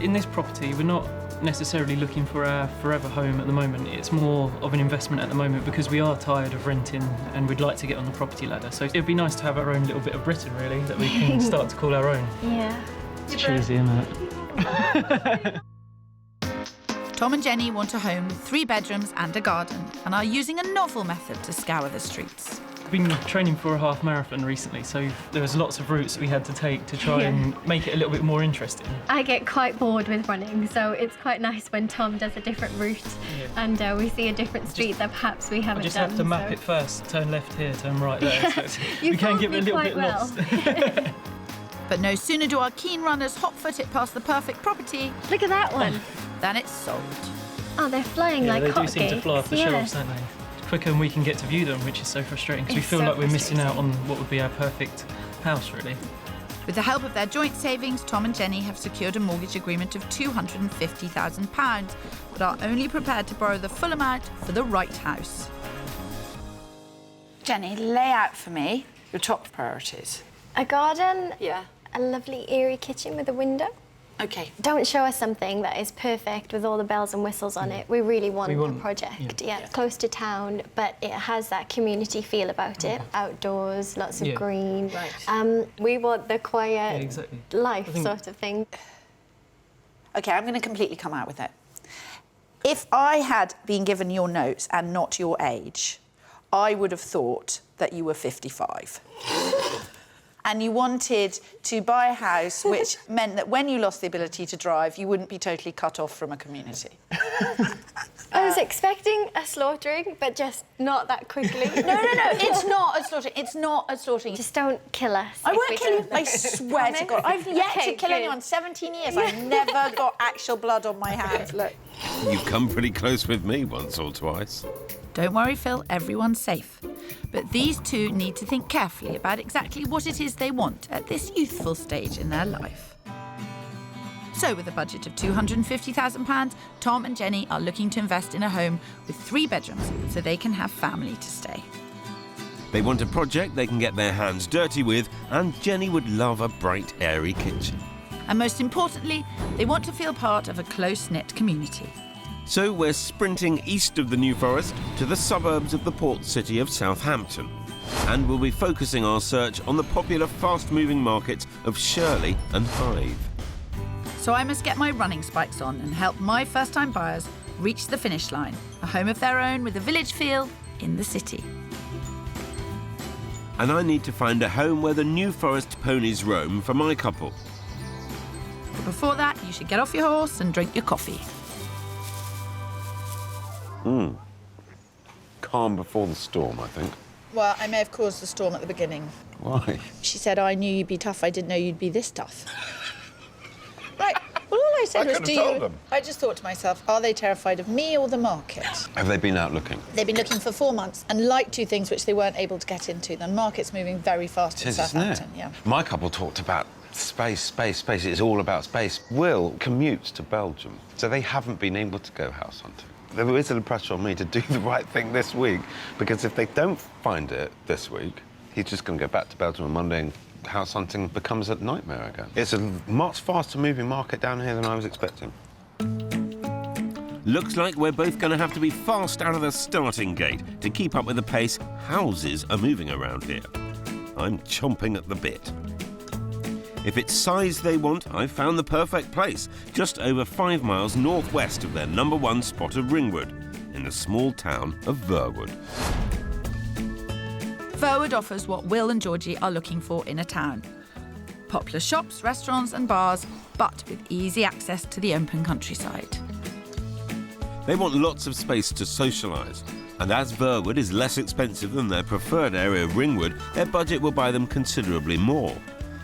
In this property, we're not necessarily looking for a forever home at the moment. It's more of an investment at the moment because we are tired of renting and we'd like to get on the property ladder. So it'd be nice to have our own little bit of Britain, really, that we can start to call our own. Yeah. It's cheesy, isn't it? Tom and Jenny want a home with 3 bedrooms and a garden and are using a novel method to scour the streets. It'd been training for a half marathon recently, so there was lots of routes we had to take to try and make it a little bit more interesting. I get quite bored with running, so it's quite nice when Tom does a different route and we see a different street that perhaps we haven't done. I just have to map it first, turn left here, turn right there. So we can get a little bit lost. But no sooner do our keen runners hot-foot it past the perfect property... Look at that one. ...than it's sold. Oh, they're flying like hotcakes. They do seem to fly off the shelves, don't they? Quicker than we can get to view them, which is so frustrating, because we feel like we're missing out on what would be our perfect house, really. With the help of their joint savings, Tom and Jenny have secured a mortgage agreement of £250,000, but are only prepared to borrow the full amount for the right house. Jenny, lay out for me your top priorities. A garden. Yeah. A lovely airy kitchen with a window. OK. Don't show us something that is perfect with all the bells and whistles on it. We really want a project, close to town, but it has that community feel about it. Outdoors, lots of green. Right. We want the quiet life sort of thing. OK, I'm going to completely come out with it. If I had been given your notes and not your age, I would have thought that you were 55. And you wanted to buy a house which meant that when you lost the ability to drive, you wouldn't be totally cut off from a community. I was expecting a slaughtering, but just not that quickly. No, it's not a slaughtering. It's not a slaughtering. Just don't kill us. I won't kill you, I swear to God. I've yet to kill anyone. 17 years. I've never got actual blood on my hands. Look. You've come pretty close with me once or twice. Don't worry, Phil, everyone's safe. But these two need to think carefully about exactly what it is they want at this youthful stage in their life. So, with a budget of £250,000, Tom and Jenny are looking to invest in a home with 3 bedrooms so they can have family to stay. They want a project they can get their hands dirty with, and Jenny would love a bright, airy kitchen. And most importantly, they want to feel part of a close-knit community. So we're sprinting east of the New Forest to the suburbs of the port city of Southampton. And we'll be focusing our search on the popular fast-moving markets of Shirley and Hythe. So I must get my running spikes on and help my first-time buyers reach the finish line, a home of their own with a village feel in the city. And I need to find a home where the New Forest ponies roam for my couple. But before that, you should get off your horse and drink your coffee. Calm before the storm, I think. Well, I may have caused the storm at the beginning. Why? She said, I knew you'd be tough. I didn't know you'd be this tough. Right. Well, all I said was, could have told them. I just thought to myself, are they terrified of me or the market? Have they been out looking? They've been looking for 4 months and like 2 things which they weren't able to get into. The market's moving very fast in Southampton. Isn't it? My couple talked about space. It's all about space. Will commutes to Belgium, so they haven't been able to go house hunting. There is a pressure on me to do the right thing this week, because if they don't find it this week, he's just going to go back to Belgium on Monday and house hunting becomes a nightmare again. It's a much faster moving market down here than I was expecting. Looks like we're both going to have to be fast out of the starting gate to keep up with the pace houses are moving around here. I'm chomping at the bit. If it's size they want, I've found the perfect place, just over 5 miles northwest of their #1 spot of Ringwood, in the small town of Verwood. Verwood offers what Will and Georgie are looking for in a town. Popular shops, restaurants and bars, but with easy access to the open countryside. They want lots of space to socialise, and as Verwood is less expensive than their preferred area of Ringwood, their budget will buy them considerably more.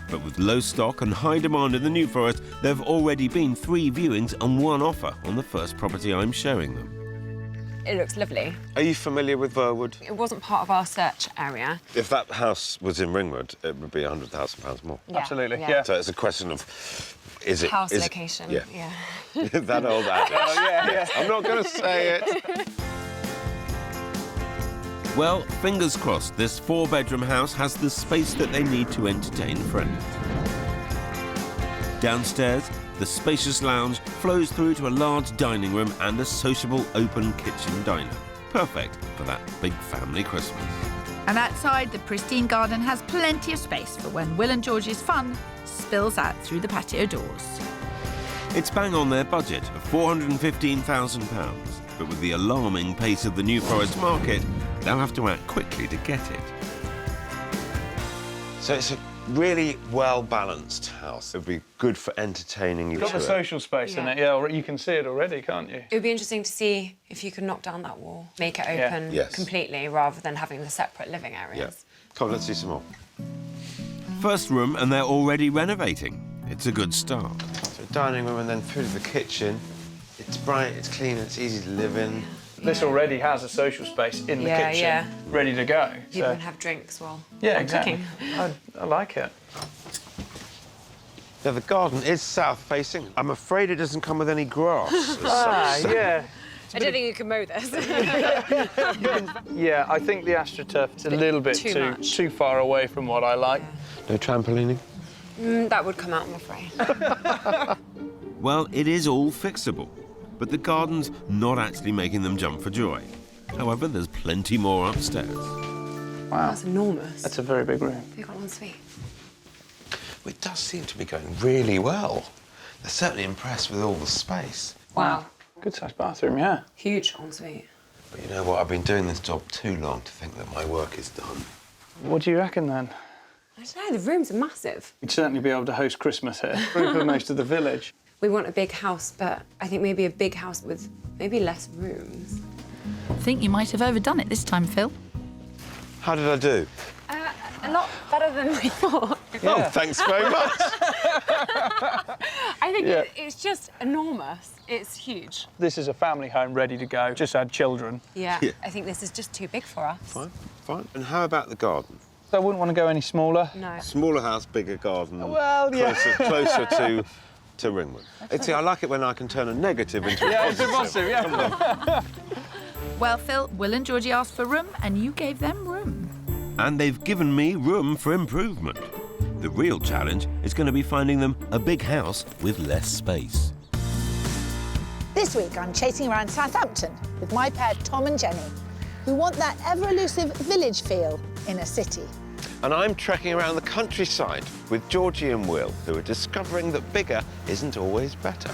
But with low stock and high demand in the New Forest, there have already been 3 viewings and 1 offer on the first property I'm showing them. It looks lovely. Are you familiar with Verwood? It wasn't part of our search area. If that house was in Ringwood, it would be £100,000 more. Yeah, Absolutely, yeah. So it's a question of, is it... House location, yeah. That old adage. Oh, yeah. I'm not going to say it. Well, fingers crossed, this 4-bedroom house has the space that they need to entertain friends. Downstairs, the spacious lounge flows through to a large dining room and a sociable open kitchen diner. Perfect for that big family Christmas. And outside, the pristine garden has plenty of space for when Will and Georgie's fun spills out through the patio doors. It's bang on their budget of £415,000, but with the alarming pace of the New Forest market, they'll have to act quickly to get it. So it's a really well-balanced house. It'd be good for entertaining you. It's got the social space in it, yeah. You can see it already, can't you? It would be interesting to see if you could knock down that wall, make it open completely, rather than having the separate living areas. Yeah. Come on, let's see some more. First room, and they're already renovating. It's a good start. So dining room and then through to the kitchen. It's bright, it's clean, it's easy to live in. This already has a social space in the kitchen, ready to go. You can have drinks while exactly. cooking. I like it. Now, the garden is south-facing. I'm afraid it doesn't come with any grass. Yeah. I don't think you can mow this. Yeah, I think the AstroTurf is a little bit too far away from what I like. No trampolining? That would come out, I'm afraid. Well, it is all fixable, but the garden's not actually making them jump for joy. However, there's plenty more upstairs. Wow. That's enormous. That's a very big room. Big en suite. Well, it does seem to be going really well. They're certainly impressed with all the space. Wow. Good-sized bathroom, yeah. Huge en suite. But you know what? I've been doing this job too long to think that my work is done. What do you reckon, then? I don't know, the rooms are massive. We'd certainly be able to host Christmas here, probably for most of the village. We want a big house, but I think maybe a big house with maybe less rooms. I think you might have overdone it this time, Phil. How did I do? A lot better than we thought. Oh, thanks very much. I think it's just enormous. It's huge. This is a family home ready to go, just had children. Yeah, I think this is just too big for us. Fine. And how about the garden? I wouldn't want to go any smaller. No. Smaller house, bigger garden. Well, yeah. Closer to Ringwood. See, I like it when I can turn a negative into a positive. It's a positive, yeah. Come on. Well, Phil, Will and Georgie asked for room, and you gave them room. And they've given me room for improvement. The real challenge is going to be finding them a big house with less space. This week, I'm chasing around Southampton with my pair Tom and Jenny, who want that ever-elusive village feel in a city. And I'm trekking around the countryside with Georgie and Will, who are discovering that bigger isn't always better.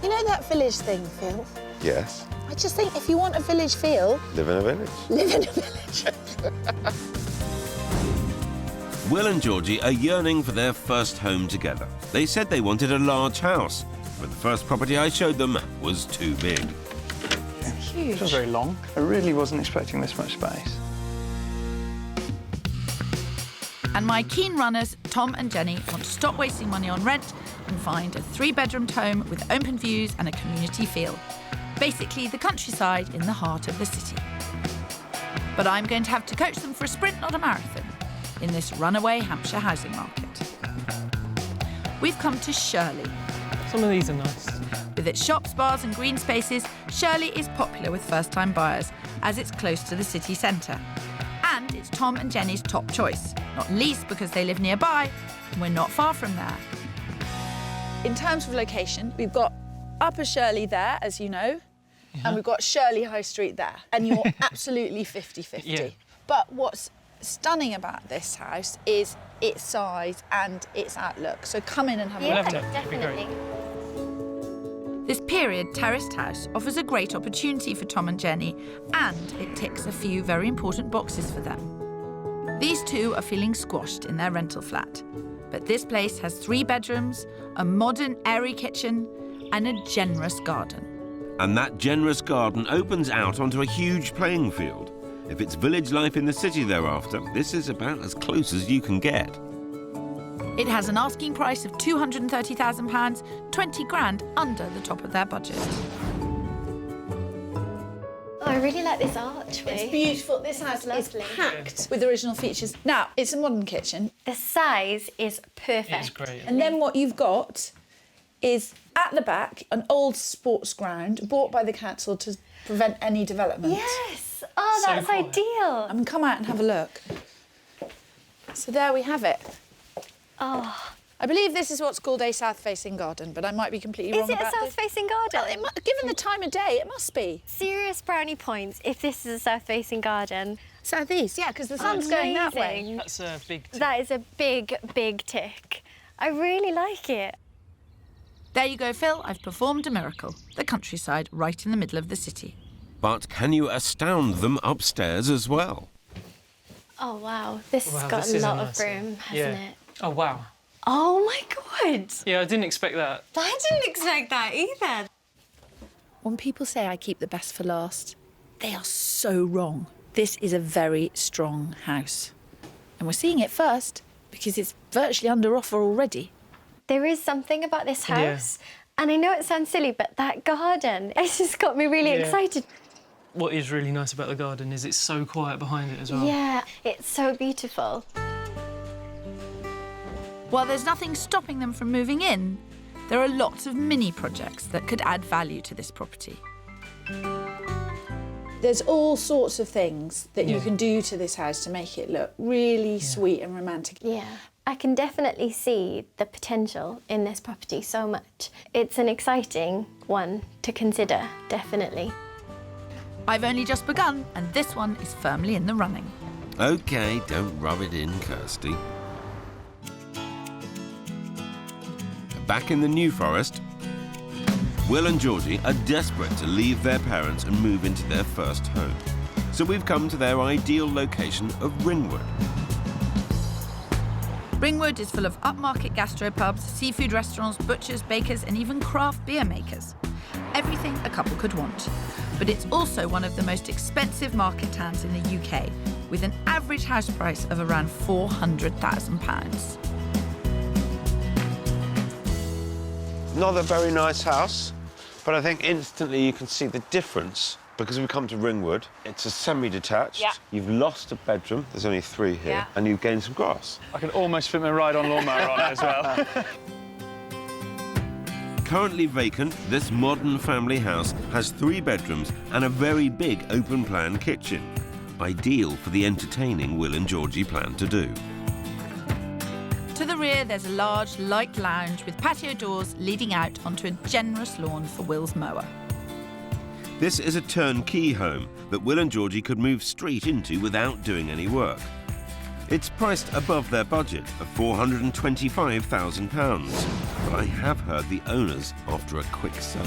You know that village thing, Phil? Yes. I just think if you want a village feel... Live in a village. Live in a village. Will and Georgie are yearning for their first home together. They said they wanted a large house, but the first property I showed them was too big. It's huge. It was very long. I really wasn't expecting this much space. And my keen runners, Tom and Jenny, want to stop wasting money on rent and find a 3-bedroomed home with open views and a community feel. Basically, the countryside in the heart of the city. But I'm going to have to coach them for a sprint, not a marathon, in this runaway Hampshire housing market. We've come to Shirley. Some of these are nice. With its shops, bars and green spaces, Shirley is popular with first-time buyers, as it's close to the city centre. And it's Tom and Jenny's top choice, not least because they live nearby, and we're not far from there. In terms of location, we've got Upper Shirley there, as you know, and we've got Shirley High Street there, and you're absolutely 50-50. Yeah. But what's stunning about this house is its size and its outlook. So come in and have a look. Definitely. This period terraced house offers a great opportunity for Tom and Jenny, and it ticks a few very important boxes for them. These two are feeling squashed in their rental flat, but this place has 3 bedrooms, a modern airy kitchen, and a generous garden. And that generous garden opens out onto a huge playing field. If it's village life in the city thereafter, this is about as close as you can get. It has an asking price of £230,000, 20 grand under the top of their budget. Oh, I really like this archway. It's beautiful. This house is packed with original features. Now, it's a modern kitchen. The size is perfect. It's great. And then what you've got is, at the back, an old sports ground bought by the council to prevent any development. Yes. Oh, that's ideal. I mean, come out and have a look. So there we have it. Oh. I believe this is what's called a south-facing garden, but I might be completely wrong Is it about a south-facing garden? Well, given the time of day, it must be. Serious brownie points if this is a south-facing garden. South-east, yeah, because the sun's going that way. Amazing. That's a big tick. That is a big, big tick. I really like it. There you go, Phil. I've performed a miracle. The countryside right in the middle of the city. But can you astound them upstairs as well? Oh, wow. This has got a lot of room, hasn't it? Oh, wow. Oh, my God. Yeah, I didn't expect that. I didn't expect that either. When people say I keep the best for last, they are so wrong. This is a very strong house. And we're seeing it first because it's virtually under offer already. There is something about this house, and I know it sounds silly, but that garden, it's just got me really excited. What is really nice about the garden is it's so quiet behind it as well. Yeah, it's so beautiful. While there's nothing stopping them from moving in, there are lots of mini projects that could add value to this property. There's all sorts of things that you can do to this house to make it look really sweet and romantic. Yeah, I can definitely see the potential in this property so much. It's an exciting one to consider, definitely. I've only just begun, and this one is firmly in the running. OK, don't rub it in, Kirstie. Back in the New Forest, Will and Georgie are desperate to leave their parents and move into their first home. So we've come to their ideal location of Ringwood. Ringwood is full of upmarket gastropubs, seafood restaurants, butchers, bakers, and even craft beer makers. Everything a couple could want. But it's also one of the most expensive market towns in the UK, with an average house price of around £400,000. Not a very nice house, but I think instantly you can see the difference because we come to Ringwood. It's a semi-detached. Yeah. You've lost a bedroom. There's only 3 here, and you've gained some grass. I can almost fit my ride-on lawnmower on it as well. Currently vacant, this modern family house has 3 bedrooms and a very big open-plan kitchen, ideal for the entertaining Will and Georgie plan to do. To the rear, there's a large, light lounge with patio doors leading out onto a generous lawn for Will's mower. This is a turnkey home that Will and Georgie could move straight into without doing any work. It's priced above their budget of £425,000, but I have heard the owners after a quick sale.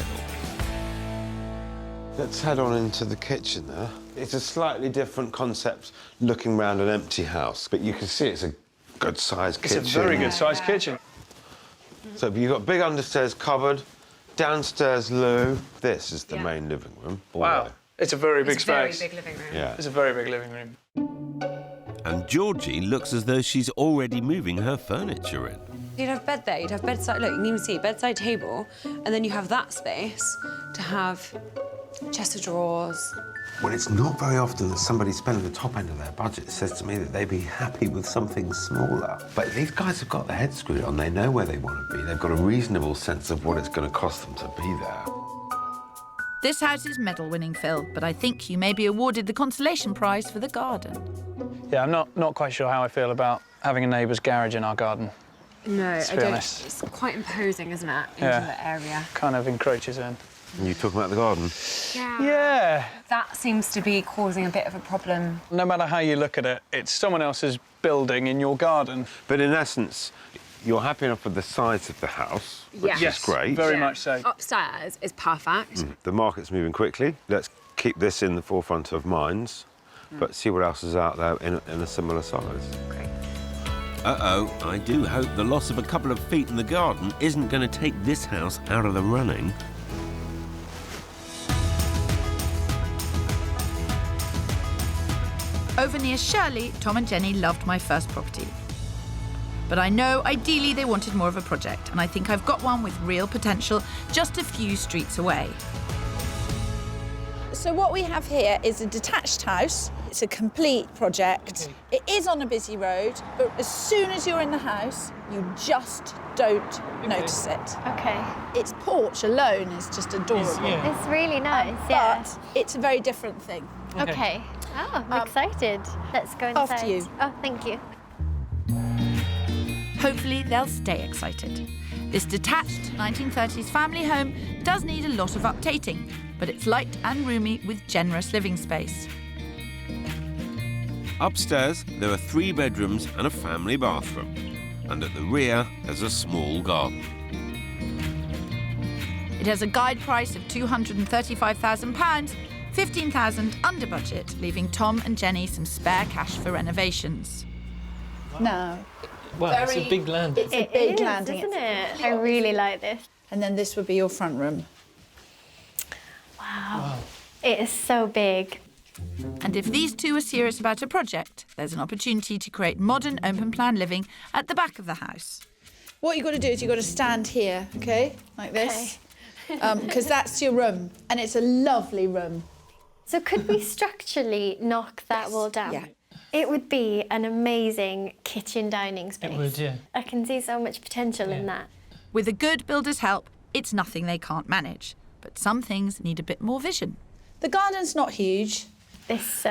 Let's head on into the kitchen there. It's a slightly different concept looking round an empty house, but you can see it's a good-sized kitchen. It's a very good-sized kitchen. So you've got big understairs cupboard, downstairs loo. This is the main living room. Wow, it's a very big space. It's a very big living room. Yeah. It's a very big living room. And Georgie looks as though she's already moving her furniture in. You'd have bed there, you'd have bedside, look, you can even see bedside table, and then you have that space to have chest of drawers. Well, it's not very often that somebody spending the top end of their budget says to me that they'd be happy with something smaller. But these guys have got their heads screwed on. They know where they want to be. They've got a reasonable sense of what it's going to cost them to be there. This house is medal-winning, Phil, but I think you may be awarded the consolation prize for the garden. Yeah, I'm not quite sure how I feel about having a neighbour's garage in our garden. No, I to be don't. honest. It's quite imposing, isn't it, into the area? Kind of encroaches in. And you talking about the garden? Yeah. That seems to be causing a bit of a problem. No matter how you look at it, it's someone else's building in your garden. But in essence, you're happy enough with the size of the house, which is great. Very much so. Upstairs is perfect. The market's moving quickly. Let's keep this in the forefront of minds, but see what else is out there in a similar size. Great. Uh-oh, I do hope the loss of a couple of feet in the garden isn't going to take this house out of the running. Over near Shirley, Tom and Jenny loved my first property. But I know ideally they wanted more of a project, and I think I've got one with real potential just a few streets away. So what we have here is a detached house. It's a complete project. It is on a busy road, but as soon as you're in the house, you just don't notice it. Okay. Its porch alone is just adorable. It's really nice, yeah. But it's a very different thing. Okay. Oh, I'm excited. Let's go inside. After you. Oh, thank you. Hopefully they'll stay excited. This detached 1930s family home does need a lot of updating, but it's light and roomy with generous living space. Upstairs, there are 3 bedrooms and a family bathroom. And at the rear, there's a small garden. It has a guide price of £235,000, $15,000 under budget, leaving Tom and Jenny some spare cash for renovations. No. Wow, it's a big landing. It's a big landing, isn't it? I really like this. And then this would be your front room. Wow. It is so big. And if these two are serious about a project, there's an opportunity to create modern open-plan living at the back of the house. What you've got to do is you've got to stand here, OK? Like this. Because that's your room, and it's a lovely room. So could we structurally knock that wall down? Yeah. It would be an amazing kitchen dining space. It would, yeah. I can see so much potential in that. With a good builder's help, it's nothing they can't manage. But some things need a bit more vision. The garden's not huge. This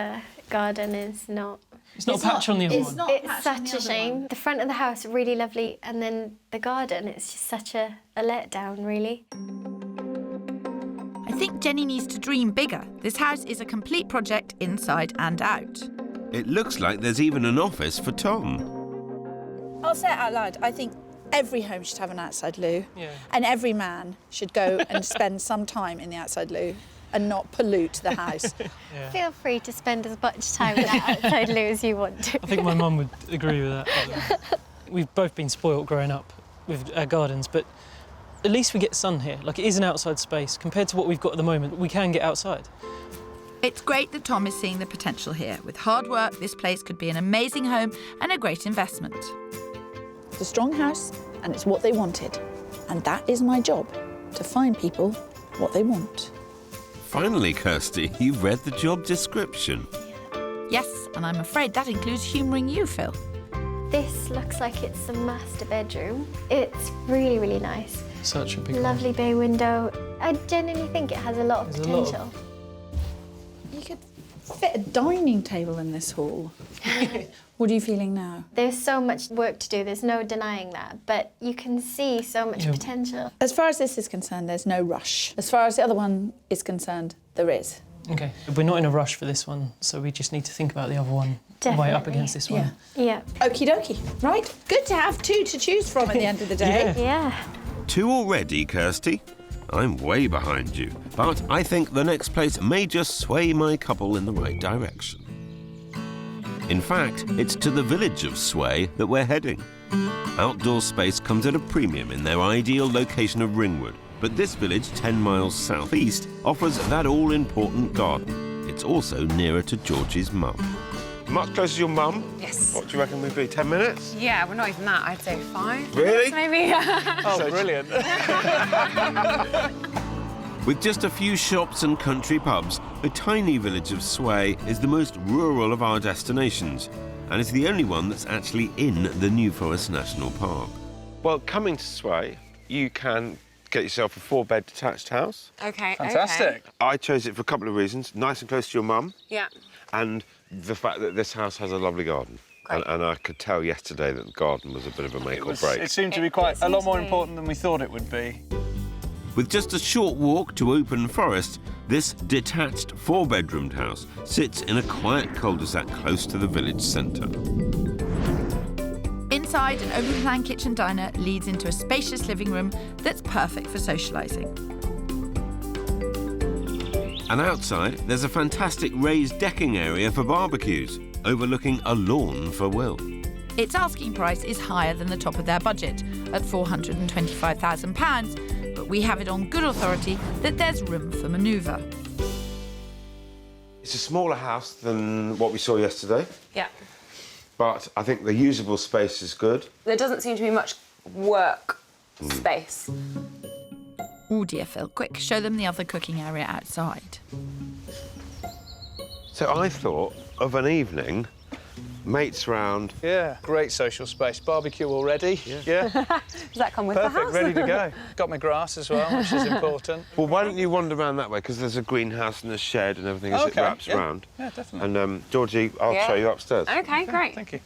garden is not... It's not a patch on the other one. It's such a shame. The front of the house, really lovely, and then the garden, it's just such a letdown, really. I think Jenny needs to dream bigger. This house is a complete project inside and out. It looks like there's even an office for Tom. I'll say it out loud. I think every home should have an outside loo. Yeah. And every man should go and spend some time in the outside loo and not pollute the house. Yeah. Feel free to spend as much time in that outside loo as you want to. I think my mum would agree with that. We've both been spoilt growing up with our gardens, but at least we get sun here. Like, it is an outside space. Compared to what we've got at the moment, we can get outside. It's great that Tom is seeing the potential here. With hard work, this place could be an amazing home and a great investment. It's a strong house, and it's what they wanted. And that is my job, to find people what they want. Finally, Kirstie, you've read the job description. Yes, and I'm afraid that includes humouring you, Phil. This looks like it's the master bedroom. It's really, really nice. Such a big Lovely bay window. I genuinely think it has a lot of There's a lot potential. You could fit a dining table in this hall. What are you feeling now? There's so much work to do, there's no denying that, but you can see so much potential. As far as this is concerned, there's no rush. As far as the other one is concerned, there is. OK. We're not in a rush for this one, so we just need to think about the other one. Definitely. Way up against this one. Yeah. Okie dokie. Right. Good to have two to choose from at the end of the day. Yeah. 2 already, Kirstie? I'm way behind you, but I think the next place may just sway my couple in the right direction. In fact, it's to the village of Sway that we're heading. Outdoor space comes at a premium in their ideal location of Ringwood, but this village, 10 miles southeast, offers that all-important garden. It's also nearer to Georgie's mum. Much closer to your mum? Yes. What do you reckon we'd be, 10 minutes? Yeah, well, not even that. I'd say 5 Really? minutes, maybe. Oh, brilliant. With just a few shops and country pubs, the tiny village of Sway is the most rural of our destinations, and it's the only one that's actually in the New Forest National Park. Well, coming to Sway, you can get yourself a 4-bed detached house. OK, Fantastic. I chose it for a couple of reasons. Nice and close to your mum. Yeah. And the fact that this house has a lovely garden. And I could tell yesterday that the garden was a bit of a make or break. It seemed to be quite a lot more important than we thought it would be. With just a short walk to open forest, this detached 4-bedroomed house sits in a quiet cul-de-sac close to the village centre. Inside, an open-plan kitchen diner leads into a spacious living room that's perfect for socialising. And outside, there's a fantastic raised decking area for barbecues, overlooking a lawn for Will. Its asking price is higher than the top of their budget, at £425,000, but we have it on good authority that there's room for manoeuvre. It's a smaller house than what we saw yesterday, Yeah. but I think the usable space is good. There doesn't seem to be much work space. Oh dear, Phil, quick, show them the other cooking area outside. So I thought of an evening, mates round. Yeah, great social space. Barbecue already. Yeah. Does that come with Perfect, the house? ready to go. Got my grass as well, which is important. Well, why don't you wander around that way? Because there's a greenhouse and a shed and everything as it wraps around. Yeah, definitely. And, Georgie, I'll show you upstairs. OK, great. Thank you.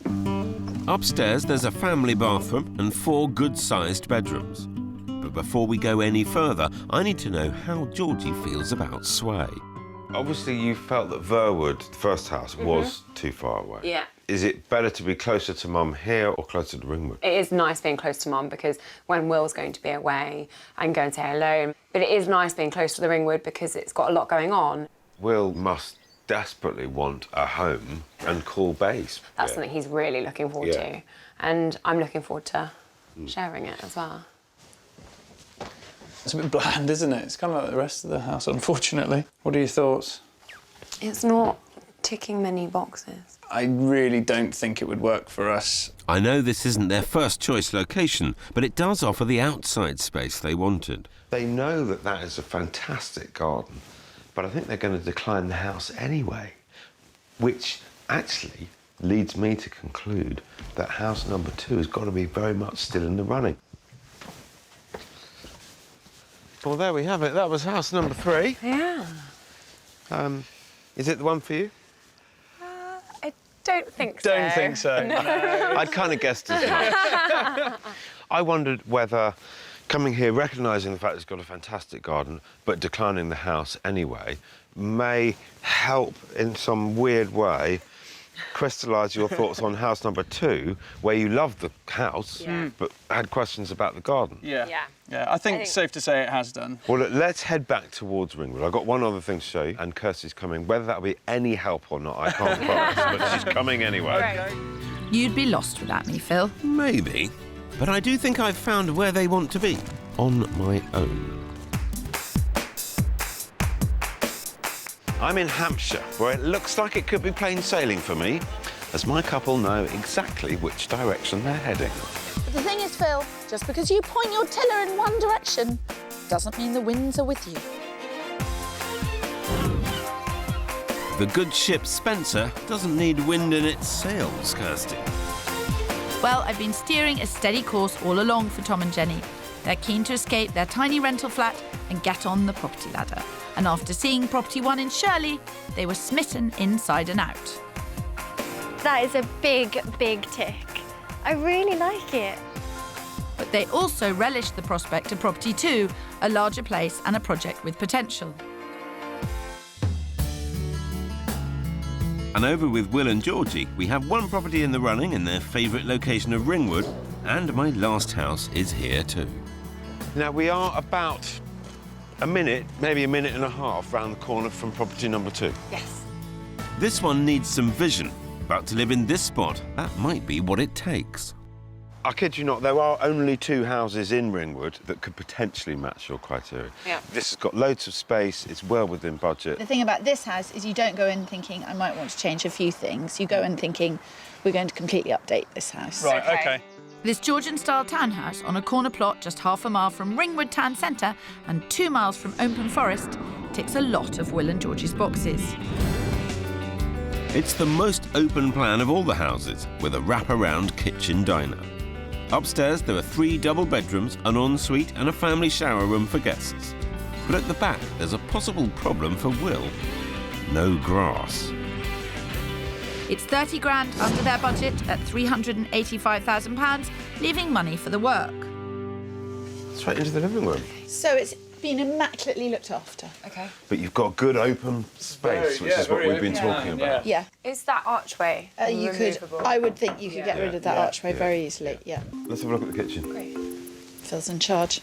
Upstairs, there's a family bathroom and 4 good-sized bedrooms. But before we go any further, I need to know how Georgie feels about Sway. Obviously, you felt that Verwood, the first house, was too far away. Yeah. Is it better to be closer to Mum here or closer to Ringwood? It is nice being close to Mum because when Will's going to be away, I can go and say hello. But it is nice being close to the Ringwood because it's got a lot going on. Will must desperately want a home and cool base. That's something he's really looking forward to. And I'm looking forward to sharing it as well. It's a bit bland, isn't it? It's kind of like the rest of the house, unfortunately. What are your thoughts? It's not ticking many boxes. I really don't think it would work for us. I know this isn't their first choice location, but it does offer the outside space they wanted. They know that that is a fantastic garden, but I think they're going to decline the house anyway, which actually leads me to conclude that house number 2 has got to be very much still in the running. Well, there we have it. That was house number 3. Yeah. Is it the one for you? I don't think so. Don't think so. No. I'd kind of guessed as much. I wondered whether coming here, recognising the fact it's got a fantastic garden, but declining the house anyway, may help in some weird way crystallise your thoughts on house number 2, where you loved the house, but had questions about the garden. Yeah, I think it's safe to say it has done. Well, look, let's head back towards Ringwood. I've got one other thing to show you, and Kirstie's coming. Whether that'll be any help or not, I can't promise, but she's coming anyway. You'd be lost without me, Phil. Maybe. But I do think I've found where they want to be, on my own. I'm in Hampshire, where it looks like it could be plain sailing for me, as my couple know exactly which direction they're heading. But the thing is, Phil, just because you point your tiller in one direction doesn't mean the winds are with you. The good ship Spencer doesn't need wind in its sails, Kirstie. Well, I've been steering a steady course all along for Tom and Jenny. They're keen to escape their tiny rental flat and get on the property ladder. And after seeing property 1 in Shirley, they were smitten inside and out. That is a big, big tick. I really like it. But they also relished the prospect of property 2, a larger place and a project with potential. And over with Will and Georgie, we have one property in the running in their favourite location of Ringwood, and my last house is here too. Now, we are about a minute, maybe a minute and a half, round the corner from property number 2. Yes. This one needs some vision, but to live in this spot, that might be what it takes. I kid you not, there are only 2 houses in Ringwood that could potentially match your criteria. Yeah. This has got loads of space, it's well within budget. The thing about this house is you don't go in thinking, I might want to change a few things. You go in thinking, we're going to completely update this house. Right, OK. This Georgian-style townhouse on a corner plot just half a mile from Ringwood town centre and 2 miles from open forest ticks a lot of Will and Georgie's boxes. It's the most open plan of all the houses, with a wrap-around kitchen diner. Upstairs, there are 3 double bedrooms, an ensuite and a family shower room for guests. But at the back, there's a possible problem for Will. No grass. It's 30 grand under their budget at £385,000, leaving money for the work. Straight into the living room. So it's been immaculately looked after. OK. But you've got good open space, which is what we've been talking about. Yeah. Is that archway You could, removable? I would think you could get rid of that archway very easily, yeah. Let's have a look at the kitchen. Great. Phil's in charge.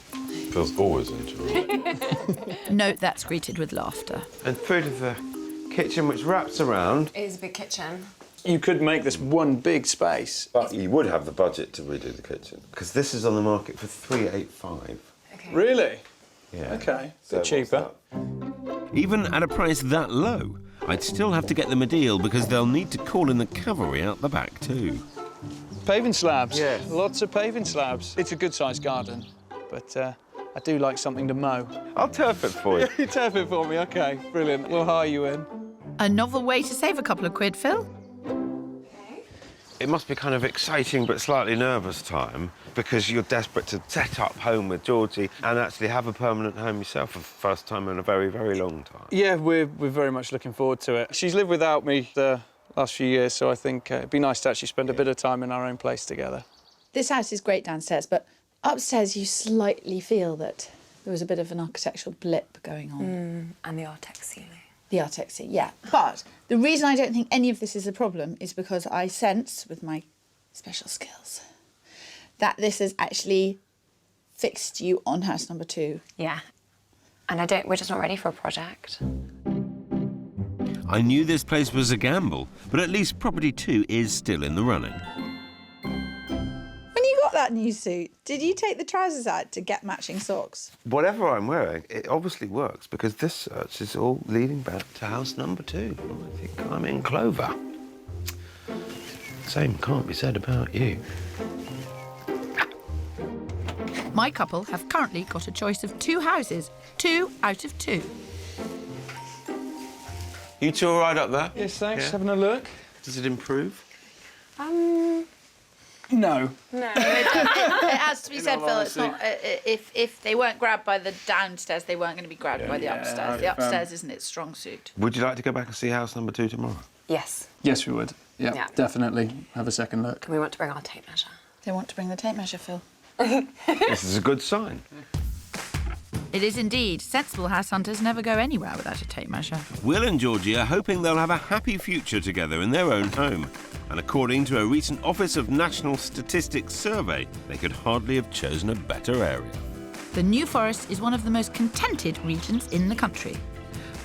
Phil's always in charge. Note that's greeted with laughter. And through to the kitchen, which wraps around. It is a big kitchen. You could make this one big space. But you would have the budget to redo the kitchen, because this is on the market for $385,000. OK. Really? Yeah. OK, So bit cheaper. Even at a price that low, I'd still have to get them a deal because they'll need to call in the cavalry out the back too. Paving slabs. Yeah. Lots of paving slabs. It's a good-sized garden, but I do like something to mow. I'll turf it for you. You turf it for me, OK, brilliant. We'll hire you in. A novel way to save a couple of quid, Phil. It must be kind of exciting but slightly nervous time, because you're desperate to set up home with Georgie and actually have a permanent home yourself for the first time in a very, very long time. Yeah, we're very much looking forward to it. She's lived without me the last few years, so I think it'd be nice to actually spend a bit of time in our own place together. This house is great downstairs, but upstairs you slightly feel that there was a bit of an architectural blip going on. And the Artex ceiling. The Artex ceiling, yeah. But the reason I don't think any of this is a problem is because I sense, with my special skills, that this has actually fixed you on house number 2. Yeah. And we're just not ready for a project. I knew this place was a gamble, but at least property 2 is still in the running. When you got that new suit, did you take the trousers out to get matching socks? Whatever I'm wearing, it obviously works because this search is all leading back to house number 2. I think I'm in Clover. Same can't be said about you. My couple have currently got a choice of 2 houses, 2 out of 2. You two all right up there? Yes, thanks. Yeah. Having a look. Does it improve? No. No. It has to be said, Phil, it's not... if they weren't grabbed by the downstairs, they weren't going to be grabbed by the upstairs. The upstairs isn't its strong suit. Would you like to go back and see house number 2 tomorrow? Yes. Yes, we would. Yeah, definitely. Have a second look. We want to bring our tape measure. They want to bring the tape measure, Phil. This is a good sign. It is indeed. Sensible house hunters never go anywhere without a tape measure. Will and Georgie are hoping they'll have a happy future together in their own home. And according to a recent Office of National Statistics survey, they could hardly have chosen a better area. The New Forest is one of the most contented regions in the country,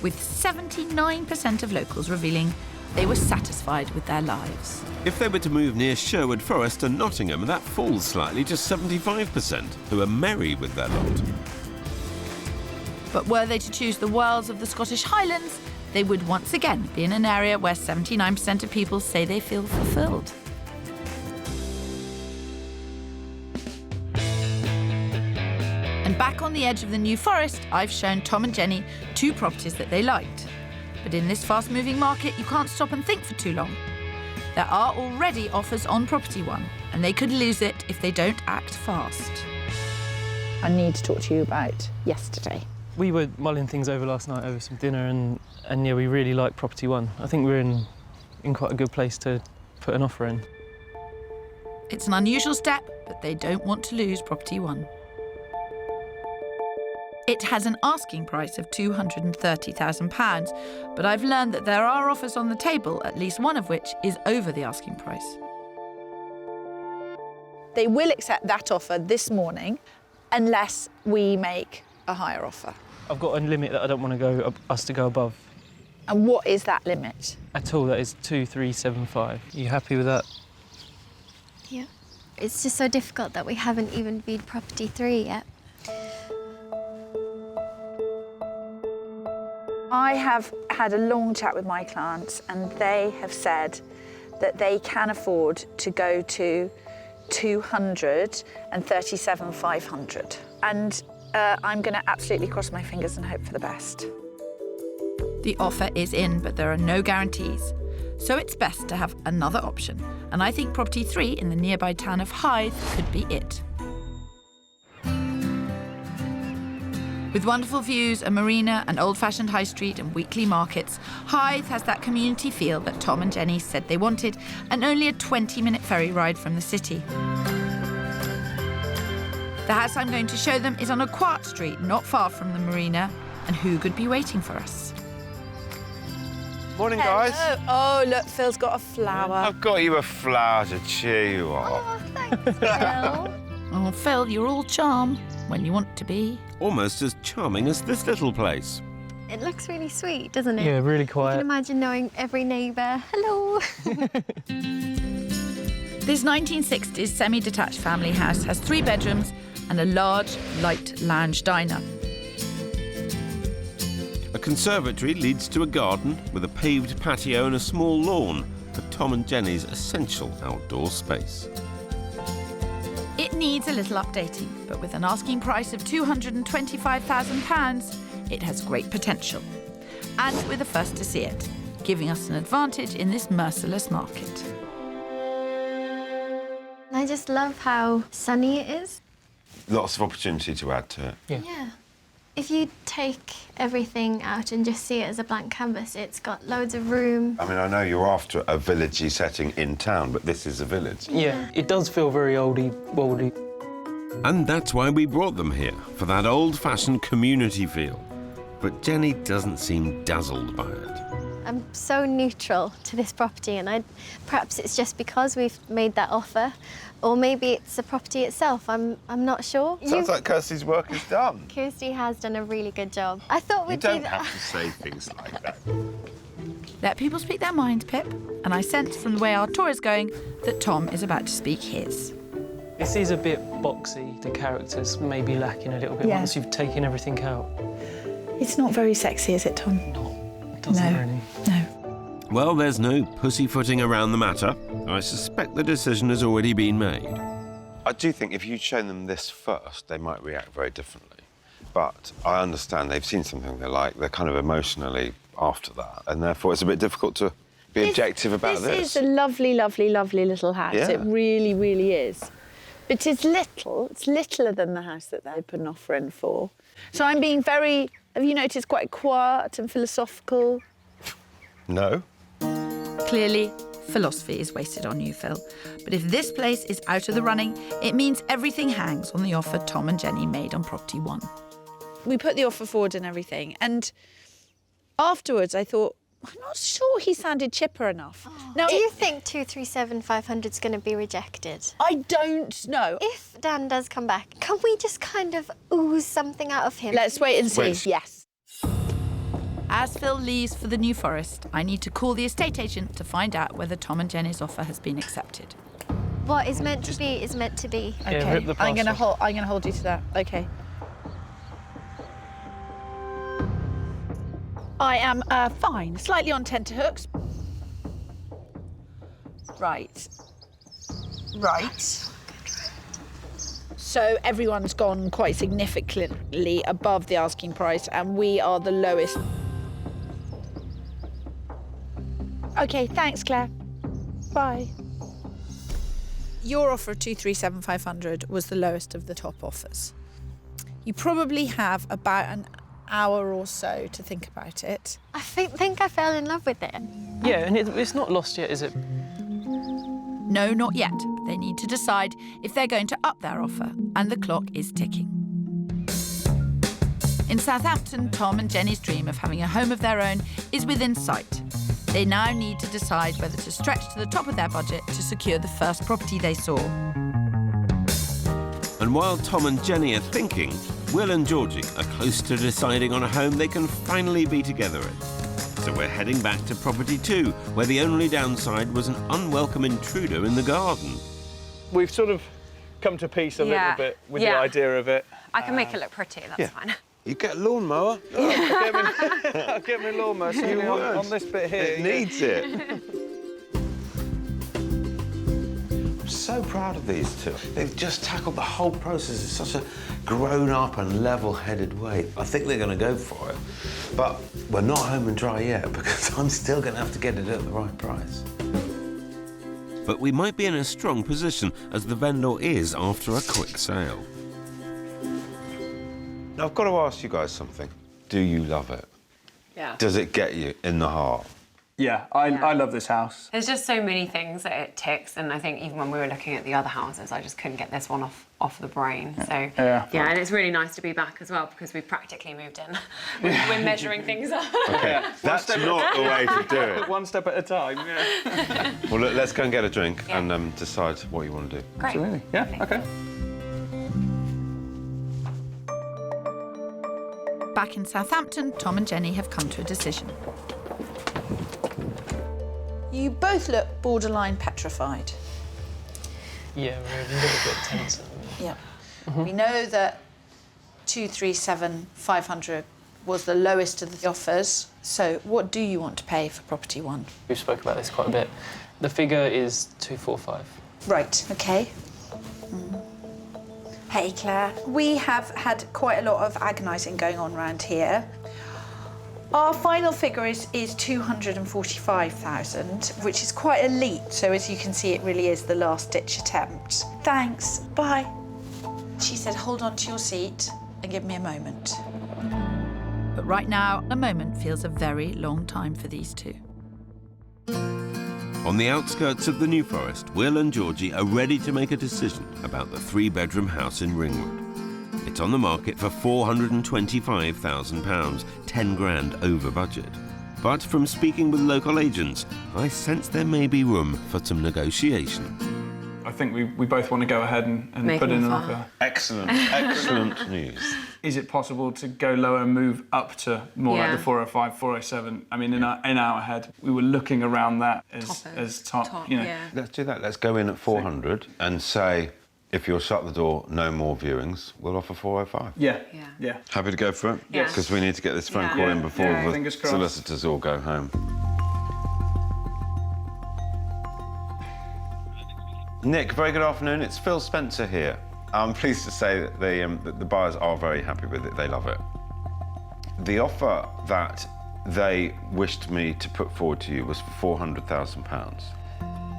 with 79% of locals revealing they were satisfied with their lives. If they were to move near Sherwood Forest and Nottingham, that falls slightly to 75%, who are merry with their lot. But were they to choose the wilds of the Scottish Highlands, they would once again be in an area where 79% of people say they feel fulfilled. And back on the edge of the New Forest, I've shown Tom and Jenny 2 properties that they liked. But in this fast-moving market, you can't stop and think for too long. There are already offers on property 1, and they could lose it if they don't act fast. I need to talk to you about yesterday. We were mulling things over last night over some dinner, and yeah, we really like property 1. I think we're in quite a good place to put an offer in. It's an unusual step, but they don't want to lose property 1. It has an asking price of £230,000, but I've learned that there are offers on the table, at least one of which is over the asking price. They will accept that offer this morning unless we make a higher offer. I've got a limit that I don't want us to go above. And what is that limit? At all, that is 2375. Are you happy with that? Yeah. It's just so difficult that we haven't even viewed property 3 yet. I have had a long chat with my clients and they have said that they can afford to go to 237,500. And I'm going to absolutely cross my fingers and hope for the best. The offer is in, but there are no guarantees. So it's best to have another option. And I think property 3 in the nearby town of Hythe could be it. With wonderful views, a marina, an old-fashioned high street and weekly markets, Hythe has that community feel that Tom and Jenny said they wanted, and only a 20-minute ferry ride from the city. The house I'm going to show them is on a quiet street not far from the marina, and who could be waiting for us? Morning, guys. Oh, look, Phil's got a flower. I've got you a flower to cheer you up. Oh, thanks, Phil. Oh, Phil, you're all charm when you want to be. Almost as charming as this little place. It looks really sweet, doesn't it? Yeah, really quiet. I can imagine knowing every neighbour. Hello. This 1960s semi-detached family house has 3 bedrooms and a large, light lounge diner. A conservatory leads to a garden with a paved patio and a small lawn for Tom and Jenny's essential outdoor space. It needs a little updating, but with an asking price of £225,000, it has great potential. And we're the first to see it, giving us an advantage in this merciless market. I just love how sunny it is. Lots of opportunity to add to it. Yeah. If you take everything out and just see it as a blank canvas, it's got loads of room. I mean, I know you're after a villagey setting in town, but this is a village. Yeah, it does feel very oldie, woldy. And that's why we brought them here, for that old-fashioned community feel. But Jenny doesn't seem dazzled by it. I'm so neutral to this property, and perhaps it's just because we've made that offer, or maybe it's the property itself. I'm not sure. Sounds like Kirstie's work is done. Kirstie has done a really good job. I thot we'd do that. You don't have to say things like that. Let people speak their minds, Pip, and I sense from the way our tour is going that Tom is about to speak his. This is a bit boxy. The characters may be lacking a little bit once you've taken everything out. It's not very sexy, is it, Tom? It doesn't really. No. Well, there's no pussyfooting around the matter. I suspect the decision has already been made. I do think if you'd shown them this first, they might react very differently. But I understand they've seen something they like. They're kind of emotionally after that, and therefore it's a bit difficult to be objective about this. This is a lovely, lovely, lovely little house. Yeah. It really, really is. But it's little. It's littler than the house that they put an offer in for. So I'm being very, have you noticed, quite quiet and philosophical? No. Clearly, philosophy is wasted on you, Phil. But if this place is out of the running, it means everything hangs on the offer Tom and Jenny made on property 1. We put the offer forward and everything, and afterwards I thought, I'm not sure he sounded chipper enough. Now, do you think 237,500 is going to be rejected? I don't know. If Dan does come back, can we just kind of ooze something out of him? Let's wait and see. Yes. As Phil leaves for the New Forest, I need to call the estate agent to find out whether Tom and Jenny's offer has been accepted. What is meant to be is meant to be. Okay, rip the I'm going to parcel. hold you to that. Okay. I am fine, slightly on tenterhooks. Right. So everyone's gone quite significantly above the asking price, and we are the lowest. Okay, thanks, Claire. Bye. Your offer of 237,500 was the lowest of the top offers. You probably have about an hour or so to think about it. I think I fell in love with it. Yeah, and it's not lost yet, is it? No, not yet. They need to decide if they're going to up their offer, and the clock is ticking. In Southampton, Tom and Jenny's dream of having a home of their own is within sight. They now need to decide whether to stretch to the top of their budget to secure the first property they saw. And while Tom and Jenny are thinking, Will and Georgie are close to deciding on a home they can finally be together in. So we're heading back to property 2, where the only downside was an unwelcome intruder in the garden. We've sort of come to peace a little bit with the idea of it. I can make it look pretty, that's fine. You get a lawnmower. I'll get me a lawnmower certainly on this bit here. It needs it. I'm so proud of these two. They've just tackled the whole process in such a grown-up and level-headed way. I think they're going to go for it. But we're not home and dry yet, because I'm still going to have to get it at the right price. But we might be in a strong position, as the vendor is after a quick sale. Now, I've got to ask you guys something. Do you love it? Yeah. Does it get you in the heart? Yeah, I love this house. There's just so many things that it ticks, and I think even when we were looking at the other houses, I just couldn't get this one off the brain. So yeah, and it's really nice to be back as well, because we've practically moved in. We're measuring things up. Okay, that's not the way to do it. One step at a time. Yeah. Well, look, let's go and get a drink and decide what you want to do. Great. Absolutely. Yeah. Okay. Back in Southampton, Tom and Jenny have come to a decision. You both look borderline petrified. Yeah, we're a little bit tense. Yeah. We know that 237,500 was the lowest of the offers. So what do you want to pay for property 1? We've spoke about this quite a bit. The figure is 245. Right, OK. Hey, Claire. We have had quite a lot of agonising going on around here. Our final figure is 245,000, which is quite elite. So as you can see, it really is the last-ditch attempt. Thanks. Bye. She said, hold on to your seat and give me a moment. But right now, a moment feels a very long time for these two. On the outskirts of the New Forest, Will and Georgie are ready to make a decision about the 3-bedroom house in Ringwood. It's on the market for £425,000, 10 grand over budget. But from speaking with local agents, I sense there may be room for some negotiation. I think we both want to go ahead and put in an offer. Excellent, excellent news. is it possible to go lower and move up to more like the 405, 407? I mean, in our head, we were looking around that as top, you know. Yeah. Let's do that. Let's go in at 400 and say, if you'll shut the door, no more viewings, we'll offer 405. Yeah. Happy to go for it? Yes. Because we need to get this phone call in before the Fingers crossed. solicitors all go home. Nick, very good afternoon. It's Phil Spencer here. I'm pleased to say that the buyers are very happy with it. They love it. The offer that they wished me to put forward to you was for £400,000.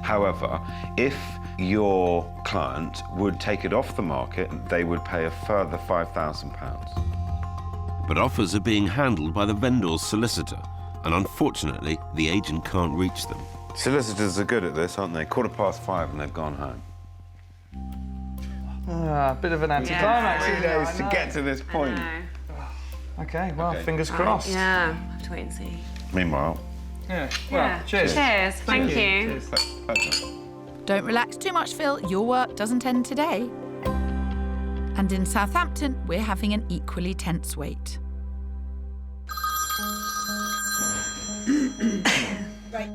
However, if your client would take it off the market, they would pay a further £5,000. But offers are being handled by the vendor's solicitor, and unfortunately, the agent can't reach them. Solicitors are good at this, aren't they? 5:15 and they've gone home. A bit of an anticlimax. 2 days to get to this point. OK, well, fingers crossed. Yeah, have to wait and see. Meanwhile... Cheers. Cheers. Thank you. Pleasure. Don't relax too much, Phil. Your work doesn't end today. And in Southampton, we're having an equally tense wait. Right.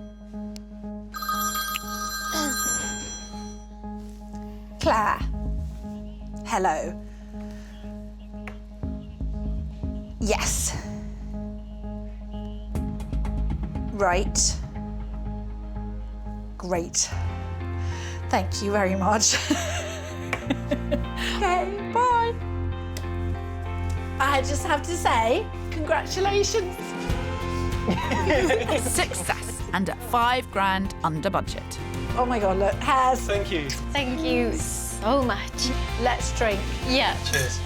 Claire. Hello. Yes. Right. Great. Thank you very much. Okay, bye. I just have to say, congratulations. Success, and at £5,000 under budget. Oh my God, look, hairs. Thank you. Thank you so much. Let's drink. Yeah. Cheers.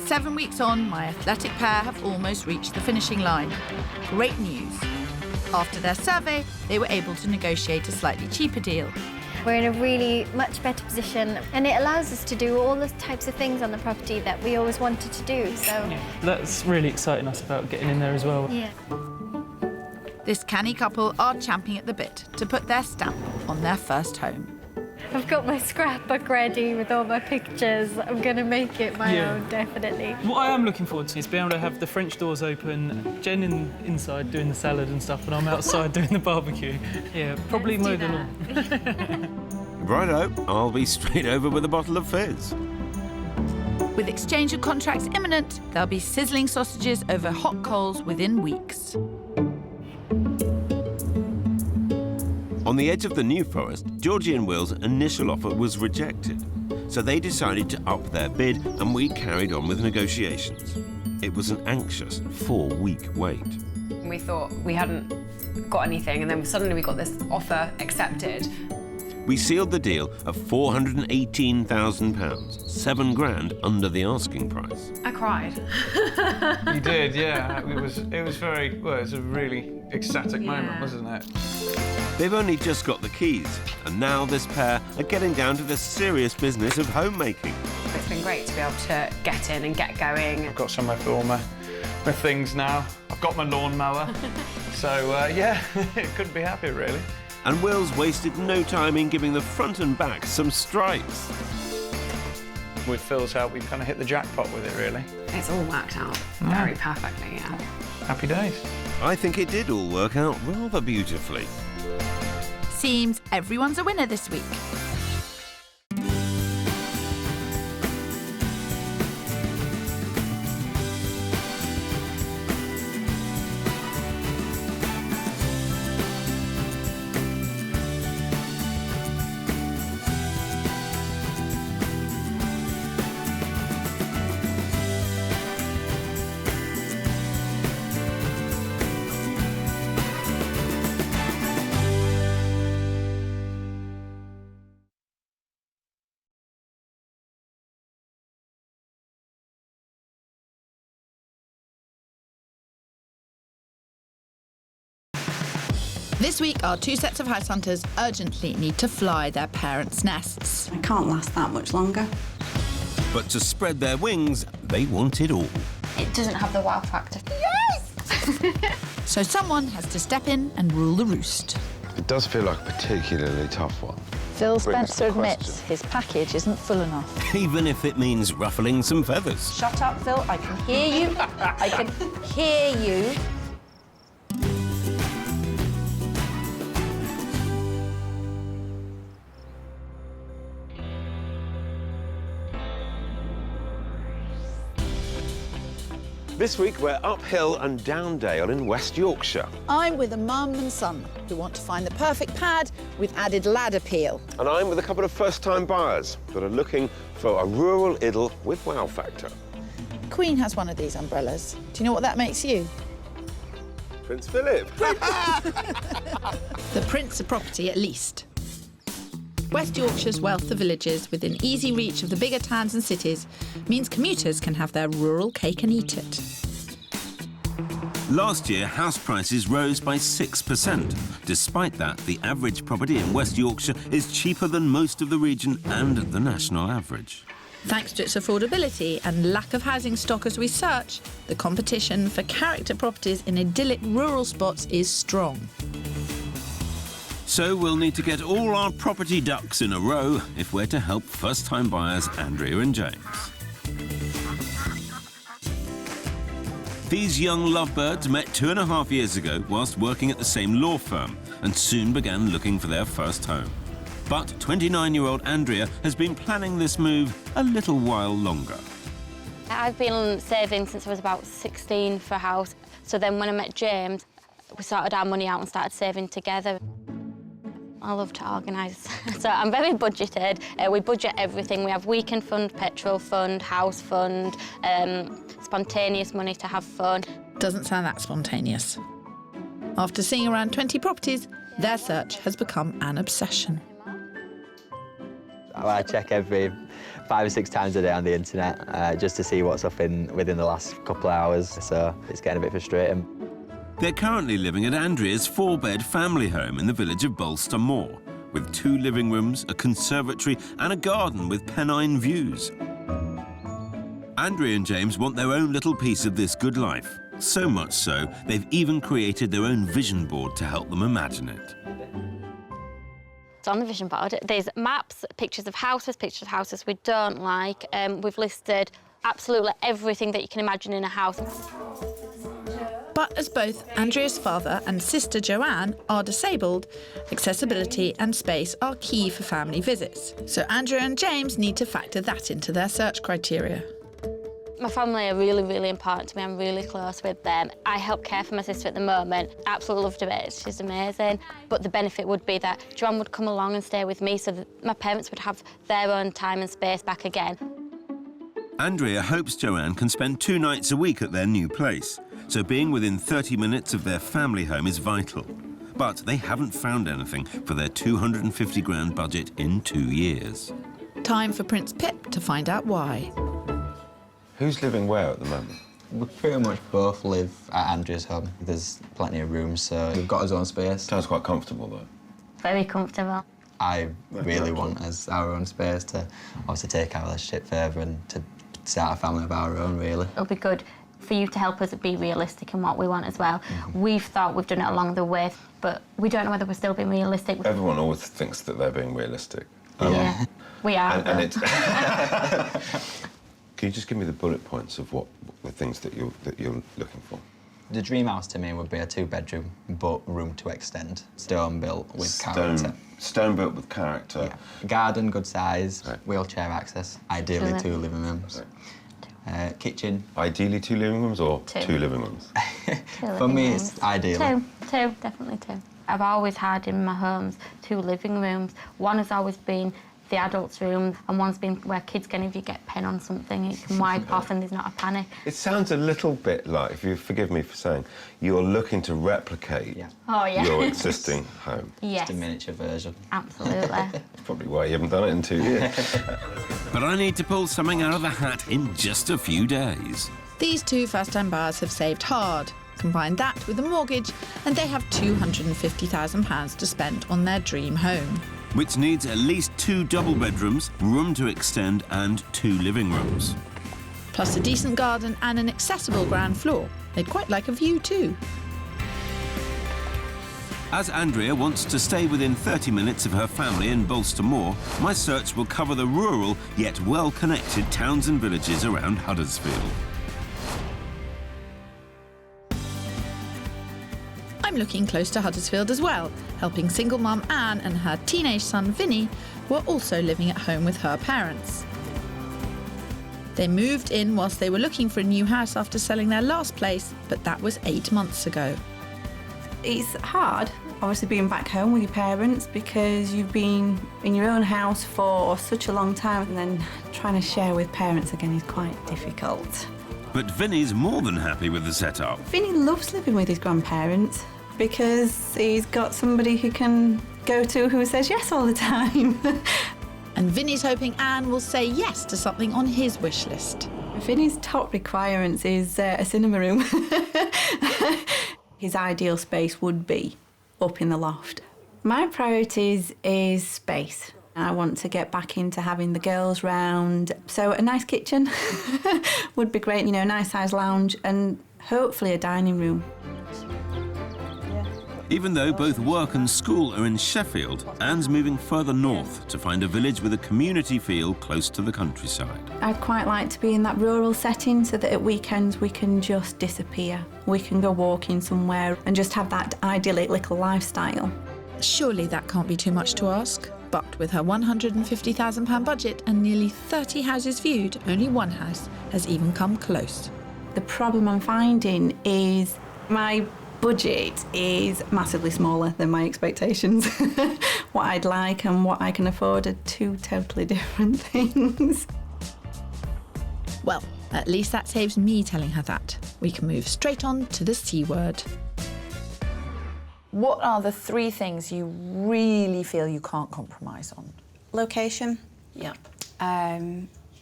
Seven weeks on, my athletic pair have almost reached the finishing line. Great news. After their survey, they were able to negotiate a slightly cheaper deal. We're in a really much better position, and it allows us to do all the types of things on the property that we always wanted to do, so... That's really exciting us about getting in there as well. Yeah. This canny couple are champing at the bit to put their stamp on their first home. I've got my scrapbook ready with all my pictures. I'm going to make it my own, definitely. What I am looking forward to is being able to have the French doors open, Jen inside doing the salad and stuff, and I'm outside doing the barbecue. Yeah, probably mow the lawn. Righto, I'll be straight over with a bottle of fizz. With exchange of contracts imminent, there'll be sizzling sausages over hot coals within weeks. On the edge of the New Forest, Georgie and Will's initial offer was rejected, so they decided to up their bid and we carried on with negotiations. It was an anxious 4-week wait. We thought we hadn't got anything, and then suddenly we got this offer accepted. We sealed the deal at £418,000, £7,000 under the asking price. I cried. You did, yeah. It was very, well, it was a really ecstatic moment, wasn't it? They've only just got the keys, and now this pair are getting down to the serious business of homemaking. It's been great to be able to get in and get going. I've got somewhere for all my things now. I've got my lawnmower. So, yeah, couldn't be happier, really. And Will's wasted no time in giving the front and back some stripes. With Phil's help, we've kind of hit the jackpot with it, really. It's all worked out very perfectly, yeah. Happy days. I think it did all work out rather beautifully. Seems everyone's a winner this week. This week, our two sets of house hunters urgently need to fly their parents' nests. I can't last that much longer. But to spread their wings, they want it all. It doesn't have the wow factor. Yes! So someone has to step in and rule the roost. It does feel like a particularly tough one. Phil Spencer question. admits his package isn't full enough. Even if it means ruffling some feathers. Shut up, Phil. I can hear you. I can hear you. This week we're uphill and down Dale in West Yorkshire. I'm with a mum and son who want to find the perfect pad with added lad appeal. And I'm with a couple of first-time buyers that are looking for a rural idyll with wow factor. Queen has one of these umbrellas. Do you know what that makes you? Prince Philip. The Prince of property, at least. West Yorkshire's wealth of villages within easy reach of the bigger towns and cities means commuters can have their rural cake and eat it. Last year, house prices rose by 6%. Despite that, the average property in West Yorkshire is cheaper than most of the region and the national average. Thanks to its affordability and lack of housing stock as we search, the competition for character properties in idyllic rural spots is strong. So we'll need to get all our property ducks in a row if we're to help first-time buyers Andrea and James. These young lovebirds met 2.5 years ago whilst working at the same law firm and soon began looking for their first home. But 29-year-old Andrea has been planning this move a little while longer. I've been saving since I was about 16 for a house. So then when I met James, we sorted our money out and started saving together. I love to organise. So I'm very budgeted. We budget everything. We have weekend fund, petrol fund, house fund, spontaneous money to have fun. Doesn't sound that spontaneous. After seeing around 20 properties, their search has become an obsession. I check every 5 or 6 times a day on the internet just to see what's up within the last couple of hours, so it's getting a bit frustrating. They're currently living at Andrea's 4-bed family home in the village of Bolster Moor, with 2 living rooms, a conservatory and a garden with Pennine views. Andrea and James want their own little piece of this good life. So much so, they've even created their own vision board to help them imagine it. So on the vision board, there's maps, pictures of houses we don't like. We've listed absolutely everything that you can imagine in a house. But as both Andrea's father and sister Joanne are disabled, accessibility and space are key for family visits. So Andrea and James need to factor that into their search criteria. My family are really, really important to me. I'm really close with them. I help care for my sister at the moment. Absolutely loved her. She's amazing. But the benefit would be that Joanne would come along and stay with me so that my parents would have their own time and space back again. Andrea hopes Joanne can spend 2 nights a week at their new place, so being within 30 minutes of their family home is vital. But they haven't found anything for their 250 grand budget in 2 years. Time for Prince Pip to find out why. Who's living where at the moment? We pretty much both live at Andrea's home. There's plenty of room, so we've got our own space. Sounds quite comfortable, though. Very comfortable. I really want us our own space to obviously take our relationship further and to start a family of our own, really. It'll be good for you to help us be realistic in what we want as well. We've thought we've done it along the way, but we don't know whether we're still being realistic. Everyone always thinks that they're being realistic. Yeah, we are. And it's... Can you just give me the bullet points of what the things that you're looking for? The dream house to me would be a 2-bedroom, but room to extend. Stone built with character. Stone built with character. Yeah. Garden, good size, wheelchair access. Ideally 2 living rooms. Kitchen. Ideally 2 living rooms or 2 living rooms? For me, it's ideally. 2, definitely 2. I've always had in my homes 2 living rooms. One has always been the adults' room, and one's been where kids can, if you get pen on something, it can wipe off and there's not a panic. It sounds a little bit like, if you forgive me for saying, you're looking to replicate your existing home. Yes. Just a miniature version. Absolutely. That's probably why you haven't done it in 2 years. But I need to pull something out of the hat in just a few days. These 2 first-time buyers have saved hard. Combine that with a mortgage, and they have £250,000 to spend on their dream home. Which needs at least 2 double bedrooms, room to extend and 2 living rooms. Plus a decent garden and an accessible ground floor. They'd quite like a view too. As Andrea wants to stay within 30 minutes of her family in Bolster Moor, my search will cover the rural yet well-connected towns and villages around Huddersfield. I'm looking close to Huddersfield as well, helping single mum Anne and her teenage son Vinny, who are also living at home with her parents. They moved in whilst they were looking for a new house after selling their last place, but that was 8 months ago. It's hard, obviously, being back home with your parents because you've been in your own house for such a long time, and then trying to share with parents again is quite difficult. But Vinny's more than happy with the setup. Vinny loves living with his grandparents because he's got somebody who can go to who says yes all the time. And Vinny's hoping Anne will say yes to something on his wish list. Vinny's top requirements is a cinema room. His ideal space would be up in the loft. My priorities is space. I want to get back into having the girls round. So a nice kitchen would be great, you know, a nice size lounge and hopefully a dining room. Even though both work and school are in Sheffield, Anne's moving further north to find a village with a community feel close to the countryside. I'd quite like to be in that rural setting so that at weekends we can just disappear. We can go walking somewhere and just have that idyllic little lifestyle. Surely that can't be too much to ask. But with her £150,000 budget and nearly 30 houses viewed, only one house has even come close. The problem I'm finding is my budget is massively smaller than my expectations. What I'd like and what I can afford are two totally different things. Well, at least that saves me telling her that. We can move straight on to the C word. What are the 3 things you really feel you can't compromise on? Location. Yeah.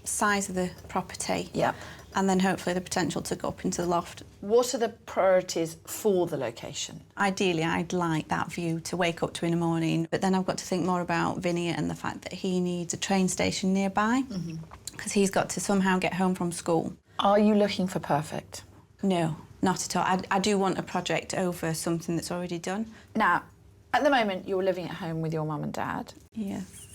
Size of the property. Yeah. And then hopefully the potential to go up into the loft. What are the priorities for the location? Ideally, I'd like that view to wake up to in the morning, but then I've got to think more about Vinny and the fact that he needs a train station nearby because he's got to somehow get home from school. Are you looking for perfect? No, not at all. I do want a project over something that's already done. Now, at the moment, you're living at home with your mum and dad. Yes.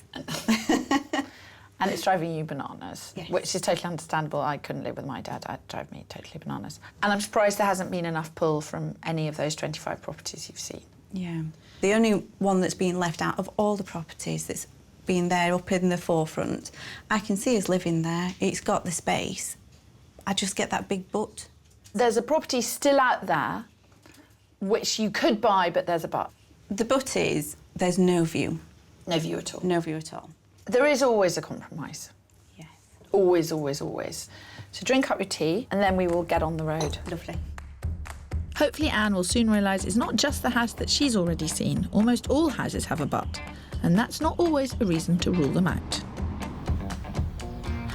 And it's driving you bananas, yes. Which is totally understandable. I couldn't live with my dad. It'd drive me totally bananas. And I'm surprised there hasn't been enough pull from any of those 25 properties you've seen. Yeah. The only one that's been left out of all the properties that's been there up in the forefront, I can see us living there. It's got the space. I just get that big but. There's a property still out there which you could buy, but there's a but. The but is there's no view. No view at all. No view at all. There is always a compromise. Yes. Always, always, always. So drink up your tea and then we will get on the road. Lovely. Hopefully Anne will soon realise it's not just the house that she's already seen. Almost all houses have a but, and that's not always a reason to rule them out.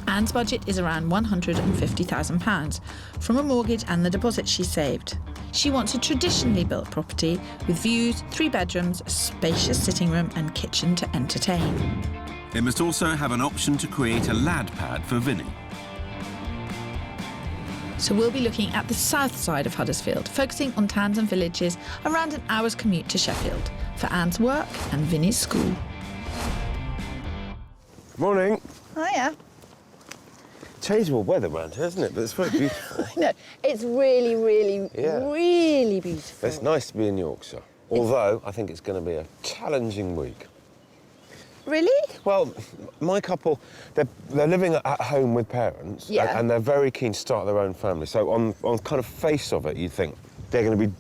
Anne's budget is around £150,000 from a mortgage and the deposit she saved. She wants a traditionally built property with views, 3 bedrooms, a spacious sitting room and kitchen to entertain. It must also have an option to create a lad pad for Vinny. So we'll be looking at the south side of Huddersfield, focusing on towns and villages around an hour's commute to Sheffield for Anne's work and Vinny's school. Morning. Hiya. Changeable weather around here, isn't it? But it's very beautiful. No, it's really, really, really beautiful. It's nice to be in Yorkshire. Although, I think it's going to be a challenging week. Really? Well, my couple, they're living at home with parents, and they're very keen to start their own family. So on kind of face of it, you'd think they're going to be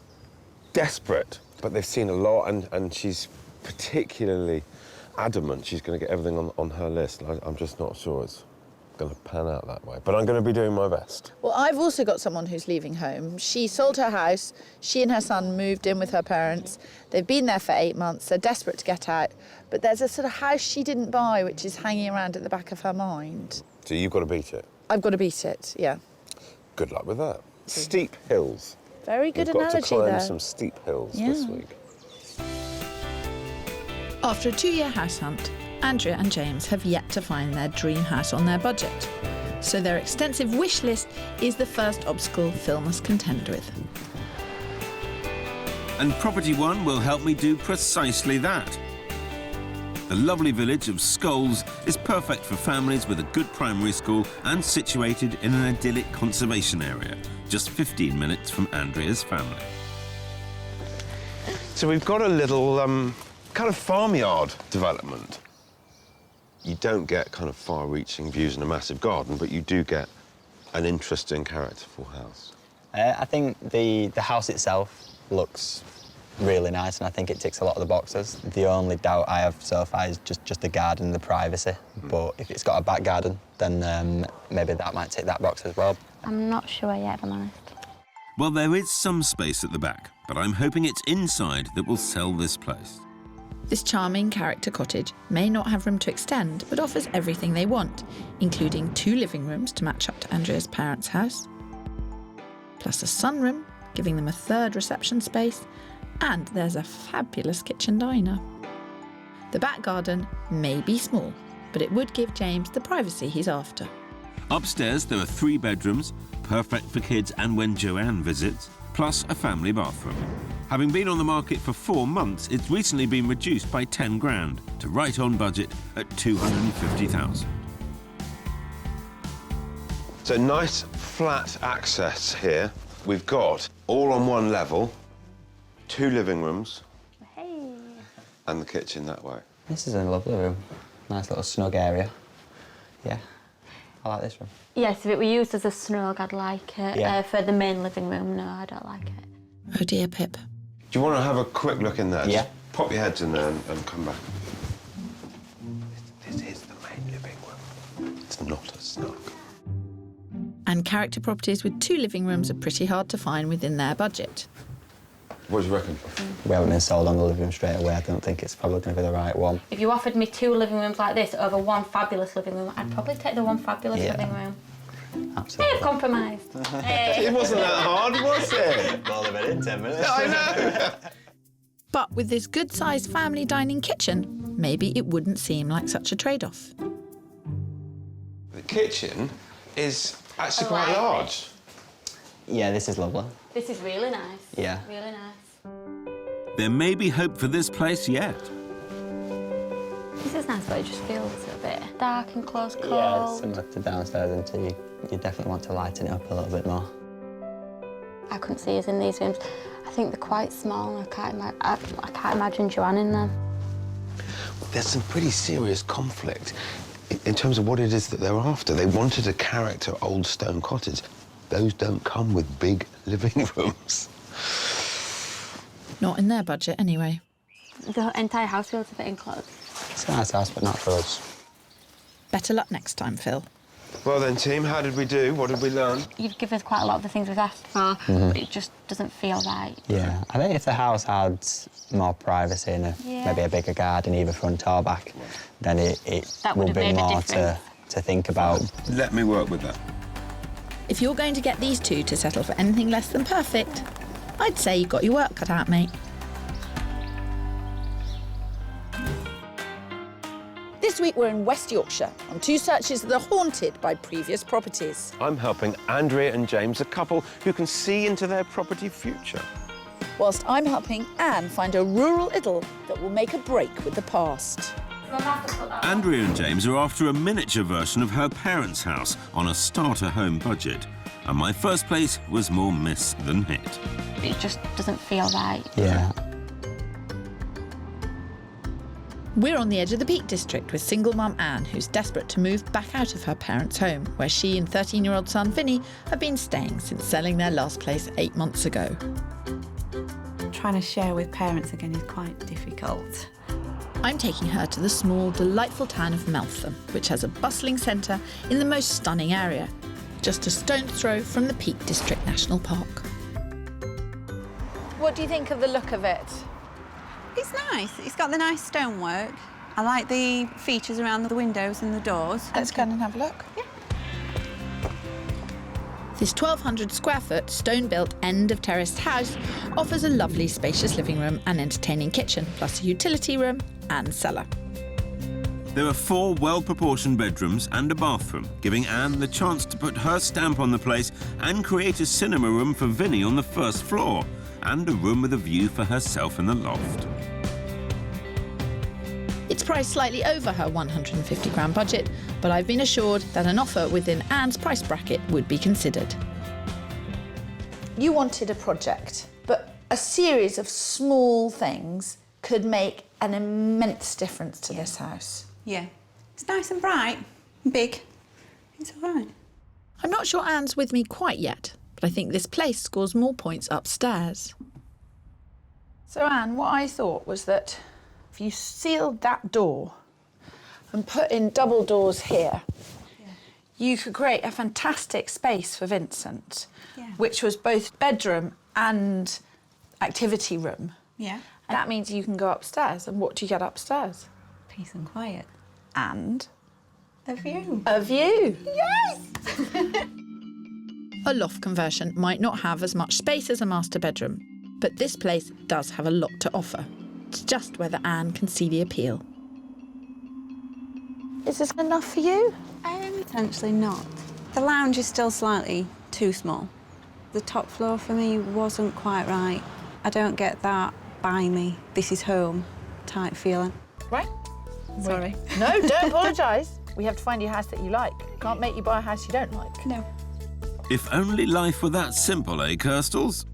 desperate, but they've seen a lot, and she's particularly adamant she's going to get everything on her list. And I'm just not sure it's going to pan out that way, but I'm going to be doing my best. Well, I've also got someone who's leaving home. She sold her house. She and her son moved in with her parents. They've been there for 8 months. They're desperate to get out. But there's a sort of house she didn't buy, which is hanging around at the back of her mind. So you've got to beat it? I've got to beat it, yeah. Good luck with that. Steep hills. Very good analogy there. We've got to climb some steep hills this week. After a 2-year house hunt, Andrea and James have yet to find their dream house on their budget. So their extensive wish list is the first obstacle Phil must contend with. And Property One will help me do precisely that. The lovely village of Scholes is perfect for families with a good primary school and situated in an idyllic conservation area, just 15 minutes from Andrea's family. So we've got a little kind of farmyard development. You don't get kind of far-reaching views in a massive garden, but you do get an interesting, characterful house. I think the house itself looks really nice, and I think it ticks a lot of the boxes. The only doubt I have so far is just the garden and the privacy. But if it's got a back garden, then maybe that might tick that box as well. I'm not sure yet, if I'm honest. Well, there is some space at the back, but I'm hoping it's inside that will sell this place. This charming character cottage may not have room to extend, but offers everything they want, including 2 living rooms to match up to Andrea's parents' house, plus a sunroom, giving them a 3rd reception space, and there's a fabulous kitchen diner. The back garden may be small, but it would give James the privacy he's after. Upstairs, there are 3 bedrooms, perfect for kids and when Joanne visits, plus a family bathroom. Having been on the market for 4 months, it's recently been reduced by 10 grand to right on budget at 250,000. So nice flat access here. We've got all on one level, 2 living rooms, and the kitchen that way. This is a lovely room. Nice little snug area. Yeah, I like this room. Yes, if it were used as a snug, I'd like it. Yeah. For the main living room, no, I don't like it. Oh dear, Pip. Do you want to have a quick look in there? Yeah. Just pop your heads in there and come back. This is the main living room. It's not as snug. And character properties with 2 living rooms are pretty hard to find within their budget. What do you reckon? We haven't been sold on the living room straight away. I don't think it's probably going to be the right one. If you offered me 2 living rooms like this over 1 fabulous living room, I'd probably take the 1 fabulous living room. Absolutely. I've compromised. It wasn't that hard, was it? Well, they've been in 10 minutes. I know. But with this good-sized family dining kitchen, maybe it wouldn't seem like such a trade-off. The kitchen is actually quite large. Yeah, this is lovely. This is really nice. Yeah. Really nice. There may be hope for this place yet. This is nice, but it just feels a bit dark and close, cold. Yeah, it's similar to downstairs, until you definitely want to lighten it up a little bit more. I couldn't see us in these rooms. I think they're quite small, and I can't imagine Joanne in them. There's some pretty serious conflict in terms of what it is that they're after. They wanted a character old stone cottage. Those don't come with big living rooms. Not in their budget, anyway. The entire house feels a bit enclosed. It's a nice house, but not for us. Better luck next time, Phil. Well then, team, how did we do? What did we learn? You've given us quite a lot of the things we've asked for, but it just doesn't feel right. Yeah, I think if the house had more privacy and maybe a bigger garden, either front or back, then it would be more to think about. Let me work with that. If you're going to get these 2 to settle for anything less than perfect, I'd say you've got your work cut out, mate. This week we're in West Yorkshire on 2 searches that are haunted by previous properties. I'm helping Andrea and James, a couple who can see into their property future. Whilst I'm helping Anne find a rural idyll that will make a break with the past. Andrea and James are after a miniature version of her parents' house on a starter home budget. And my first place was more miss than hit. It just doesn't feel right. Yeah. We're on the edge of the Peak District with single mum Anne, who's desperate to move back out of her parents' home, where she and 13-year-old son Vinny have been staying since selling their last place 8 months ago. Trying to share with parents again is quite difficult. I'm taking her to the small, delightful town of Meltham, which has a bustling centre in the most stunning area, just a stone's throw from the Peak District National Park. What do you think of the look of it? It's nice. It's got the nice stonework. I like the features around the windows and the doors. Let's go and have a look. Yeah. This 1,200 square foot stone-built end of terraced house offers a lovely spacious living room and entertaining kitchen, plus a utility room and cellar. There are 4 well-proportioned bedrooms and a bathroom, giving Anne the chance to put her stamp on the place and create a cinema room for Vinny on the first floor. and a room with a view for herself in the loft. It's priced slightly over her £150 budget, but I've been assured that an offer within Anne's price bracket would be considered. You wanted a project, but a series of small things could make an immense difference to this house. Yeah. It's nice and bright, and big. It's all right. I'm not sure Anne's with me quite yet, but I think this place scores more points upstairs. So, Anne, what I thought was that if you sealed that door and put in double doors here, you could create a fantastic space for Vincent, which was both bedroom and activity room. Yeah. And that means you can go upstairs. And what do you get upstairs? Peace and quiet. And a view. A view. Yes! A loft conversion might not have as much space as a master bedroom, but this place does have a lot to offer. It's just whether Anne can see the appeal. Is this enough for you? Potentially not. The lounge is still slightly too small. The top floor for me wasn't quite right. I don't get that buy me, this is home type feeling. Right? Sorry. No, don't apologise. We have to find you a house that you like. Can't make you buy a house you don't like. No. If only life were that simple, eh, Kirstles?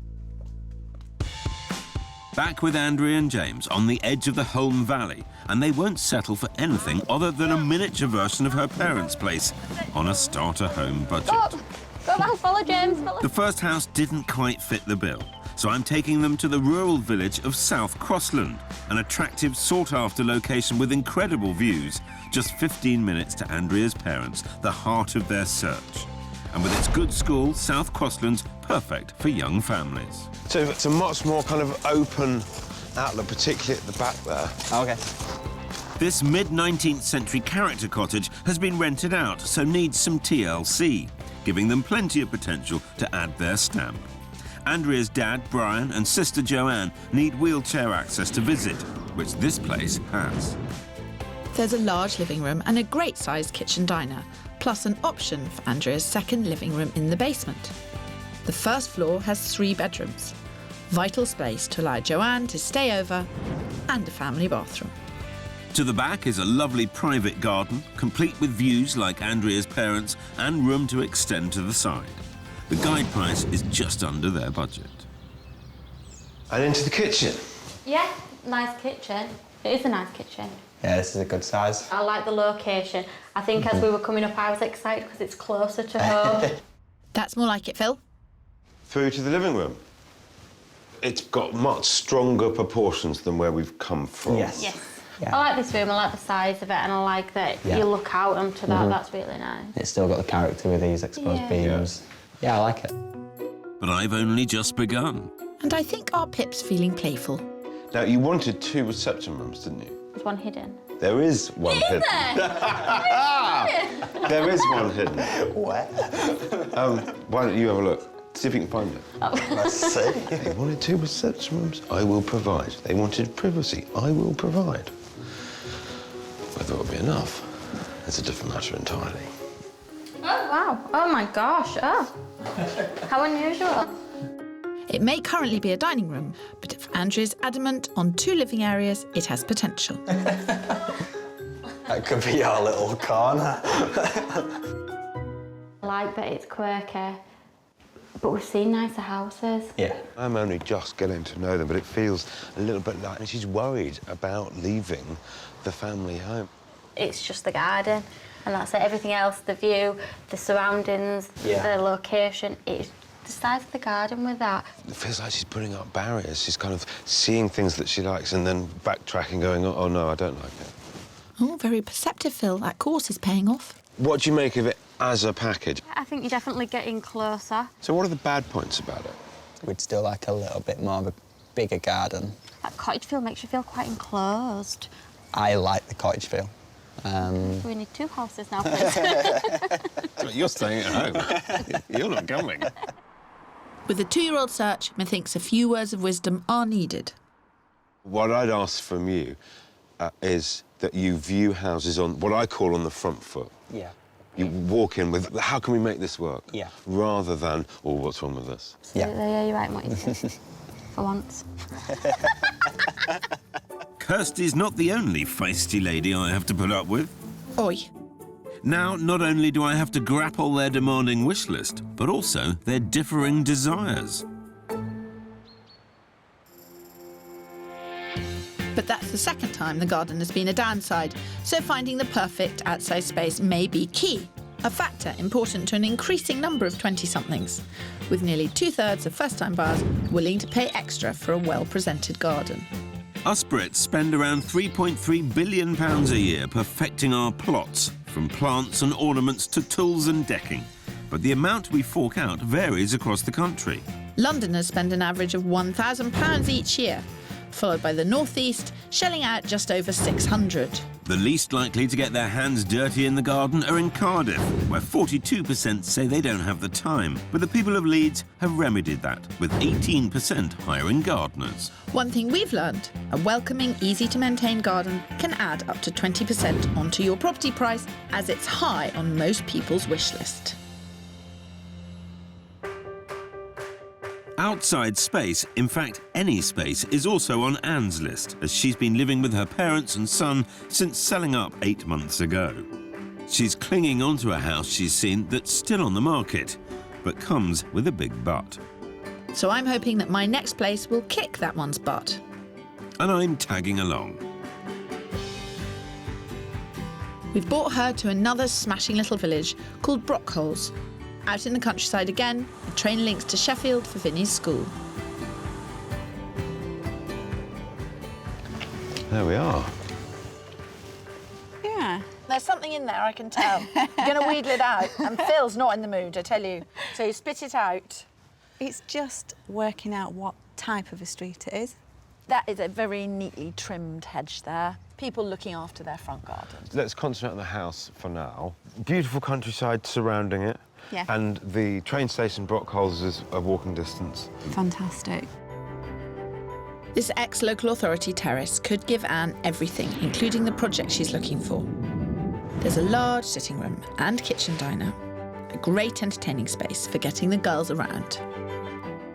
Back with Andrea and James on the edge of the Holme Valley, and they won't settle for anything other than a miniature version of her parents' place on a starter home budget. Go back, follow James. Follow. The first house didn't quite fit the bill, so I'm taking them to the rural village of South Crossland, an attractive, sought-after location with incredible views, just 15 minutes to Andrea's parents, the heart of their search. And with its good school, South Crossland's perfect for young families. So it's a much more kind of open outlook, particularly at the back there. OK. This mid-19th century character cottage has been rented out, so needs some TLC, giving them plenty of potential to add their stamp. Andrea's dad, Brian, and sister Joanne need wheelchair access to visit, which this place has. There's a large living room and a great-sized kitchen diner, plus an option for Andrea's second living room in the basement. The first floor has 3 bedrooms, vital space to allow Joanne to stay over, and a family bathroom. To the back is a lovely private garden, complete with views like Andrea's parents and room to extend to the side. The guide price is just under their budget. And into the kitchen. Yeah, nice kitchen. It is a nice kitchen. Yeah, this is a good size. I like the location. I think as we were coming up, I was excited because it's closer to home. That's more like it, Phil. Through to the living room. It's got much stronger proportions than where we've come from. Yes. Yes. Yeah. I like this room, I like the size of it, and I like that you look out onto that. That's really nice. It's still got the character with these exposed beams. Yeah, I like it. But I've only just begun. And I think our Pip's feeling playful. Now, you wanted 2 reception rooms, didn't you? There's one hidden. There is one hidden. There is one hidden. Where? Why don't you have a look? See if you can find it. Let's see. They wanted 2 reception rooms, I will provide. They wanted privacy, I will provide. Whether it'll be enough is a different matter entirely. Oh, wow. Oh, my gosh. Oh. How unusual. It may currently be a dining room, but if Andrea's adamant on 2 living areas, it has potential. That could be our little corner. I like that it's quirky, but we've seen nicer houses. Yeah. I'm only just getting to know them, but it feels a little bit like she's worried about leaving the family home. It's just the garden, and that's it. Everything else, the view, the surroundings, the location, it's the size of the garden with that. It feels like she's putting up barriers. She's kind of seeing things that she likes and then backtracking, going, oh, no, I don't like it. Oh, very perceptive, Phil. That course is paying off. What do you make of it as a package? I think you're definitely getting closer. So what are the bad points about it? We'd still like a little bit more of a bigger garden. That cottage feel makes you feel quite enclosed. I like the cottage feel. We need 2 houses now, please. You're staying at home. You're not coming. With the 2-year-old search, methinks a few words of wisdom are needed. What I'd ask from you is that you view houses on what I call on the front foot. Yeah. You walk in with, how can we make this work? Yeah. Rather than, oh, what's wrong with this? Yeah, you're right in what you said. for once. Kirstie's not the only feisty lady I have to put up with. Oi. Now, not only do I have to grapple their demanding wish list, but also their differing desires. But that's the second time the garden has been a downside, so finding the perfect outside space may be key, a factor important to an increasing number of 20-somethings, with nearly 2/3 of first-time buyers willing to pay extra for a well-presented garden. Us Brits spend around £3.3 billion a year perfecting our plots, from plants and ornaments to tools and decking. But the amount we fork out varies across the country. Londoners spend an average of £1,000 each year, followed by the North East, shelling out just over 600. The least likely to get their hands dirty in the garden are in Cardiff, where 42% say they don't have the time. But the people of Leeds have remedied that, with 18% hiring gardeners. One thing we've learned, a welcoming, easy-to-maintain garden can add up to 20% onto your property price, as it's high on most people's wish list. Outside space, in fact any space, is also on Anne's list, as she's been living with her parents and son since selling up 8 months ago. She's clinging onto a house she's seen that's still on the market, but comes with a big but. So I'm hoping that my next place will kick that one's butt. And I'm tagging along. We've brought her to another smashing little village called Brockholes. Out in the countryside again, a train links to Sheffield for Vinny's school. There we are. Yeah. There's something in there, I can tell. You're going to wheedle it out, and Phil's not in the mood, I tell you. So you spit it out. It's just working out what type of a street it is. That is a very neatly trimmed hedge there. People looking after their front gardens. Let's concentrate on the house for now. Beautiful countryside surrounding it. Yeah. And the train station Brockholes is a walking distance. Fantastic. This ex-local authority terrace could give Anne everything, including the project she's looking for. There's a large sitting room and kitchen diner, a great entertaining space for getting the girls around.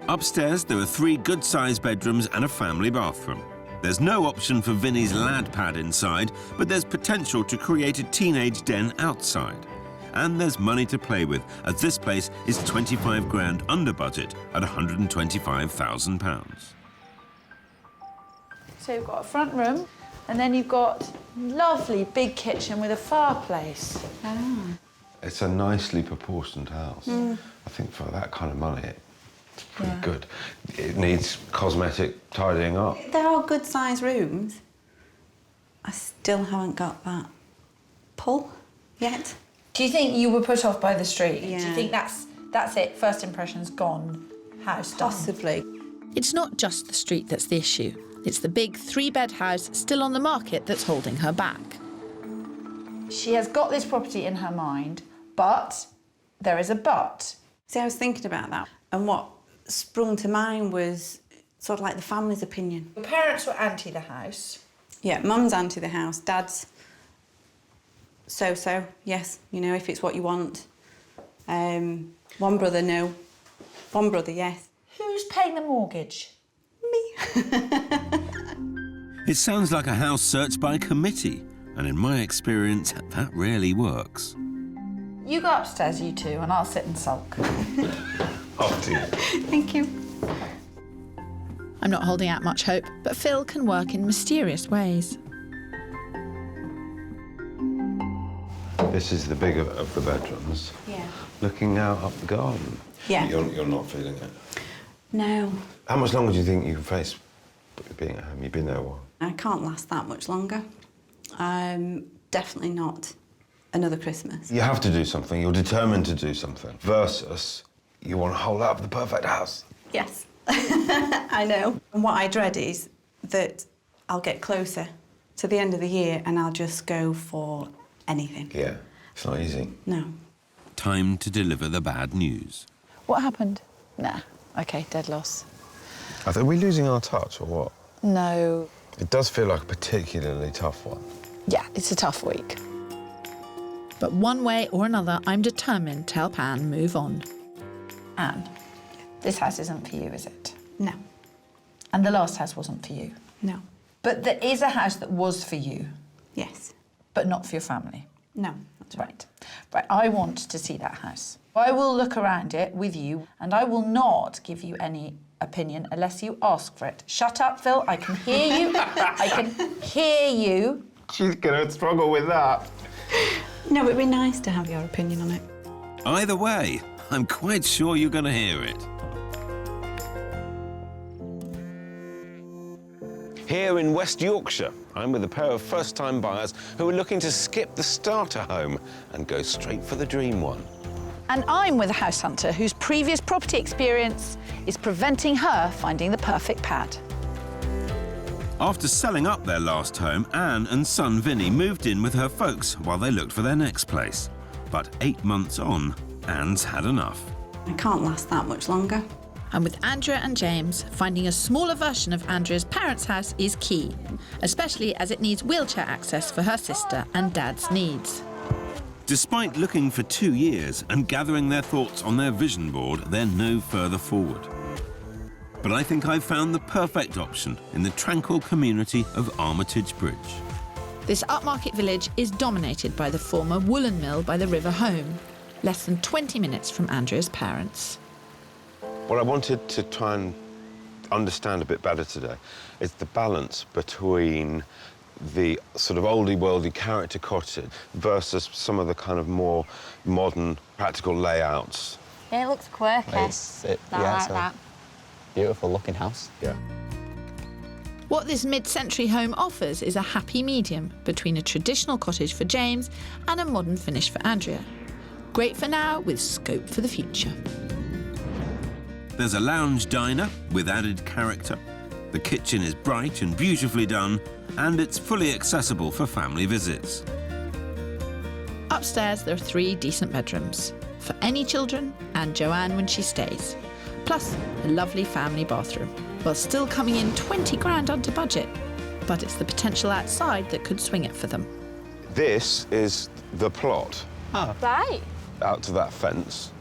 Upstairs, there are 3 good-sized bedrooms and a family bathroom. There's no option for Vinny's lad pad inside, but there's potential to create a teenage den outside. And there's money to play with, as this place is 25 grand under budget at £125,000. So you've got a front room, and then you've got lovely big kitchen with a fireplace. It's a nicely proportioned house. Mm. I think for that kind of money, it's pretty good. It needs cosmetic tidying up. There are good sized rooms. I still haven't got that pull yet. Do you think you were put off by the street? Yeah. Do you think that's it, first impression's gone, house done? Possibly. It's not just the street that's the issue. It's the big 3-bed house still on the market that's holding her back. She has got this property in her mind, but there is a but. See, I was thinking about that, and what sprung to mind was sort of like the family's opinion. Your parents were anti the house. Yeah, mum's anti the house, dad's so, yes, you know, if it's what you want. One brother, no. One brother, yes. Who's paying the mortgage? It sounds like a house search by committee, and in my experience, that rarely works. You go upstairs, you two, and I'll sit and sulk. Off to you. Thank you. I'm not holding out much hope, but Phil can work in mysterious ways. This is the bigger of the bedrooms. Yeah. Looking out up the garden. Yeah. You're not feeling it. No. How much longer do you think you can face being at home? You've been there a while. I can't last that much longer. Definitely not another Christmas. You have to do something. You're determined to do something. Versus, you want to hold out for the perfect house. Yes. I know. And what I dread is that I'll get closer to the end of the year and I'll just go for anything. Yeah, it's not easy. No. Time to deliver the bad news. What happened? Nah. OK, dead loss. Are we losing our touch or what? No. It does feel like a particularly tough one. Yeah, it's a tough week. But one way or another, I'm determined to help Anne move on. Anne, this house isn't for you, is it? No. And the last house wasn't for you? No. But there is a house that was for you? Yes. But not for your family? No, that's right. Right, I want to see that house. I will look around it with you, and I will not give you any opinion unless you ask for it. Shut up, Phil, I can hear you. I can hear you. She's going to struggle with that. No, it'd be nice to have your opinion on it. Either way, I'm quite sure you're going to hear it. Here in West Yorkshire, I'm with a pair of first-time buyers who are looking to skip the starter home and go straight for the dream one. And I'm with a house hunter whose previous property experience is preventing her finding the perfect pad. After selling up their last home, Anne and son Vinny moved in with her folks while they looked for their next place. But 8 months on, Anne's had enough. I can't last that much longer. And with Andrea and James, finding a smaller version of Andrea's parents' house is key, especially as it needs wheelchair access for her sister and Dad's needs. Despite looking for 2 years and gathering their thoughts on their vision board, they're no further forward. But I think I've found the perfect option in the tranquil community of Armitage Bridge. This upmarket village is dominated by the former woolen mill by the River Home, less than 20 minutes from Andrea's parents. What I wanted to try and understand a bit better today is the balance between the sort of oldie-worldy character cottage versus some of the kind of more modern, practical layouts. Yeah, it looks quirky. Yeah, I it's like that. Beautiful looking house. Yeah. What this mid-century home offers is a happy medium between a traditional cottage for James and a modern finish for Andrea. Great for now, with scope for the future. There's a lounge diner with added character. The kitchen is bright and beautifully done, and it's fully accessible for family visits. Upstairs, there are 3 decent bedrooms for any children and Joanne when she stays, plus a lovely family bathroom, while still coming in 20 grand under budget. But it's the potential outside that could swing it for them. This is the plot. Oh. Right. Out to that fence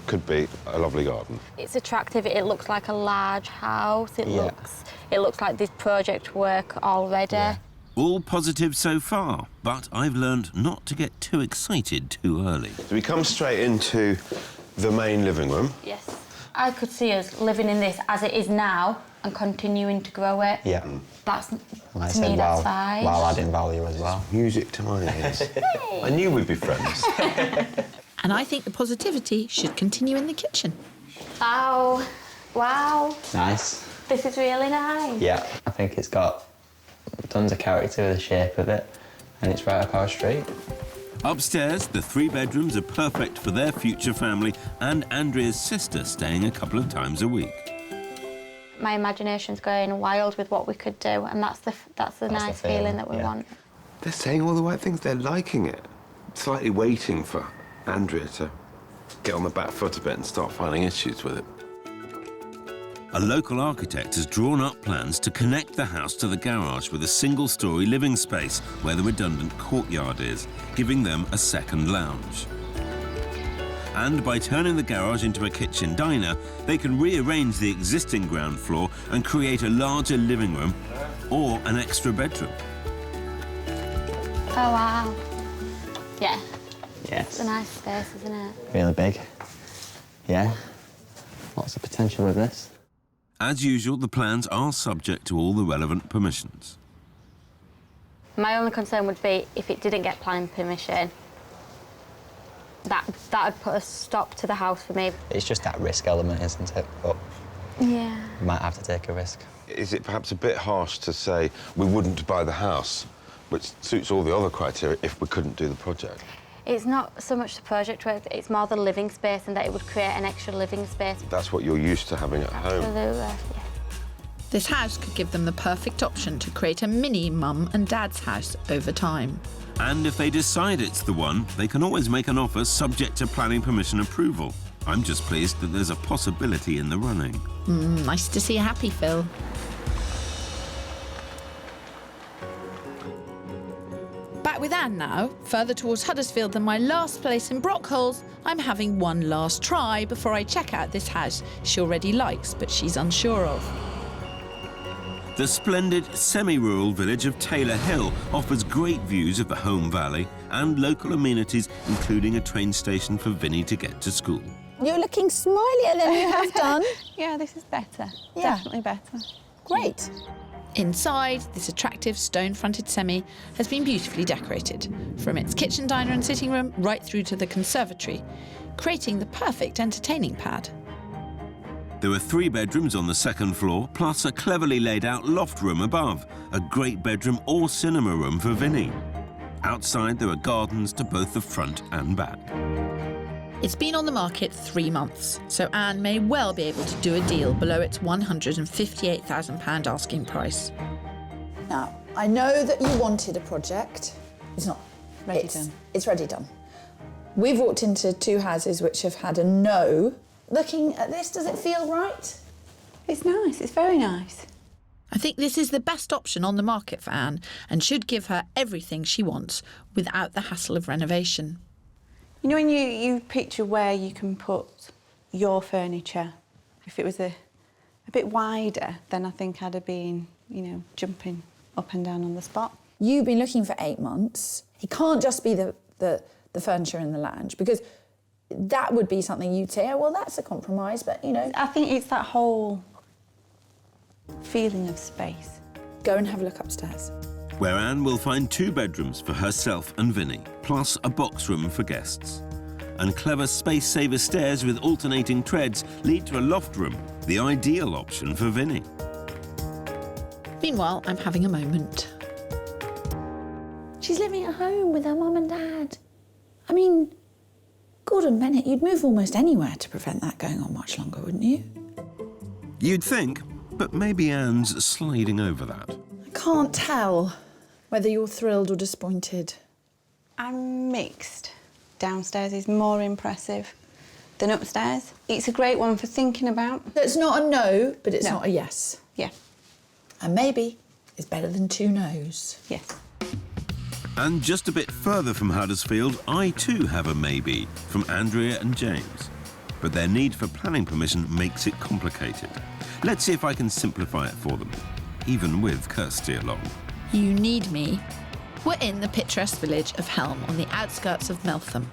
could be a lovely garden. It's attractive. It looks like a large house. It looks like this project work already. Yeah. All positive so far, but I've learned not to get too excited too early. So we come straight into the main living room. Yes. I could see us living in this as it is now and continuing to grow it. Yeah. That's, And to me, that's fine. while adding value as well. Music to my ears. I knew we'd be friends. And I think the positivity should continue in the kitchen. Oh, wow. Nice. This is really nice. Yeah, I think it's got tons of character with the shape of it, and it's right up our street. Upstairs, the 3 bedrooms are perfect for their future family and Andrea's sister staying a couple of times a week. My imagination's going wild with what we could do, and that's the nice feeling that we want. They're saying all the right things. They're liking it. Slightly waiting for Andrea to get on the back foot a bit and start finding issues with it. A local architect has drawn up plans to connect the house to the garage with a single-storey living space where the redundant courtyard is, giving them a second lounge. And by turning the garage into a kitchen diner, they can rearrange the existing ground floor and create a larger living room or an extra bedroom. Oh, wow. Yeah. Yes. It's a nice space, isn't it? Really big. Yeah. Lots of potential with this. As usual, the plans are subject to all the relevant permissions. My only concern would be if it didn't get planning permission, that would put a stop to the house for me. It's just that risk element, isn't it? But yeah. you might have to take a risk. Is it perhaps a bit harsh to say we wouldn't buy the house, which suits all the other criteria, if we couldn't do the project? It's not so much the project work, it's more the living space and that it would create an extra living space. That's what you're used to having at home. Absolutely, yeah. This house could give them the perfect option to create a mini mum and dad's house over time. And if they decide it's the one, they can always make an offer subject to planning permission approval. I'm just pleased that there's a possibility in the running. Nice to see a happy Phil. Back with Anne now, further towards Huddersfield than my last place in Brockholes, I'm having one last try before I check out this house she already likes but she's unsure of. The splendid semi-rural village of Taylor Hill offers great views of the Home Valley and local amenities, including a train station for Vinny to get to school. You're looking smilier than you have done. Yeah, this is better. Yeah. Definitely better. Great. Inside, this attractive stone-fronted semi has been beautifully decorated, from its kitchen, diner and sitting room right through to the conservatory, creating the perfect entertaining pad. There are 3 bedrooms on the second floor, plus a cleverly laid out loft room above, a great bedroom or cinema room for Vinny. Outside, there are gardens to both the front and back. It's been on the market 3 months, so Anne may well be able to do a deal below its £158,000 asking price. Now, I know that you wanted a project. It's not Ready done. It's ready done. We've walked into 2 houses which have had a no. Looking at this, does it feel right? It's nice. It's very nice. I think this is the best option on the market for Anne and should give her everything she wants without the hassle of renovation. You know when you picture where you can put your furniture, if it was a bit wider, then I think I'd have been, you know, jumping up and down on the spot. You've been looking for 8 months. It can't just be the furniture in the lounge, because that would be something you'd say, oh, well, that's a compromise, but, you know. I think it's that whole feeling of space. Go and have a look upstairs. Where Anne will find 2 bedrooms for herself and Vinny, plus a box room for guests. And clever space-saver stairs with alternating treads lead to a loft room, the ideal option for Vinny. Meanwhile, I'm having a moment. She's living at home with her mum and dad. I mean, Gordon Bennett, you'd move almost anywhere to prevent that going on much longer, wouldn't you? You'd think, but maybe Anne's sliding over that. I can't tell whether you're thrilled or disappointed. I'm mixed. Downstairs is more impressive than upstairs. It's a great one for thinking about. It's not a no, but it's not a yes. Yeah. And maybe is better than 2 no's. Yes. And just a bit further from Huddersfield, I too have a maybe, from Andrea and James. But their need for planning permission makes it complicated. Let's see if I can simplify it for them, even with Kirstie along. You need me. We're in the picturesque village of Helm on the outskirts of Meltham.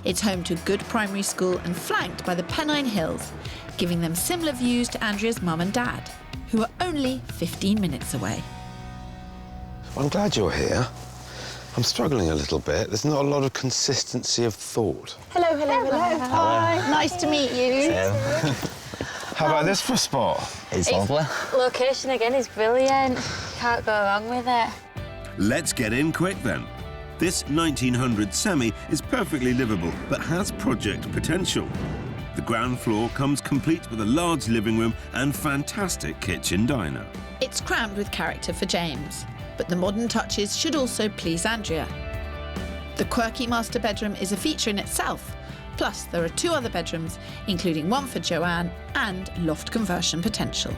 It's home to a good primary school and flanked by the Pennine Hills, giving them similar views to Andrea's mum and dad, who are only 15 minutes away. I'm glad you're here. I'm struggling a little bit. There's not a lot of consistency of thought. Hello, hello, hello. Hi. Nice to meet you. How about this for a spot? It's lovely. Location again is brilliant. Can't go wrong with it. Let's get in quick then. This 1900 semi is perfectly livable, but has project potential. The ground floor comes complete with a large living room and fantastic kitchen diner. It's crammed with character for James, but the modern touches should also please Andrea. The quirky master bedroom is a feature in itself, plus there are 2 other bedrooms, including one for Joanne and loft conversion potential.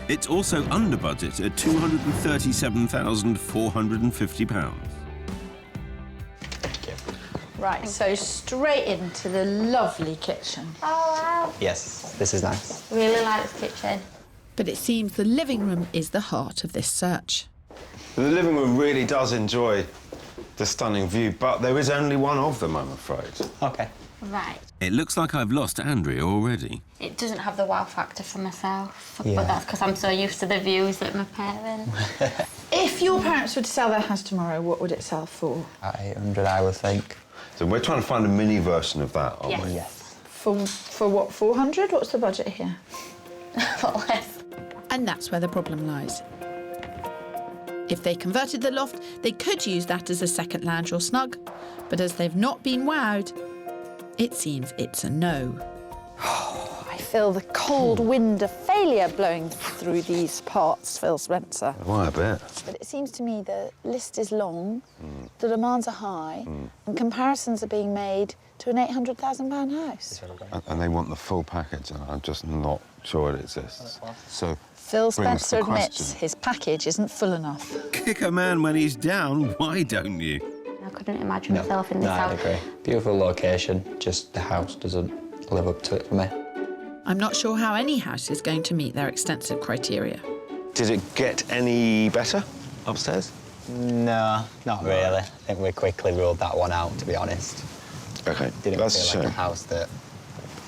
It's also under budget at £237,450. Right, so straight into the lovely kitchen. Oh, wow. Yes, this is nice. Really like this kitchen. But it seems the living room is the heart of this search. The living room really does enjoy the stunning view, but there is only one of them, I'm afraid. OK. Right. It looks like I've lost Andrea already. It doesn't have the wow factor for myself, Yeah. but that's because I'm so used to the views at my parents. If your parents were to sell their house tomorrow, what would it sell for? 800, I would think. So we're trying to find a mini version of that, aren't we? Yes. For what, 400? What's the budget here? Less. And that's where the problem lies. If they converted the loft, they could use that as a second lounge or snug, but as they've not been wowed, it seems it's a no. I feel the cold wind of failure blowing through these parts, Phil Spencer. Why, a bit. But it seems to me the list is long, the demands are high, and comparisons are being made to an £800,000 house. And they want the full package, and I'm just not sure it exists. So Phil brings Spencer the admits question. his package isn't full enough. Kick a man when he's down, why don't you? I couldn't imagine myself in this No, house. I'd agree. Beautiful location, just the house doesn't live up to it for me. I'm not sure how any house is going to meet their extensive criteria. Did it get any better upstairs? No, not really. I think we quickly ruled that one out, to be honest. OK, Didn't that's a feel like shame. a house that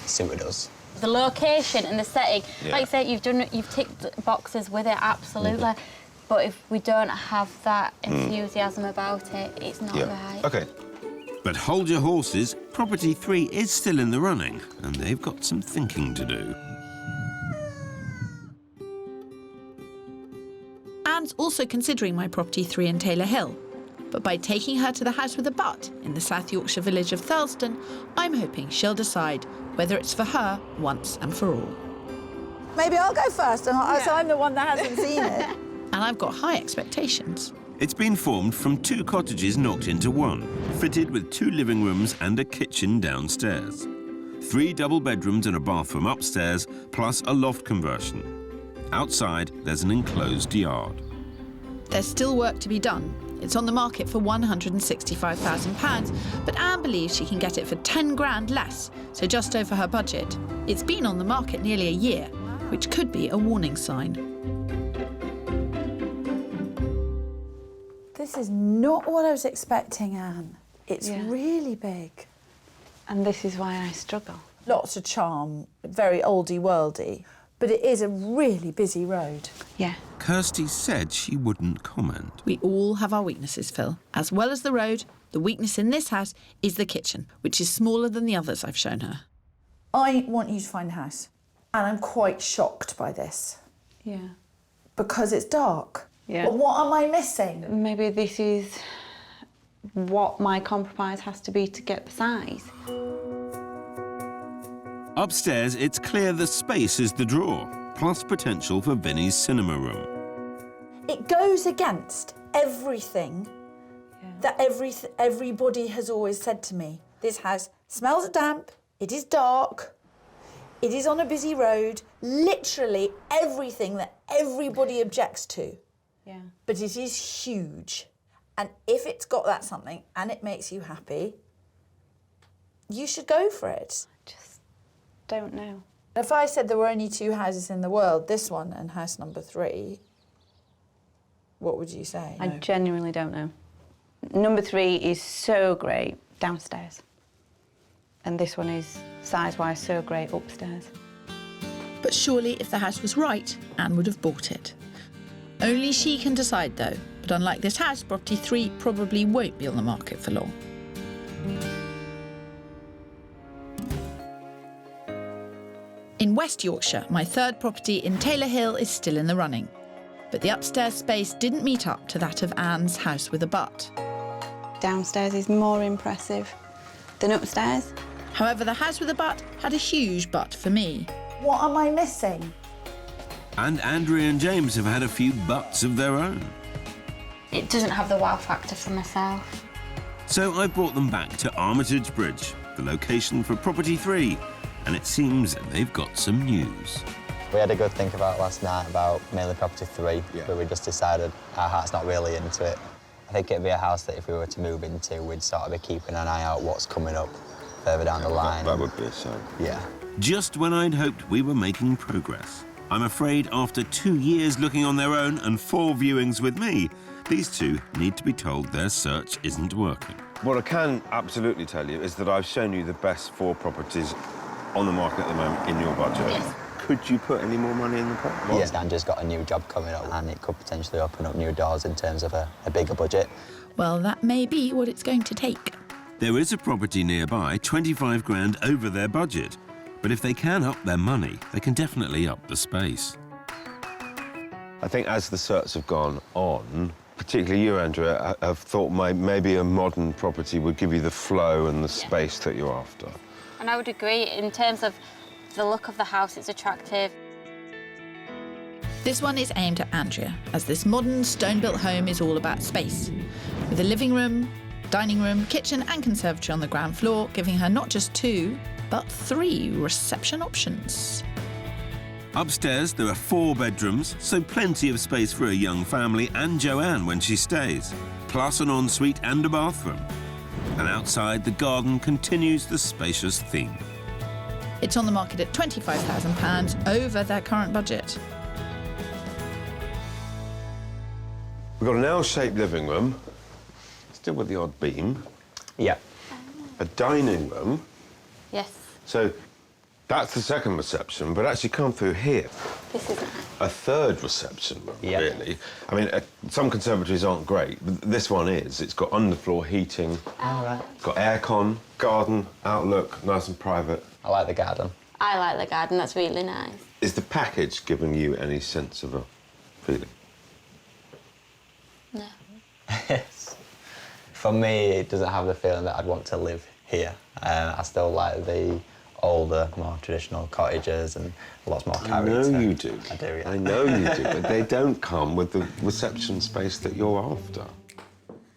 suited us. The location and the setting, Yeah. like I say, you've ticked boxes with it, absolutely. But if we don't have that enthusiasm about it, it's not right. OK. But hold your horses, property 3 is still in the running, and they've got some thinking to do. Anne's also considering my property 3 in Taylor Hill. But by taking her to the house with a butt in the South Yorkshire village of Thurleston, I'm hoping she'll decide whether it's for her once and for all. Maybe I'll go first, so I'm the one that hasn't seen it. And I've got high expectations. It's been formed from 2 cottages knocked into one, fitted with 2 living rooms and a kitchen downstairs. 3 double bedrooms and a bathroom upstairs, plus a loft conversion. Outside, there's an enclosed yard. There's still work to be done. It's on the market for £165,000, but Anne believes she can get it for 10 grand less, so just over her budget. It's been on the market nearly a year, which could be a warning sign. This is not what I was expecting, Anne. It's really big. And this is why I struggle. Lots of charm, very oldie-worldy, but it is a really busy road. Yeah. Kirstie said she wouldn't comment. We all have our weaknesses, Phil. As well as the road, the weakness in this house is the kitchen, which is smaller than the others I've shown her. I want you to find a house, and I'm quite shocked by this. Yeah. Because it's dark. Yeah. But what am I missing? Maybe this is what my compromise has to be to get the size. Upstairs, it's clear the space is the draw, plus potential for Vinnie's cinema room. It goes against everything that everybody has always said to me. This house smells of damp, it is dark, it is on a busy road, literally everything that everybody objects to. Yeah. But it is huge. And if it's got that something and it makes you happy, you should go for it. Don't know. If I said there were only 2 houses in the world, this one and house number 3, what would you say? I genuinely don't know. Number 3 is so great downstairs. And this one is, size-wise, so great upstairs. But surely if the house was right, Anne would have bought it. Only she can decide, though. But unlike this house, property 3 probably won't be on the market for long. In West Yorkshire, my 3rd property in Taylor Hill is still in the running. But the upstairs space didn't meet up to that of Anne's house with a butt. Downstairs is more impressive than upstairs. However, the house with a butt had a huge butt for me. What am I missing? And Andrea and James have had a few butts of their own. It doesn't have the wow factor for myself. So I brought them back to Armitage Bridge, the location for property 3, and it seems they've got some news. We had a good think about last night about mainly property 3, but we just decided our heart's not really into it. I think it'd be a house that if we were to move into, we'd sort of be keeping an eye out what's coming up further down the line. That would be a shame. Yeah. Just when I'd hoped we were making progress. I'm afraid after 2 years looking on their own and 4 viewings with me, these 2 need to be told their search isn't working. What I can absolutely tell you is that I've shown you the best 4 properties on the market at the moment in your budget. Yes. Could you put any more money in the pot? Yes, Andrew's got a new job coming up and it could potentially open up new doors in terms of a bigger budget. Well, that may be what it's going to take. There is a property nearby, 25 grand over their budget. But if they can up their money, they can definitely up the space. I think as the search have gone on, particularly you, Andrea, have thought maybe a modern property would give you the flow and the space that you're after. And I would agree in terms of the look of the house, it's attractive. This one is aimed at Andrea, as this modern stone-built home is all about space. With a living room, dining room, kitchen and conservatory on the ground floor, giving her not just 2, but 3 reception options. Upstairs, there are 4 bedrooms, so plenty of space for a young family and Joanne when she stays, plus an ensuite and a bathroom. And outside, the garden continues the spacious theme. It's on the market at £25,000 over their current budget. We've got an L-shaped living room, still with the odd beam. Yeah. A dining room. Yes. So that's the second reception, but actually come through here. This is nice. A third reception room, really. I mean, some conservatories aren't great, but this one is. It's got underfloor heating. All right. Got aircon, garden, outlook, nice and private. I like the garden. I like the garden, that's really nice. Is the package giving you any sense of a feeling? No. For me, it doesn't have the feeling that I'd want to live here. I still like the older, more traditional cottages and lots more character. I know you do. I do, yeah. I know you do, but they don't come with the reception space that you're after.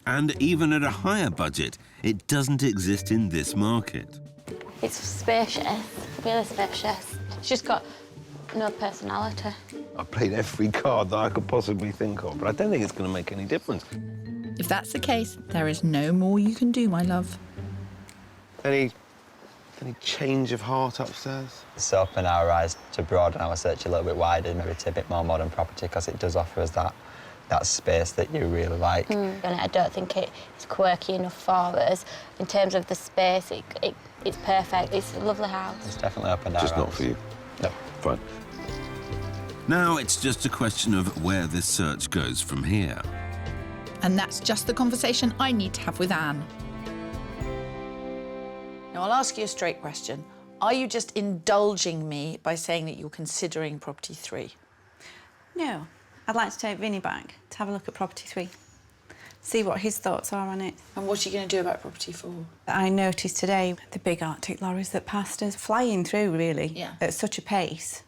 And even at a higher budget, it doesn't exist in this market. It's spacious, really spacious. It's just got no personality. I played every card that I could possibly think of, but I don't think it's going to make any difference. If that's the case, there is no more you can do, my love. Any change of heart upstairs? It's opened our eyes to broaden our search a little bit wider, maybe to a bit more modern property, because it does offer us that space that you really like. And I don't think it's quirky enough for us. In terms of the space, it's perfect. It's a lovely house. It's definitely opened our eyes. Just not for you? No. Fine. Now it's just a question of where this search goes from here. And that's just the conversation I need to have with Anne. Now, I'll ask you a straight question. Are you just indulging me by saying that you're considering property 3? No. I'd like to take Vinny back to have a look at property 3. See what his thoughts are on it. And what are you going to do about property 4? I noticed today the big Arctic lorries that passed us flying through, really, at such a pace.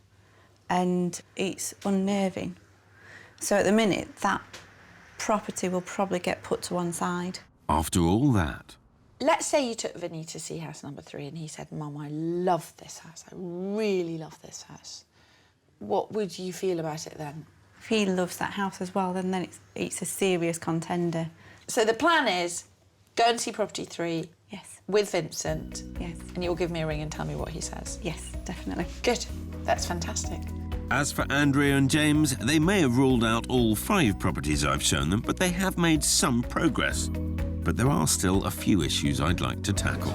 And it's unnerving. So at the minute, that property will probably get put to one side. After all that... Let's say you took Vinny to see house number 3 and he said, Mum, I love this house. I really love this house. What would you feel about it then? If he loves that house as well, then it's a serious contender. So the plan is go and see property 3. Yes. With Vincent. Yes. And you'll give me a ring and tell me what he says. Yes, definitely. Good. That's fantastic. As for Andrea and James, they may have ruled out all 5 properties I've shown them, but they have made some progress. But there are still a few issues I'd like to tackle.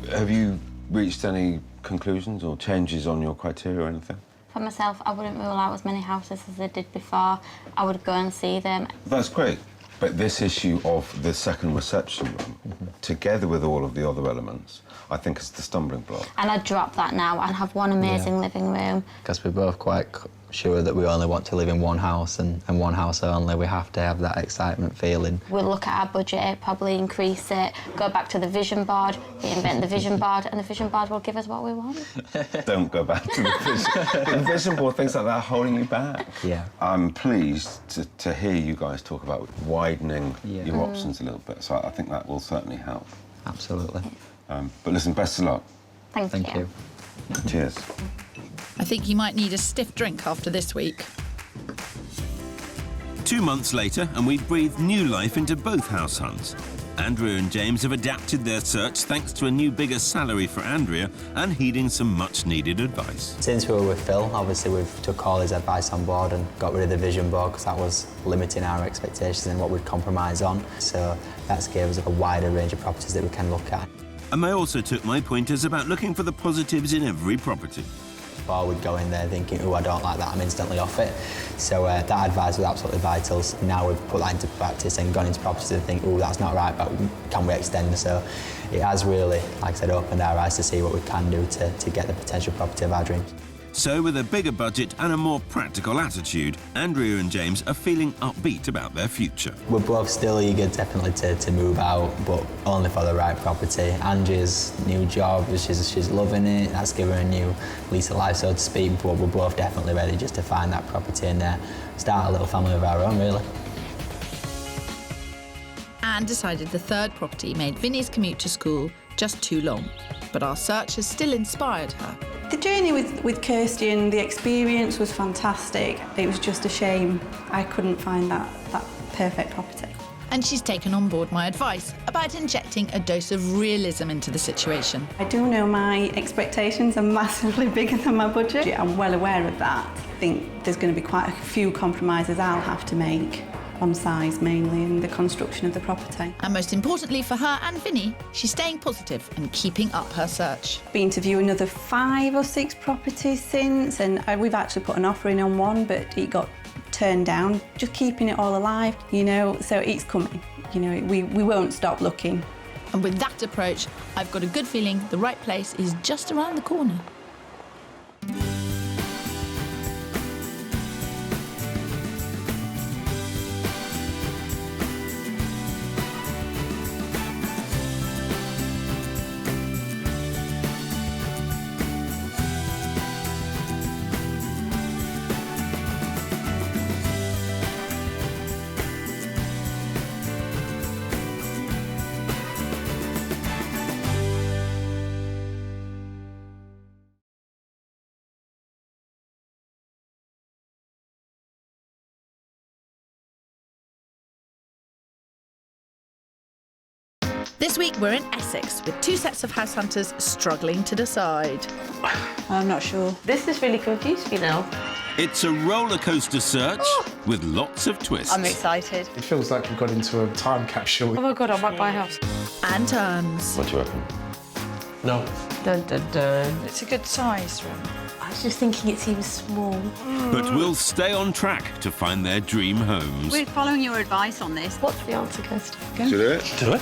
Have you reached any conclusions or changes on your criteria or anything? For myself, I wouldn't rule out as many houses as I did before. I would go and see them. That's great. But this issue of the second reception room, together with all of the other elements, I think is the stumbling block. And I'd drop that now and have one amazing living room. Because we're both quite sure that we only want to live in one house and one house only. We have to have that excitement feeling. We'll look at our budget, probably increase it, go back to the vision board, reinvent the vision board, and the vision board will give us what we want. Don't go back to the vision. The vision board, things like that are holding you back. Yeah. I'm pleased to hear you guys talk about widening your options a little bit, so I think that will certainly help. Absolutely. But listen, best of luck. Thank you. Cheers. I think you might need a stiff drink after this week. 2 months later, and we've breathed new life into both house hunts. Andrea and James have adapted their search thanks to a new bigger salary for Andrea and heeding some much-needed advice. Since we were with Phil, obviously we've took all his advice on board and got rid of the vision board because that was limiting our expectations and what we'd compromise on. So that's gave us a wider range of properties that we can look at. And I also took my pointers about looking for the positives in every property. Before we'd go in there thinking, oh, I don't like that, I'm instantly off it. So that advice was absolutely vital. Now we've put that into practice and gone into properties and think, oh, that's not right, but can we extend? So it has really, like I said, opened our eyes to see what we can do to get the potential property of our dreams. So with a bigger budget and a more practical attitude, Andrea and James are feeling upbeat about their future. We're both still eager, definitely, to move out, but only for the right property. Andrea's new job, she's loving it. That's given her a new lease of life, so to speak, but we're both definitely ready just to find that property and start a little family of our own, really. Anne decided the third property made Vinny's commute to school just too long, but our search has still inspired her. The journey with Kirstie and the experience was fantastic. It was just a shame I couldn't find that perfect property. and she's taken on board my advice about injecting a dose of realism into the situation. I do know my expectations are massively bigger than my budget. I'm well aware of that. I think there's going to be quite a few compromises I'll have to make on size mainly and the construction of the property. And most importantly for her and Vinny, she's staying positive and keeping up her search. Been to view another 5 or 6 properties since, and we've actually put an offer in on one, but it got turned down. Just keeping it all alive, you know, so it's coming. You know, we won't stop looking. And with that approach, I've got a good feeling the right place is just around the corner. This week we're in Essex with 2 sets of house hunters struggling to decide. I'm not sure. This is really confused me now. It's a roller coaster search with lots of twists. I'm excited. It feels like we've got into a time capsule. Oh my God, I might buy a house. And turns. What do you reckon? No. Dun, dun, dun. It's a good size room. I was just thinking it seems small. But we'll stay on track to find their dream homes. We're following your advice on this. What's the answer, Kirstie? Do you do it? Do it.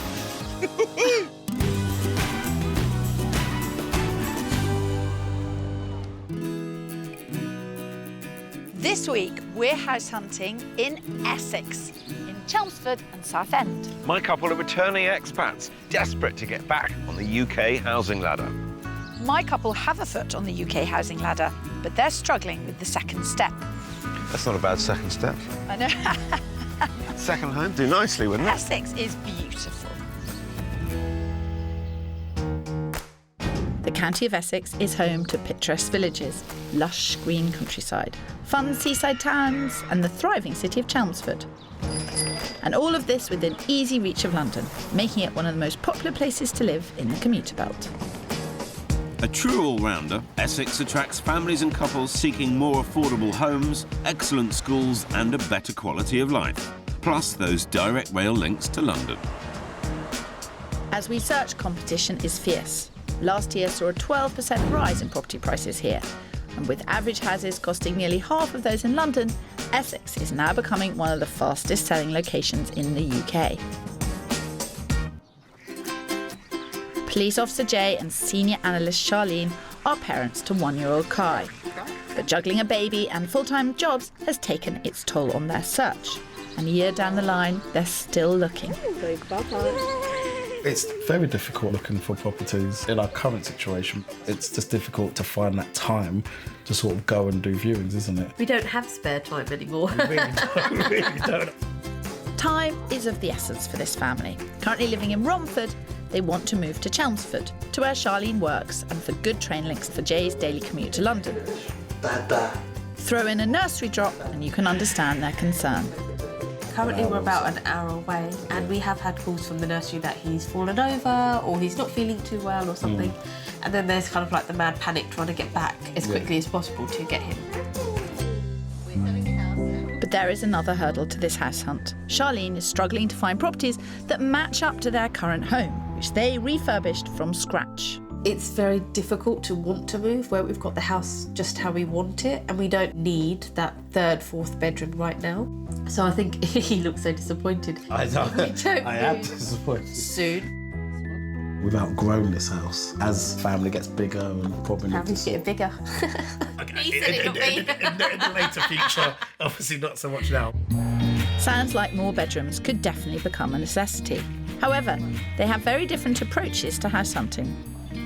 This week we're house hunting in Essex, in Chelmsford and Southend. My couple are returning expats, desperate to get back on the UK housing ladder. My couple have a foot on the UK housing ladder, but they're struggling with the second step. That's not a bad second step. I know. Second home, do nicely, wouldn't it? Essex is beautiful. The county of Essex is home to picturesque villages, lush green countryside, fun seaside towns and the thriving city of Chelmsford. And all of this within easy reach of London, making it one of the most popular places to live in the commuter belt. A true all-rounder, Essex attracts families and couples seeking more affordable homes, excellent schools and a better quality of life, plus those direct rail links to London. As we search, competition is fierce. Last year saw a 12% rise in property prices here. And with average houses costing nearly half of those in London, Essex is now becoming one of the fastest selling locations in the UK. Police Officer Jay and Senior Analyst Charlene are parents to 1-year-old Kai. But juggling a baby and full-time jobs has taken its toll on their search. And a year down the line, they're still looking. It's very difficult looking for properties in our current situation. It's just difficult to find that time to sort of go and do viewings, isn't it? We don't have spare time anymore. We really don't. Time is of the essence for this family. Currently living in Romford, they want to move to Chelmsford, to where Charlene works, and for good train links for Jay's daily commute to London. Throw in a nursery drop and you can understand their concern. Currently we're about an hour away and we have had calls from the nursery that he's fallen over or he's not feeling too well or something. And then there's kind of like the mad panic trying to get back as quickly as possible to get him. But there is another hurdle to this house hunt. Charlene is struggling to find properties that match up to their current home, which they refurbished from scratch. It's very difficult to want to move where we've got the house just how we want it and we don't need that 3rd, 4th bedroom right now. So I think he looks so disappointed. I know. I am disappointed. Soon. We've outgrown this house. As family gets bigger and probably How is it bigger? He said it, not me. In the later future, obviously not so much now. Sounds like more bedrooms could definitely become a necessity. However, they have very different approaches to house hunting.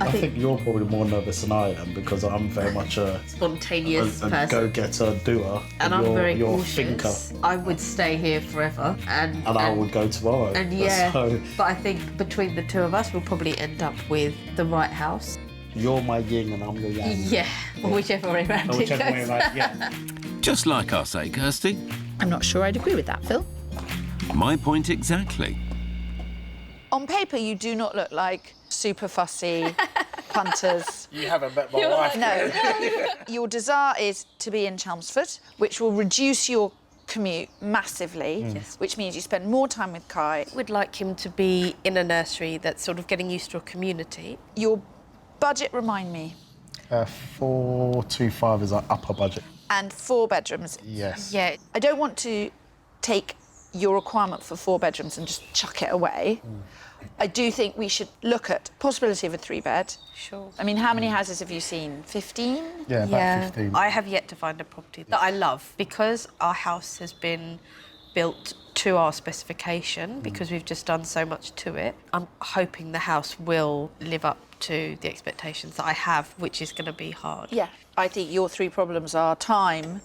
I think you're probably more nervous than I am because I'm very much a spontaneous a person. Go-getter, doer. And I'm very you're cautious. Thinker. I would stay here forever. And I would go tomorrow. And yeah, So, but I think between the two of us, we'll probably end up with the right house. you're my yin and I'm your yang. Yeah, or whichever way around it goes. Way around, yeah. Just like us, eh, Kirstie? I'm not sure I'd agree with that, Phil. My point exactly. On paper, you do not look like super fussy punters. You haven't met my wife. No. Your desire is to be in Chelmsford, which will reduce your commute massively, which means you spend more time with Kai. We'd like him to be in a nursery that's sort of getting used to a community. Your budget, remind me? 425 is our upper budget. And 4 bedrooms. Yes. Yeah. I don't want to take your requirement for 4 bedrooms and just chuck it away. I do think we should look at possibility of a 3-bed. Sure. I mean, how many houses have you seen? 15? Yeah, about 15. I have yet to find a property that I love because our house has been built to our specification because we've just done so much to it. I'm hoping the house will live up to the expectations that I have, which is going to be hard. Yeah. I think your 3 problems are time,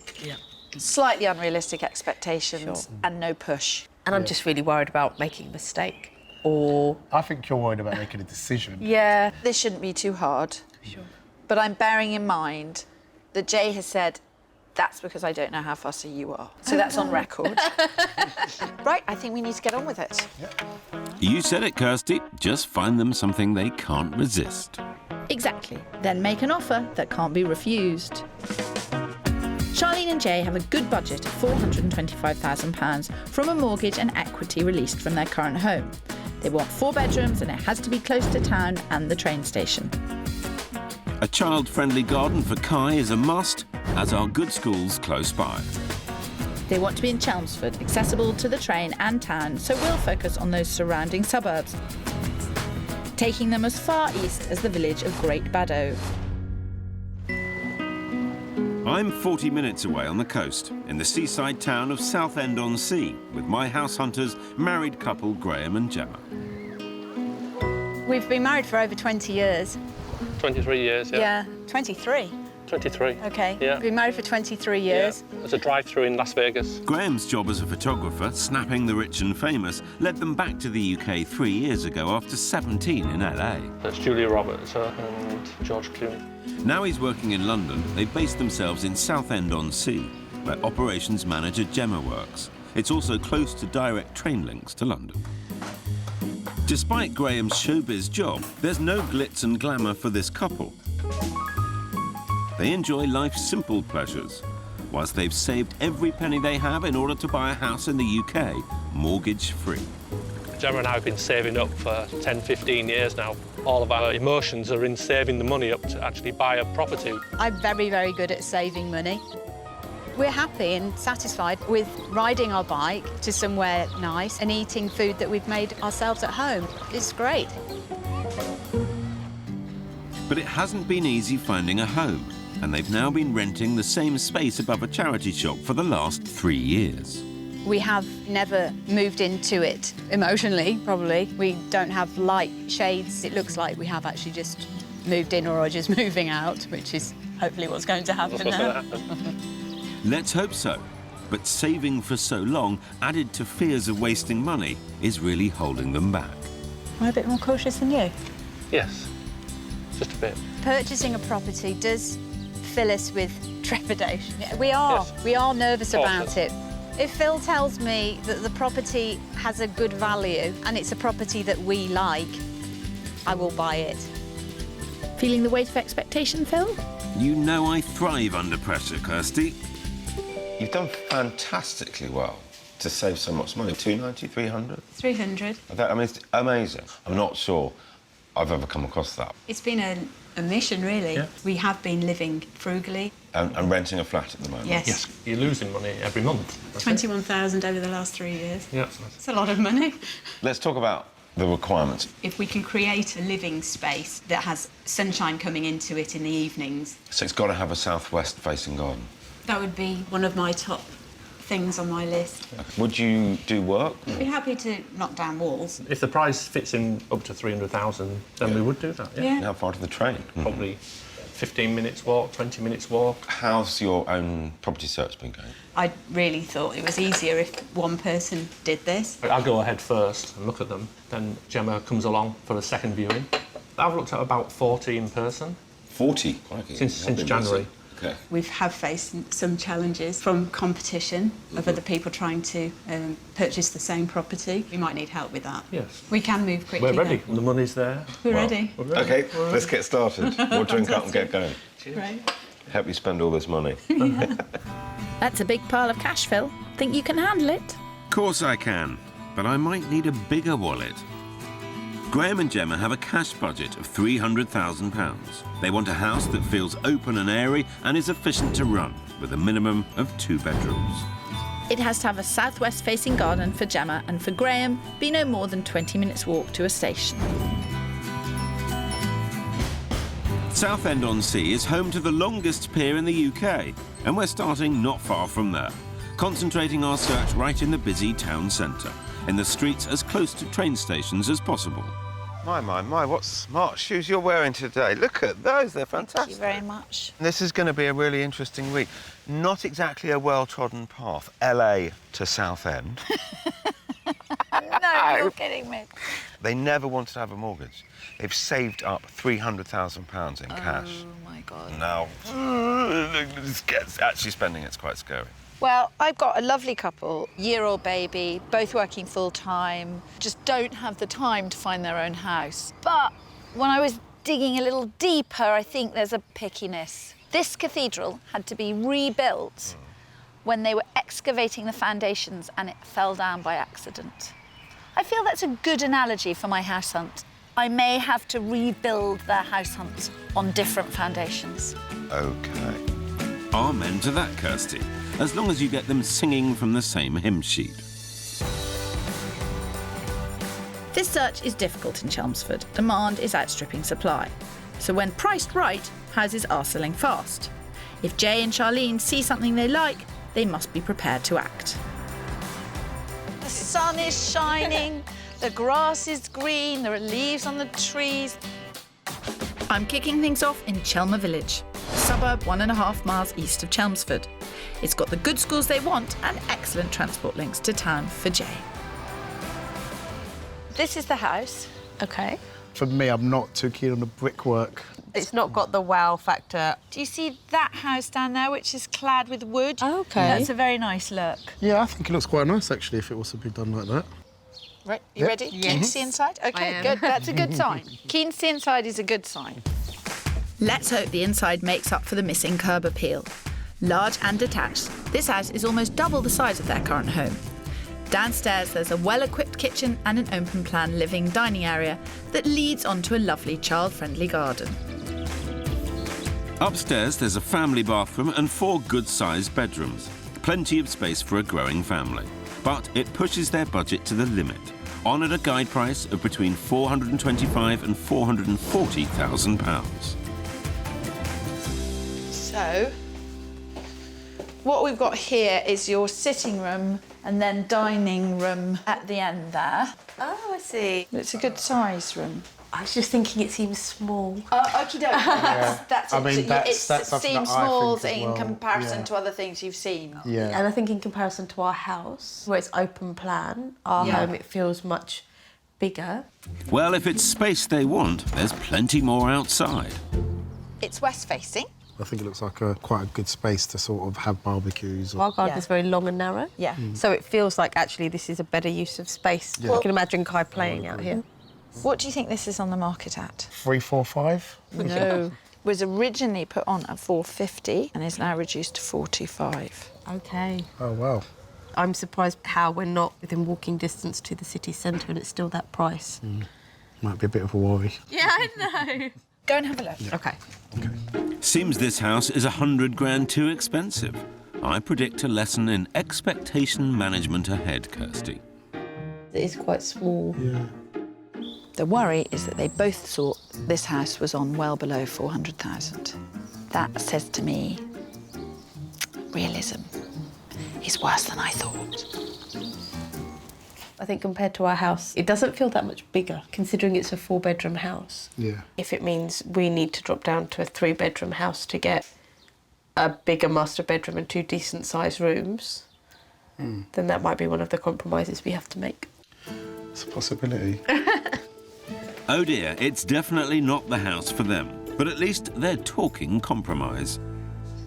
slightly unrealistic expectations, and no push. And I'm just really worried about making a mistake. Or I think you're worried about making a decision. Yeah. This shouldn't be too hard. Sure. But I'm bearing in mind that Jay has said, that's because I don't know how fussy you are. So that's on record. Right, I think we need to get on with it. You said it, Kirstie. Just find them something they can't resist. Exactly. Then make an offer that can't be refused. Charlene and Jay have a good budget of £425,000 from a mortgage and equity released from their current home. They want 4 bedrooms and it has to be close to town and the train station. A child-friendly garden for Kai is a must, as are good schools close by. They want to be in Chelmsford, accessible to the train and town, so we'll focus on those surrounding suburbs, taking them as far east as the village of Great Baddow. I'm 40 minutes away on the coast, in the seaside town of Southend-on-Sea, with my house hunters, married couple Graham and Gemma. We've been married for over 20 years. 23 years, yeah. Yeah, 23. 23. OK. Yeah. We've been married for 23 years. Yeah. There's a drive-through in Las Vegas. Graham's job as a photographer, snapping the rich and famous, led them back to the UK 3 years ago after 17 in LA. That's Julia Roberts and George Clooney. Now he's working in London, they've based themselves in Southend-on-Sea, where operations manager Gemma works. It's also close to direct train links to London. Despite Graham's showbiz job, there's no glitz and glamour for this couple. They enjoy life's simple pleasures, whilst they've saved every penny they have in order to buy a house in the UK, mortgage-free. Gemma and I have been saving up for 10, 15 years now. All of our emotions are in saving the money up to actually buy a property. I'm very, very good at saving money. We're happy and satisfied with riding our bike to somewhere nice and eating food that we've made ourselves at home. It's great. But it hasn't been easy finding a home, and they've now been renting the same space above a charity shop for the last 3 years. We have never moved into it emotionally, probably. We don't have light shades. It looks like we have actually just moved in or are just moving out, which is hopefully what's going to happen now. Let's hope so. But saving for so long, added to fears of wasting money, is really holding them back. Am I a bit more cautious than you? Yes, just a bit. Purchasing a property does fill us with trepidation. We are nervous about it. If Phil tells me that the property has a good value and it's a property that we like, I will buy it. Feeling the weight of expectation, Phil? You know I thrive under pressure, Kirstie. You've done fantastically well to save so much money. 290, 300? 300. I mean, it's amazing. I'm not sure I've ever come across that. It's been a mission, really. Yeah. We have been living frugally. And renting a flat at the moment. Yes. You're losing money every month. 21,000 over the last 3 years. Yeah. It's a lot of money. Let's talk about the requirements. If we can create a living space that has sunshine coming into it in the evenings. So it's got to have a southwest-facing garden. That would be one of my top things on my list. Would you do work? I'd be happy to knock down walls. If the price fits in up to 300,000, then we would do that, yeah. How far to the train? Probably 15 minutes walk, 20 minutes walk. How's your own property search been going? I really thought it was easier if one person did this. I'll go ahead first and look at them. Then Gemma comes along for a second viewing. I've looked at about 40 in person. 40? Crikey. Since January. Okay. We have faced some challenges from competition of other people trying to purchase the same property. We might need help with that. Yes. We can move quickly. We're ready. though. The money's there. We're ready. Okay, let's get started. We'll drink up and get going. Great. Help you spend all this money. That's a big pile of cash, Phil. Think you can handle it? Of course I can, but I might need a bigger wallet. Graham and Gemma have a cash budget of £300,000. They want a house that feels open and airy and is efficient to run, with a minimum of 2 bedrooms. It has to have a southwest-facing garden for Gemma, and for Graham, be no more than 20 minutes walk to a station. Southend-on-Sea is home to the longest pier in the UK, and we're starting not far from there, concentrating our search right in the busy town centre, in the streets as close to train stations as possible. My, what smart shoes you're wearing today. Look at those, they're fantastic. Thank you very much. This is going to be a really interesting week. Not exactly a well-trodden path, LA to Southend. No, you're kidding me. They never wanted to have a mortgage. They've saved up £300,000 in cash. Oh, my God. Now, actually spending it's quite scary. Well, I've got a lovely couple, year-old baby, both working full-time, just don't have the time to find their own house. But when I was digging a little deeper, I think there's a pickiness. This cathedral had to be rebuilt when they were excavating the foundations and it fell down by accident. I feel that's a good analogy for my house hunt. I may have to rebuild their house hunt on different foundations. OK. Amen to that, Kirstie, as long as you get them singing from the same hymn sheet. This search is difficult in Chelmsford. Demand is outstripping supply. So when priced right, houses are selling fast. If Jay and Charlene see something they like, they must be prepared to act. The sun is shining, the grass is green, there are leaves on the trees. I'm kicking things off in Chelmer Village, a suburb 1.5 miles east of Chelmsford. It's got the good schools they want and excellent transport links to town for Jay. This is the house. Okay. For me, I'm not too keen on the brickwork. It's not got the wow factor. Do you see that house down there, which is clad with wood? Okay. That's a very nice look. Yeah, I think it looks quite nice, actually, if it was to be done like that. Right, you ready? Keen to see inside? OK, good, that's a good sign. Keen to see inside is a good sign. Let's hope the inside makes up for the missing curb appeal. Large and detached, this house is almost double the size of their current home. Downstairs, there's a well-equipped kitchen and an open-plan living dining area that leads onto a lovely child-friendly garden. Upstairs, there's a family bathroom and 4 good-sized bedrooms. Plenty of space for a growing family. But it pushes their budget to the limit, on at a guide price of between £425,000 and £440,000. So, what we've got here is your sitting room and then dining room at the end there. Oh, I see. It's a good size room. I was just thinking it seems small. Okie doke. That's I mean, it that's something seems that I small think as in well. comparison Yeah. to other things you've seen. Yeah. And I think in comparison to our house, where it's open plan, our home, it feels much bigger. Well, if it's space they want, there's plenty more outside. It's west facing. I think it looks like quite a good space to sort of have barbecues. Our garden is very long and narrow. Yeah. So it feels like actually this is a better use of space. Yeah. You can imagine Kai playing out here. What do you think this is on the market at? 345. No. Was originally put on at 450 and is now reduced to 425. Okay. Oh, wow. I'm surprised how we're not within walking distance to the city centre and it's still that price. Might be a bit of a worry. Yeah, I know. Go and have a look. Yeah. Okay. Seems this house is 100 grand too expensive. I predict a lesson in expectation management ahead, Kirstie. It is quite small. Yeah. The worry is that they both thought this house was on well below 400,000. That says to me, realism is worse than I thought. I think compared to our house, it doesn't feel that much bigger, considering it's a 4-bedroom house. Yeah. If it means we need to drop down to a 3-bedroom house to get a bigger master bedroom and 2 decent-sized rooms, then that might be one of the compromises we have to make. It's a possibility. Oh dear, it's definitely not the house for them. But at least they're talking compromise.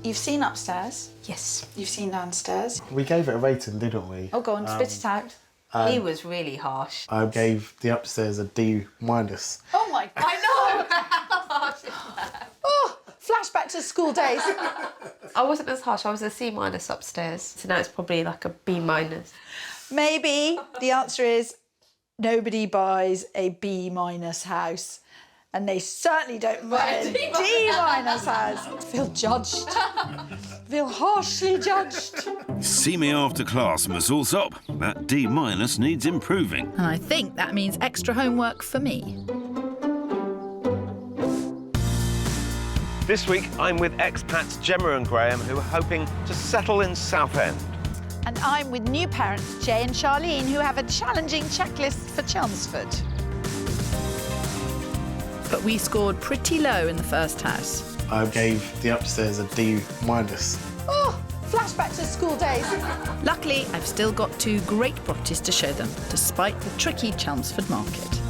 you've seen upstairs. Yes. You've seen downstairs. We gave it a rating, didn't we? Oh, go on, spit it out. He was really harsh. I gave the upstairs a D-. Oh my God. I know. Oh, flashback to school days. I wasn't as harsh. I was a C- upstairs. So now it's probably like a B-. Maybe the answer is nobody buys a B- house. And they certainly don't buy a D- house. Feel judged. Feel harshly judged. See me after class, Miss Allsopp. That D- needs improving. And I think that means extra homework for me. This week, I'm with expats Gemma and Graham, who are hoping to settle in Southend. And I'm with new parents Jay and Charlene, who have a challenging checklist for Chelmsford. But we scored pretty low in the first house. I gave the upstairs a D-. Oh, flashback to school days. Luckily, I've still got 2 great properties to show them, despite the tricky Chelmsford market.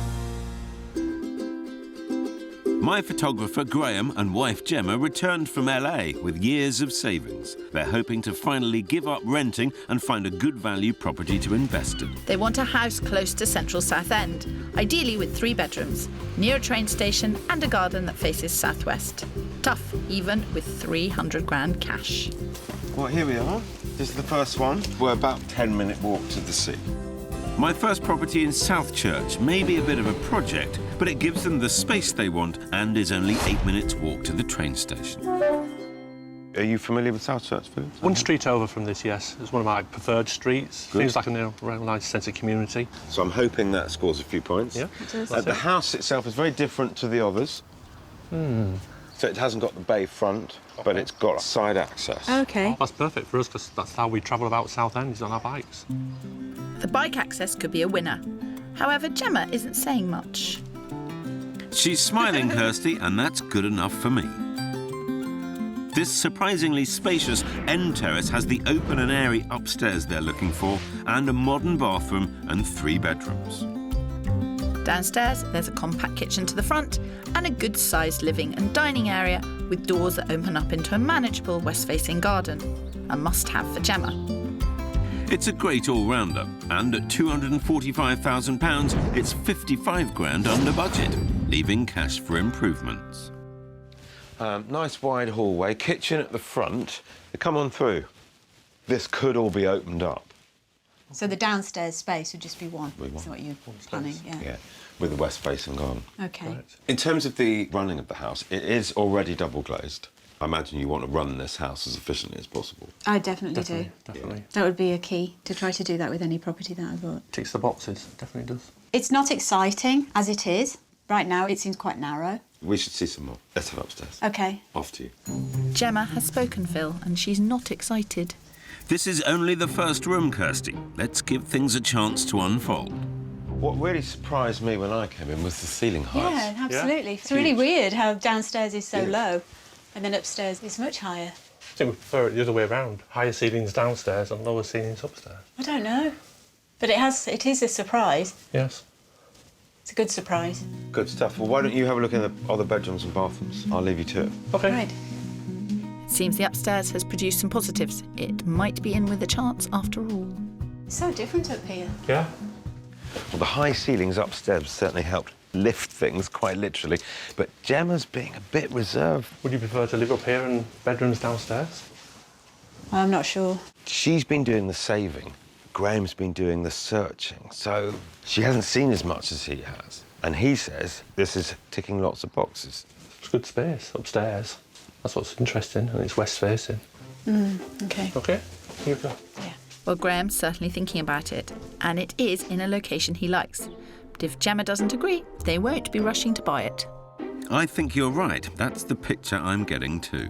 My photographer Graham and wife Gemma returned from LA with years of savings. They're hoping to finally give up renting and find a good value property to invest in. They want a house close to central Southend, ideally with 3 bedrooms, near a train station and a garden that faces southwest. Tough, even with 300 grand cash. Well, here we are. This is the first one. We're about 10-minute walk to the sea. My first property in Southchurch may be a bit of a project, but it gives them the space they want and is only 8 minutes walk to the train station. Are you familiar with Southchurch, Phil? One street over from this, yes. It's one of my preferred streets. Good. Feels like a real nice sense of community. So I'm hoping that scores a few points. Yeah, it does. The house itself is very different to the others. So it hasn't got the bay front, but it's got side access. Okay. Oh, that's perfect for us, because that's how we travel about Southend, is on our bikes. The bike access could be a winner. However, Gemma isn't saying much. She's smiling, Kirstie, and that's good enough for me. This surprisingly spacious end terrace has the open and airy upstairs they're looking for, and a modern bathroom and 3 bedrooms. Downstairs, there's a compact kitchen to the front and a good-sized living and dining area with doors that open up into a manageable west-facing garden. A must-have for Gemma. It's a great all-rounder, and at £245,000, it's 55 grand under budget, leaving cash for improvements. Nice wide hallway, kitchen at the front. Come on through. This could all be opened up. So the downstairs space would just be one. Be one. Is what you're planning, yeah. Yeah, with the west-facing garden. Okay. Right. In terms of the running of the house, it is already double-glazed. I imagine you want to run this house as efficiently as possible. I definitely do. Definitely. That would be a key, to try to do that with any property that I bought. Ticks the boxes, definitely does. It's not exciting, as it is. Right now, it seems quite narrow. We should see some more. Let's head upstairs. OK. Off to you. Gemma has spoken, Phil, and she's not excited. This is only the first room, Kirstie. Let's give things a chance to unfold. What really surprised me when I came in was the ceiling height. Yeah, absolutely. It's really weird how downstairs is so low and then upstairs is much higher. I think we prefer it the other way around. Higher ceilings downstairs and lower ceilings upstairs. I don't know. But it is a surprise. Yes. It's a good surprise. Good stuff. Well, why don't you have a look in the other bedrooms and bathrooms? I'll leave you to it. OK. Right. It seems the upstairs has produced some positives. It might be in with a chance after all. It's so different up here. Yeah. Well, the high ceilings upstairs certainly helped lift things, quite literally. But Gemma's being a bit reserved. Would you prefer to live up here and bedrooms downstairs? I'm not sure. She's been doing the saving. Graham's been doing the searching. So she hasn't seen as much as he has. And he says this is ticking lots of boxes. It's good space upstairs. That's what's interesting, and it's west-facing. OK. OK, here we go. Yeah. Well, Graham's certainly thinking about it, and it is in a location he likes. But if Gemma doesn't agree, they won't be rushing to buy it. I think you're right. That's the picture I'm getting too.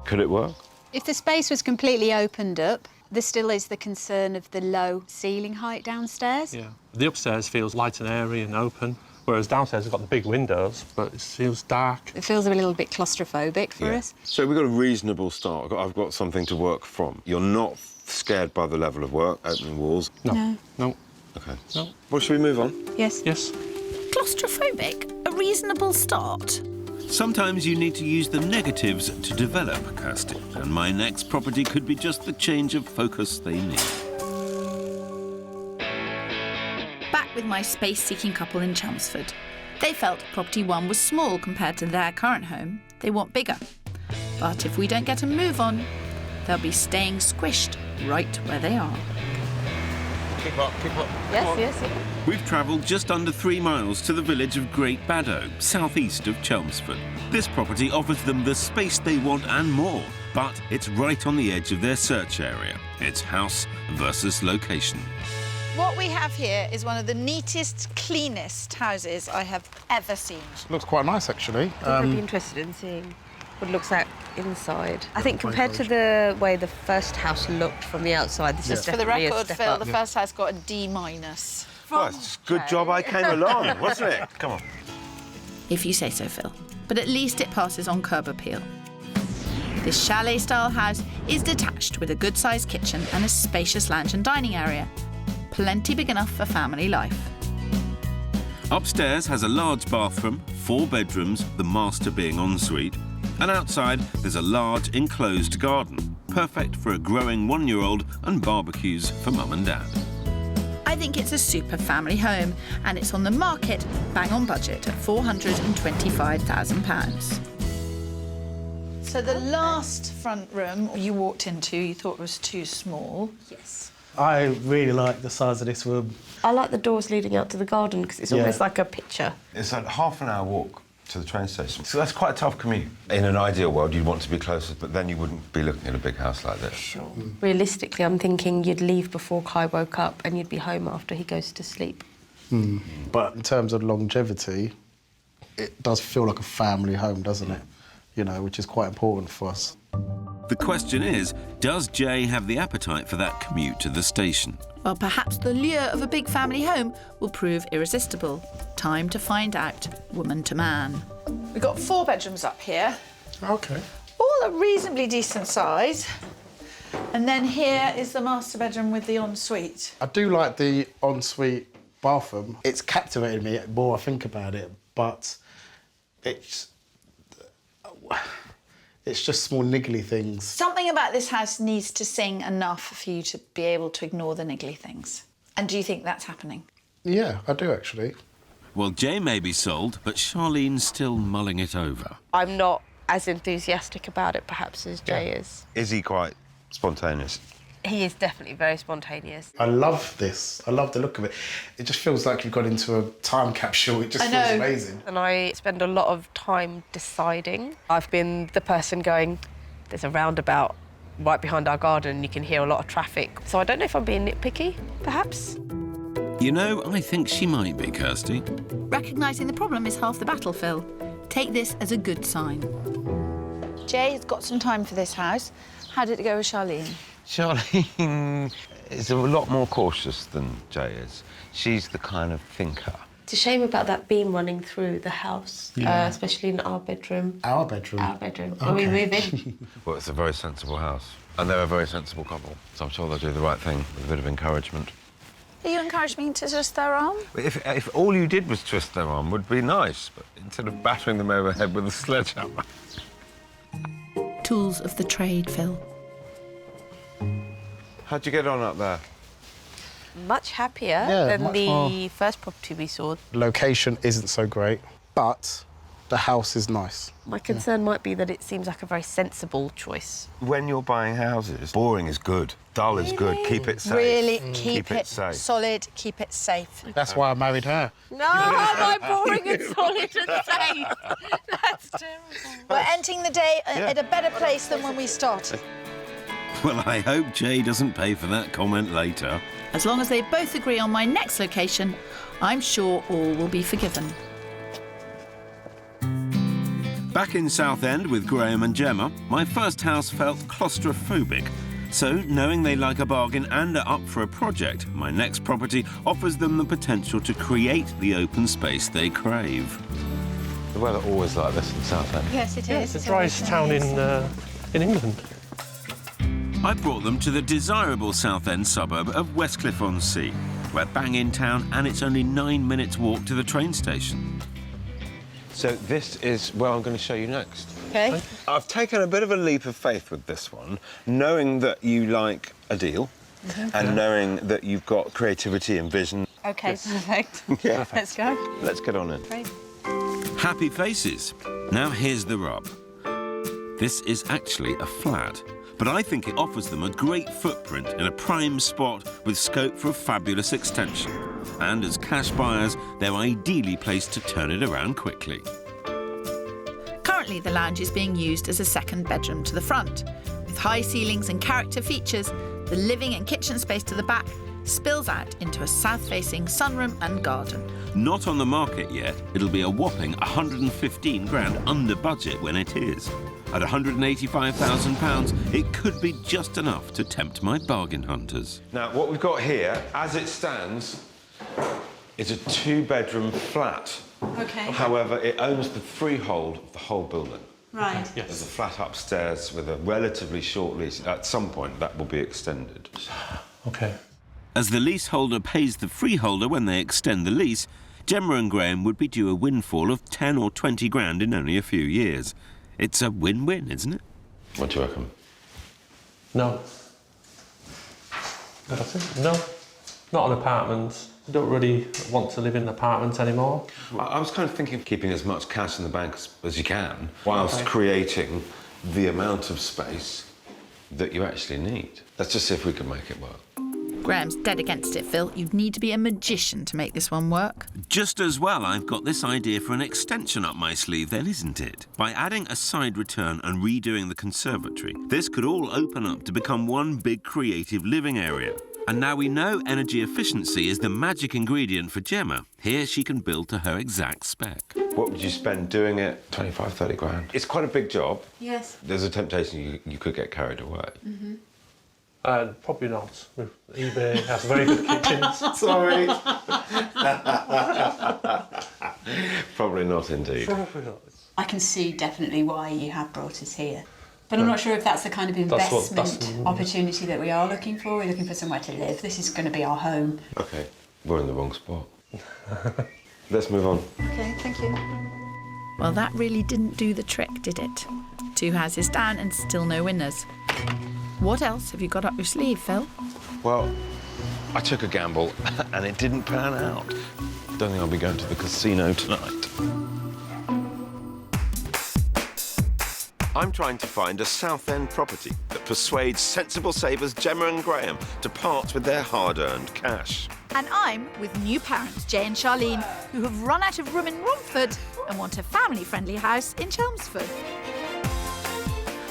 Could it work? If the space was completely opened up, there still is the concern of the low ceiling height downstairs. Yeah. The upstairs feels light and airy and open, whereas downstairs it's got the big windows, but it feels dark. It feels a little bit claustrophobic for us. So we've got a reasonable start. I've got something to work from. You're not scared by the level of work, opening walls? No. No. OK. No. Well, should we move on? Yes. Yes. Claustrophobic? A reasonable start? Sometimes you need to use the negatives to develop, Kirstie, and my next property could be just the change of focus they need. Back with my space-seeking couple in Chelmsford. They felt property 1 was small compared to their current home. They want bigger. But if we don't get a move on, they'll be staying squished right where they are. Keep up, keep up. Yes. We've travelled just under 3 miles to the village of Great Baddow, southeast of Chelmsford. This property offers them the space they want and more, but it's right on the edge of their search area. It's house versus location. What we have here is one of the neatest, cleanest houses I have ever seen. Looks quite nice, actually. I'd be interested in seeing what it looks like inside. I think compared to the way the first house looked from the outside, this is For the definitely record, a step Phil, up. the first house got a D-. Well, it's a good job I came along, wasn't it? Come on. If you say so, Phil. But at least it passes on curb appeal. This chalet-style house is detached with a good-sized kitchen and a spacious lounge and dining area. Plenty big enough for family life. Upstairs has a large bathroom, 4 bedrooms, the master being ensuite, and outside there's a large enclosed garden, perfect for a growing 1-year-old and barbecues for mum and dad. I think it's a super family home, and it's on the market bang on budget at £425,000. So the last front room you walked into, you thought was too small. Yes. I really like the size of this room. I like the doors leading out to the garden because it's almost like a picture. It's like half an hour walk to the train station. So that's quite a tough commute. In an ideal world, you'd want to be closer, but then you wouldn't be looking at a big house like this. Sure. Realistically, I'm thinking you'd leave before Kai woke up and you'd be home after he goes to sleep. But in terms of longevity, it does feel like a family home, doesn't it? You know, which is quite important for us. The question is, does Jay have the appetite for that commute to the station? Well, perhaps the lure of a big family home will prove irresistible. Time to find out, woman to man. We've got 4 bedrooms up here. OK. All a reasonably decent size. And then here is the master bedroom with the ensuite. I do like the ensuite bathroom. It's captivated me the more I think about it, but it's just small niggly things. Something about this house needs to sing enough for you to be able to ignore the niggly things. And do you think that's happening? Yeah, I do, actually. Well, Jay may be sold, but Charlene's still mulling it over. I'm not as enthusiastic about it, perhaps, as Jay is. Is he quite spontaneous? He is definitely very spontaneous. I love this. I love the look of it. It just feels like you've got into a time capsule. It just feels amazing. And I spend a lot of time deciding. I've been the person going, there's a roundabout right behind our garden and you can hear a lot of traffic. So I don't know if I'm being nitpicky, perhaps. You know, I think she might be, Kirstie. Recognising the problem is half the battle, Phil. Take this as a good sign. Jay has got some time for this house. How did it go with Charlene? Charlene is a lot more cautious than Jay is. She's the kind of thinker. It's a shame about that beam running through the house, especially in our bedroom. Our bedroom? Our bedroom. Okay. When we move in. Well, it's a very sensible house. And they're a very sensible couple. So I'm sure they'll do the right thing with a bit of encouragement. Are you encouraging me to twist their arm? If all you did was twist their arm, would be nice, but instead of battering them over the head with a sledgehammer. Tools of the trade, Phil. How'd you get on up there? Much happier than the first property we saw. The location isn't so great, but the house is nice. My concern might be that it seems like a very sensible choice. When you're buying houses, boring is good, dull is good, keep it safe. Really, keep it safe. solid, keep it safe. That's why I married her. No, am I boring and solid and safe? That's terrible. We're ending the day at a better place than when we started. Well, I hope Jay doesn't pay for that comment later. As long as they both agree on my next location, I'm sure all will be forgiven. Back in Southend with Graham and Gemma, my first house felt claustrophobic. So, knowing they like a bargain and are up for a project, my next property offers them the potential to create the open space they crave. The weather always like this in Southend. Yes, it is. It's the driest town in England. I brought them to the desirable Southend suburb of Westcliff-on-Sea. We're bang in town and it's only 9 minutes walk to the train station. So this is where I'm going to show you next. Okay. I've taken a bit of a leap of faith with this one, knowing that you like a deal and knowing that you've got creativity and vision. Okay, perfect. Yeah. Let's go. Let's get on in. Great. Happy faces. Now here's the rub. This is actually a flat, but I think it offers them a great footprint in a prime spot with scope for a fabulous extension. And as cash buyers, they're ideally placed to turn it around quickly. Currently, the lounge is being used as a second bedroom to the front. With high ceilings and character features, the living and kitchen space to the back spills out into a south-facing sunroom and garden. Not on the market yet, it'll be a whopping 115 grand under budget when it is. At £185,000, it could be just enough to tempt my bargain hunters. Now, what we've got here, as it stands, is a 2-bedroom flat. Okay. However, it owns the freehold of the whole building. Right. Yes. There's a flat upstairs with a relatively short lease. At some point, that will be extended. OK. As the leaseholder pays the freeholder when they extend the lease, Gemma and Graham would be due a windfall of 10 or 20 grand in only a few years. It's a win-win, isn't it? What do you reckon? No. No. Not an apartment. I don't really want to live in an apartment anymore. I was kind of thinking of keeping as much cash in the bank as you can, whilst creating the amount of space that you actually need. Let's just see if we can make it work. Graham's dead against it, Phil. You'd need to be a magician to make this one work. Just as well, I've got this idea for an extension up my sleeve then, isn't it? By adding a side return and redoing the conservatory, this could all open up to become one big creative living area. And now we know energy efficiency is the magic ingredient for Gemma. Here she can build to her exact spec. What would you spend doing it? 25, 30 grand. It's quite a big job. Yes. There's a temptation you could get carried away. Mm-hmm. Probably not. eBay has very good kitchens. Sorry. Probably not indeed. Probably not. I can see definitely why you have brought us here. But I'm not sure if that's the kind of investment opportunity that we are looking for. We're looking for somewhere to live. This is going to be our home. OK, we're in the wrong spot. Let's move on. OK, thank you. Well, that really didn't do the trick, did it? 2 houses down and still no winners. What else have you got up your sleeve, Phil? Well, I took a gamble and it didn't pan out. Don't think I'll be going to the casino tonight. I'm trying to find a South End property that persuades sensible savers Gemma and Graham to part with their hard-earned cash. And I'm with new parents, Jay and Charlene, who have run out of room in Romford and want a family-friendly house in Chelmsford.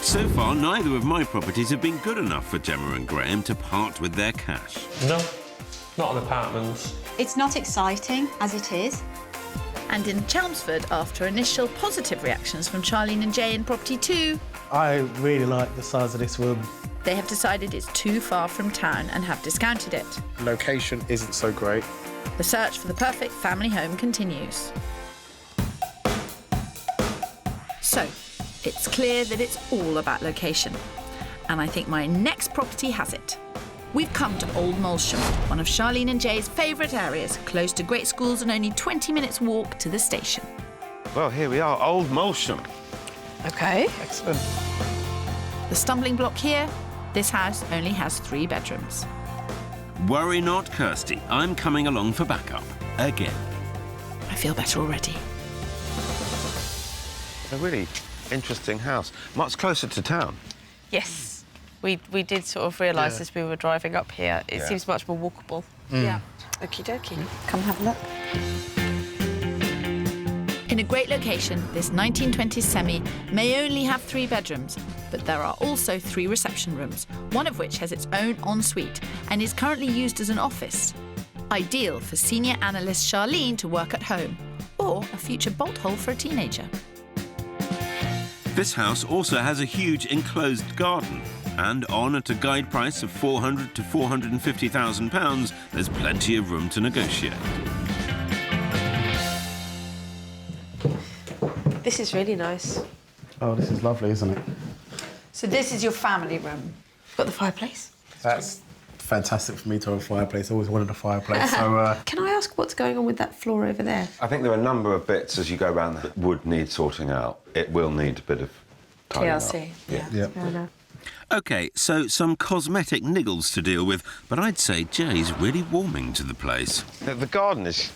So far, neither of my properties have been good enough for Gemma and Graham to part with their cash. No, not an apartment. It's not exciting, as it is. And in Chelmsford, after initial positive reactions from Charlene and Jay in property 2, I really like the size of this room. they have decided it's too far from town and have discounted it. Location isn't so great. The search for the perfect family home continues. So, it's clear that it's all about location. And I think my next property has it. We've come to Old Molsham, one of Charlene and Jay's favourite areas, close to great schools and only 20 minutes walk to the station. Well, here we are, Old Molsham. OK. Excellent. The stumbling block here, this house only has 3 bedrooms. Worry not, Kirstie. I'm coming along for backup. Again. I feel better already. A really interesting house. Much closer to town. Yes. We did sort of realise as we were driving up here, it seems much more walkable. Yeah. Okie dokie. Come have a look. In a great location, this 1920s semi may only have 3 bedrooms, but there are also 3 reception rooms, one of which has its own ensuite and is currently used as an office. Ideal for senior analyst Charlene to work at home, or a future bolt hole for a teenager. This house also has a huge enclosed garden, and on at a guide price of £400,000 to £450,000, there's plenty of room to negotiate. This is really nice. Oh, this is lovely, isn't it? So this is your family room. Got the fireplace. That's fantastic for me to have a fireplace. I always wanted a fireplace, so... Can I ask what's going on with that floor over there? I think there are a number of bits as you go around that would need sorting out. It will need a bit of tidying up. TLC. Yeah. Fair enough. OK, so some cosmetic niggles to deal with, but I'd say Jay's really warming to the place. The garden is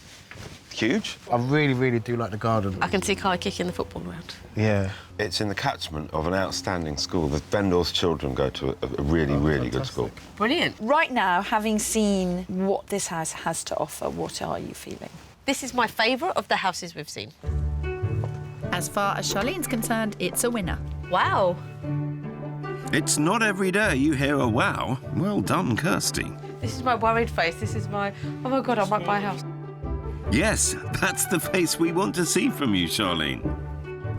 huge. I really, really do like the garden. I can see Kai kicking the football around. Yeah. It's in the catchment of an outstanding school. The Vendor's children go to a really, really good school. Brilliant. Right now, having seen what this house has to offer, what are you feeling? This is my favourite of the houses we've seen. As far as Charlene's concerned, it's a winner. Wow. It's not every day you hear a wow. Well done, Kirstie. This is my worried face. This is my, oh my God, I might buy a house. Yes, that's the face we want to see from you, Charlene.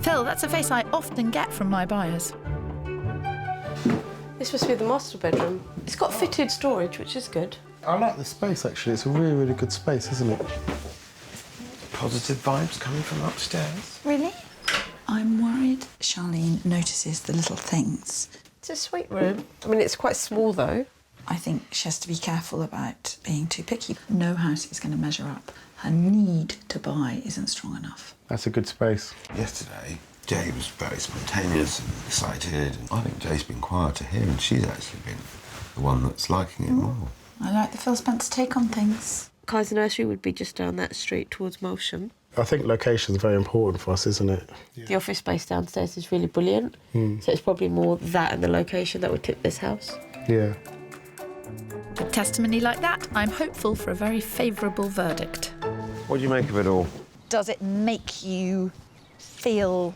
Phil, that's a face I often get from my buyers. This must be the master bedroom. It's got fitted storage, which is good. I like the space, actually. It's a really, really good space, isn't it? Positive vibes coming from upstairs. Really? I'm worried Charlene notices the little things. It's a sweet room. I mean, it's quite small, though. I think she has to be careful about being too picky. No house is going to measure up. Her need to buy isn't strong enough. That's a good space. Yesterday, Jay was very spontaneous and excited. I think Jay's been quieter here, and she's actually been the one that's liking it more. I like the Phil Spencer take on things. Kai's nursery would be just down that street towards Molsham. I think location's very important for us, isn't it? The office space downstairs is really brilliant. So it's probably more that and the location that would tip this house. Yeah. With testimony like that, I'm hopeful for a very favourable verdict. What do you make of it all? Does it make you feel...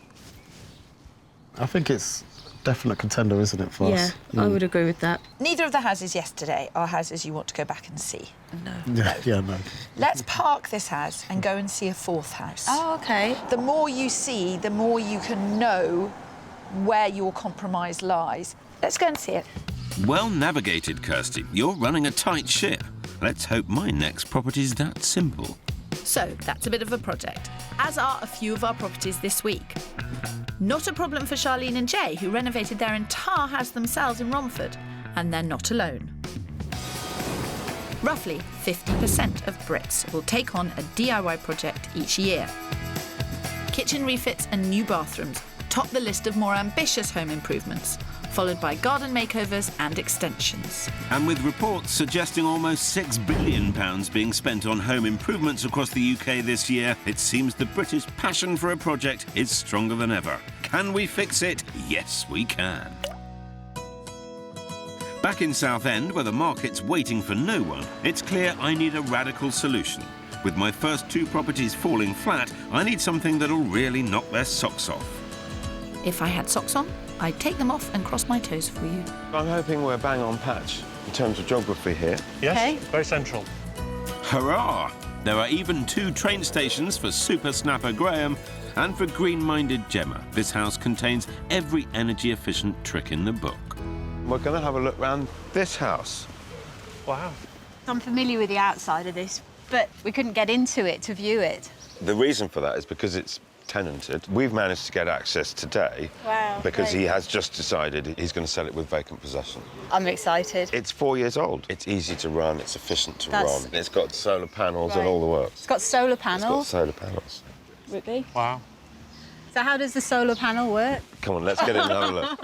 I think it's a definite contender, isn't it, for us? I would agree with that. Neither of the houses yesterday are houses you want to go back and see. No. No. Let's park this house and go and see a fourth house. Oh, OK. The more you see, the more you can know where your compromise lies. Let's go and see it. Well navigated, Kirstie. You're running a tight ship. Let's hope my next property's that simple. So that's a bit of a project, as are a few of our properties this week. Not a problem for Charlene and Jay, who renovated their entire house themselves in Romford, and they're not alone. Roughly 50% of Brits will take on a DIY project each year. Kitchen refits and new bathrooms top the list of more ambitious home improvements, followed by garden makeovers and extensions. And with reports suggesting almost £6 billion being spent on home improvements across the UK this year, it seems the British passion for a project is stronger than ever. Can we fix it? Yes, we can. Back in Southend, where the market's waiting for no one, it's clear I need a radical solution. With my first two properties falling flat, I need something that'll really knock their socks off. If I had socks on, I'd take them off and cross my toes for you. I'm hoping we're bang on patch in terms of geography here. Yes, very central. Hurrah! There are even 2 train stations for super snapper Graham and for green-minded Gemma. This house contains every energy-efficient trick in the book. We're going to have a look round this house. Wow. I'm familiar with the outside of this, but we couldn't get into it to view it. The reason for that is because it's tenanted. We've managed to get access today because he has just decided he's going to sell it with vacant possession. I'm excited. It's 4 years old. It's easy to run, it's efficient to run. It's got solar panels and all the works. It's got solar panels? It's got solar panels. Really? Wow. So how does the solar panel work? Come on, let's get in and have a look.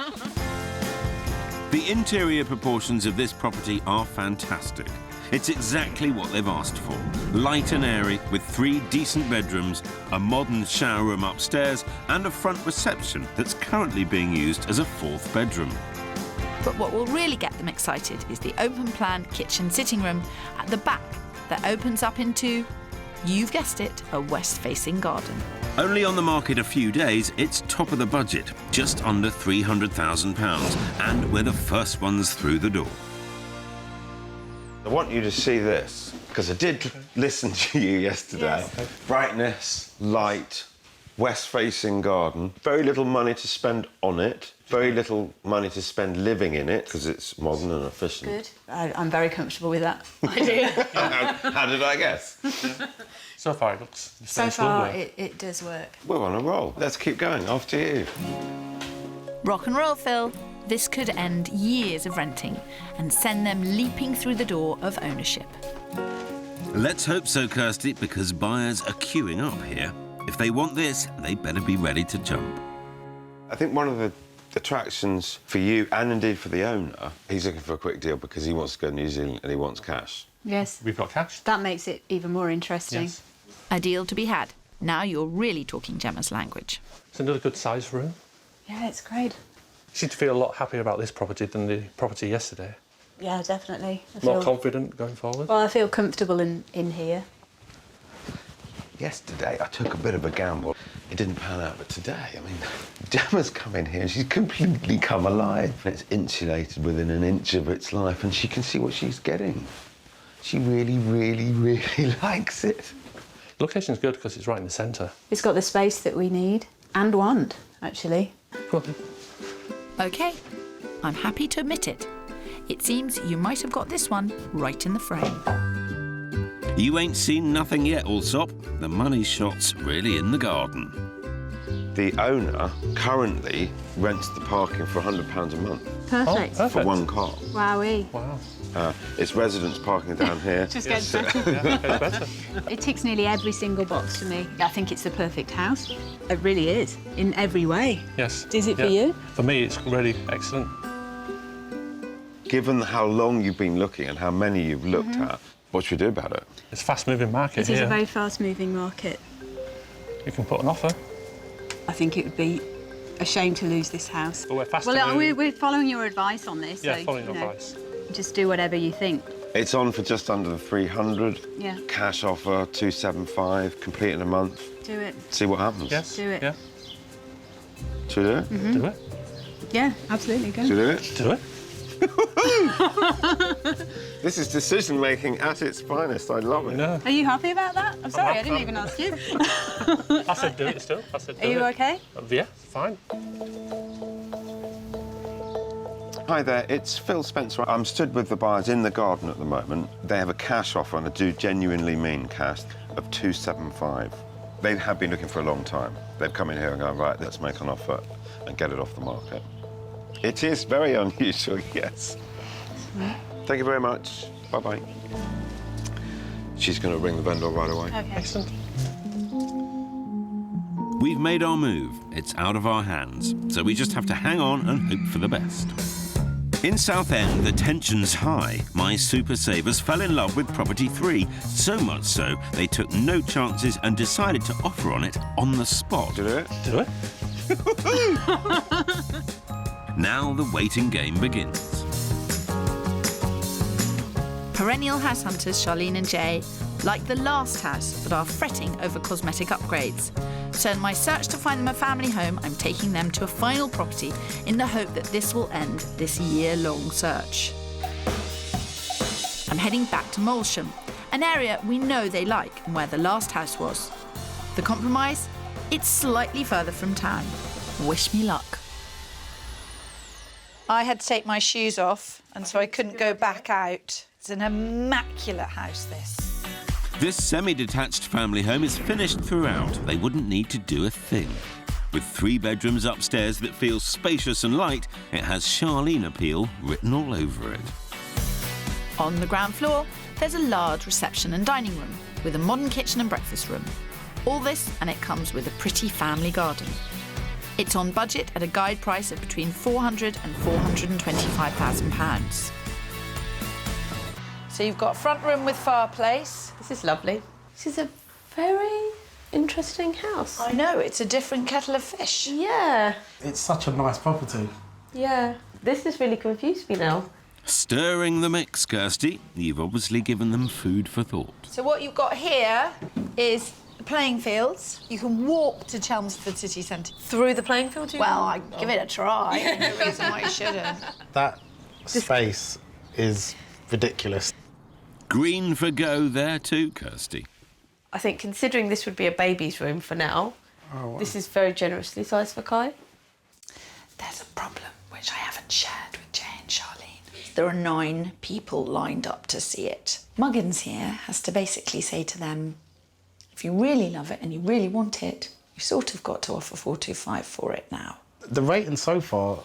The interior proportions of this property are fantastic. It's exactly what they've asked for. Light and airy, with 3 decent bedrooms, a modern shower room upstairs, and a front reception that's currently being used as a 4th bedroom. But what will really get them excited is the open-plan kitchen sitting room at the back that opens up into, you've guessed it, a west-facing garden. Only on the market a few days, it's top of the budget, just under £300,000, and we're the first ones through the door. I want you to see this, because I did listen to you yesterday. Yes. Brightness, light, west-facing garden. Very little money to spend on it. Very little money to spend living in it, because it's modern and efficient. Good. I'm very comfortable with that. I do. How did I guess? So far, it looks So far, it does work. We're on a roll. Let's keep going. After you. Rock and roll, Phil. this could end years of renting and send them leaping through the door of ownership. Let's hope so, Kirstie, because buyers are queuing up here. If they want this, they better be ready to jump. I think one of the attractions for you, and indeed for the owner, he's looking for a quick deal because he wants to go to New Zealand and he wants cash. Yes. We've got cash. That makes it even more interesting. Yes. A deal to be had. Now you're really talking Gemma's language. It's another good size room. Yeah, it's great. You seem to feel a lot happier about this property than the property yesterday. Yeah, definitely. More confident going forward? Well, I feel comfortable in here. Yesterday, I took a bit of a gamble. It didn't pan out, but today, I mean, Gemma's come in here and she's completely come alive. And it's insulated within an inch of its life and she can see what she's getting. She really, really, really likes it. Location's good because it's right in the centre. It's got the space that we need and want, actually. OK, I'm happy to admit it. It seems you might have got this one right in the frame. You ain't seen nothing yet, Allsopp. The money shot's really in the garden. The owner currently rents the parking for £100 a month. Perfect. Oh, perfect. For one car. Wowee. Wow. It's residents parking down here. Just gets better. Yeah, it's better. It ticks nearly every single box for me. I think it's the perfect house. It really is, in every way. Yes. Is it for you? For me, it's really excellent. Given how long you've been looking and how many you've looked at, what should we do about it? It's a fast-moving market It is here. a very fast-moving market. You can put an offer. I think it would be a shame to lose this house. But we're fast we're following your advice on this. Yeah, so, following your advice. Just do whatever you think. It's on for just under the 300. Yeah. Cash offer, 275, complete in a month. Do it. See what happens. Yes. Do it. Yeah. Should we do it? Mhm. Do it. Yeah, absolutely. Go. Should we do it? Do it. This is decision-making at its finest. I love it. No. Are you happy about that? I'm sorry, I didn't even ask you. I said do it still. I said do it. Are you okay? Yeah, fine. Hi there, it's Phil Spencer. I'm stood with the buyers in the garden at the moment. They have a cash offer, and I do genuinely mean cash, of 275. They have been looking for a long time. They've come in here and gone, right, let's make an offer and get it off the market. It is very unusual, yes. Thank you very much. Bye-bye. She's going to ring the vendor right away. Okay. Excellent. We've made our move. It's out of our hands, so we just have to hang on and hope for the best. In Southend, the tension's high. My super savers fell in love with property 3, so much so they took no chances and decided to offer on it on the spot. Do it. Do it. Now the waiting game begins. Perennial house hunters Charlene and Jay like the last house but are fretting over cosmetic upgrades. So in my search to find them a family home, I'm taking them to a final property in the hope that this will end this year-long search. I'm heading back to Molsham, an area we know they like and where the last house was. The compromise? It's slightly further from town. Wish me luck. I had to take my shoes off, and so I couldn't go back out. It's an immaculate house, this. This semi-detached family home is finished throughout. They wouldn't need to do a thing. With 3 bedrooms upstairs that feel spacious and light, it has Charlene appeal written all over it. On the ground floor, there's a large reception and dining room with a modern kitchen and breakfast room. All this, and it comes with a pretty family garden. It's on budget at a guide price of between £400,000 and £425,000. So you've got a front room with fireplace. This is lovely. This is a very interesting house. I know, it's a different kettle of fish. Yeah. It's such a nice property. Yeah. This has really confused me now. Stirring the mix, Kirstie. You've obviously given them food for thought. So what you've got here is playing fields. You can walk to Chelmsford city centre. Through the playing field? Well, I give it a try. No reason why you shouldn't. That space is ridiculous. Green for go there too, Kirstie. I think considering this would be a baby's room for now, this is very generously sized for Kai. There's a problem which I haven't shared with Jay and Charlene. There are 9 people lined up to see it. Muggins here has to basically say to them, if you really love it and you really want it, you've sort of got to offer 425 for it now. The rating so far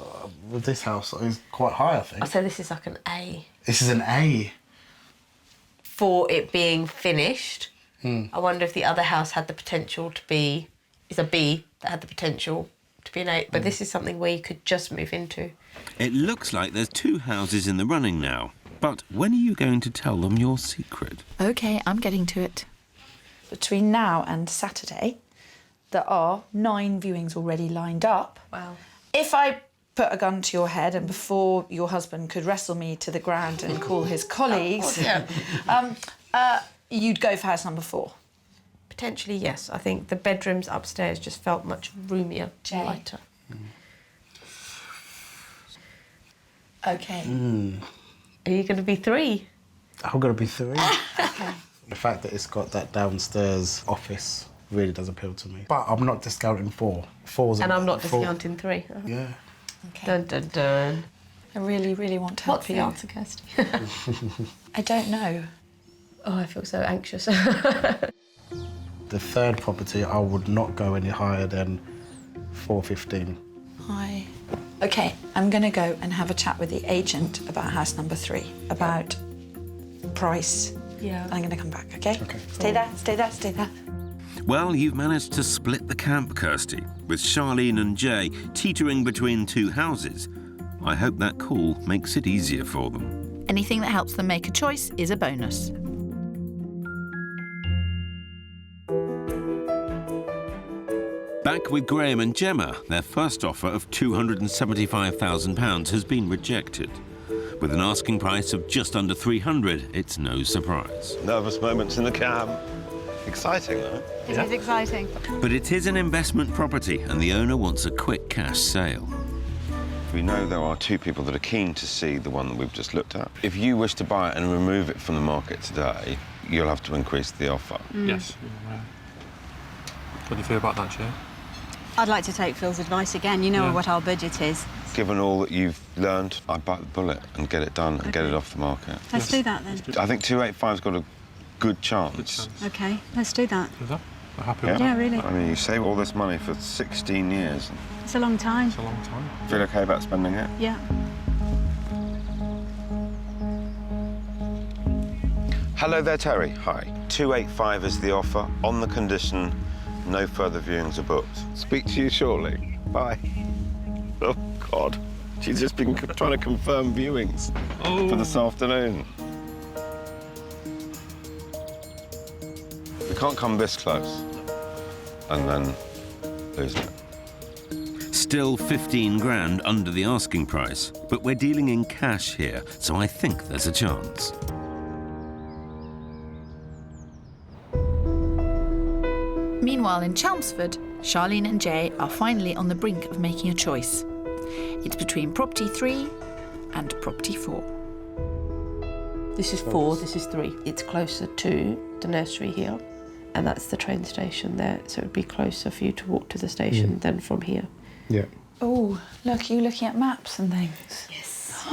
with this house is quite high, I think. I'd say this is like an A. This is an A. For it being finished. I wonder if the other house had the potential to be... It's a B that had the potential to be an A. But this is something where you could just move into. It looks like there's 2 houses in the running now. But when are you going to tell them your secret? OK, I'm getting to it. Between now and Saturday, there are 9 viewings already lined up. Wow. If I put a gun to your head and before your husband could wrestle me to the ground and call his colleagues, you'd go for house number 4. Potentially, yes. I think the bedrooms upstairs just felt much roomier, lighter. OK. Are you going to be 3? I'm going to be 3. OK. The fact that it's got that downstairs office really does appeal to me. But I'm not discounting 4. 4's And I'm not discounting 3. Yeah. Okay. Dun, dun, dun. I really, really want to help What's you. the answer, Kirstie? I don't know. Oh, I feel so anxious. The 3rd property, I would not go any higher than 415. Hi. OK, I'm going to go and have a chat with the agent about house number 3, about price. Yeah. I'm going to come back, OK? Stay there, stay there, stay there. Well, you've managed to split the camp, Kirstie, with Charlene and Jay teetering between 2 houses. I hope that call makes it easier for them. Anything that helps them make a choice is a bonus. Back with Graham and Gemma, their first offer of £275,000 has been rejected. With an asking price of just under 300, it's no surprise. Nervous moments in the cab. Exciting, though. It is exciting. But it is an investment property, and the owner wants a quick cash sale. We know there are 2 people that are keen to see the one that we've just looked at. If you wish to buy it and remove it from the market today, you'll have to increase the offer. Yes. What do you feel about that, Jay? I'd like to take Phil's advice again. You know what our budget is. Given all that you've learned, I'd bite the bullet and get it done and get it off the market. Let's do that then. I think 285's got a good chance. OK, let's do that. Is that? I'm happy Yeah? with that. Yeah, really. I mean, you save all this money for 16 years. It's a long time. It's a long time. Feel OK about spending it? Yeah. Hello there, Terry. Hi. 285 is the offer, on the condition no further viewings are booked. Speak to you shortly. Bye. Oh, God. She's just been trying to confirm viewings for this afternoon. We can't come this close and then lose it. Still 15 grand under the asking price, but we're dealing in cash here, so I think there's a chance. Meanwhile, in Chelmsford, Charlene and Jay are finally on the brink of making a choice. It's between property 3 and property 4. This is 4, this is 3. It's closer to the nursery here, and that's the train station there, so it would be closer for you to walk to the station than from here. Yeah. Oh, look, you looking at maps and things? Yes.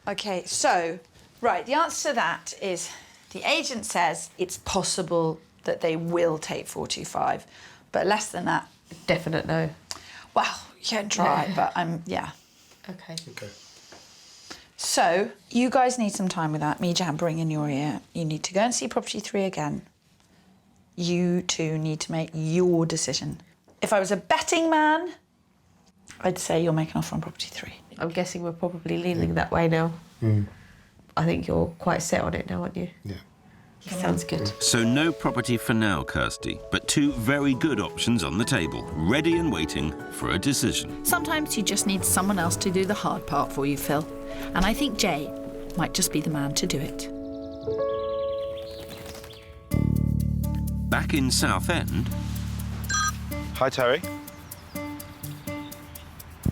OK, so, right, the answer to that is the agent says it's possible that they will take 425, but less than that. Definite no. Well, you can try, but yeah. OK. OK. So, you guys need some time with that, me jabbering in your ear. You need to go and see property 3 again. You 2 need to make your decision. If I was a betting man, I'd say you'll make an offer on property 3. I'm guessing we're probably leaning that way now. I think you're quite set on it now, aren't you? Yeah. Sounds good. So no property for now, Kirstie, but 2 very good options on the table, ready and waiting for a decision. Sometimes you just need someone else to do the hard part for you, Phil. And I think Jay might just be the man to do it. Back in Southend. Hi, Terry.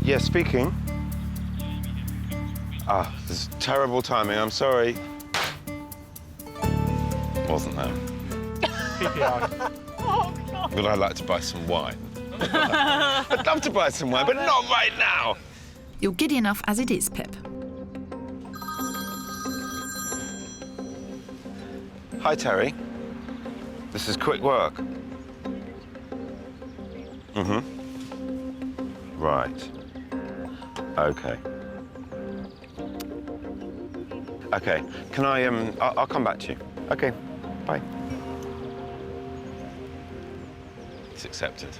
Yeah, speaking. Ah, this is terrible timing. I'm sorry. Wasn't there? Would I like to buy some wine? I'd love to buy some wine, but not right now. You're giddy enough as it is, Pip. Hi, Terry. This is quick work. Right. Okay. Okay, can I, I'll come back to you. Okay, bye. It's accepted.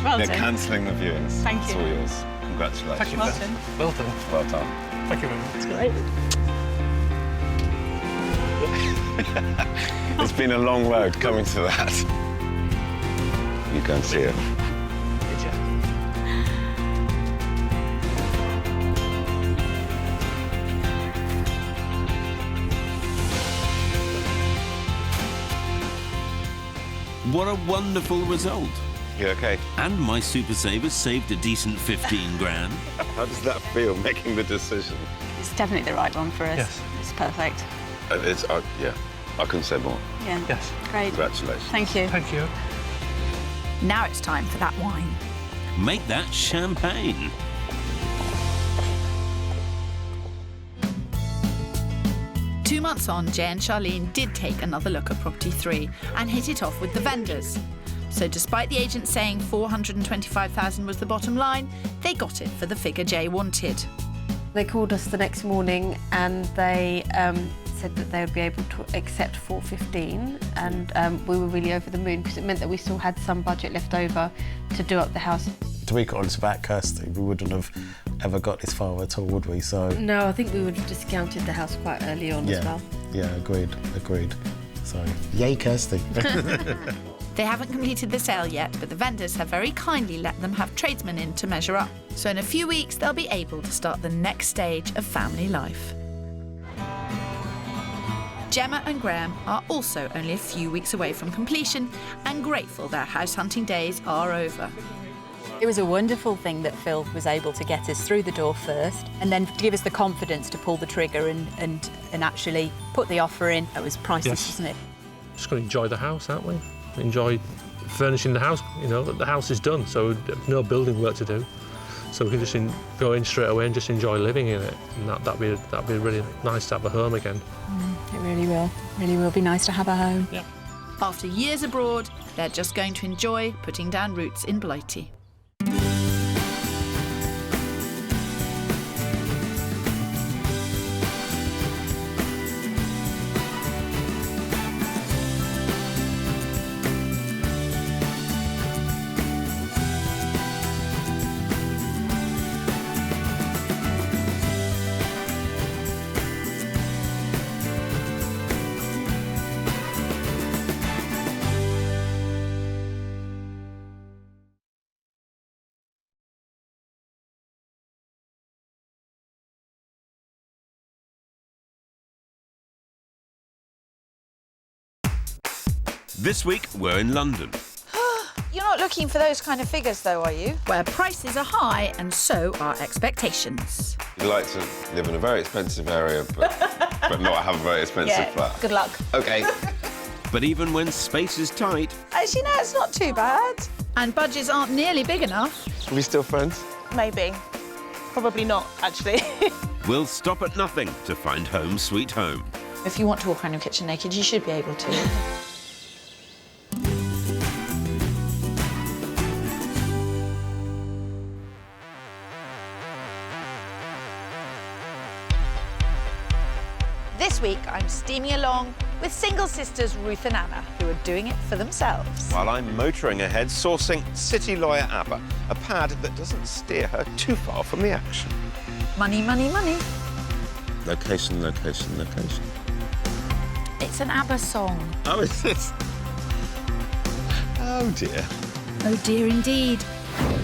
Well They're done. cancelling the viewings. Thank It's you. all yours. Congratulations. Thank you. Well done. Well done. Well done. Thank you very much. It's great. It's been a long road coming to that. You go and see it. What a wonderful result. You okay? And my Super Savers saved a decent 15 grand. How does that feel, making the decision? It's definitely the right one for us. Yes. It's perfect. It's, yeah, I couldn't say more. Yeah. Yes. Great. Congratulations. Thank you. Thank you. Now it's time for that wine. Make that champagne. Two months on, Jay and Charlene did take another look at property 3 and hit it off with the vendors. So despite the agent saying $425,000 was the bottom line, they got it for the figure Jay wanted. They called us the next morning and they said that they would be able to accept $415, and we were really over the moon because it meant that we still had some budget left over to do up the house. To be honest about Kirstie, we wouldn't have ever got this far at all, would we? So No, I think we would have discounted the house quite early on as well. Yeah, agreed. So, yay, Kirstie. They haven't completed the sale yet, but the vendors have very kindly let them have tradesmen in to measure up. So in a few weeks, they'll be able to start the next stage of family life. Gemma and Graham are also only a few weeks away from completion and grateful their house hunting days are over. It was a wonderful thing that Phil was able to get us through the door first and then to give us the confidence to pull the trigger and actually put the offer in. It was priceless, wasn't it? Just going to enjoy the house, aren't we? Enjoy furnishing the house. You know, the house is done, so no building work to do. So we can just go in straight away and just enjoy living in it. And that'd be really nice to have a home again. It really will. Really will be nice to have a home. Yeah. After years abroad, they're just going to enjoy putting down roots in Blighty. This week, we're in London. You're not looking for those kind of figures, though, are you? Where prices are high and so are expectations. You'd like to live in a very expensive area, but not have a very expensive flat. Good luck. Okay. But even when space is tight... Actually, no, it's not too bad. And budgets aren't nearly big enough. Are we still friends? Maybe. Probably not, actually. We'll stop at nothing to find home sweet home. If you want to walk around your kitchen naked, you should be able to. This week, I'm steaming along with single sisters Ruth and Anna, who are doing it for themselves. While I'm motoring ahead, sourcing City Lawyer ABBA, a pad that doesn't steer her too far from the action. Money, money, money. Location, location, location. It's an ABBA song. Oh, is this? Oh, dear. Oh dear indeed.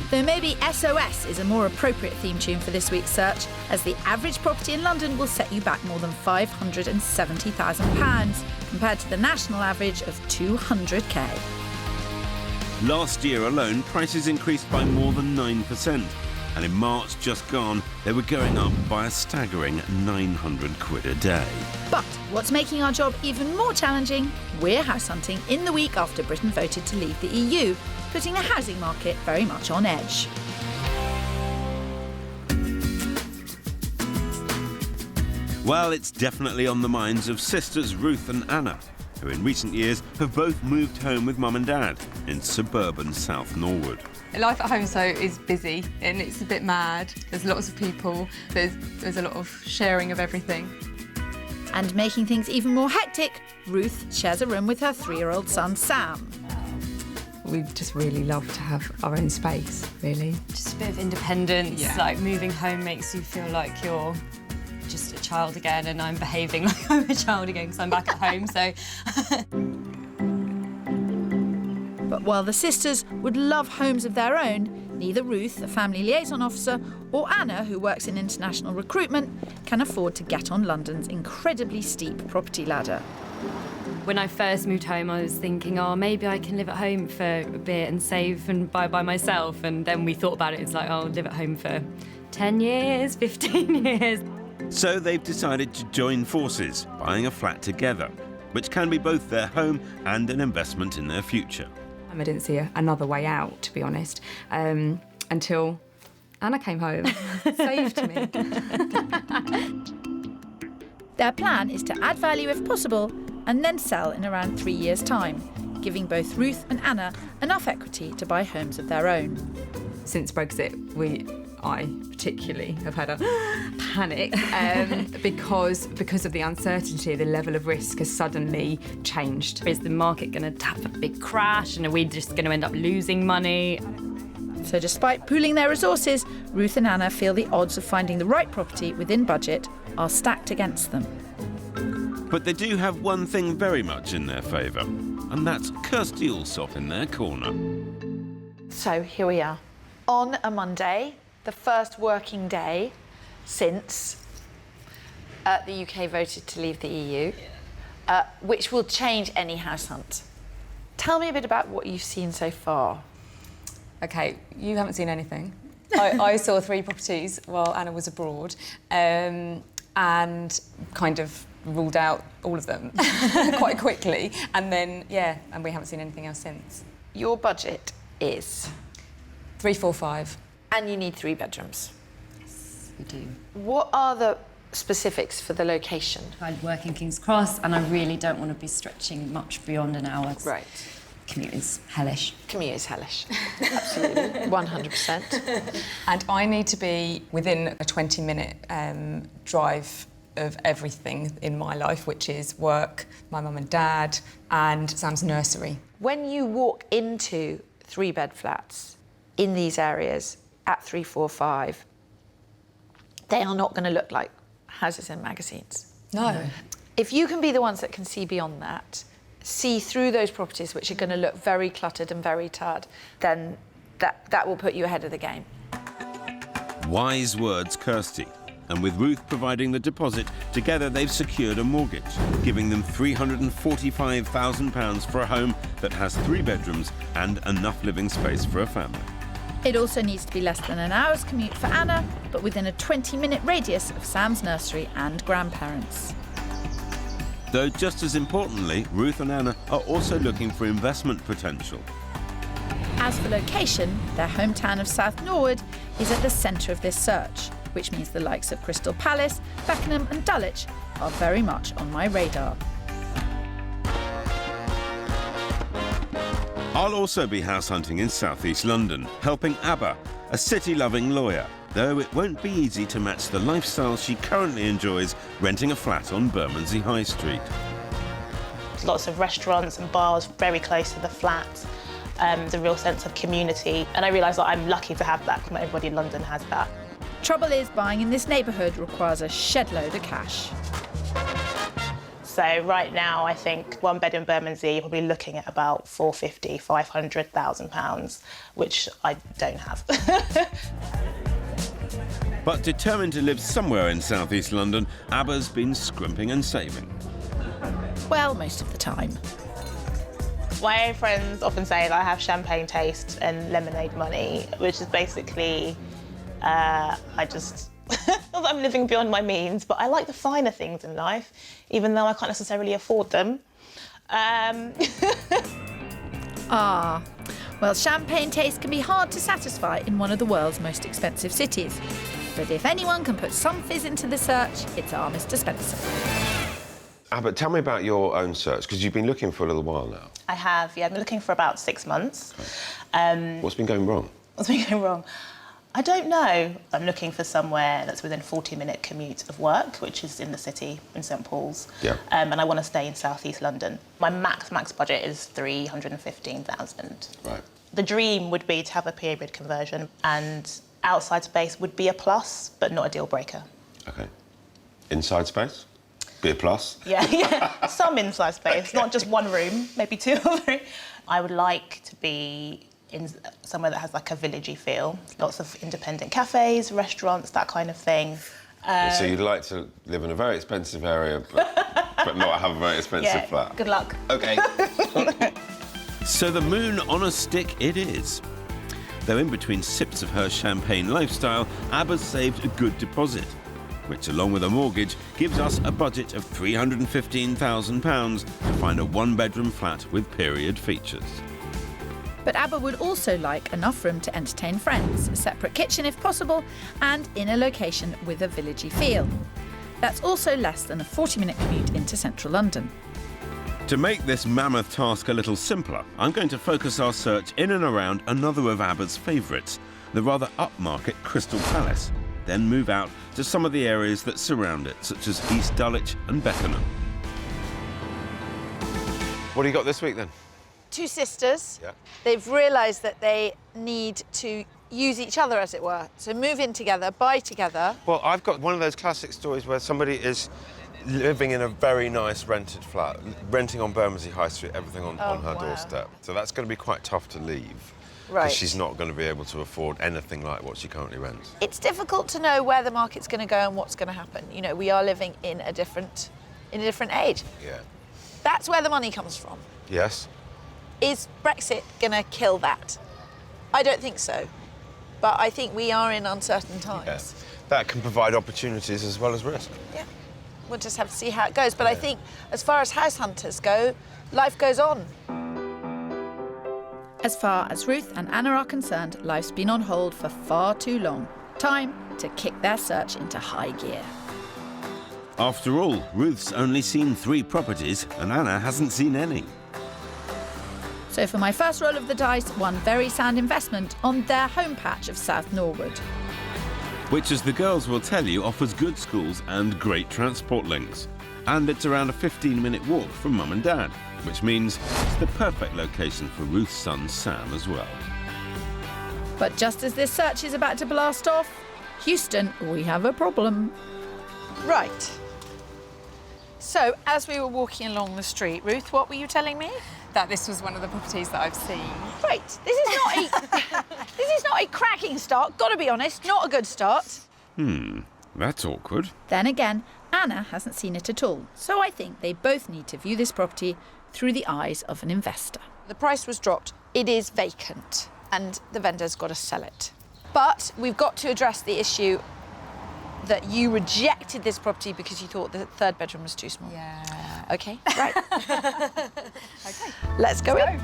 Though maybe SOS is a more appropriate theme tune for this week's search, as the average property in London will set you back more than £570,000, compared to the national average of 200k. Last year alone, prices increased by more than 9%. And in March just gone, they were going up by a staggering 900 quid a day. But what's making our job even more challenging? We're house hunting in the week after Britain voted to leave the EU, putting the housing market very much on edge. Well, it's definitely on the minds of sisters Ruth and Anna, who in recent years have both moved home with mum and dad in suburban South Norwood. Life at home is busy and it's a bit mad. There's lots of people, there's a lot of sharing of everything. And making things even more hectic, Ruth shares a room with her 3-year-old son, Sam. We just really love to have our own space, really. Just a bit of independence, like moving home makes you feel like you're just a child again, and I'm behaving like I'm a child again because I'm back at home, so... But while the sisters would love homes of their own, neither Ruth, a family liaison officer, or Anna, who works in international recruitment, can afford to get on London's incredibly steep property ladder. When I first moved home, I was thinking, oh, maybe I can live at home for a bit and save and buy by myself. And then we thought about it, it's like, oh, I'll live at home for 10 years, 15 years. So they've decided to join forces, buying a flat together, which can be both their home and an investment in their future. I didn't see another way out, to be honest, until Anna came home, saved me. Their plan is to add value if possible and then sell in around 3 years' time, giving both Ruth and Anna enough equity to buy homes of their own. Since Brexit, I particularly have had a panic because of the uncertainty. The level of risk has suddenly changed. Is the market going to have a big crash and are we just going to end up losing money? So despite pooling their resources, Ruth and Anna feel the odds of finding the right property within budget are stacked against them. But they do have one thing very much in their favour, and that's Kirstie Allsopp in their corner. So here we are. On a Monday, the first working day since the UK voted to leave the EU, which will change any house hunt. Tell me a bit about what you've seen so far. OK, you haven't seen anything. I saw 3 properties while Anna was abroad and kind of ruled out all of them quite quickly. And then, and we haven't seen anything else since. Your budget is? 345. And you need 3 bedrooms? Yes, we do. What are the specifics for the location? I work in King's Cross and I really don't want to be stretching much beyond an hour. Right. Commute is hellish. Commute is hellish. Absolutely. 100%. And I need to be within a 20-minute drive of everything in my life, which is work, my mum and dad, and Sam's nursery. When you walk into 3-bed flats in these areas at 345, they are not going to look like houses in magazines. No. If you can be the ones that can see beyond that, see through those properties which are going to look very cluttered and very tired, then that will put you ahead of the game. Wise words, Kirstie. And with Ruth providing the deposit, together they've secured a mortgage, giving them £345,000 for a home that has 3 bedrooms and enough living space for a family. It also needs to be less than an hour's commute for Anna, but within a 20-minute radius of Sam's nursery and grandparents. Though just as importantly, Ruth and Anna are also looking for investment potential. As for location, their hometown of South Norwood is at the centre of this search, which means the likes of Crystal Palace, Beckenham and Dulwich are very much on my radar. I'll also be house hunting in southeast London, helping Abba, a city-loving lawyer, though it won't be easy to match the lifestyle she currently enjoys renting a flat on Bermondsey High Street. There's lots of restaurants and bars very close to the flat. There's a real sense of community, and I realise that I'm lucky to have that. Not everybody in London has that. Trouble is, buying in this neighbourhood requires a shed load of cash. So right now, I think 1 bed in Bermondsey, you're probably looking at about £450,000, £500,000, which I don't have. But determined to live somewhere in southeast London, Abba's been scrimping and saving. Well, most of the time. My friends often say that I have champagne taste and lemonade money, which is basically, I'm living beyond my means, but I like the finer things in life, even though I can't necessarily afford them. Well, champagne taste can be hard to satisfy in one of the world's most expensive cities. But if anyone can put some fizz into the search, it's our Mr. Spencer. But tell me about your own search, because you've been looking for a little while now. I have, yeah. I've been looking for about 6 months. What's been going wrong? What's been going wrong? I don't know. I'm looking for somewhere that's within a 40-minute commute of work, which is in the city, in St Paul's. Yeah. And I want to stay in South East London. My max budget is 315,000. Right. The dream would be to have a period conversion, and outside space would be a plus, but not a deal breaker. Okay. Inside space? Be a plus? Yeah. Some inside space, not just one room, maybe 2 or 3. I would like to be in somewhere that has like a villagey feel. Lots of independent cafes, restaurants, that kind of thing. So you'd like to live in a very expensive area, but not have a very expensive flat? Good luck. OK. So the moon on a stick it is. Though in between sips of her champagne lifestyle, Abba's saved a good deposit, which along with a mortgage gives us a budget of £315,000 to find a 1-bedroom flat with period features. But Abba would also like enough room to entertain friends, a separate kitchen if possible, and in a location with a villagey feel. That's also less than a 40-minute commute into central London. To make this mammoth task a little simpler, I'm going to focus our search in and around another of Abba's favourites, the rather upmarket Crystal Palace, then move out to some of the areas that surround it, such as East Dulwich and Beckenham. What do you got this week, then? 2 sisters. Yeah. They've realised that they need to use each other, as it were. So move in together, buy together. Well, I've got one of those classic stories where somebody is living in a very nice rented flat, renting on Bermondsey High Street, everything on her doorstep. So that's going to be quite tough to leave. Right. Because she's not going to be able to afford anything like what she currently rents. It's difficult to know where the market's going to go and what's going to happen. You know, we are living in a different age. Yeah. That's where the money comes from. Yes. Is Brexit going to kill that? I don't think so. But I think we are in uncertain times. Yeah. That can provide opportunities as well as risk. Yeah. We'll just have to see how it goes. But I think as far as house hunters go, life goes on. As far as Ruth and Anna are concerned, life's been on hold for far too long. Time to kick their search into high gear. After all, Ruth's only seen 3 properties and Anna hasn't seen any. So for my first roll of the dice, one very sound investment on their home patch of South Norwood. Which, as the girls will tell you, offers good schools and great transport links. And it's around a 15-minute walk from Mum and Dad, which means it's the perfect location for Ruth's son Sam as well. But just as this search is about to blast off, Houston, we have a problem. Right. So, as we were walking along the street, Ruth, what were you telling me? That this was one of the properties that I've seen. Right. This is not a cracking start, gotta be honest, not a good start. That's awkward. Then again, Anna hasn't seen it at all, so I think they both need to view this property through the eyes of an investor. The price was dropped. It is vacant, and the vendor's got to sell it. But we've got to address the issue that you rejected this property because you thought the 3rd bedroom was too small. Yeah. OK, right. OK. Let's go in.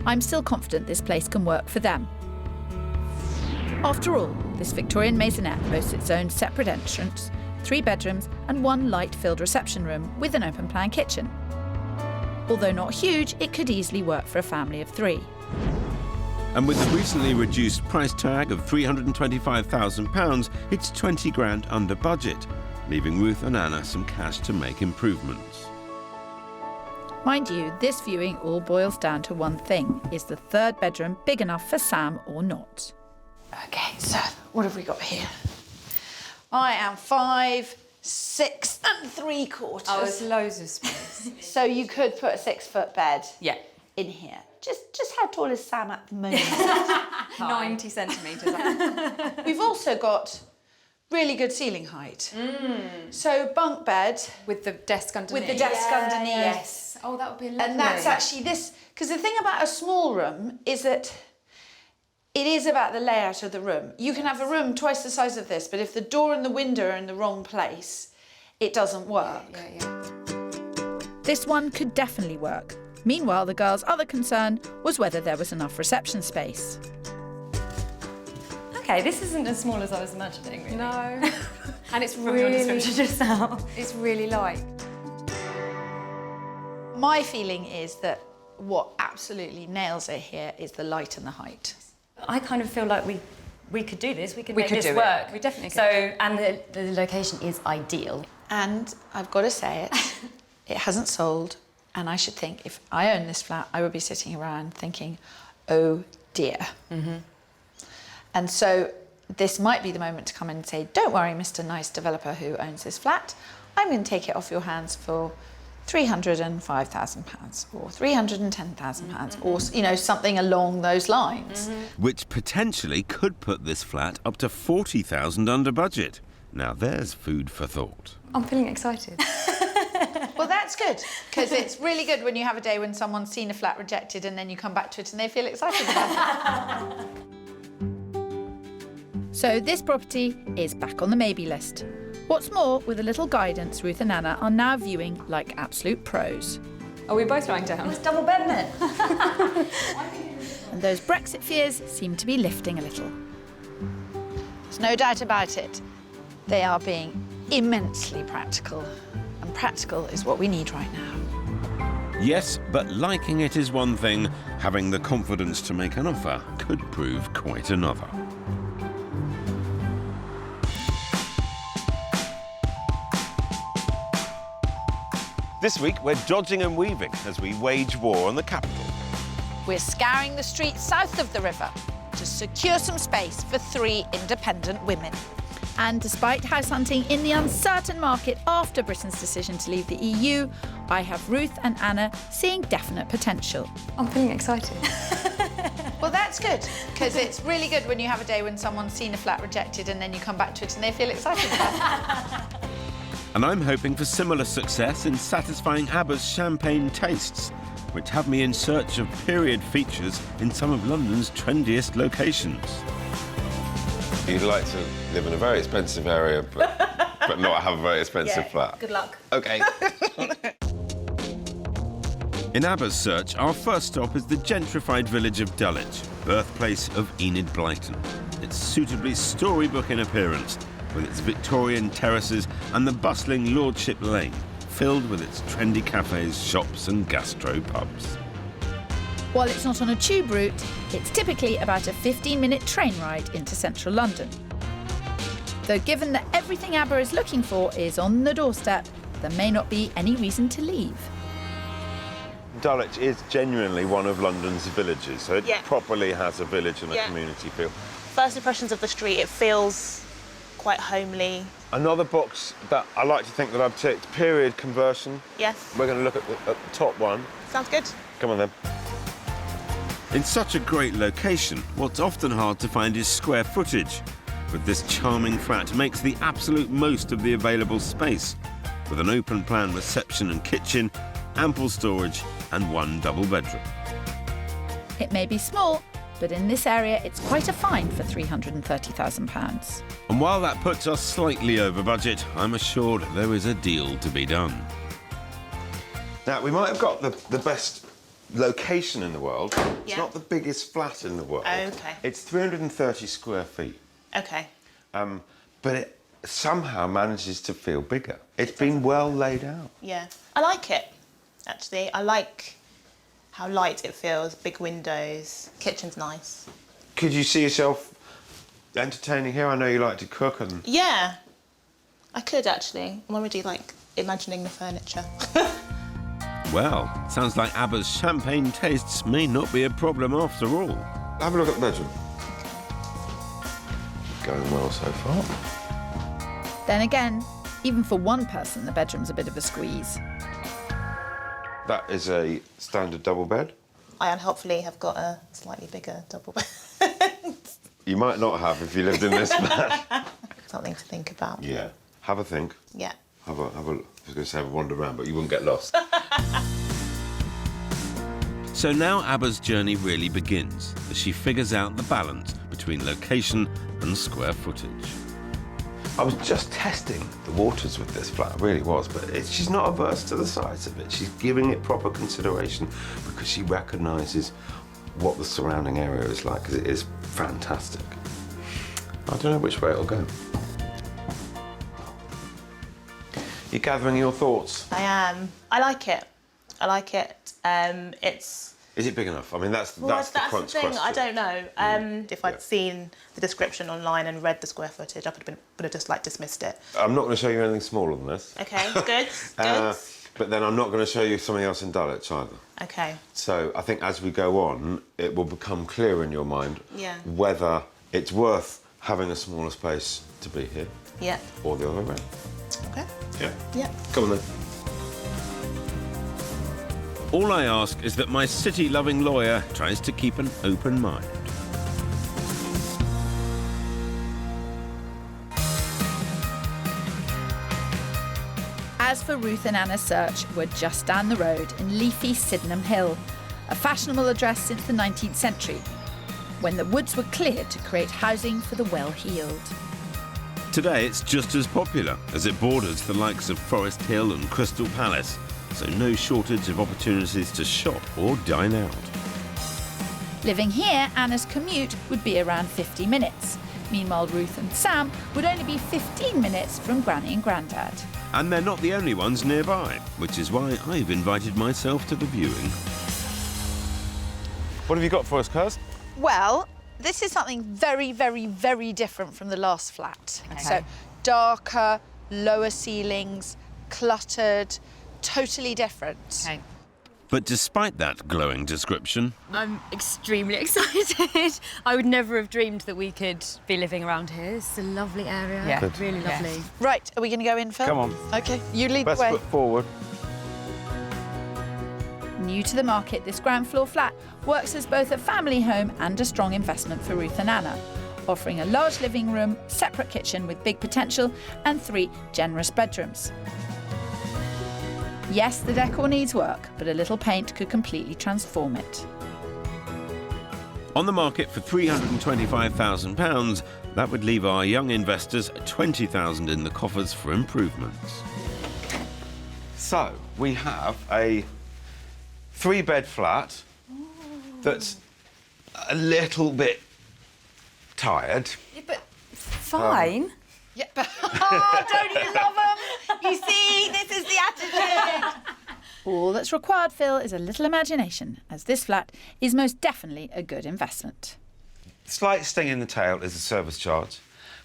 I'm still confident this place can work for them. After all, this Victorian maisonette boasts its own separate entrance, 3 bedrooms and 1 light-filled reception room with an open-plan kitchen. Although not huge, it could easily work for a family of 3. And with the recently reduced price tag of £325,000, it's 20 grand under budget, leaving Ruth and Anna some cash to make improvements. Mind you, this viewing all boils down to one thing. Is the 3rd bedroom big enough for Sam or not? OK, so what have we got here? I am 5, 6 3/4. Oh, there's loads of space. So you could put a 6-foot bed in here. Just how tall is Sam at the moment? 90 centimetres. We've also got really good ceiling height. So bunk bed. With the desk underneath. With the desk underneath. Yes. Oh, that would be lovely. And that's actually this, because the thing about a small room is that it is about the layout of the room. You can have a room twice the size of this, but if the door and the window are in the wrong place, it doesn't work. This one could definitely work. Meanwhile, the girls' other concern was whether there was enough reception space. OK, this isn't as small as I was imagining, really. No. And it's From your really, description just now. it's really light. My feeling is that what absolutely nails it here is the light and the height. I kind of feel like we could do this. We could make this do work. it. We definitely could. So, and the location is ideal. And I've got to say it, it hasn't sold. And I should think, if I owned this flat, I would be sitting around thinking, oh dear. Mm-hmm. And so this might be the moment to come in and say, don't worry, Mr. Nice developer who owns this flat, I'm going to take it off your hands for £305,000 or £310,000 or, you know, something along those lines. Which potentially could put this flat up to £40,000 under budget. Now there's food for thought. I'm feeling excited. Well, that's good, because it's really good when you have a day when someone's seen a flat rejected and then you come back to it and they feel excited about it. So this property is back on the maybe list. What's more, with a little guidance, Ruth and Anna are now viewing like absolute pros. Are we both lying down? It's double bed, then. And those Brexit fears seem to be lifting a little. There's no doubt about it. They are being immensely practical. And practical is what we need right now. Yes, but liking it is one thing. Having the confidence to make an offer could prove quite another. This week, we're dodging and weaving as we wage war on the capital. We're scouring the streets south of the river to secure some space for 3 independent women. And despite house hunting in the uncertain market after Britain's decision to leave the EU, I have Ruth and Anna seeing definite potential. I'm feeling excited. Well, that's good, because it's really good when you have a day when someone's seen a flat rejected and then you come back to it and they feel excited about it. And I'm hoping for similar success in satisfying Abba's champagne tastes, which have me in search of period features in some of London's trendiest locations. You'd like to live in a very expensive area, but not have a very expensive flat. Good luck. OK. In Abba's search, our first stop is the gentrified village of Dulwich, birthplace of Enid Blyton. It's suitably storybook in appearance, with its Victorian terraces and the bustling Lordship Lane, filled with its trendy cafes, shops and gastro pubs. While it's not on a tube route, it's typically about a 15-minute train ride into central London. Though given that everything Abba is looking for is on the doorstep, there may not be any reason to leave. Dulwich is genuinely one of London's villages, so it properly has a village and a community feel. First impressions of the street, it feels quite homely. Another box that I like to think that I've ticked, period conversion. Yes. We're going to look at the top one. Sounds good. Come on then. In such a great location, what's often hard to find is square footage. But this charming flat makes the absolute most of the available space, with an open-plan reception and kitchen, ample storage and 1 double bedroom. It may be small, but in this area it's quite a find for £330,000. And while that puts us slightly over budget, I'm assured there is a deal to be done. Now, we might have got the best location in the world. It's not the biggest flat in the world. OK. It's 330 square feet. OK. But it somehow manages to feel bigger. It's been well laid out. Yeah. I like it, actually. I like how light it feels, big windows. Kitchen's nice. Could you see yourself entertaining here? I know you like to cook and... Yeah, I could, actually. I'm already, like, imagining the furniture. Well, sounds like Abba's champagne tastes may not be a problem after all. Have a look at the bedroom. Going well so far. Then again, even for one person, the bedroom's a bit of a squeeze. That is a standard double bed. I unhelpfully have got a slightly bigger double bed. You might not have if you lived in this flat. Something to think about. Yeah. Have a think. Yeah. I was going to say have a wander around, but you wouldn't get lost. So now Abba's journey really begins as she figures out the balance between location and square footage. I was just testing the waters with this flat, I really was, but she's not averse to the size of it. She's giving it proper consideration because she recognises what the surrounding area is like, because it is fantastic. I don't know which way it'll go. You're gathering your thoughts? I am. I like it. I like it. It's... Is it big enough? I mean, that's the the crunch thing. question. I don't know. If I'd seen the description online and read the square footage, I would have just like dismissed it. I'm not going to show you anything smaller than this. Okay, good. Good. But then I'm not going to show you something else in Dulwich either. Okay. So I think as we go on, it will become clear in your mind whether it's worth having a smaller space to be here. Yeah. Or the other way around. Okay. Yeah. Yeah. Come on then. All I ask is that my city-loving lawyer tries to keep an open mind. As for Ruth and Anna's search, we're just down the road in leafy Sydenham Hill, a fashionable address since the 19th century, when the woods were cleared to create housing for the well-heeled. Today it's just as popular, as it borders the likes of Forest Hill and Crystal Palace, so no shortage of opportunities to shop or dine out. Living here, Anna's commute would be around 50 minutes. Meanwhile, Ruth and Sam would only be 15 minutes from Granny and Grandad. And they're not the only ones nearby, which is why I've invited myself to the viewing. What have you got for us, Kirst? Well, this is something very, very, very different from the last flat. Okay. So darker, lower ceilings, cluttered, totally different. Okay. But despite that glowing description, I'm extremely excited. I would never have dreamed that we could be living around here. It's a lovely area. Yeah. Good. Really lovely. Yes. Right, are we going to go in, Phil? Come on. OK, you lead Best the way. foot forward. New to the market, this ground floor flat works as both a family home and a strong investment for Ruth and Anna, offering a large living room, separate kitchen with big potential, and 3 generous bedrooms. Yes, the decor needs work, but a little paint could completely transform it. on the market for £325,000, that would leave our young investors £20,000 in the coffers for improvements. So, we have a 3-bed flat that's a little bit tired. Yeah, but fine. Yeah, but oh, don't you love them? You see, this is the attitude. All that's required, Phil, is a little imagination, as this flat is most definitely a good investment. Slight sting in the tail is the service charge,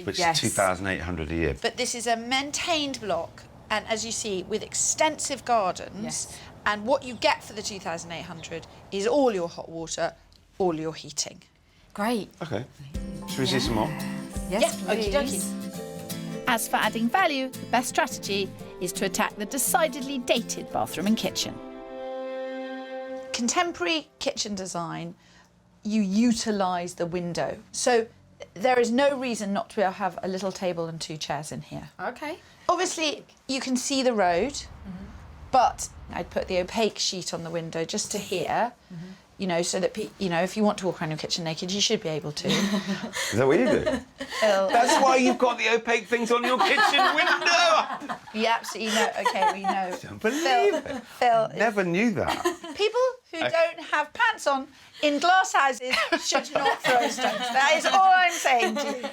which Yes. is $2,800 a year. But this is a maintained block, and as you see, with extensive gardens, and what you get for the $2,800 is all your hot water, all your heating. Great. OK. Should we see some more? Yes, okie dokie. As for adding value, the best strategy is to attack the decidedly dated bathroom and kitchen. Contemporary kitchen design, you utilise the window. So there is no reason not to have a little table and 2 chairs in here. Okay. Obviously, you can see the road, but I'd put the opaque sheet on the window just to here, you know, so that, you know, if you want to walk around your kitchen naked, you should be able to. Is that what you do? That's why you've got the opaque things on your kitchen window! You absolutely know. OK, we know. Don't believe it. Phil, Never knew that. people who don't have pants on in glass houses should not throw stones. That is all I'm saying to you.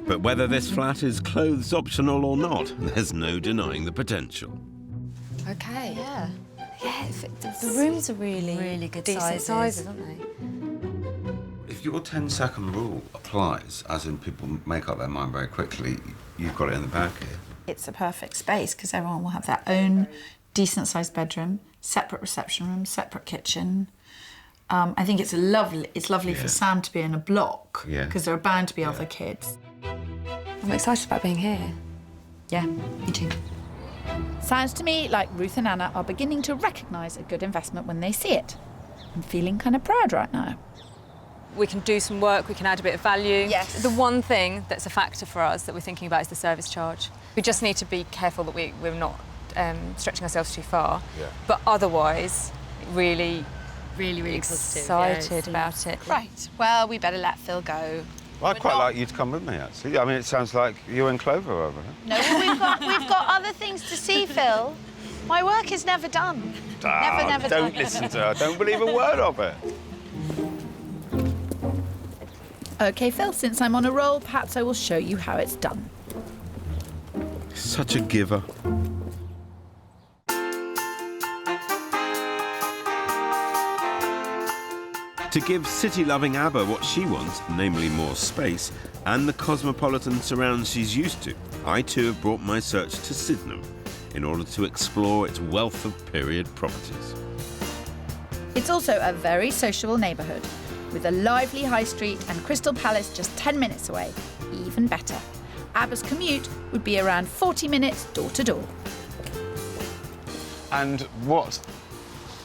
But whether this flat is clothes optional or not, there's no denying the potential. Okay. Yeah. Yeah, the rooms are really good decent sizes, aren't they? If your 10-second rule applies, as in people make up their mind very quickly, you've got it in the bag here. It's a perfect space because everyone will have their own decent-sized bedroom, separate reception room, separate kitchen. I think it's lovely for Sam to be in a block because there are bound to be other kids. I'm excited about being here. Yeah, me too. Sounds to me like Ruth and Anna are beginning to recognise a good investment when they see it. I'm feeling kind of proud right now. We can do some work, we can add a bit of value. Yes. The one thing that's a factor for us that we're thinking about is the service charge. We just need to be careful that we're not stretching ourselves too far. Yeah. But otherwise, really Really excited about it. Right, well, we better let Phil go. Well, I'd quite like you to come with me, actually. I mean, it sounds like you and Clover are over here. No, we've got other things to see, Phil. My work is never done. Never done. Don't listen to her. Don't believe a word of it. OK, Phil, since I'm on a roll, perhaps I will show you how it's done. To give city-loving ABBA what she wants, namely more space, and the cosmopolitan surrounds she's used to, I too have brought my search to Sydenham in order to explore its wealth of period properties. It's also a very sociable neighbourhood, with a lively high street and Crystal Palace just 10 minutes away. Even better. ABBA's commute would be around 40 minutes door to door. And what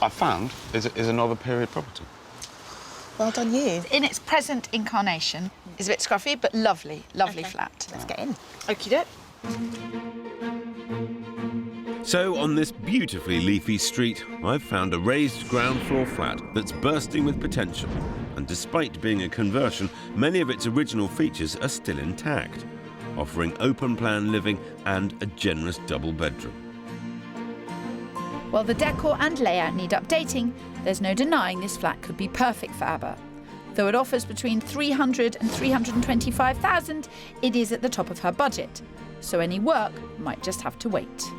I found is another period property. Well done you. In its present incarnation, it's a bit scruffy, but lovely, lovely flat. Let's get in. Okie doke. So, on this beautifully leafy street, I've found a raised ground floor flat that's bursting with potential. And despite being a conversion, many of its original features are still intact, offering open-plan living and a generous double bedroom. While the decor and layout need updating, there's no denying this flat could be perfect for ABBA. Though it offers between $300,000 and $325,000, it is at the top of her budget, so any work might just have to wait. So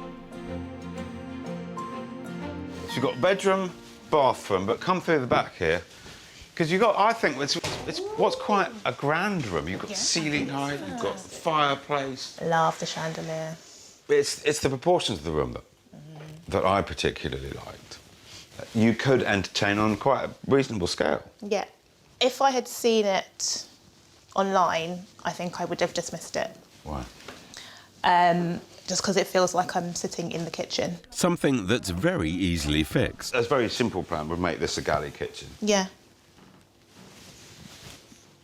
you've got bedroom, bathroom, but come through the back here, because you've got, I think, it's what's quite a grand room. You've got ceiling height, you've got fireplace. Love the chandelier. It's the proportions of the room that I particularly liked. You could entertain on quite a reasonable scale. Yeah. If I had seen it online, I think I would have dismissed it. Why? Just because it feels like I'm sitting in the kitchen. Something that's very easily fixed. A very simple plan would make this a galley kitchen. Yeah.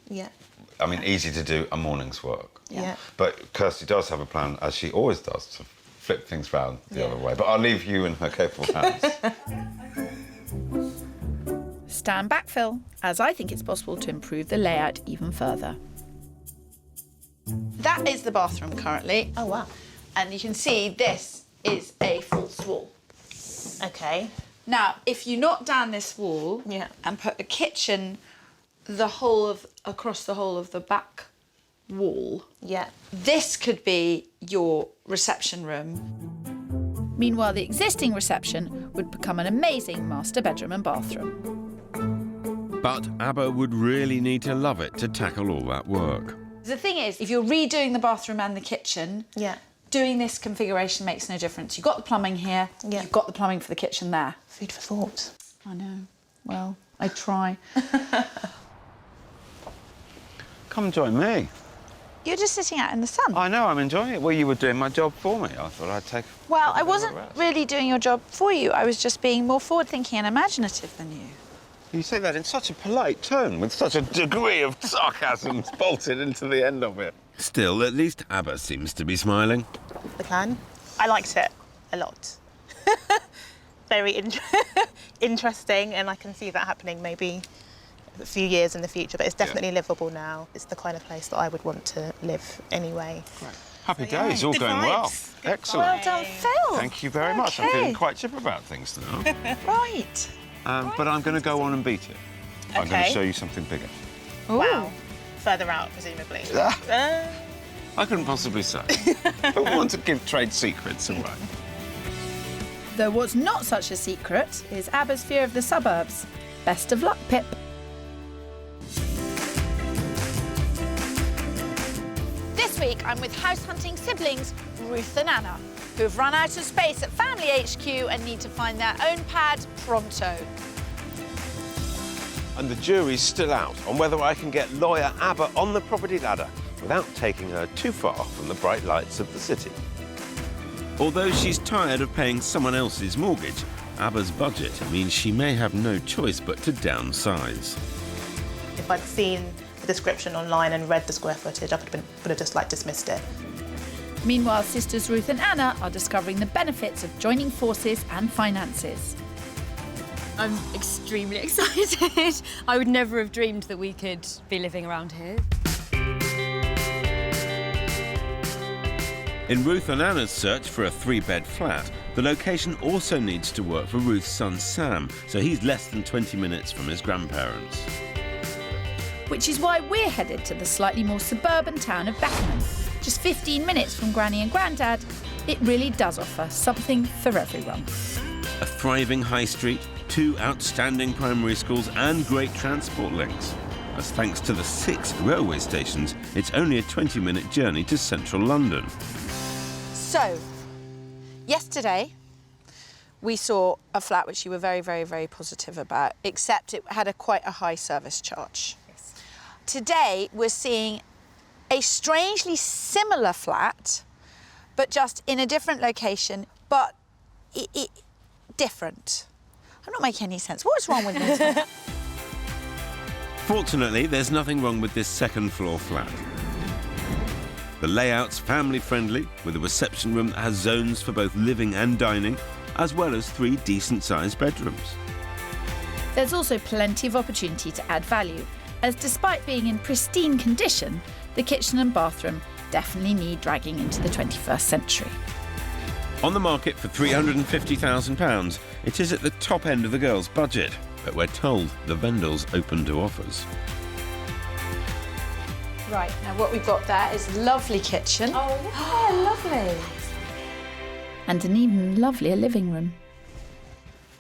Yeah. I mean, easy to do a morning's work. Yeah. But Kirstie does have a plan, as she always does, to flip things round the other way. But I'll leave you in her capable hands. Stand back, Phil, as I think it's possible to improve the layout even further. That is the bathroom currently. Oh, wow. And you can see this is a false wall. Okay. Now, if you knock down this wall and put a kitchen across the whole of the back wall, this could be your reception room. Meanwhile, the existing reception would become an amazing master bedroom and bathroom. But ABBA would really need to love it to tackle all that work. The thing is, if you're redoing the bathroom and the kitchen, doing this configuration makes no difference. You've got the plumbing here, you've got the plumbing for the kitchen there. Food for thought. I know. Well, I try. Come join me. You're just sitting out in the sun. I know, I'm enjoying it. Well, you were doing my job for me. I thought I'd take... Well, I wasn't really doing your job for you. I was just being more forward-thinking and imaginative than you. You say that in such a polite tone, with such a degree of sarcasm bolted into the end of it. Still, at least ABBA seems to be smiling. The plan? I liked it a lot. Very interesting, and I can see that happening maybe a few years in the future, but it's definitely livable now. It's the kind of place that I would want to live anyway. Right. Happy days, all Good going vibes. well. Good Excellent. Well done, Phil. Thank you very much. I'm feeling quite chipper about things now. Right. But I'm going to go on and beat it. I'm going to Okay. show you something bigger. Wow. Further out, presumably. I couldn't possibly say. I don't want to give trade secrets away. Though what's not such a secret is ABBA's fear of the suburbs. Best of luck, Pip. This week, I'm with house hunting siblings Ruth and Anna, who have run out of space at Family HQ and need to find their own pad pronto. And the jury's still out on whether I can get lawyer ABBA on the property ladder without taking her too far from the bright lights of the city. Although she's tired of paying someone else's mortgage, ABBA's budget means she may have no choice but to downsize. If I'd seen the description online and read the square footage, I would have just dismissed it. Meanwhile, sisters Ruth and Anna are discovering the benefits of joining forces and finances. I'm extremely excited. I would never have dreamed that we could be living around here. In Ruth and Anna's search for a 3-bed flat, the location also needs to work for Ruth's son Sam, so he's less than 20 minutes from his grandparents. Which is why we're headed to the slightly more suburban town of Beckenham. Just 15 minutes from Granny and Grandad, it really does offer something for everyone. A thriving high street, 2 outstanding primary schools and great transport links. As thanks to the 6 railway stations, it's only a 20-minute journey to central London. So, yesterday, we saw a flat which you were very, very, very positive about, except it had quite a high service charge. Yes. Today, we're seeing a strangely similar flat, but just in a different location, but different. I'm not making any sense. What's wrong with this? Fortunately, there's nothing wrong with this second-floor flat. The layout's family-friendly, with a reception room that has zones for both living and dining, as well as 3 decent-sized bedrooms. There's also plenty of opportunity to add value, as despite being in pristine condition, the kitchen and bathroom definitely need dragging into the 21st century. On the market for £350,000, it is at the top end of the girls' budget, but we're told the vendor's open to offers. Right, now what we've got there is a lovely kitchen. Oh, yeah, lovely. And an even lovelier living room.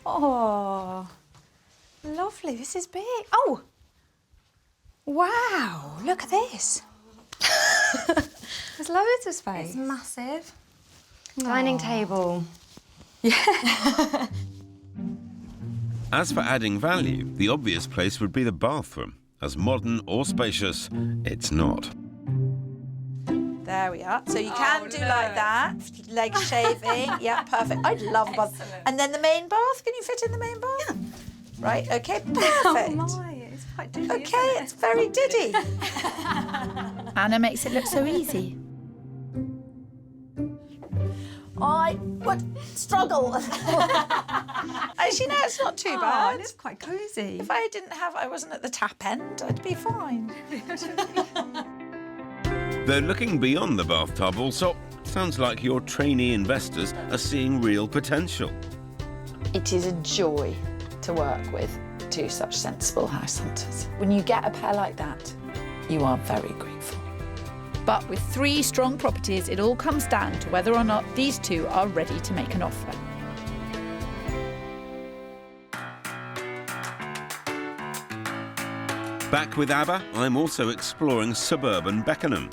Oh, lovely. This is big. Oh, wow, look at this. There's loads of space. It's massive. Dining table. Yeah. As for adding value, the obvious place would be the bathroom. As modern or spacious, it's not. There we are. So you can do like that, leg shaving. Yeah, perfect. I love a bath. And then the main bath. Can you fit in the main bath? Yeah. Right. Okay. Perfect. Oh my, it's quite diddy. Okay, it's very diddy. Anna makes it look so easy. I would struggle. Actually, no, it's not too bad. It's quite cosy. If I wasn't at the tap end, I'd be fine. Though looking beyond the bathtub, Allsopp, sounds like your trainee investors are seeing real potential. It is a joy to work with 2 such sensible house hunters. When you get a pair like that, you are very grateful. But with 3 strong properties, it all comes down to whether or not these 2 are ready to make an offer. Back with ABBA, I'm also exploring suburban Beckenham.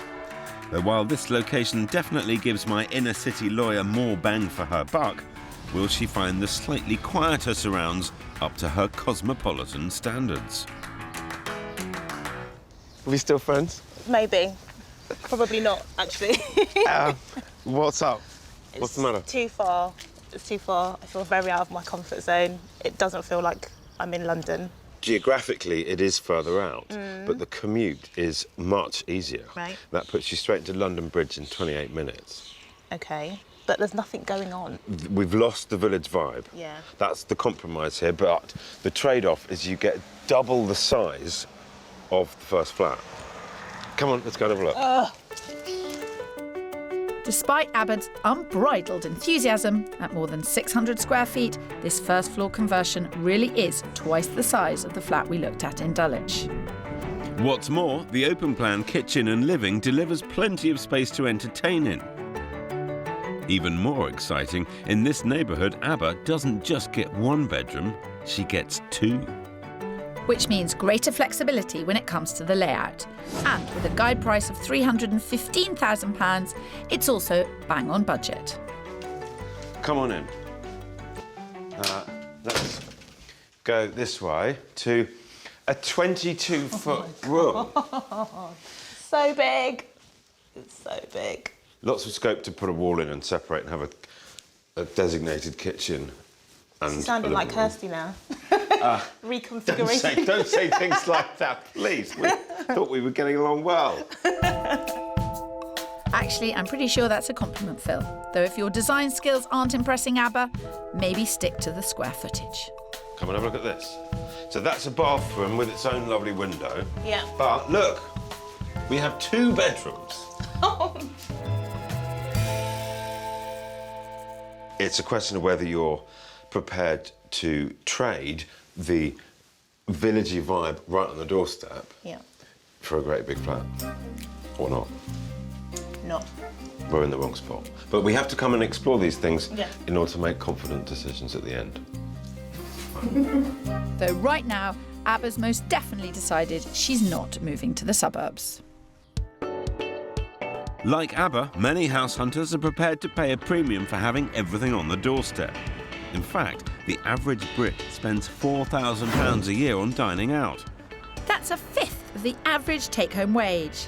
Though while this location definitely gives my inner city lawyer more bang for her buck, will she find the slightly quieter surrounds up to her cosmopolitan standards? Are we still friends? Maybe. Probably not, actually. What's up? What's the matter? Too far. It's too far. I feel very out of my comfort zone. It doesn't feel like I'm in London. Geographically, it is further out, but the commute is much easier. Right. That puts you straight into London Bridge in 28 minutes. OK. But there's nothing going on. We've lost the village vibe. Yeah. That's the compromise here, but the trade-off is you get double the size of the first flat. Come on, let's go and have a look. Despite Abbott's unbridled enthusiasm, at more than 600 square feet, this first-floor conversion really is twice the size of the flat we looked at in Dulwich. What's more, the open-plan kitchen and living delivers plenty of space to entertain in. Even more exciting, in this neighbourhood, ABBA doesn't just get 1 bedroom, she gets 2. Which means greater flexibility when it comes to the layout. And with a guide price of £315,000, it's also bang on budget. Come on in. Let's go this way to a 22-foot room. So big. It's so big. Lots of scope to put a wall in and separate and have a designated kitchen. And you sounded like Kirstie now. Reconfiguration. Don't say things like that, please. We thought we were getting along well. Actually, I'm pretty sure that's a compliment, Phil. Though if your design skills aren't impressing ABBA, maybe stick to the square footage. Come and have a look at this. So that's a bathroom with its own lovely window. Yeah. But look, we have 2 bedrooms. It's a question of whether you're prepared to trade the villagey vibe right on the doorstep for a great big flat, or not. No. We're in the wrong spot. But we have to come and explore these things Yeah. in order to make confident decisions at the end. Though right now, Abba's most definitely decided she's not moving to the suburbs. Like Abba, many house hunters are prepared to pay a premium for having everything on the doorstep. In fact, the average Brit spends £4,000 a year on dining out. That's a fifth of the average take-home wage.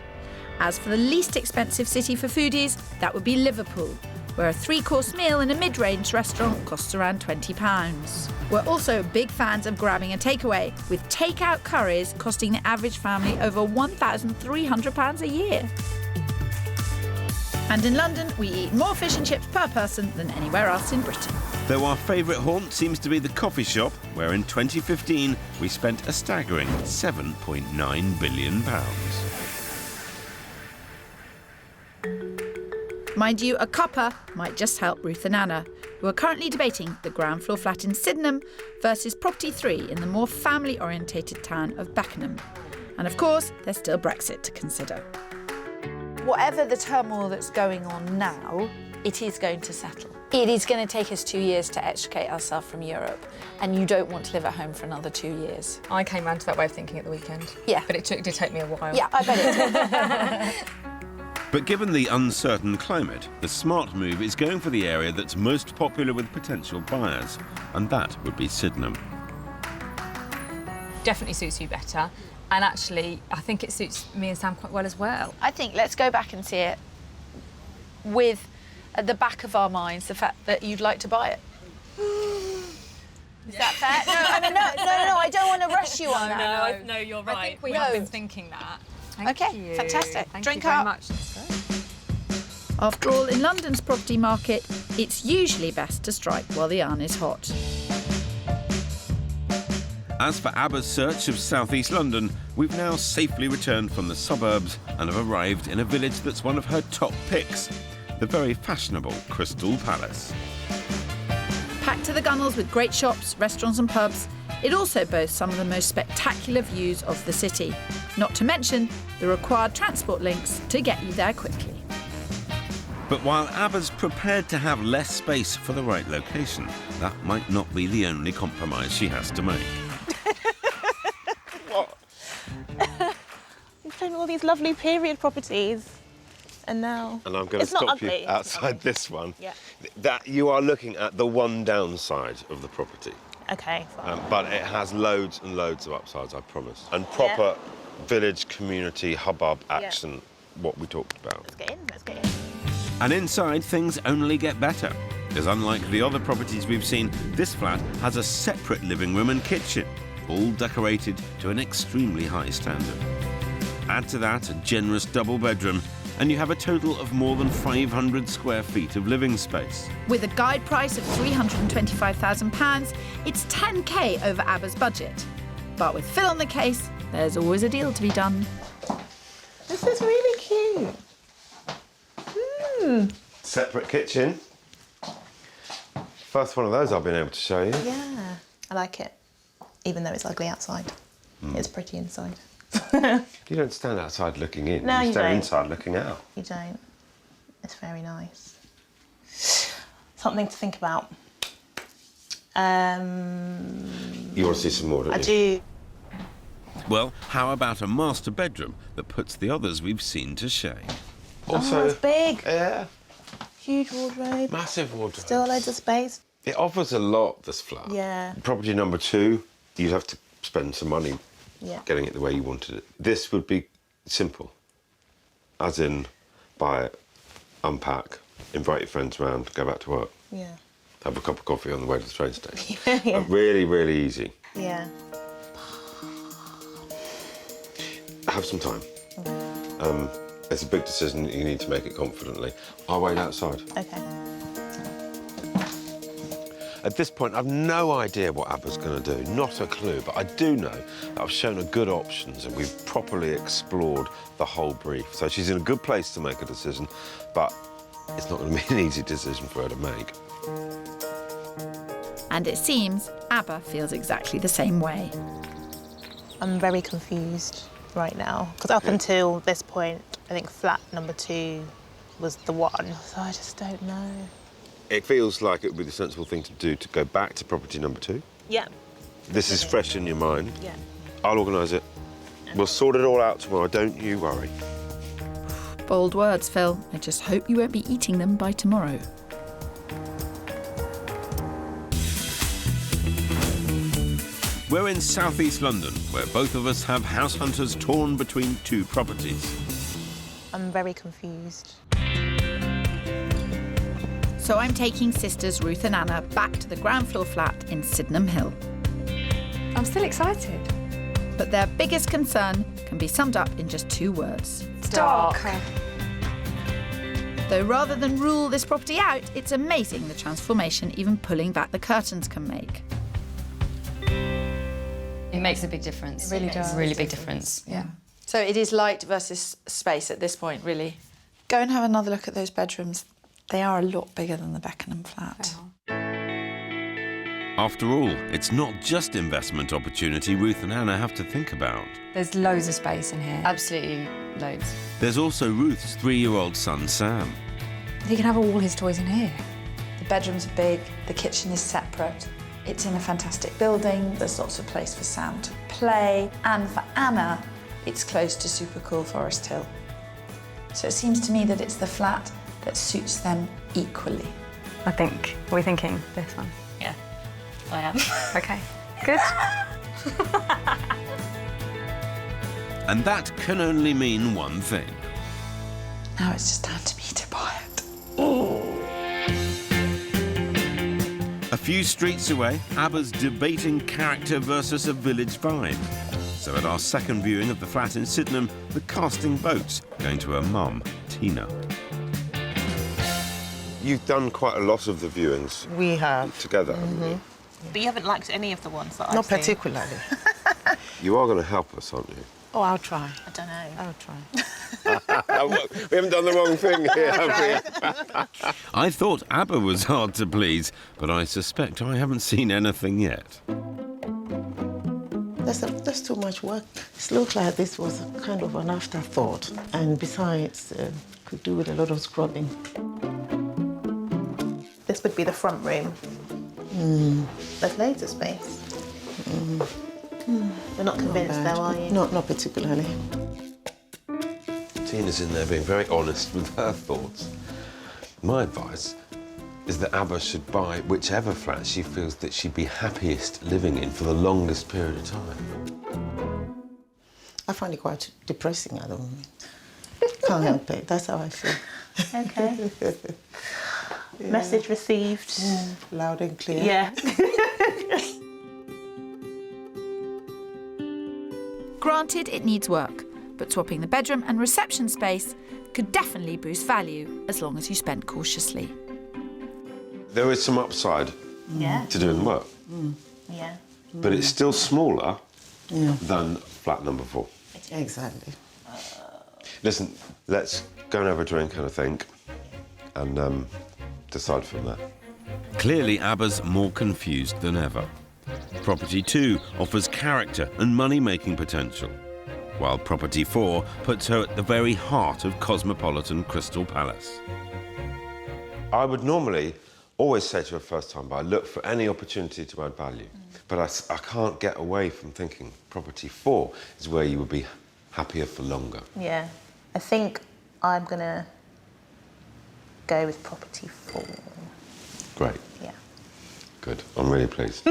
As for the least expensive city for foodies, that would be Liverpool, where a three-course meal in a mid-range restaurant costs around £20. We're also big fans of grabbing a takeaway, with take-out curries costing the average family over £1,300 a year. And in London, we eat more fish and chips per person than anywhere else in Britain. Though our favourite haunt seems to be the coffee shop, where in 2015 we spent a staggering £7.9 billion. Mind you, a cuppa might just help Ruth and Anna, who are currently debating the ground floor flat in Sydenham versus property 3 in the more family-orientated town of Buckingham. And of course, there's still Brexit to consider. Whatever the turmoil that's going on now, it is going to settle. It is going to take us 2 years to extricate ourselves from Europe, and you don't want to live at home for another 2 years. I came round to that way of thinking at the weekend. Yeah. But it did take me a while. Yeah, I bet it did. But given the uncertain climate, the smart move is going for the area that's most popular with potential buyers, and that would be Sydenham. Definitely suits you better. And actually, I think it suits me and Sam quite well as well. I think let's go back and see it with, at the back of our minds, the fact that you'd like to buy it. Is that fair? No, I don't want to rush you on that. No, you're right. I think we No. have been thinking that. Thank Okay, you. fantastic. Thank Drink you very up. much. After all, in London's property market, it's usually best to strike while the iron is hot. As for Abba's search of southeast London, we've now safely returned from the suburbs and have arrived in a village that's one of her top picks, the very fashionable Crystal Palace. Packed to the gunnels with great shops, restaurants and pubs, it also boasts some of the most spectacular views of the city, not to mention the required transport links to get you there quickly. But while Abba's prepared to have less space for the right location, that might not be the only compromise she has to make. You've shown all these lovely period properties, and now And I'm going to it's not stop ugly. you outside this one. Yeah. That you are looking at the one downside of the property. Okay, fine. But it has loads and loads of upsides, I promise. And proper village, community, hubbub action, what we talked about. Let's get in. And inside, things only get better. Because unlike the other properties we've seen, this flat has a separate living room and kitchen, all decorated to an extremely high standard. Add to that a generous double bedroom, and you have a total of more than 500 square feet of living space. With a guide price of £325,000, it's 10k over Abba's budget. But with Phil on the case, there's always a deal to be done. This is really cute. Separate kitchen. First one of those I've been able to show you. Yeah, I like it. Even though it's ugly outside, it's pretty inside. You don't stand outside looking in. No, you you stand don't. inside looking out. You don't. It's very nice. Something to think about. You want to see some more, don't you? I do. Well, how about a master bedroom that puts the others we've seen to shame? Also, it's big. Yeah. Huge wardrobe. Massive wardrobe. Still loads of space. It offers a lot, this flat. Yeah. Property number 2, you'd have to spend some money Yeah. getting it the way you wanted it. This would be simple. As in, buy it, unpack, invite your friends round, go back to work. Yeah. Have a cup of coffee on the way to the train station. Yeah. Really, really easy. Yeah. Have some time. It's a big decision. You need to make it confidently. I'll wait outside. Okay. At this point, I've no idea what Abba's going to do, not a clue, but I do know that I've shown her good options and we've properly explored the whole brief. So she's in a good place to make a decision, but it's not going to be an easy decision for her to make. And it seems Abba feels exactly the same way. I'm very confused right now because up until this point, I think flat number 2 was the one. So I just don't know. It feels like it would be the sensible thing to do to go back to property number 2. Yeah. This is fresh in your mind. Yeah. I'll organise it. We'll sort it all out tomorrow, don't you worry. Bold words, Phil. I just hope you won't be eating them by tomorrow. We're in southeast London, where both of us have house hunters torn between two properties. I'm very confused. So I'm taking sisters Ruth and Anna back to the ground floor flat in Sydenham Hill. I'm still excited. But their biggest concern can be summed up in just 2 words. Dark. Though rather than rule this property out, it's amazing the transformation even pulling back the curtains can make. It makes a big difference. It really does. Really big difference. Yeah. So it is light versus space at this point, really. Go and have another look at those bedrooms. They are a lot bigger than the Beckenham flat. After all, it's not just investment opportunity Ruth and Anna have to think about. There's loads of space in here. Absolutely loads. There's also Ruth's 3-year-old son, Sam. He can have all his toys in here. The bedrooms are big, the kitchen is separate. It's in a fantastic building, there's lots of place for Sam to play. And for Anna, it's close to super cool Forest Hill. So it seems to me that it's the flat that suits them equally. Are we thinking this one? Yeah, I am. Okay, good. And that can only mean one thing. Now it's just down to me to buy it. A few streets away, ABBA's debating character versus a village vibe. So at our second viewing of the flat in Sydenham, the casting votes going to her mum, Tina. You've done quite a lot of the viewings. We have. Together, haven't you? But you haven't liked any of the ones that I've Not seen? particularly. You are going to help us, aren't you? Oh, I'll try. I don't know. I'll try. We haven't done the wrong thing here, have we? I thought ABBA was hard to please, but I suspect I haven't seen anything yet. That's too much work. It looks like this was kind of an afterthought. And besides, could do with a lot of scrubbing. This would be the front room. There's loads of space. You're not convinced though, are you? Not particularly. Tina's in there being very honest with her thoughts. My advice is that ABBA should buy whichever flat she feels that she'd be happiest living in for the longest period of time. I find it quite depressing at the moment. Can't help it. That's how I feel. Okay. Yeah. Message received. Loud and clear. Yeah. Granted, it needs work, but swapping the bedroom and reception space could definitely boost value as long as you spend cautiously. There is some upside to doing the work. Yeah. But it's still smaller than flat number 4. Exactly. Listen, let's go and have a drink and a think and decide from there. Clearly, ABBA's more confused than ever. Property 2 offers character and money-making potential, while Property 4 puts her at the very heart of cosmopolitan Crystal Palace. I would normally always say to a first-time buyer, look for any opportunity to add value. But I can't get away from thinking Property 4 is where you would be happier for longer. Yeah. I think I'm going to go with Property 4. Great. Yeah. Good. I'm really pleased.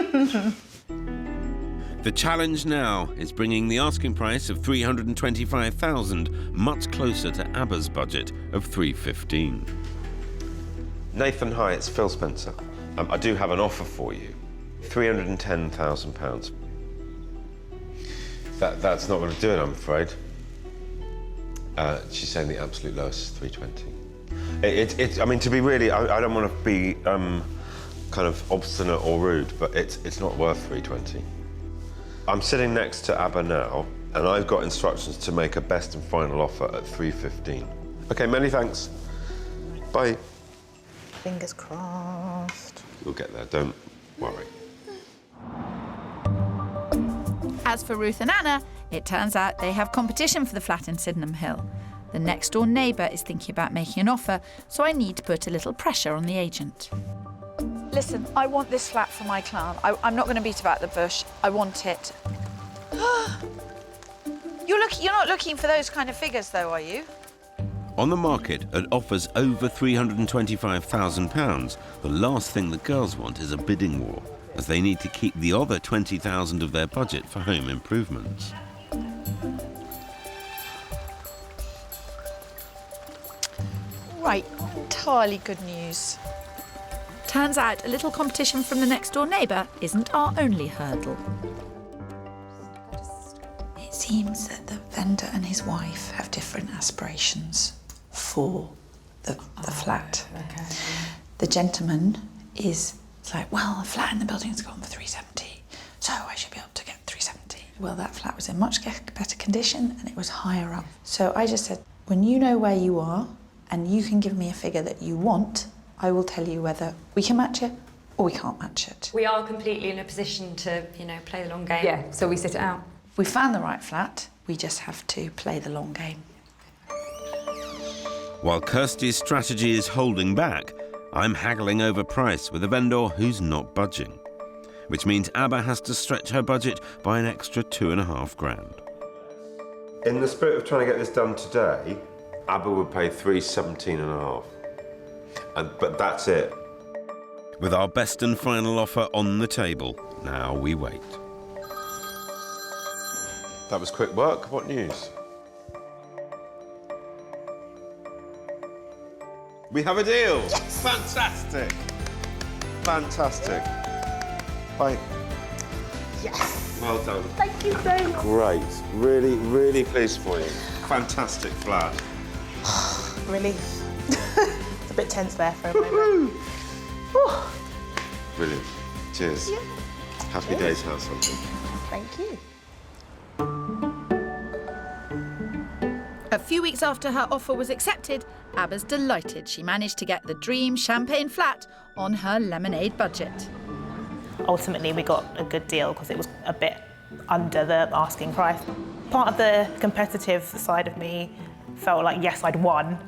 The challenge now is bringing the asking price of $325,000 much closer to ABBA's budget of $315,000. Nathan, hi, it's Phil Spencer. I do have an offer for you. £310,000. That's not going to do it, I'm afraid. She's saying the absolute lowest is $320,000. I mean, to be really, I don't want to be kind of obstinate or rude, but it's not worth $320,000. I'm sitting next to ABBA now, and I've got instructions to make a best and final offer at $315,000. Okay, many thanks. Bye. Fingers crossed. We'll get there, don't worry. As for Ruth and Anna, it turns out they have competition for the flat in Sydenham Hill. The next-door neighbour is thinking about making an offer, so I need to put a little pressure on the agent. Listen, I want this flat for my clown. I'm not going to beat about the bush. I want it. You're not looking for those kind of figures, though, are you? On the market at offers over £325,000, the last thing the girls want is a bidding war, as they need to keep the other £20,000 of their budget for home improvements. Right, entirely good news. Turns out a little competition from the next door neighbour isn't our only hurdle. It seems that the vendor and his wife have different aspirations for the flat. Okay. The gentleman is like, well, a flat in the building has gone for 370, so I should be able to get 370. Well, that flat was in much better condition and it was higher up. So I just said, when you know where you are and you can give me a figure that you want, I will tell you whether we can match it or we can't match it. We are completely in a position to, play the long game. Yeah, so we sit it out. We found the right flat, we just have to play the long game. While Kirstie's strategy is holding back, I'm haggling over price with a vendor who's not budging, which means Abba has to stretch her budget by an extra £2,500. In the spirit of trying to get this done today, Abba would pay £317.5. But that's it. With our best and final offer on the table, now we wait. That was quick work. What news? We have a deal! Yes. Fantastic! Fantastic. Bye. Yes! Well done. Thank you so much. Great. Really, really pleased for you. Fantastic flat. Relief. It's a bit tense there for a moment. Brilliant. Cheers. Yeah. Happy days, house hunting. Thank you. A few weeks after her offer was accepted, Abba's delighted she managed to get the dream champagne flat on her lemonade budget. Ultimately, we got a good deal because it was a bit under the asking price. Part of the competitive side of me felt like, yes, I'd won.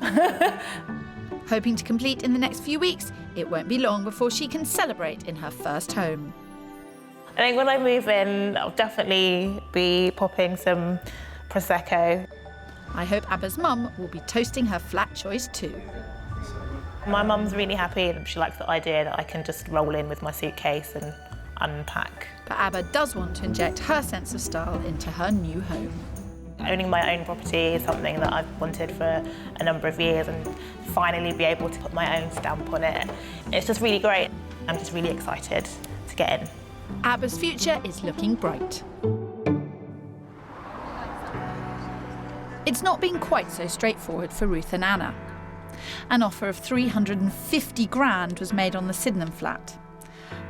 Hoping to complete in the next few weeks, it won't be long before she can celebrate in her first home. I think when I move in, I'll definitely be popping some Prosecco. I hope Abba's mum will be toasting her flat choice too. My mum's really happy and she likes the idea that I can just roll in with my suitcase and unpack. But Abba does want to inject her sense of style into her new home. Owning my own property is something that I've wanted for a number of years, and finally be able to put my own stamp on it. It's just really great. I'm just really excited to get in. Abba's future is looking bright. It's not been quite so straightforward for Ruth and Anna. An offer of £350,000 was made on the Sydenham flat.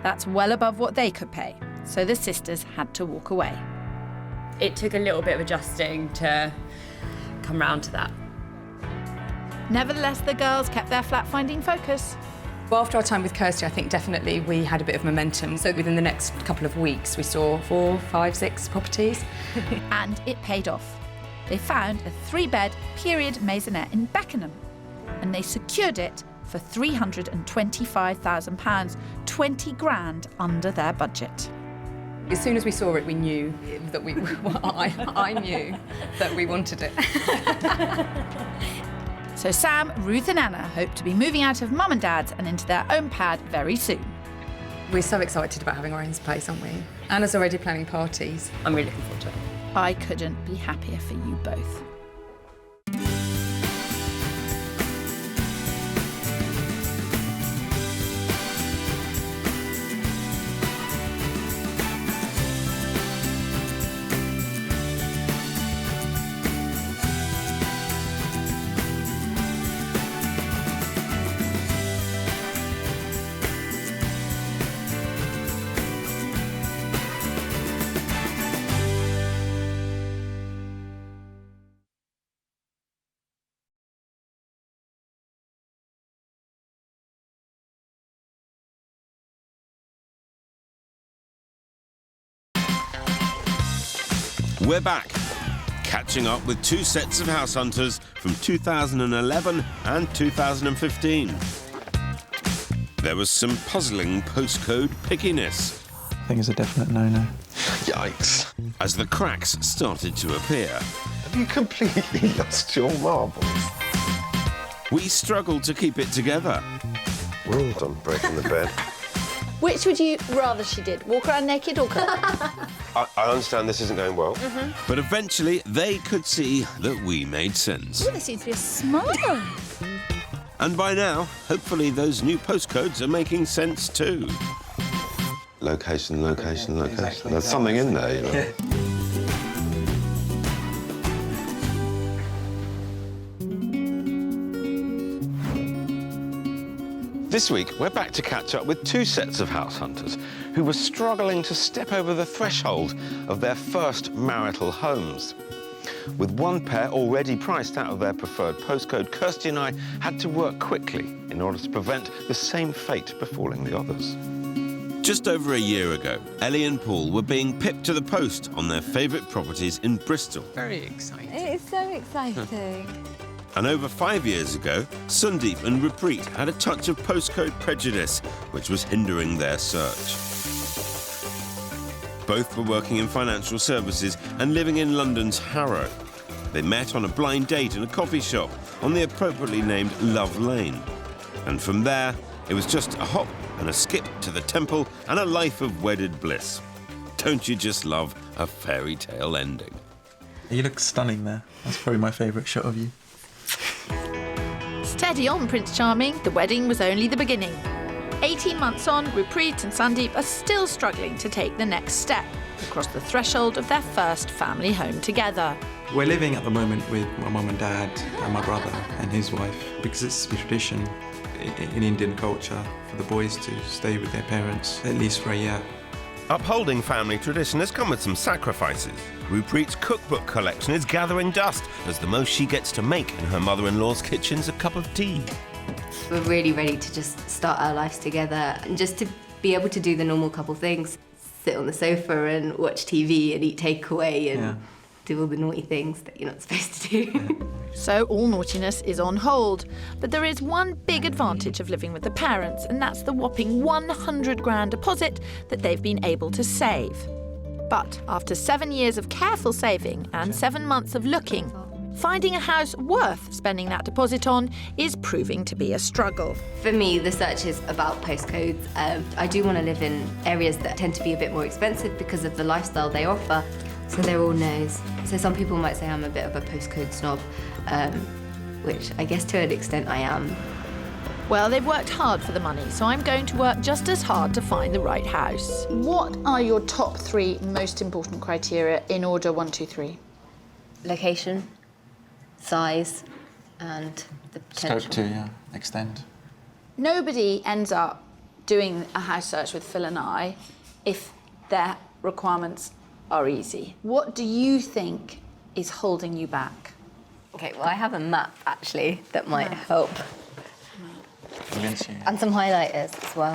That's well above what they could pay, so the sisters had to walk away. It took a little bit of adjusting to come round to that. Nevertheless, the girls kept their flat-finding focus. Well, after our time with Kirstie, I think definitely we had a bit of momentum. So within the next couple of weeks, we saw 4, 5, 6 properties. And it paid off. They found a 3-bed period maisonette in Beckenham, and they secured it for £325,000, 20 grand under their budget. As soon as we saw it, we knew that I knew that we wanted it. So Sam, Ruth and Anna hope to be moving out of mum and dad's and into their own pad very soon. We're so excited about having our own place, aren't we? Anna's already planning parties. I'm really looking forward to it. I couldn't be happier for you both. We're back, catching up with 2 sets of house hunters from 2011 and 2015. There was some puzzling postcode pickiness. I think it's a definite no-no. Yikes. As the cracks started to appear. Have you completely lost your marbles? We struggled to keep it together. Well done, breaking the bed. Which would you rather she did? Walk around naked or cook? I understand this isn't going well. But eventually they could see that we made sense. Oh, there seems to be a smile. And by now, hopefully those new postcodes are making sense too. Location, location, location. Exactly. There's something in there, you know. This week, we're back to catch up with two sets of house hunters who were struggling to step over the threshold of their first marital homes. With one pair already priced out of their preferred postcode, Kirstie and I had to work quickly in order to prevent the same fate befalling the others. Just over a year ago, Ellie and Paul were being pipped to the post on their favourite properties in Bristol. Very exciting. It is so exciting. And over 5 years ago, Sandeep and Rupreet had a touch of postcode prejudice, which was hindering their search. Both were working in financial services and living in London's Harrow. They met on a blind date in a coffee shop on the appropriately named Love Lane. And from there, it was just a hop and a skip to the temple and a life of wedded bliss. Don't you just love a fairy tale ending? You look stunning there. That's probably my favourite shot of you. Steady on, Prince Charming. The wedding was only the beginning. 18 months on, Rupreet and Sandeep are still struggling to take the next step across the threshold of their first family home together. We're living at the moment with my mum and dad and my brother and his wife because it's the tradition in Indian culture for the boys to stay with their parents at least for a year. Upholding family tradition has come with some sacrifices. Rupreet's cookbook collection is gathering dust as the most she gets to make in her mother-in-law's kitchen's a cup of tea. We're really ready to just start our lives together and just to be able to do the normal couple things. Sit on the sofa and watch TV and eat takeaway and do all the naughty things that you're not supposed to do. So all naughtiness is on hold. But there is one big advantage of living with the parents, and that's the whopping 100 grand deposit that they've been able to save. But after 7 years of careful saving and 7 months of looking, finding a house worth spending that deposit on is proving to be a struggle. For me, the search is about postcodes. I do want to live in areas that tend to be a bit more expensive because of the lifestyle they offer. So they're all no's. So some people might say I'm a bit of a postcode snob, which I guess to an extent I am. Well, they've worked hard for the money, so I'm going to work just as hard to find the right house. What are your top 3 most important criteria in order 1, 2, 3? Location, size, and the potential. Scope to, extend. Nobody ends up doing a house search with Phil and I if their requirements are easy. What do you think is holding you back? Okay, well, I have a map, actually, that might help. Convince you. And some highlighters as well.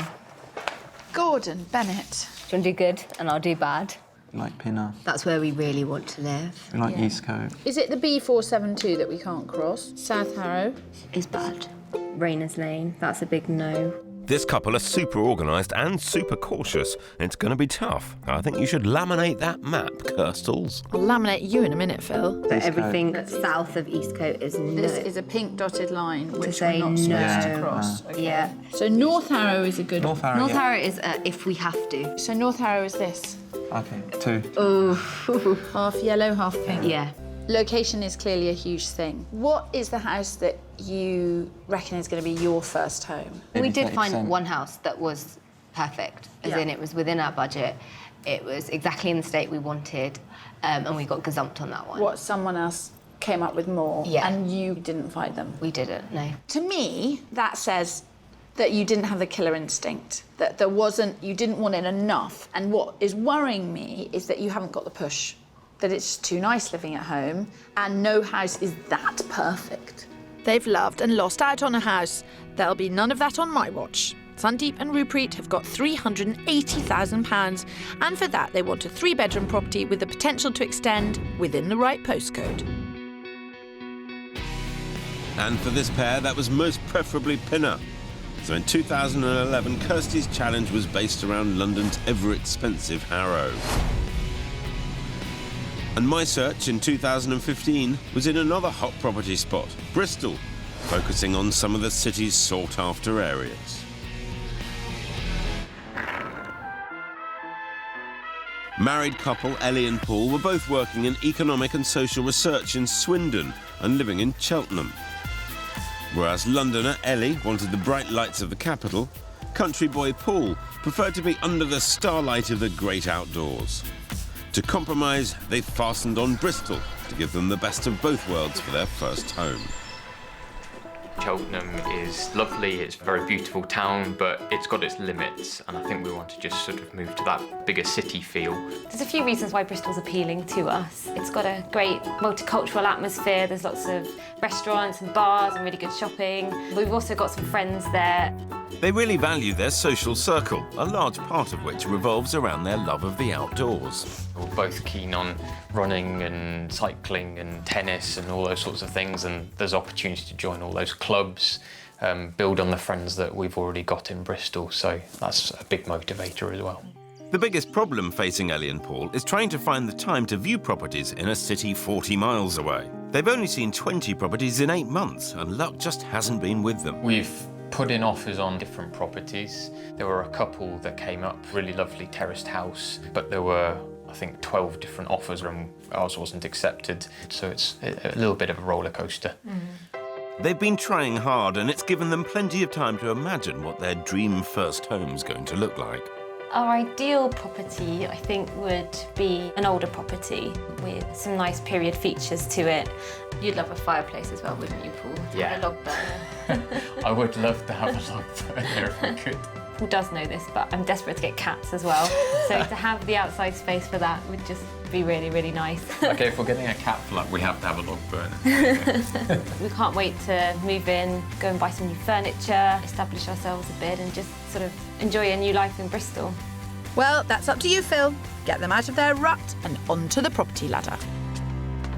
Gordon Bennett. Do you want to do good and I'll do bad? Like Pinner. That's where we really want to live. We like Eastcote. Is it the B472 that we can't cross? South Harrow? Is bad. Rayners Lane, that's a big no. This couple are super organised and super cautious. It's going to be tough. I think you should laminate that map, Kirstles. I'll laminate you in a minute, Phil. So everything that's south of Eastcote is no. This is a pink dotted line, which say we're not supposed to no. cross. Okay. Yeah. So North Harrow is a good North Harrow, North Harrow is if we have to. So North Harrow is this. Okay, 2. Oh. Half yellow, half pink. Yeah. Location is clearly a huge thing. What is the house that you reckon is going to be your first home? We did find one house that was perfect, as in it was within our budget. It was exactly in the state we wanted, and we got gazumped on that one. What, someone else came up with more? Yeah. And you didn't find them? We didn't, no. To me, that says that you didn't have the killer instinct, that you didn't want it enough. And what is worrying me is that you haven't got the push, that it's too nice living at home, and no house is that perfect. They've loved and lost out on a house. There'll be none of that on my watch. Sandeep and Rupreet have got £380,000, and for that they want a 3-bedroom property with the potential to extend within the right postcode. And for this pair, that was most preferably Pinner. So in 2011, Kirstie's challenge was based around London's ever-expensive Harrow. And my search in 2015 was in another hot property spot, Bristol, focusing on some of the city's sought-after areas. Married couple Ellie and Paul were both working in economic and social research in Swindon and living in Cheltenham. Whereas Londoner Ellie wanted the bright lights of the capital, country boy Paul preferred to be under the starlight of the great outdoors. To compromise, they fastened on Bristol to give them the best of both worlds for their first home. Cheltenham is lovely, it's a very beautiful town, but it's got its limits, and I think we want to just sort of move to that bigger city feel. There's a few reasons why Bristol's appealing to us. It's got a great multicultural atmosphere, there's lots of restaurants and bars and really good shopping. We've also got some friends there. They really value their social circle, a large part of which revolves around their love of the outdoors. We're both keen on running and cycling and tennis and all those sorts of things, and there's opportunity to join all those clubs, build on the friends that we've already got in Bristol, so that's a big motivator as well. The biggest problem facing Ellie and Paul is trying to find the time to view properties in a city 40 miles away. They've only seen 20 properties in 8 months, and luck just hasn't been with them. We've put in offers on different properties. There were a couple that came up, really lovely terraced house, but there were, I think, 12 different offers and ours wasn't accepted, so it's a little bit of a roller coaster. They've been trying hard, and it's given them plenty of time to imagine what their dream first home's going to look like. Our ideal property, I think, would be an older property with some nice period features to it. You'd love a fireplace as well, wouldn't you, Paul? Yeah. A log burner. I would love to have a log burner if I could. Paul does know this, but I'm desperate to get cats as well. So to have the outside space for that would just be really, really nice. OK, if we're getting a cat flat, we have to have a log burner. We can't wait to move in, go and buy some new furniture, establish ourselves a bit and just sort of enjoy a new life in Bristol. Well, that's up to you, Phil. Get them out of their rut and onto the property ladder.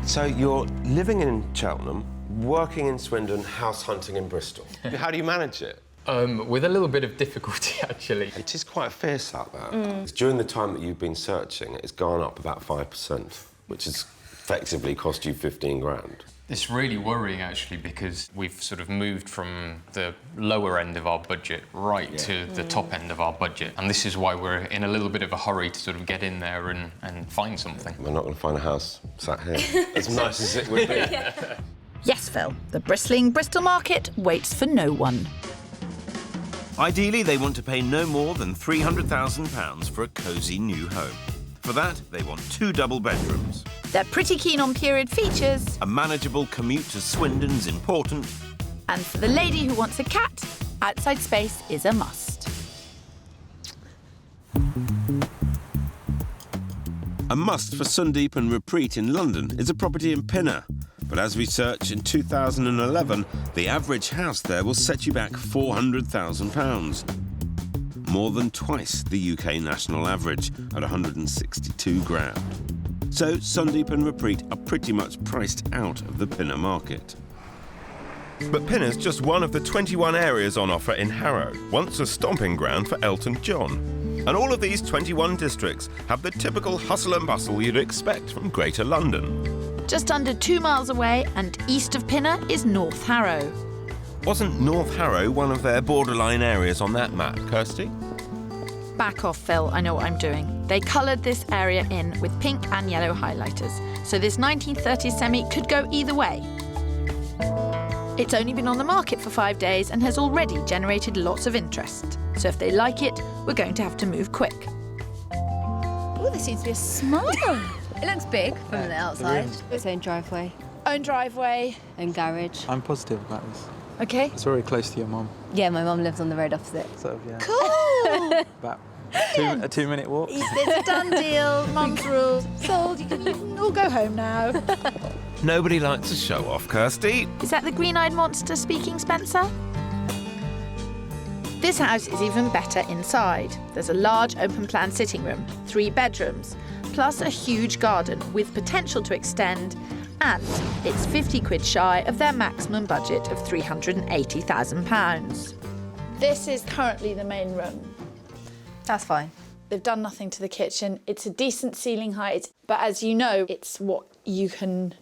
So you're living in Cheltenham, working in Swindon, house hunting in Bristol. How do you manage it? With a little bit of difficulty, actually. It is quite fierce out there. During the time that you've been searching, it's gone up about 5%, which has effectively cost you 15 grand. It's really worrying, actually, because we've sort of moved from the lower end of our budget right to the top end of our budget. And this is why we're in a little bit of a hurry to sort of get in there and find something. We're not going to find a house sat here, as nice as it would be. Yes, Phil, the bristling Bristol market waits for no one. Ideally, they want to pay no more than £300,000 for a cosy new home. For that, they want 2 double bedrooms. They're pretty keen on period features. A manageable commute to Swindon's important. And for the lady who wants a cat, outside space is a must. A must for Sundeep and Repreet in London is a property in Pinner. But as we search in 2011, the average house there will set you back £400,000. More than twice the UK national average at 162 grand. So Sundeep and Repreet are pretty much priced out of the Pinner market. But Pinner's just one of the 21 areas on offer in Harrow, once a stomping ground for Elton John. And all of these 21 districts have the typical hustle and bustle you'd expect from Greater London. Just under 2 miles away and east of Pinner is North Harrow. Wasn't North Harrow one of their borderline areas on that map, Kirstie? Back off, Phil, I know what I'm doing. They coloured this area in with pink and yellow highlighters, so this 1930s semi could go either way. It's only been on the market for 5 days and has already generated lots of interest. So if they like it, we're going to have to move quick. Oh, there seems to be a smile. It looks big from the outside. Its own driveway. Own driveway. Own garage. I'm positive about this. OK. It's very close to your mum. Yeah, my mum lives on the road opposite. So, yeah. Cool! About a 2-minute walk. It's a done deal. Mum's ruled. Sold. You can all go home now. Nobody likes a show-off, Kirstie. Is that the green-eyed monster speaking, Spencer? This house is even better inside. There's a large open-plan sitting room, 3 bedrooms, plus a huge garden with potential to extend, and it's £50 shy of their maximum budget of £380,000. This is currently the main room. That's fine. They've done nothing to the kitchen. It's a decent ceiling height, but as you know, it's what you can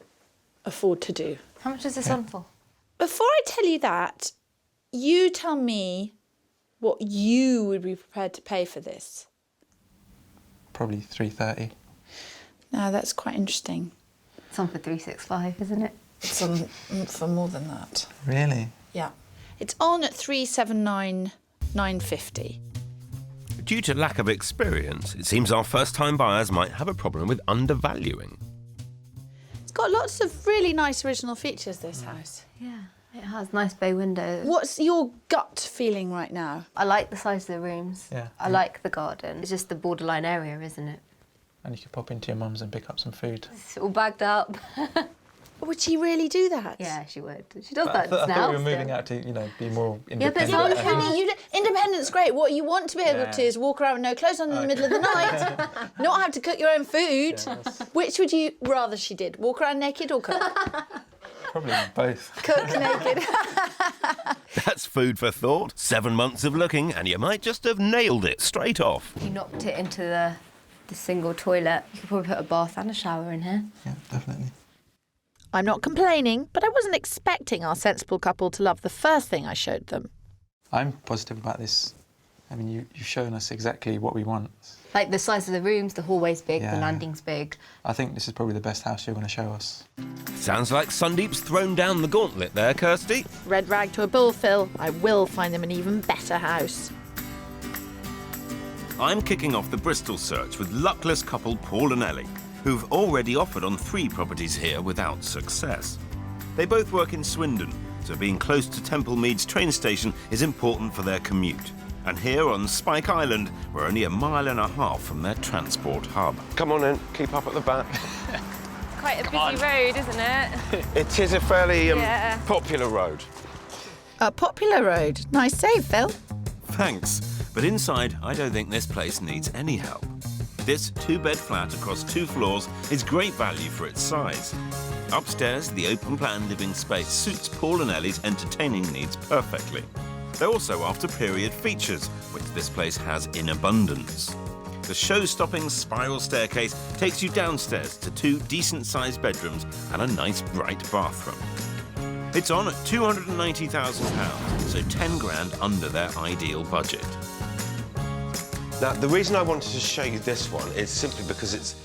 afford to do. How much is this on for? Before I tell you that, you tell me what you would be prepared to pay for this. Probably 330. Now, that's quite interesting. It's on for 365, isn't it? It's on for more than that. Really? Yeah. It's on at 379,950. Due to lack of experience, it seems our first-time buyers might have a problem with undervaluing. It's got lots of really nice original features, this house. Yeah, it has nice bay windows. What's your gut feeling right now? I like the size of the rooms. Yeah. I like the garden. It's just the borderline area, isn't it? And you could pop into your mum's and pick up some food. It's all bagged up. Would she really do that? Yeah, she would. She does I that thought now. you were moving out to, be more independent. Yeah, but independent's great. What you want to be able to is walk around with no clothes on in the middle of the night, not have to cook your own food. Which would you rather she did? Walk around naked or cook? Probably both. Cook naked. That's food for thought. 7 months of looking, and you might just have nailed it straight off. You knocked it into the single toilet. You could probably put a bath and a shower in here. Yeah, definitely. I'm not complaining, but I wasn't expecting our sensible couple to love the first thing I showed them. I'm positive about this. I mean, you've shown us exactly what we want. Like the size of the rooms, the hallway's big, Yeah. the landing's big. I think this is probably the best house you're going to show us. Sounds like Sundeep's thrown down the gauntlet there, Kirstie. Red rag to a bull, Phil. I will find them an even better house. I'm kicking off the Bristol search with luckless couple Paul and Ellie, who've already offered on 3 properties here without success. They both work in Swindon, so being close to Temple Meads train station is important for their commute. And here on Spike Island, we're only 1.5 miles from their transport hub. Come on in, keep up at the back. Quite a busy road, isn't it? It is a fairly Yeah. popular road. A popular road. Nice save, Phil. Thanks, but inside, I don't think this place needs any help. This 2-bed flat across 2 floors is great value for its size. Upstairs, the open-plan living space suits Paul and Ellie's entertaining needs perfectly. They're also after period features, which this place has in abundance. The show-stopping spiral staircase takes you downstairs to 2 decent-sized bedrooms and a nice bright bathroom. It's on at £290,000, so 10 grand under their ideal budget. Now, the reason I wanted to show you this one is simply because it's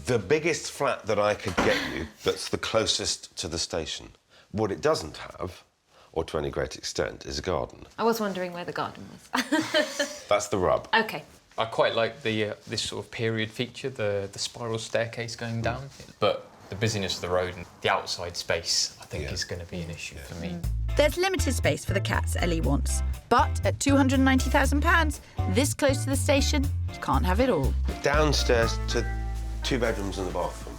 the biggest flat that I could get you that's the closest to the station. What it doesn't have, or to any great extent, is a garden. I was wondering where the garden was. That's the rub. Okay. I quite like the this sort of period feature, the spiral staircase going down, but the busyness of the road and the outside space, I think, is going to be an issue for me. There's limited space for the cats Ellie wants. But at £290,000, this close to the station, you can't have it all. Downstairs to 2 bedrooms and a bathroom.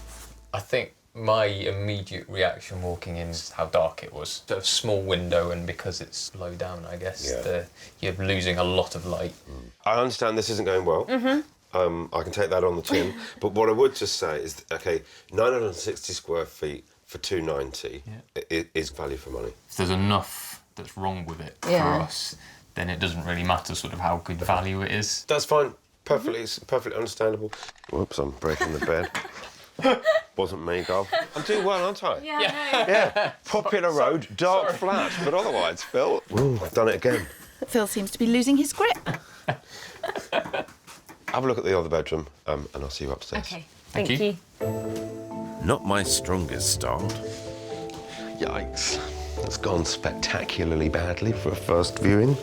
I think my immediate reaction walking in is how dark it was. A small window, and because it's low down, I guess, you're losing a lot of light. I understand this isn't going well. I can take that on the chin. But what I would just say is, OK, 960 square feet for 290 is value for money. If there's enough that's wrong with it for us, then it doesn't really matter sort of how good value it is. That's fine. Perfectly understandable. Whoops, I'm breaking the bed. Wasn't me, Gov. I'm doing well, aren't I? Yeah. Popular road, dark flat, but otherwise, Phil. Ooh, I've done it again. Phil seems to be losing his grip. Have a look at the other bedroom, and I'll see you upstairs. Okay, thank you. Not my strongest start. Yikes. It's gone spectacularly badly for a first viewing.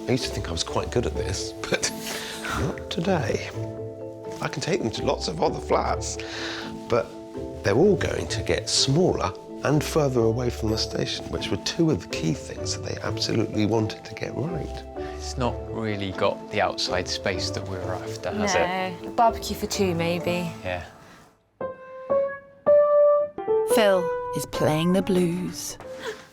I used to think I was quite good at this, but not today. I can take them to lots of other flats, but they're all going to get smaller and further away from the station, which were 2 of the key things that they absolutely wanted to get right. It's not really got the outside space that we were after, has it? No, a barbecue for 2 maybe. Yeah. Phil is playing the blues.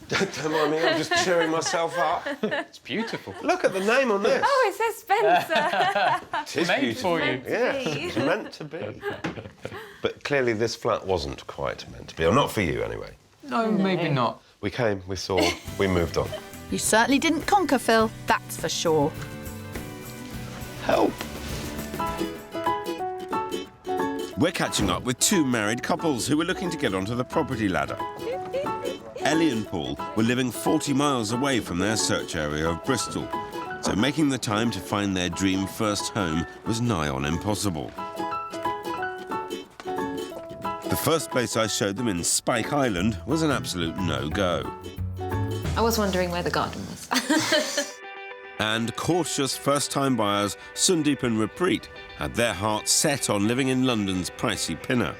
Don't mind me, I'm just cheering myself up. It's beautiful. Look at the name on this. Oh, it says Spencer. It is Made beautiful. for you. Yes, it's meant to be. But clearly this flat wasn't quite meant to be, or not for you anyway. No, maybe not. We came, we saw, we moved on. You certainly didn't conquer Phil, that's for sure. Help! We're catching up with two married couples who were looking to get onto the property ladder. Ellie and Paul were living 40 miles away from their search area of Bristol, so making the time to find their dream first home was nigh on impossible. The first place I showed them in Spike Island was an absolute no-go. I was wondering where the garden was. And cautious first-time buyers Sundeep and Rupreet had their hearts set on living in London's pricey Pinner,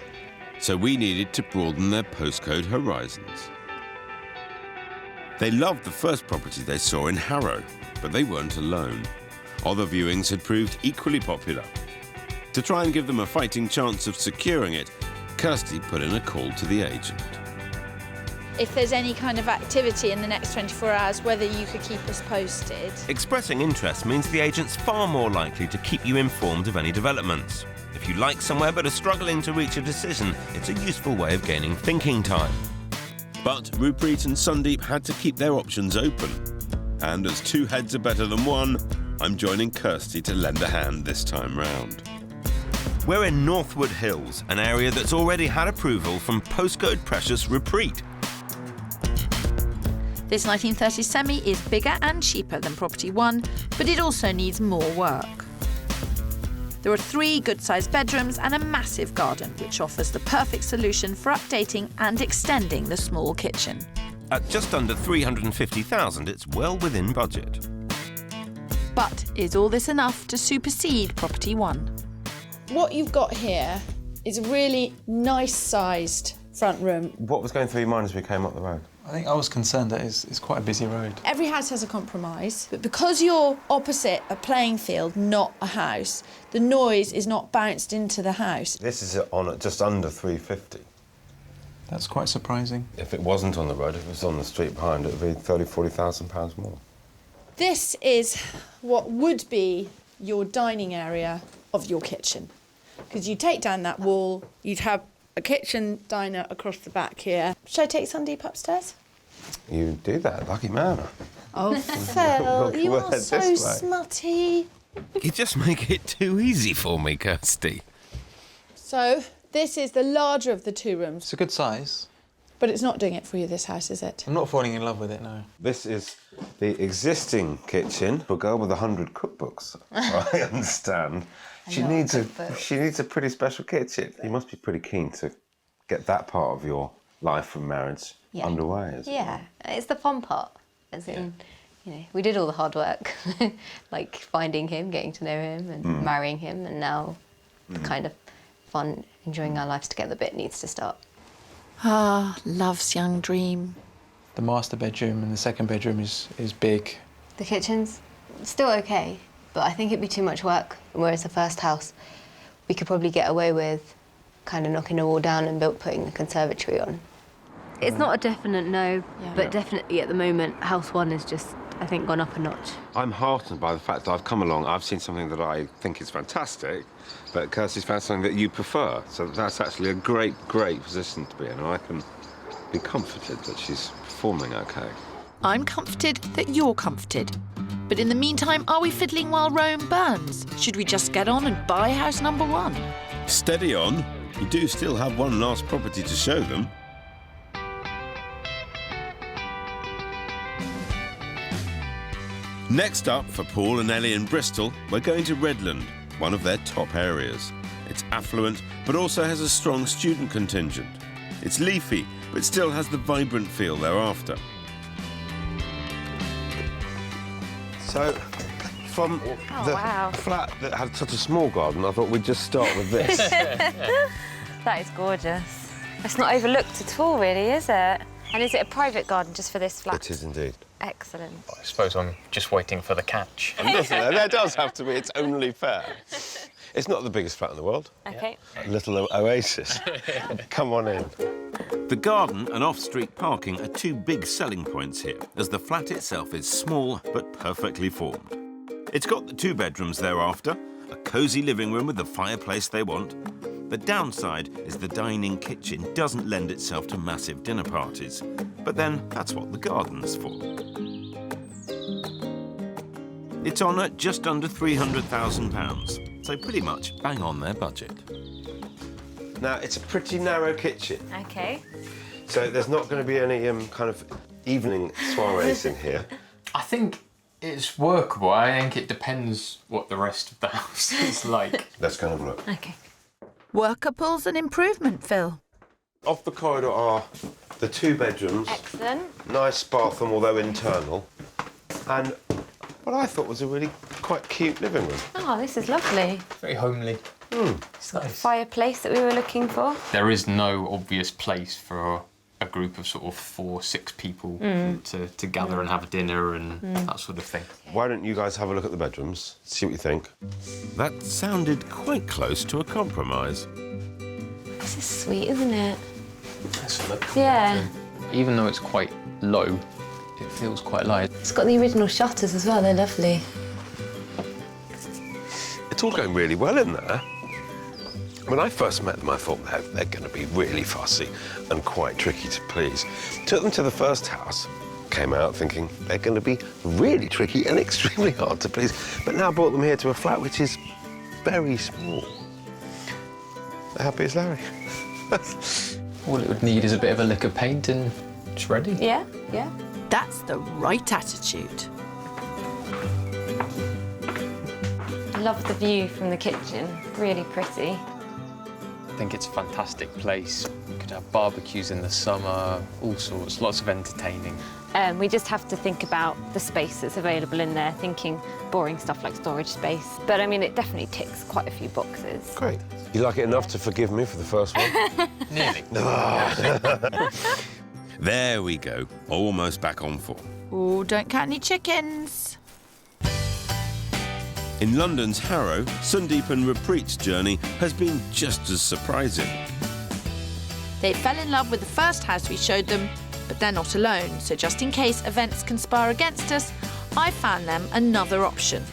so we needed to broaden their postcode horizons. They loved the first property they saw in Harrow, but they weren't alone. Other viewings had proved equally popular. To try and give them a fighting chance of securing it, Kirstie put in a call to the agent. If there's any kind of activity in the next 24 hours, whether you could keep us posted. Expressing interest means the agent's far more likely to keep you informed of any developments. If you like somewhere but are struggling to reach a decision, it's a useful way of gaining thinking time. But Rupreet and Sundeep had to keep their options open. And as two heads are better than one, I'm joining Kirstie to lend a hand this time round. We're in Northwood Hills, an area that's already had approval from postcode precious Rupreet. This 1930s semi is bigger and cheaper than Property 1, but it also needs more work. There are 3 good-sized bedrooms and a massive garden, which offers the perfect solution for updating and extending the small kitchen. At just under $350,000, it's well within budget. But is all this enough to supersede Property 1? What you've got here is a really nice-sized front room. What was going through your mind as we came up the road? I think I was concerned that it's quite a busy road. Every house has a compromise, but because you're opposite a playing field, not a house, the noise is not bounced into the house. This is on at just under 350. That's quite surprising. If it wasn't on the road, if it was on the street behind, it would be £30,000–40,000 more. This is what would be your dining area of your kitchen. Because you take down that wall, you'd have a kitchen diner across the back here. Should I take Sundeep upstairs? You do that, lucky man. Oh, Phil, you are so smutty. You just make it too easy for me, Kirstie. So, this is the larger of the 2 rooms. It's a good size. But it's not doing it for you, this house, is it? I'm not falling in love with it, no. This is the existing kitchen for a girl with 100 cookbooks, I understand. She needs a pretty special kitchen. You must be pretty keen to get that part of your life from marriage underway, isn't it? Yeah, it's the fun part. As in, you know, we did all the hard work, like finding him, getting to know him and marrying him, and now the kind of fun, enjoying our lives together bit needs to start. Ah, love's young dream. The master bedroom and the second bedroom is big. The kitchen's still okay, but I think it'd be too much work. Whereas the first house, we could probably get away with kind of knocking a wall down and putting the conservatory on. It's not a definite no, but definitely at the moment, house 1 is just, I think, gone up a notch. I'm heartened by the fact that I've come along, I've seen something that I think is fantastic, but Kirstie's found something that you prefer. So that's actually a great, great position to be in, and I can be comforted that she's performing okay. I'm comforted that you're comforted. But in the meantime, are we fiddling while Rome burns? Should we just get on and buy house number 1? Steady on. You do still have one last property to show them. Next up, for Paul and Ellie in Bristol, we're going to Redland, one of their top areas. It's affluent, but also has a strong student contingent. It's leafy, but still has the vibrant feel they're after. So, from the flat that had such a small garden, I thought we'd just start with this. That is gorgeous. It's not overlooked at all, really, is it? And is it a private garden just for this flat? It is indeed. Excellent. I suppose I'm just waiting for the catch. There does have to be. It's only fair. It's not the biggest flat in the world. OK. A little oasis. Come on in. The garden and off-street parking are 2 big selling points here, as the flat itself is small but perfectly formed. It's got the 2 bedrooms thereafter, a cosy living room with the fireplace they want. The downside is the dining kitchen doesn't lend itself to massive dinner parties. But then, that's what the garden's for. It's on at just under £300,000, so pretty much bang on their budget. Now, it's a pretty narrow kitchen, Okay. so there's not going to be any kind of evening soirees in here. I think it's workable. I think it depends what the rest of the house is like. Let's go and have a look. Okay. Workable's an improvement, Phil. Off the corridor are the 2 bedrooms. Excellent. Nice bathroom, although internal. And what I thought was a really quite cute living room. Oh, this is lovely. Very homely. It's got a fireplace that we were looking for. There is no obvious place for a group of sort of 4, 6 people to gather and have a dinner and that sort of thing. Why don't you guys have a look at the bedrooms, see what you think? That sounded quite close to a compromise. This is sweet, isn't it? Let's have a look. Yeah. Even though it's quite low, it feels quite light. It's got the original shutters as well. They're lovely. It's all going really well in there. When I first met them, I thought they're going to be really fussy and quite tricky to please. Took them to the first house, came out thinking they're going to be really tricky and extremely hard to please, but now brought them here to a flat which is very small. They're happy as Larry. All it would need is a bit of a lick of paint and it's ready. Yeah, yeah. That's the right attitude. I love the view from the kitchen. Really pretty. I think it's a fantastic place. You could have barbecues in the summer, all sorts, lots of entertaining. We just have to think about the space that's available in there, thinking boring stuff like storage space. But I mean, it definitely ticks quite a few boxes. Great. You like it enough to forgive me for the first one? Nearly. There we go, almost back on form. Oh, don't count any chickens. In London's Harrow, Sundeep and Rapreet's journey has been just as surprising. They fell in love with the first house we showed them, but they're not alone, so just in case events conspire against us, I found them another option.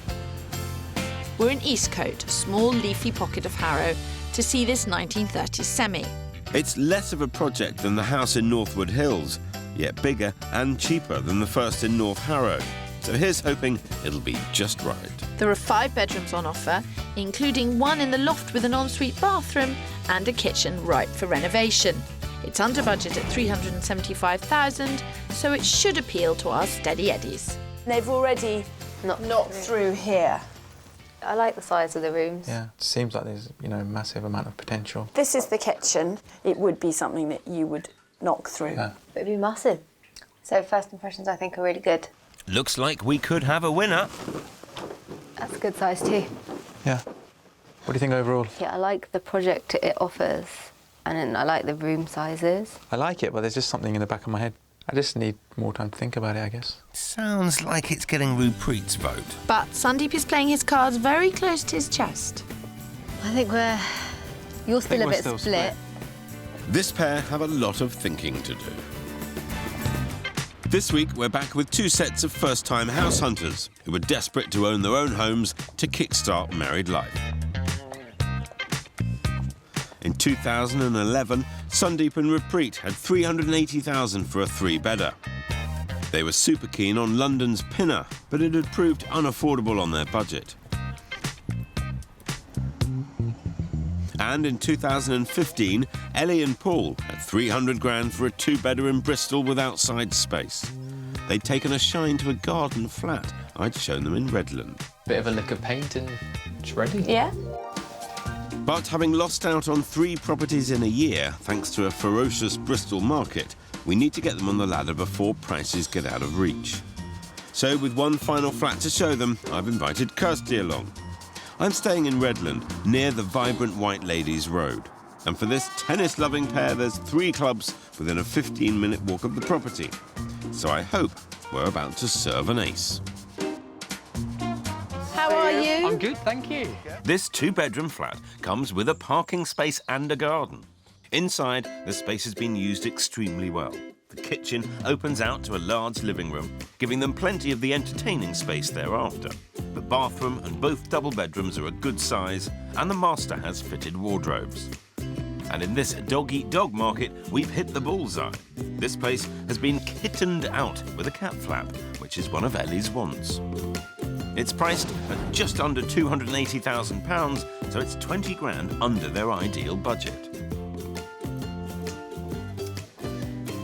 We're in Eastcote, a small leafy pocket of Harrow, to see this 1930s semi. It's less of a project than the house in Northwood Hills, yet bigger and cheaper than the first in North Harrow. So here's hoping it'll be just right. There are 5 bedrooms on offer, including one in the loft with an ensuite bathroom and a kitchen ripe for renovation. It's under budget at $375,000, so it should appeal to our steady eddies. They've already knocked through here. I like the size of the rooms. Yeah, it seems like there's, a massive amount of potential. This is the kitchen. It would be something that you would knock through. Yeah. It'd be massive. So first impressions, I think, are really good. Looks like we could have a winner. That's a good size too. Yeah. What do you think overall? Yeah, I like the project it offers, and then I like the room sizes. I like it, but there's just something in the back of my head. I just need more time to think about it, I guess. Sounds like it's getting Rapreet's vote. But Sundeep is playing his cards very close to his chest. I think you're still a bit split. This pair have a lot of thinking to do. This week, we're back with 2 sets of first-time house hunters who are desperate to own their own homes to kickstart married life. In 2011, Sundeep and Rapreet had $380,000 for a 3-bedder. They were super keen on London's Pinner, but it had proved unaffordable on their budget. And in 2015, Ellie and Paul had $300,000 for a 2-bedder in Bristol with outside space. They'd taken a shine to a garden flat I'd shown them in Redland. Bit of a lick of paint and it's ready. Yeah. But having lost out on 3 properties in a year, thanks to a ferocious Bristol market, we need to get them on the ladder before prices get out of reach. So with one final flat to show them, I've invited Kirstie along. I'm staying in Redland, near the vibrant White Ladies Road. And for this tennis-loving pair, there's 3 clubs within a 15-minute walk of the property. So I hope we're about to serve an ace. How are you? I'm good, thank you. This 2-bedroom flat comes with a parking space and a garden. Inside, the space has been used extremely well. The kitchen opens out to a large living room, giving them plenty of the entertaining space thereafter. The bathroom and both double bedrooms are a good size, and the master has fitted wardrobes. And in this dog-eat-dog market, we've hit the bullseye. This place has been kittened out with a cat flap, which is one of Ellie's wants. It's priced at just under £280,000, so it's 20 grand under their ideal budget.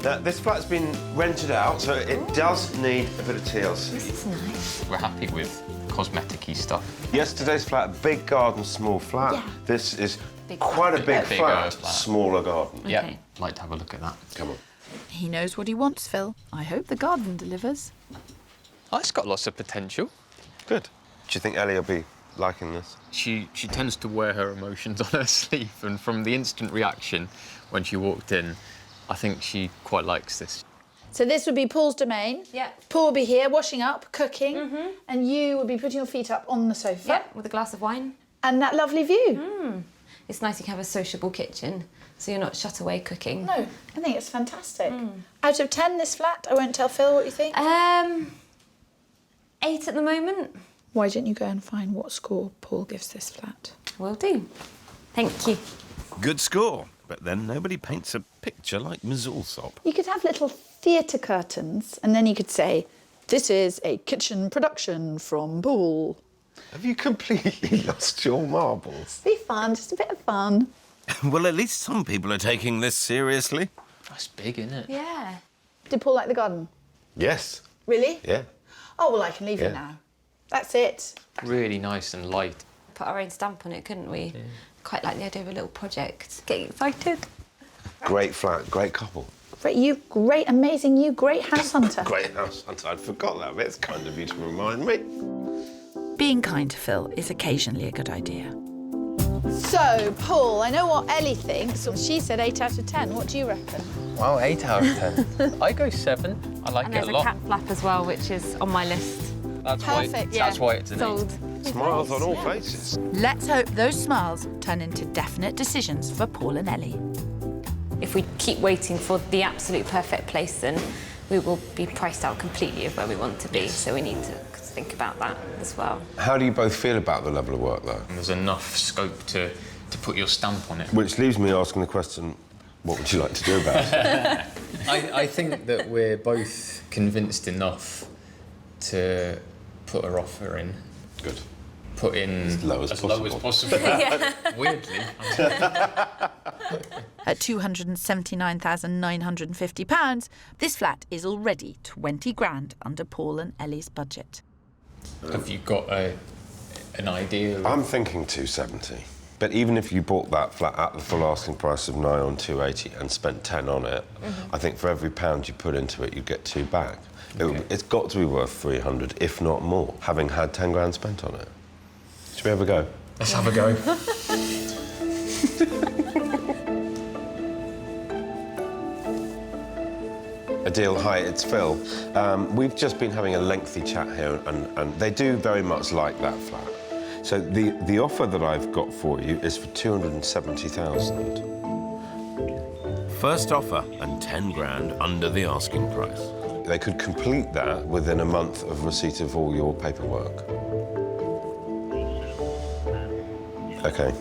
Now, this flat's been rented out, so it does need a bit of TLC. This is nice. We're happy with cosmetic-y stuff. Yesterday's flat, big garden, small flat. Yeah. This is quite a big flat, smaller garden. Yeah, Okay. I'd like to have a look at that. Come on. He knows what he wants, Phil. I hope the garden delivers. Oh, it's got lots of potential. Good. Do you think Ellie will be liking this? She tends to wear her emotions on her sleeve, and from the instant reaction when she walked in, I think she quite likes this. So this would be Paul's domain. Yeah. Paul would be here, washing up, cooking, and you would be putting your feet up on the sofa. Yeah, with a glass of wine. And that lovely view. It's nice you can have a sociable kitchen, so you're not shut away cooking. No, I think it's fantastic. Out of 10, this flat, I won't tell Phil what you think. 8 at the moment. Why didn't you go and find what score Paul gives this flat? Will do. Thank you. Good score, but then nobody paints a picture like Ms. Allsopp. You could have little theatre curtains, and then you could say, this is a kitchen production from Paul. Have you completely lost your marbles? Be fun, just a bit of fun. Well, at least some people are taking this seriously. That's big, isn't it? Yeah. Did Paul like the garden? Yes. Really? Yeah. Oh, well, I can leave you now. That's it. Really nice and light. Put our own stamp on it, couldn't we? Yeah. Quite like the idea of a little project. Getting excited. Great flat, great couple. Great, amazing you, great house hunter. Great house hunter. I'd forgot that bit. It's kind of you to remind me. Being kind to Phil is occasionally a good idea. So, Paul, I know what Ellie thinks. She said 8 out of 10. What do you reckon? Wow, 8 out of 10. I go 7. I like And it there's a a lot. cat flap as well, which is on my list. That's Perfect. Yeah. That's why it's an Sold. 8. Smiles on all faces. Let's hope those smiles turn into definite decisions for Paul and Ellie. If we keep waiting for the absolute perfect place, then we will be priced out completely of where we want to be. So we need to think about that as well. How do you both feel about the level of work, though? There's enough scope to put your stamp on it. Which leaves me asking the question, what would you like to do about it? I think that we're both convinced enough to put our offer in. Good. Put in as low as possible. Weirdly. At £279,950, this flat is already 20 grand under Paul and Ellie's budget. Have you got an idea? I'm thinking 270. But even if you bought that flat at the full asking price of 9 on 280 and spent 10 on it, I think for every pound you put into it, you get 2 back. Okay. It's got to be worth 300, if not more, having had 10 grand spent on it. Should we have a go? Let's have a go. Adil, hi, it's Phil. We've just been having a lengthy chat here, and they do very much like that flat. So the offer that I've got for you is for 270,000. First offer and 10 grand under the asking price. They could complete that within a month of receipt of all your paperwork. OK.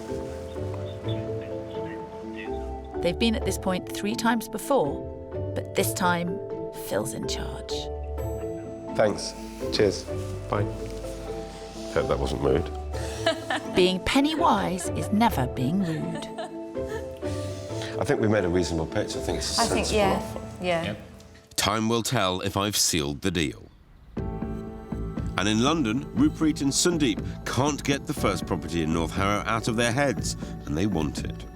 They've been at this point 3 times before, but this time, Phil's in charge. Thanks. Cheers. Bye. Hope that wasn't rude. Being penny wise is never being rude. I think we made a reasonable pitch. I think it's a sensible offer. Yeah. Time will tell if I've sealed the deal. And in London, Rupreet and Sundeep can't get the first property in North Harrow out of their heads, and they want it.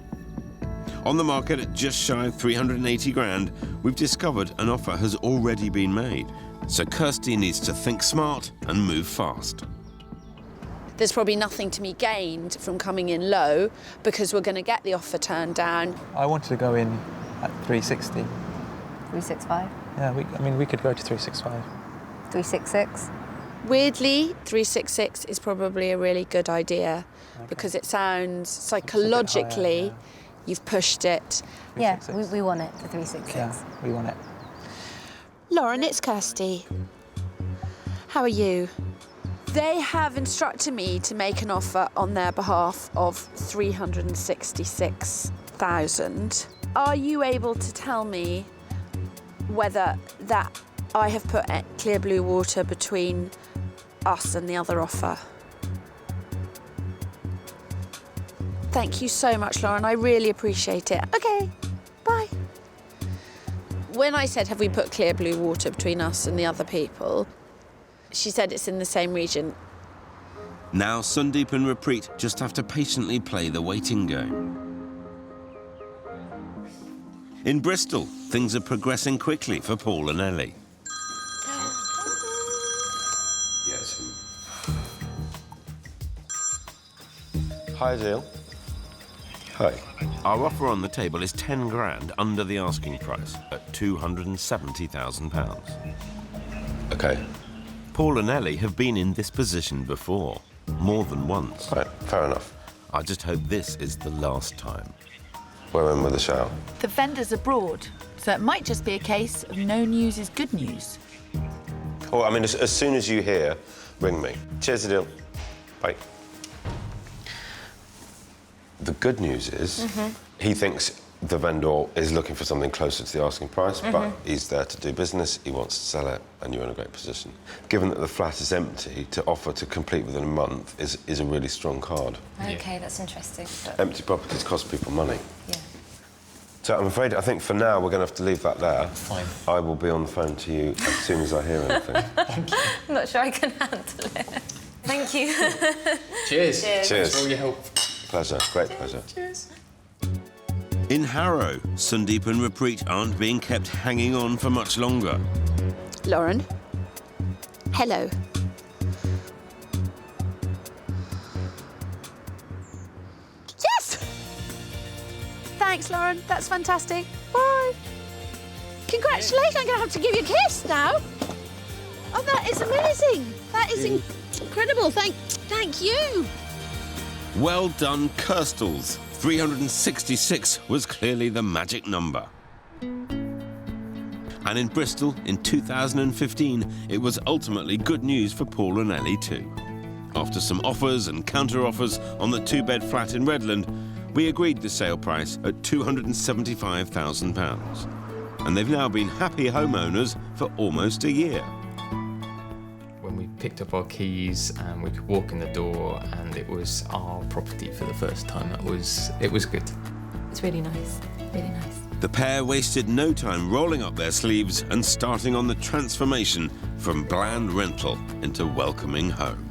On the market at just shy of 380 grand, we've discovered an offer has already been made. So Kirstie needs to think smart and move fast. There's probably nothing to be gained from coming in low because we're going to get the offer turned down. I wanted to go in at 360. 365. Yeah, we could go to 365. 366. Weirdly, 366 is probably a really good idea because it sounds psychologically you've pushed it. Yeah, we want it for 366. Yeah, we want it. Lauren, it's Kirstie. How are you? They have instructed me to make an offer on their behalf of 366,000. Are you able to tell me whether that I have put clear blue water between us and the other offer. Thank you so much, Lauren. I really appreciate it. Okay, bye. When I said, have we put clear blue water between us and the other people, she said it's in the same region. Now Sundeep and Repreet just have to patiently play the waiting game. In Bristol, things are progressing quickly for Paul and Ellie. Yes. Hi, Adil. Hi. Our offer on the table is 10 grand under the asking price at £270,000. Okay. Paul and Ellie have been in this position before, more than once. Right, fair enough. I just hope this is the last time. We're in with a shout. The vendor's abroad, so it might just be a case of no news is good news. Well, I mean, as soon as you hear, ring me. Cheers, Adil. Bye. The good news is he thinks the vendor is looking for something closer to the asking price, but he's there to do business, he wants to sell it, and you're in a great position. Given that the flat is empty, to offer to complete within a month is a really strong card. Okay, that's interesting. But... Empty properties cost people money. Yeah. So I'm afraid, I think for now, we're going to have to leave that there. Fine. I will be on the phone to you as soon as I hear anything. I'm not sure I can handle it. Thank you. Cheers. Cheers. Thanks for all your help. Pleasure, great pleasure. Cheers. In Harrow, Sundeep and Repreet aren't being kept hanging on for much longer. Lauren. Hello. Yes! Thanks, Lauren. That's fantastic. Bye. Congratulations. I'm going to have to give you a kiss now. Oh, that is amazing. That is incredible. Thank you. Well done, Kirstles. 366 was clearly the magic number. And in Bristol, in 2015, it was ultimately good news for Paul and Ellie too. After some offers and counter-offers on the two-bed flat in Redland, we agreed the sale price at £275,000. And they've now been happy homeowners for almost a year. When we picked up our keys and we could walk in the door and it was our property for the first time, it was good. It's really nice, really nice. The pair wasted no time rolling up their sleeves and starting on the transformation from bland rental into welcoming home.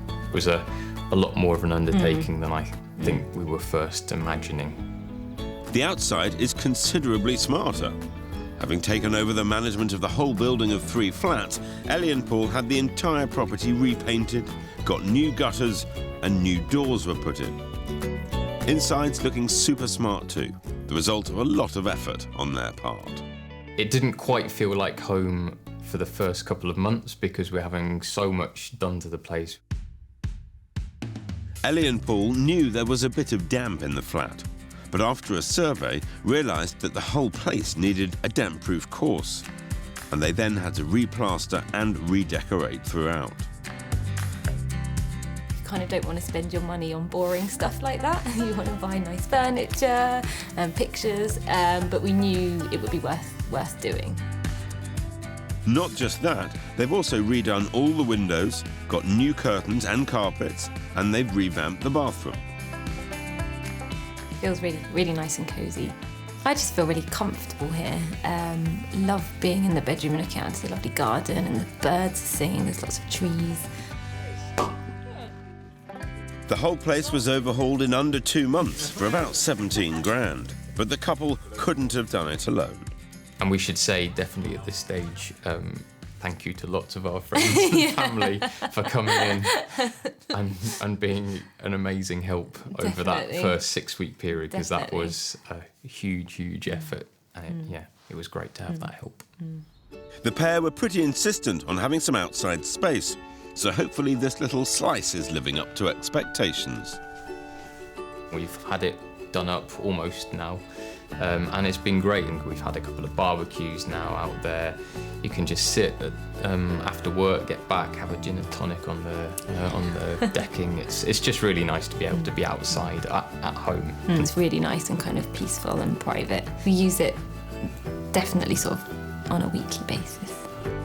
It was a lot more of an undertaking than I think we were first imagining. The outside is considerably smarter. Having taken over the management of the whole building of 3 flats, Ellie and Paul had the entire property repainted, got new gutters, and new doors were put in. Inside's looking super smart too, the result of a lot of effort on their part. It didn't quite feel like home for the first couple of months because we're having so much done to the place. Ellie and Paul knew there was a bit of damp in the flat, but after a survey, realised that the whole place needed a damp-proof course, and they then had to replaster and redecorate throughout. You kind of don't want to spend your money on boring stuff like that. You want to buy nice furniture and pictures, but we knew it would be worth doing. Not just that, they've also redone all the windows, got new curtains and carpets, and they've revamped the bathroom. Feels really, really nice and cosy. I just feel really comfortable here. Love being in the bedroom and looking out into the lovely garden and the birds are singing, there's lots of trees. The whole place was overhauled in under 2 months for about 17 grand, but the couple couldn't have done it alone. And we should say, definitely at this stage, thank you to lots of our friends and family for coming in and being an amazing help over that first 6-week period, because that was a huge, huge effort. And it was great to have that help. The pair were pretty insistent on having some outside space, so hopefully this little slice is living up to expectations. We've had it done up almost now. And it's been great, and we've had a couple of barbecues now out there. You can just sit after work, get back, have a gin and tonic on the decking. It's just really nice to be able to be outside at home. It's really nice and kind of peaceful and private. We use it definitely sort of on a weekly basis.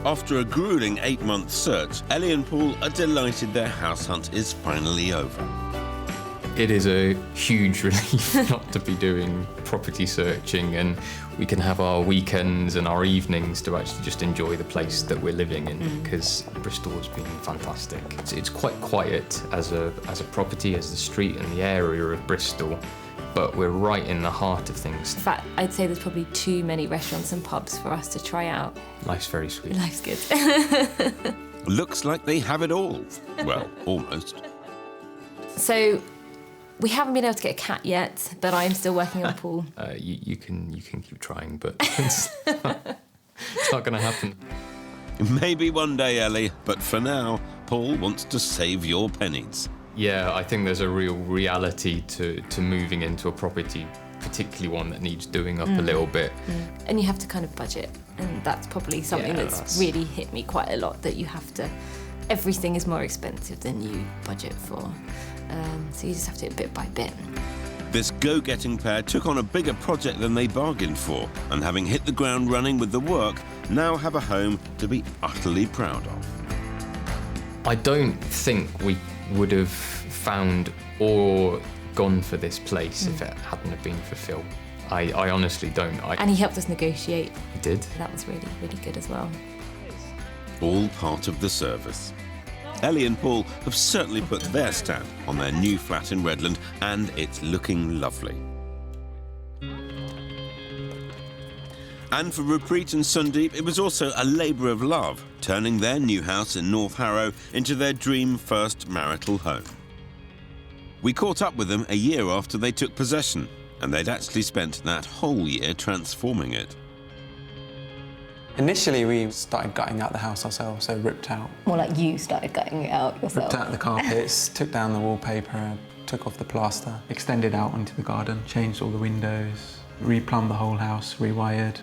After a gruelling 8-month search, Ellie and Paul are delighted their house hunt is finally over. It is a huge relief not to be doing property searching, and we can have our weekends and our evenings to actually just enjoy the place that we're living in, because Bristol has been fantastic. It's quite quiet as a property, as the street and the area of Bristol, but we're right in the heart of things. In fact, I'd say there's probably too many restaurants and pubs for us to try out. Life's very sweet. Life's good. Looks like they have it all. Well, almost. So, we haven't been able to get a cat yet, but I'm still working on Paul. You can keep trying, but it's not going to happen. Maybe one day, Ellie, but for now, Paul wants to save your pennies. Yeah, I think there's a real reality to moving into a property, particularly one that needs doing up a little bit. And you have to kind of budget, and that's probably something that's really hit me quite a lot, that you have to... Everything is more expensive than you budget for. So you just have to do it bit by bit. This go-getting pair took on a bigger project than they bargained for, and having hit the ground running with the work, now have a home to be utterly proud of. I don't think we would have found or gone for this place if it hadn't have been for Phil. I honestly don't. And he helped us negotiate. He did. That was really, really good as well. All part of the service. Ellie and Paul have certainly put their stamp on their new flat in Redland, and it's looking lovely. And for Rupreet and Sundeep, it was also a labour of love, turning their new house in North Harrow into their dream first marital home. We caught up with them a year after they took possession, and they'd actually spent that whole year transforming it. Initially, we started gutting out the house ourselves, so ripped out. More like you started gutting it out yourself. Ripped out the carpets, took down the wallpaper, took off the plaster, extended out onto the garden, changed all the windows, replumbed the whole house, rewired.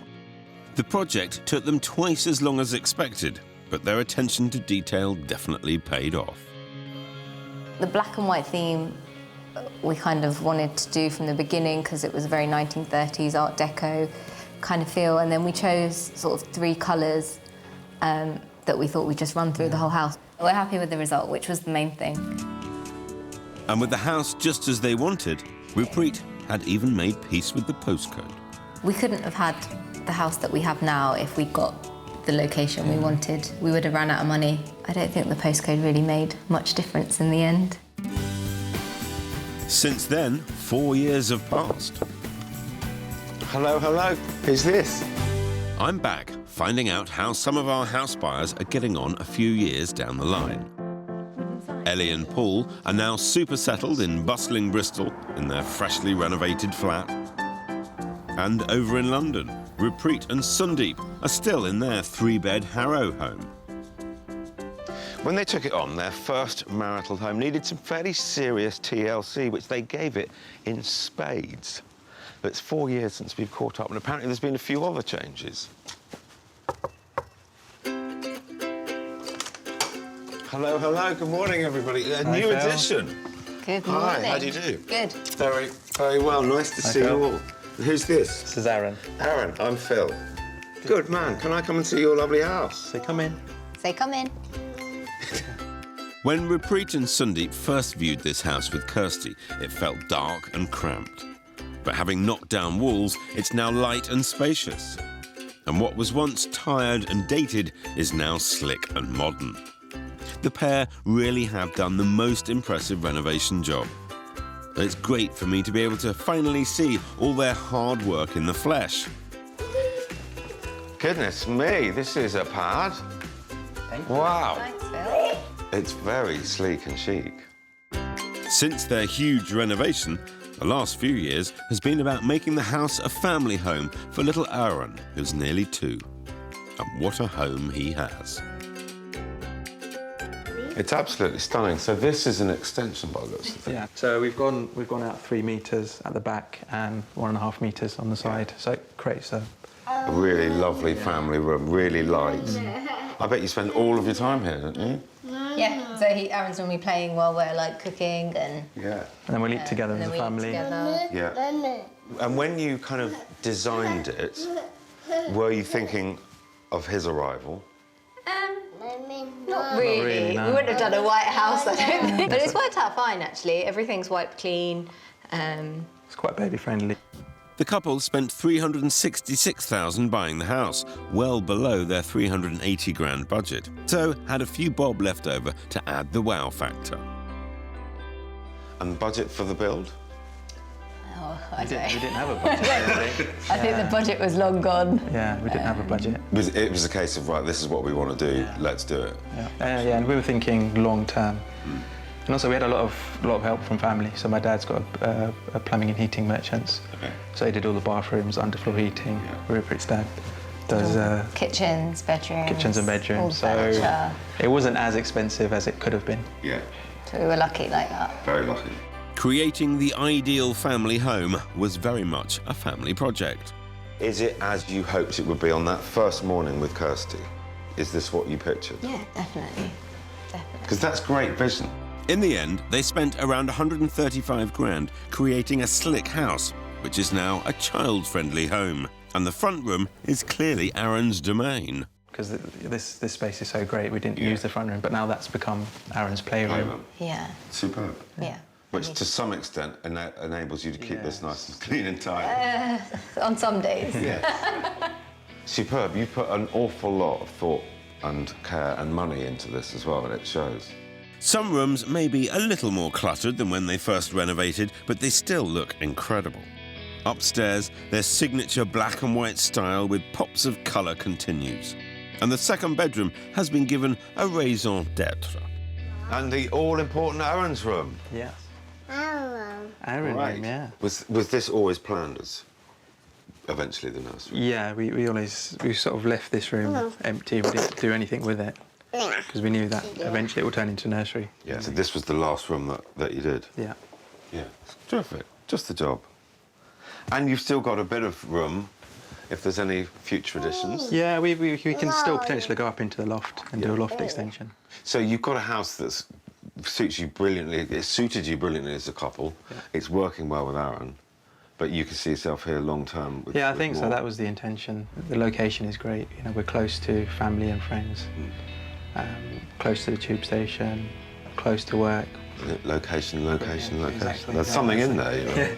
The project took them twice as long as expected, but their attention to detail definitely paid off. The black and white theme we kind of wanted to do from the beginning, because it was a very 1930s Art Deco kind of feel, and then we chose sort of 3 colours that we thought we'd just run through the whole house. We're happy with the result, which was the main thing. And with the house just as they wanted, Rupreet had even made peace with the postcode. We couldn't have had the house that we have now if we got the location we wanted. We would have run out of money. I don't think the postcode really made much difference in the end. Since then, 4 years have passed. Hello, hello. Who's this? I'm back, finding out how some of our house buyers are getting on a few years down the line. Ellie and Paul are now super settled in bustling Bristol in their freshly renovated flat. And over in London, Rupreet and Sundeep are still in their 3-bed Harrow home. When they took it on, their first marital home needed some fairly serious TLC, which they gave it in spades. But it's 4 years since we've caught up, and apparently there's been a few other changes. Hello, hello. Good morning, everybody. A new addition. Good morning. Hi, how do you do? Good. Very, very well. Nice to see you all. Who's this? This is Aaron. Aaron, I'm Phil. Good man. Can I come and see your lovely house? Say come in. Say come in. When Rupreet and Sundeep first viewed this house with Kirstie, it felt dark and cramped. But having knocked down walls, it's now light and spacious. And what was once tired and dated is now slick and modern. The pair really have done the most impressive renovation job. But it's great for me to be able to finally see all their hard work in the flesh. Goodness me, this is a pad. Thank you. Wow. Thanks, Phil. It's very sleek and chic. Since their huge renovation, the last few years has been about making the house a family home for little Aaron, who's nearly 2. And what a home he has. It's absolutely stunning. So this is an extension by the looks of things. Yeah. So we've gone out 3 metres at the back and 1.5 metres on the side. So it creates a really lovely family room, really light. I bet you spend all of your time here, don't you? Yeah, so Aaron's normally playing while we're like cooking and... Yeah. And then we'll eat together as a family. Yeah. And when you kind of designed it, were you thinking of his arrival? Not really. no. We wouldn't have done a white house, I don't think. But it's worked out fine, actually. Everything's wiped clean. It's quite baby friendly. The couple spent $366,000 buying the house, well below their 380 grand budget, so had a few bob left over to add the wow factor. And budget for the build? Oh, We didn't have a budget. I think the budget was long gone. Yeah, we didn't have a budget. It was a case of, right, this is what we want to do, let's do it. Yeah, and we were thinking long term. And also we had a lot of help from family. So my dad's got a plumbing and heating merchants. Okay. So he did all the bathrooms, underfloor heating. Rupert's dad does kitchens, bedrooms. kitchens and bedrooms. All the So furniture. it wasn't as expensive as it could have been. Yeah. So we were lucky like that. Very lucky. Creating the ideal family home was very much a family project. Is it as you hoped it would be on that first morning with Kirstie? Is this what you pictured? Yeah, definitely. Because that's great vision. In the end, they spent around 135 grand creating a slick house, which is now a child-friendly home. And the front room is clearly Aaron's domain. Because this space is so great, we didn't use the front room, but now that's become Aaron's playroom. Yeah. Superb. Yeah. Which to some extent enables you to keep this nice and clean and tidy. On some days. Yeah. Superb. You put an awful lot of thought and care and money into this as well, and it shows. Some rooms may be a little more cluttered than when they first renovated, but they still look incredible. Upstairs, their signature black and white style with pops of colour continues. And the second bedroom has been given a raison d'etre. And the all-important Aaron's room. Yes. Aaron room, yeah. Was this always planned as eventually the nursery? Yeah, we sort of left this room empty. We didn't do anything with it because we knew that eventually it would turn into nursery. Yeah, so this was the last room that you did? Yeah. Yeah, terrific. Just the job. And you've still got a bit of room if there's any future additions. Yeah, we can still potentially go up into the loft and do a loft extension. So you've got a house that suits you brilliantly. It suited you brilliantly as a couple. Yeah. It's working well with Aaron, but you can see yourself here long term. Yeah, I think so. That was the intention. The location is great. You know, we're close to family and friends, close to the tube station, close to work. Location. Exactly. There's something in there, you know. Yeah.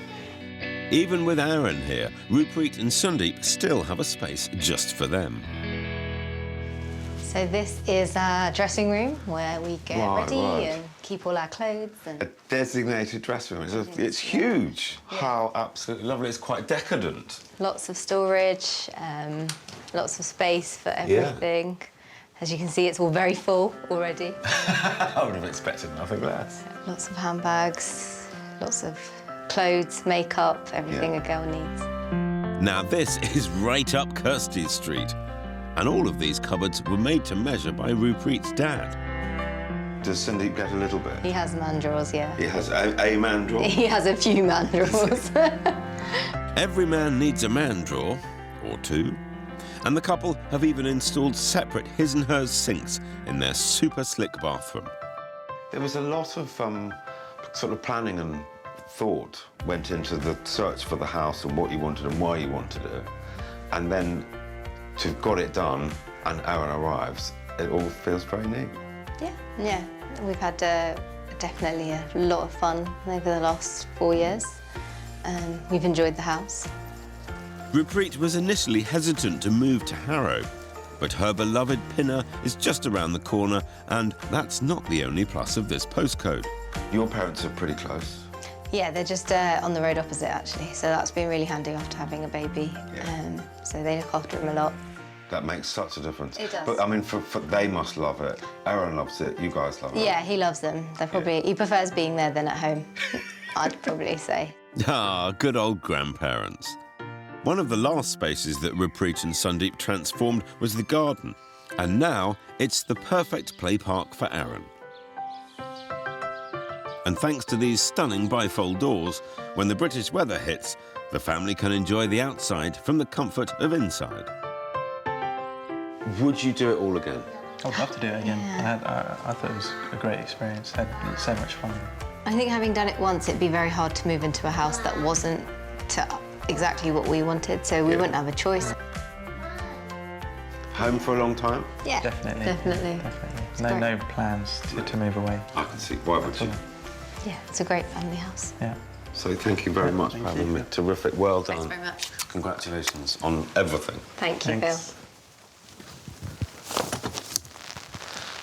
Even with Aaron here, Rupert and Sundeep still have a space just for them. So this is our dressing room where we get ready and keep all our clothes. And a designated dressing room. It's huge. Yeah. How absolutely lovely. It's quite decadent. Lots of storage, lots of space for everything. Yeah. As you can see, it's all very full already. I would have expected nothing less. Lots of handbags, lots of clothes, makeup, everything a girl needs. Now this is right up Kirstie's street. And all of these cupboards were made to measure by Rupert's dad. Does Sundeep get a little bit? He has man drawers, yeah. He has a man drawer? He has a few man drawers. Every man needs a man drawer, or two. And the couple have even installed separate his and hers sinks in their super slick bathroom. There was a lot of sort of planning and thought went into the search for the house and what you wanted and why you wanted it. And then to have got it done and Aaron arrives, it all feels very neat. Yeah. We've had definitely a lot of fun over the last 4 years. We've enjoyed the house. Rupert was initially hesitant to move to Harrow, but her beloved Pinner is just around the corner, and that's not the only plus of this postcode. Your parents are pretty close. Yeah, they're just on the road opposite, actually, so that's been really handy after having a baby. So they look after him a lot. That makes such a difference. It does. But I mean, they must love it. Aaron loves it. You guys love it. Yeah, he loves them. He prefers being there than at home, I'd probably say. Ah, good old grandparents. One of the last spaces that Rupert and Sundeep transformed was the garden, and now it's the perfect play park for Aaron. And thanks to these stunning bifold doors, when the British weather hits, the family can enjoy the outside from the comfort of inside. Would you do it all again? I'd love to do it again. Yeah. I thought it was a great experience. Had so much fun. I think having done it once, it'd be very hard to move into a house that wasn't exactly what we wanted, so we wouldn't have a choice. home for a long time? Yeah, Definitely. definitely. No plans to move away. I can see. Why would you? Yeah, it's a great family house. Yeah. So thank you very much for having me. Terrific. Well done. Thanks very much. Congratulations on everything. Thank you, Phil.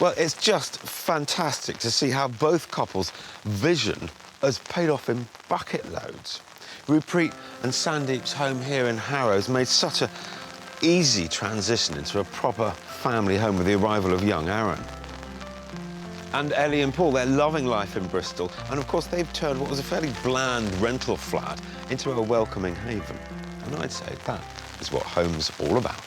Well, it's just fantastic to see how both couples' vision has paid off in bucket loads. Rupreet and Sandeep's home here in Harrow's made such a easy transition into a proper family home with the arrival of young Aaron. And Ellie and Paul, they're loving life in Bristol, and of course they've turned what was a fairly bland rental flat into a welcoming haven. And I'd say that is what home's all about.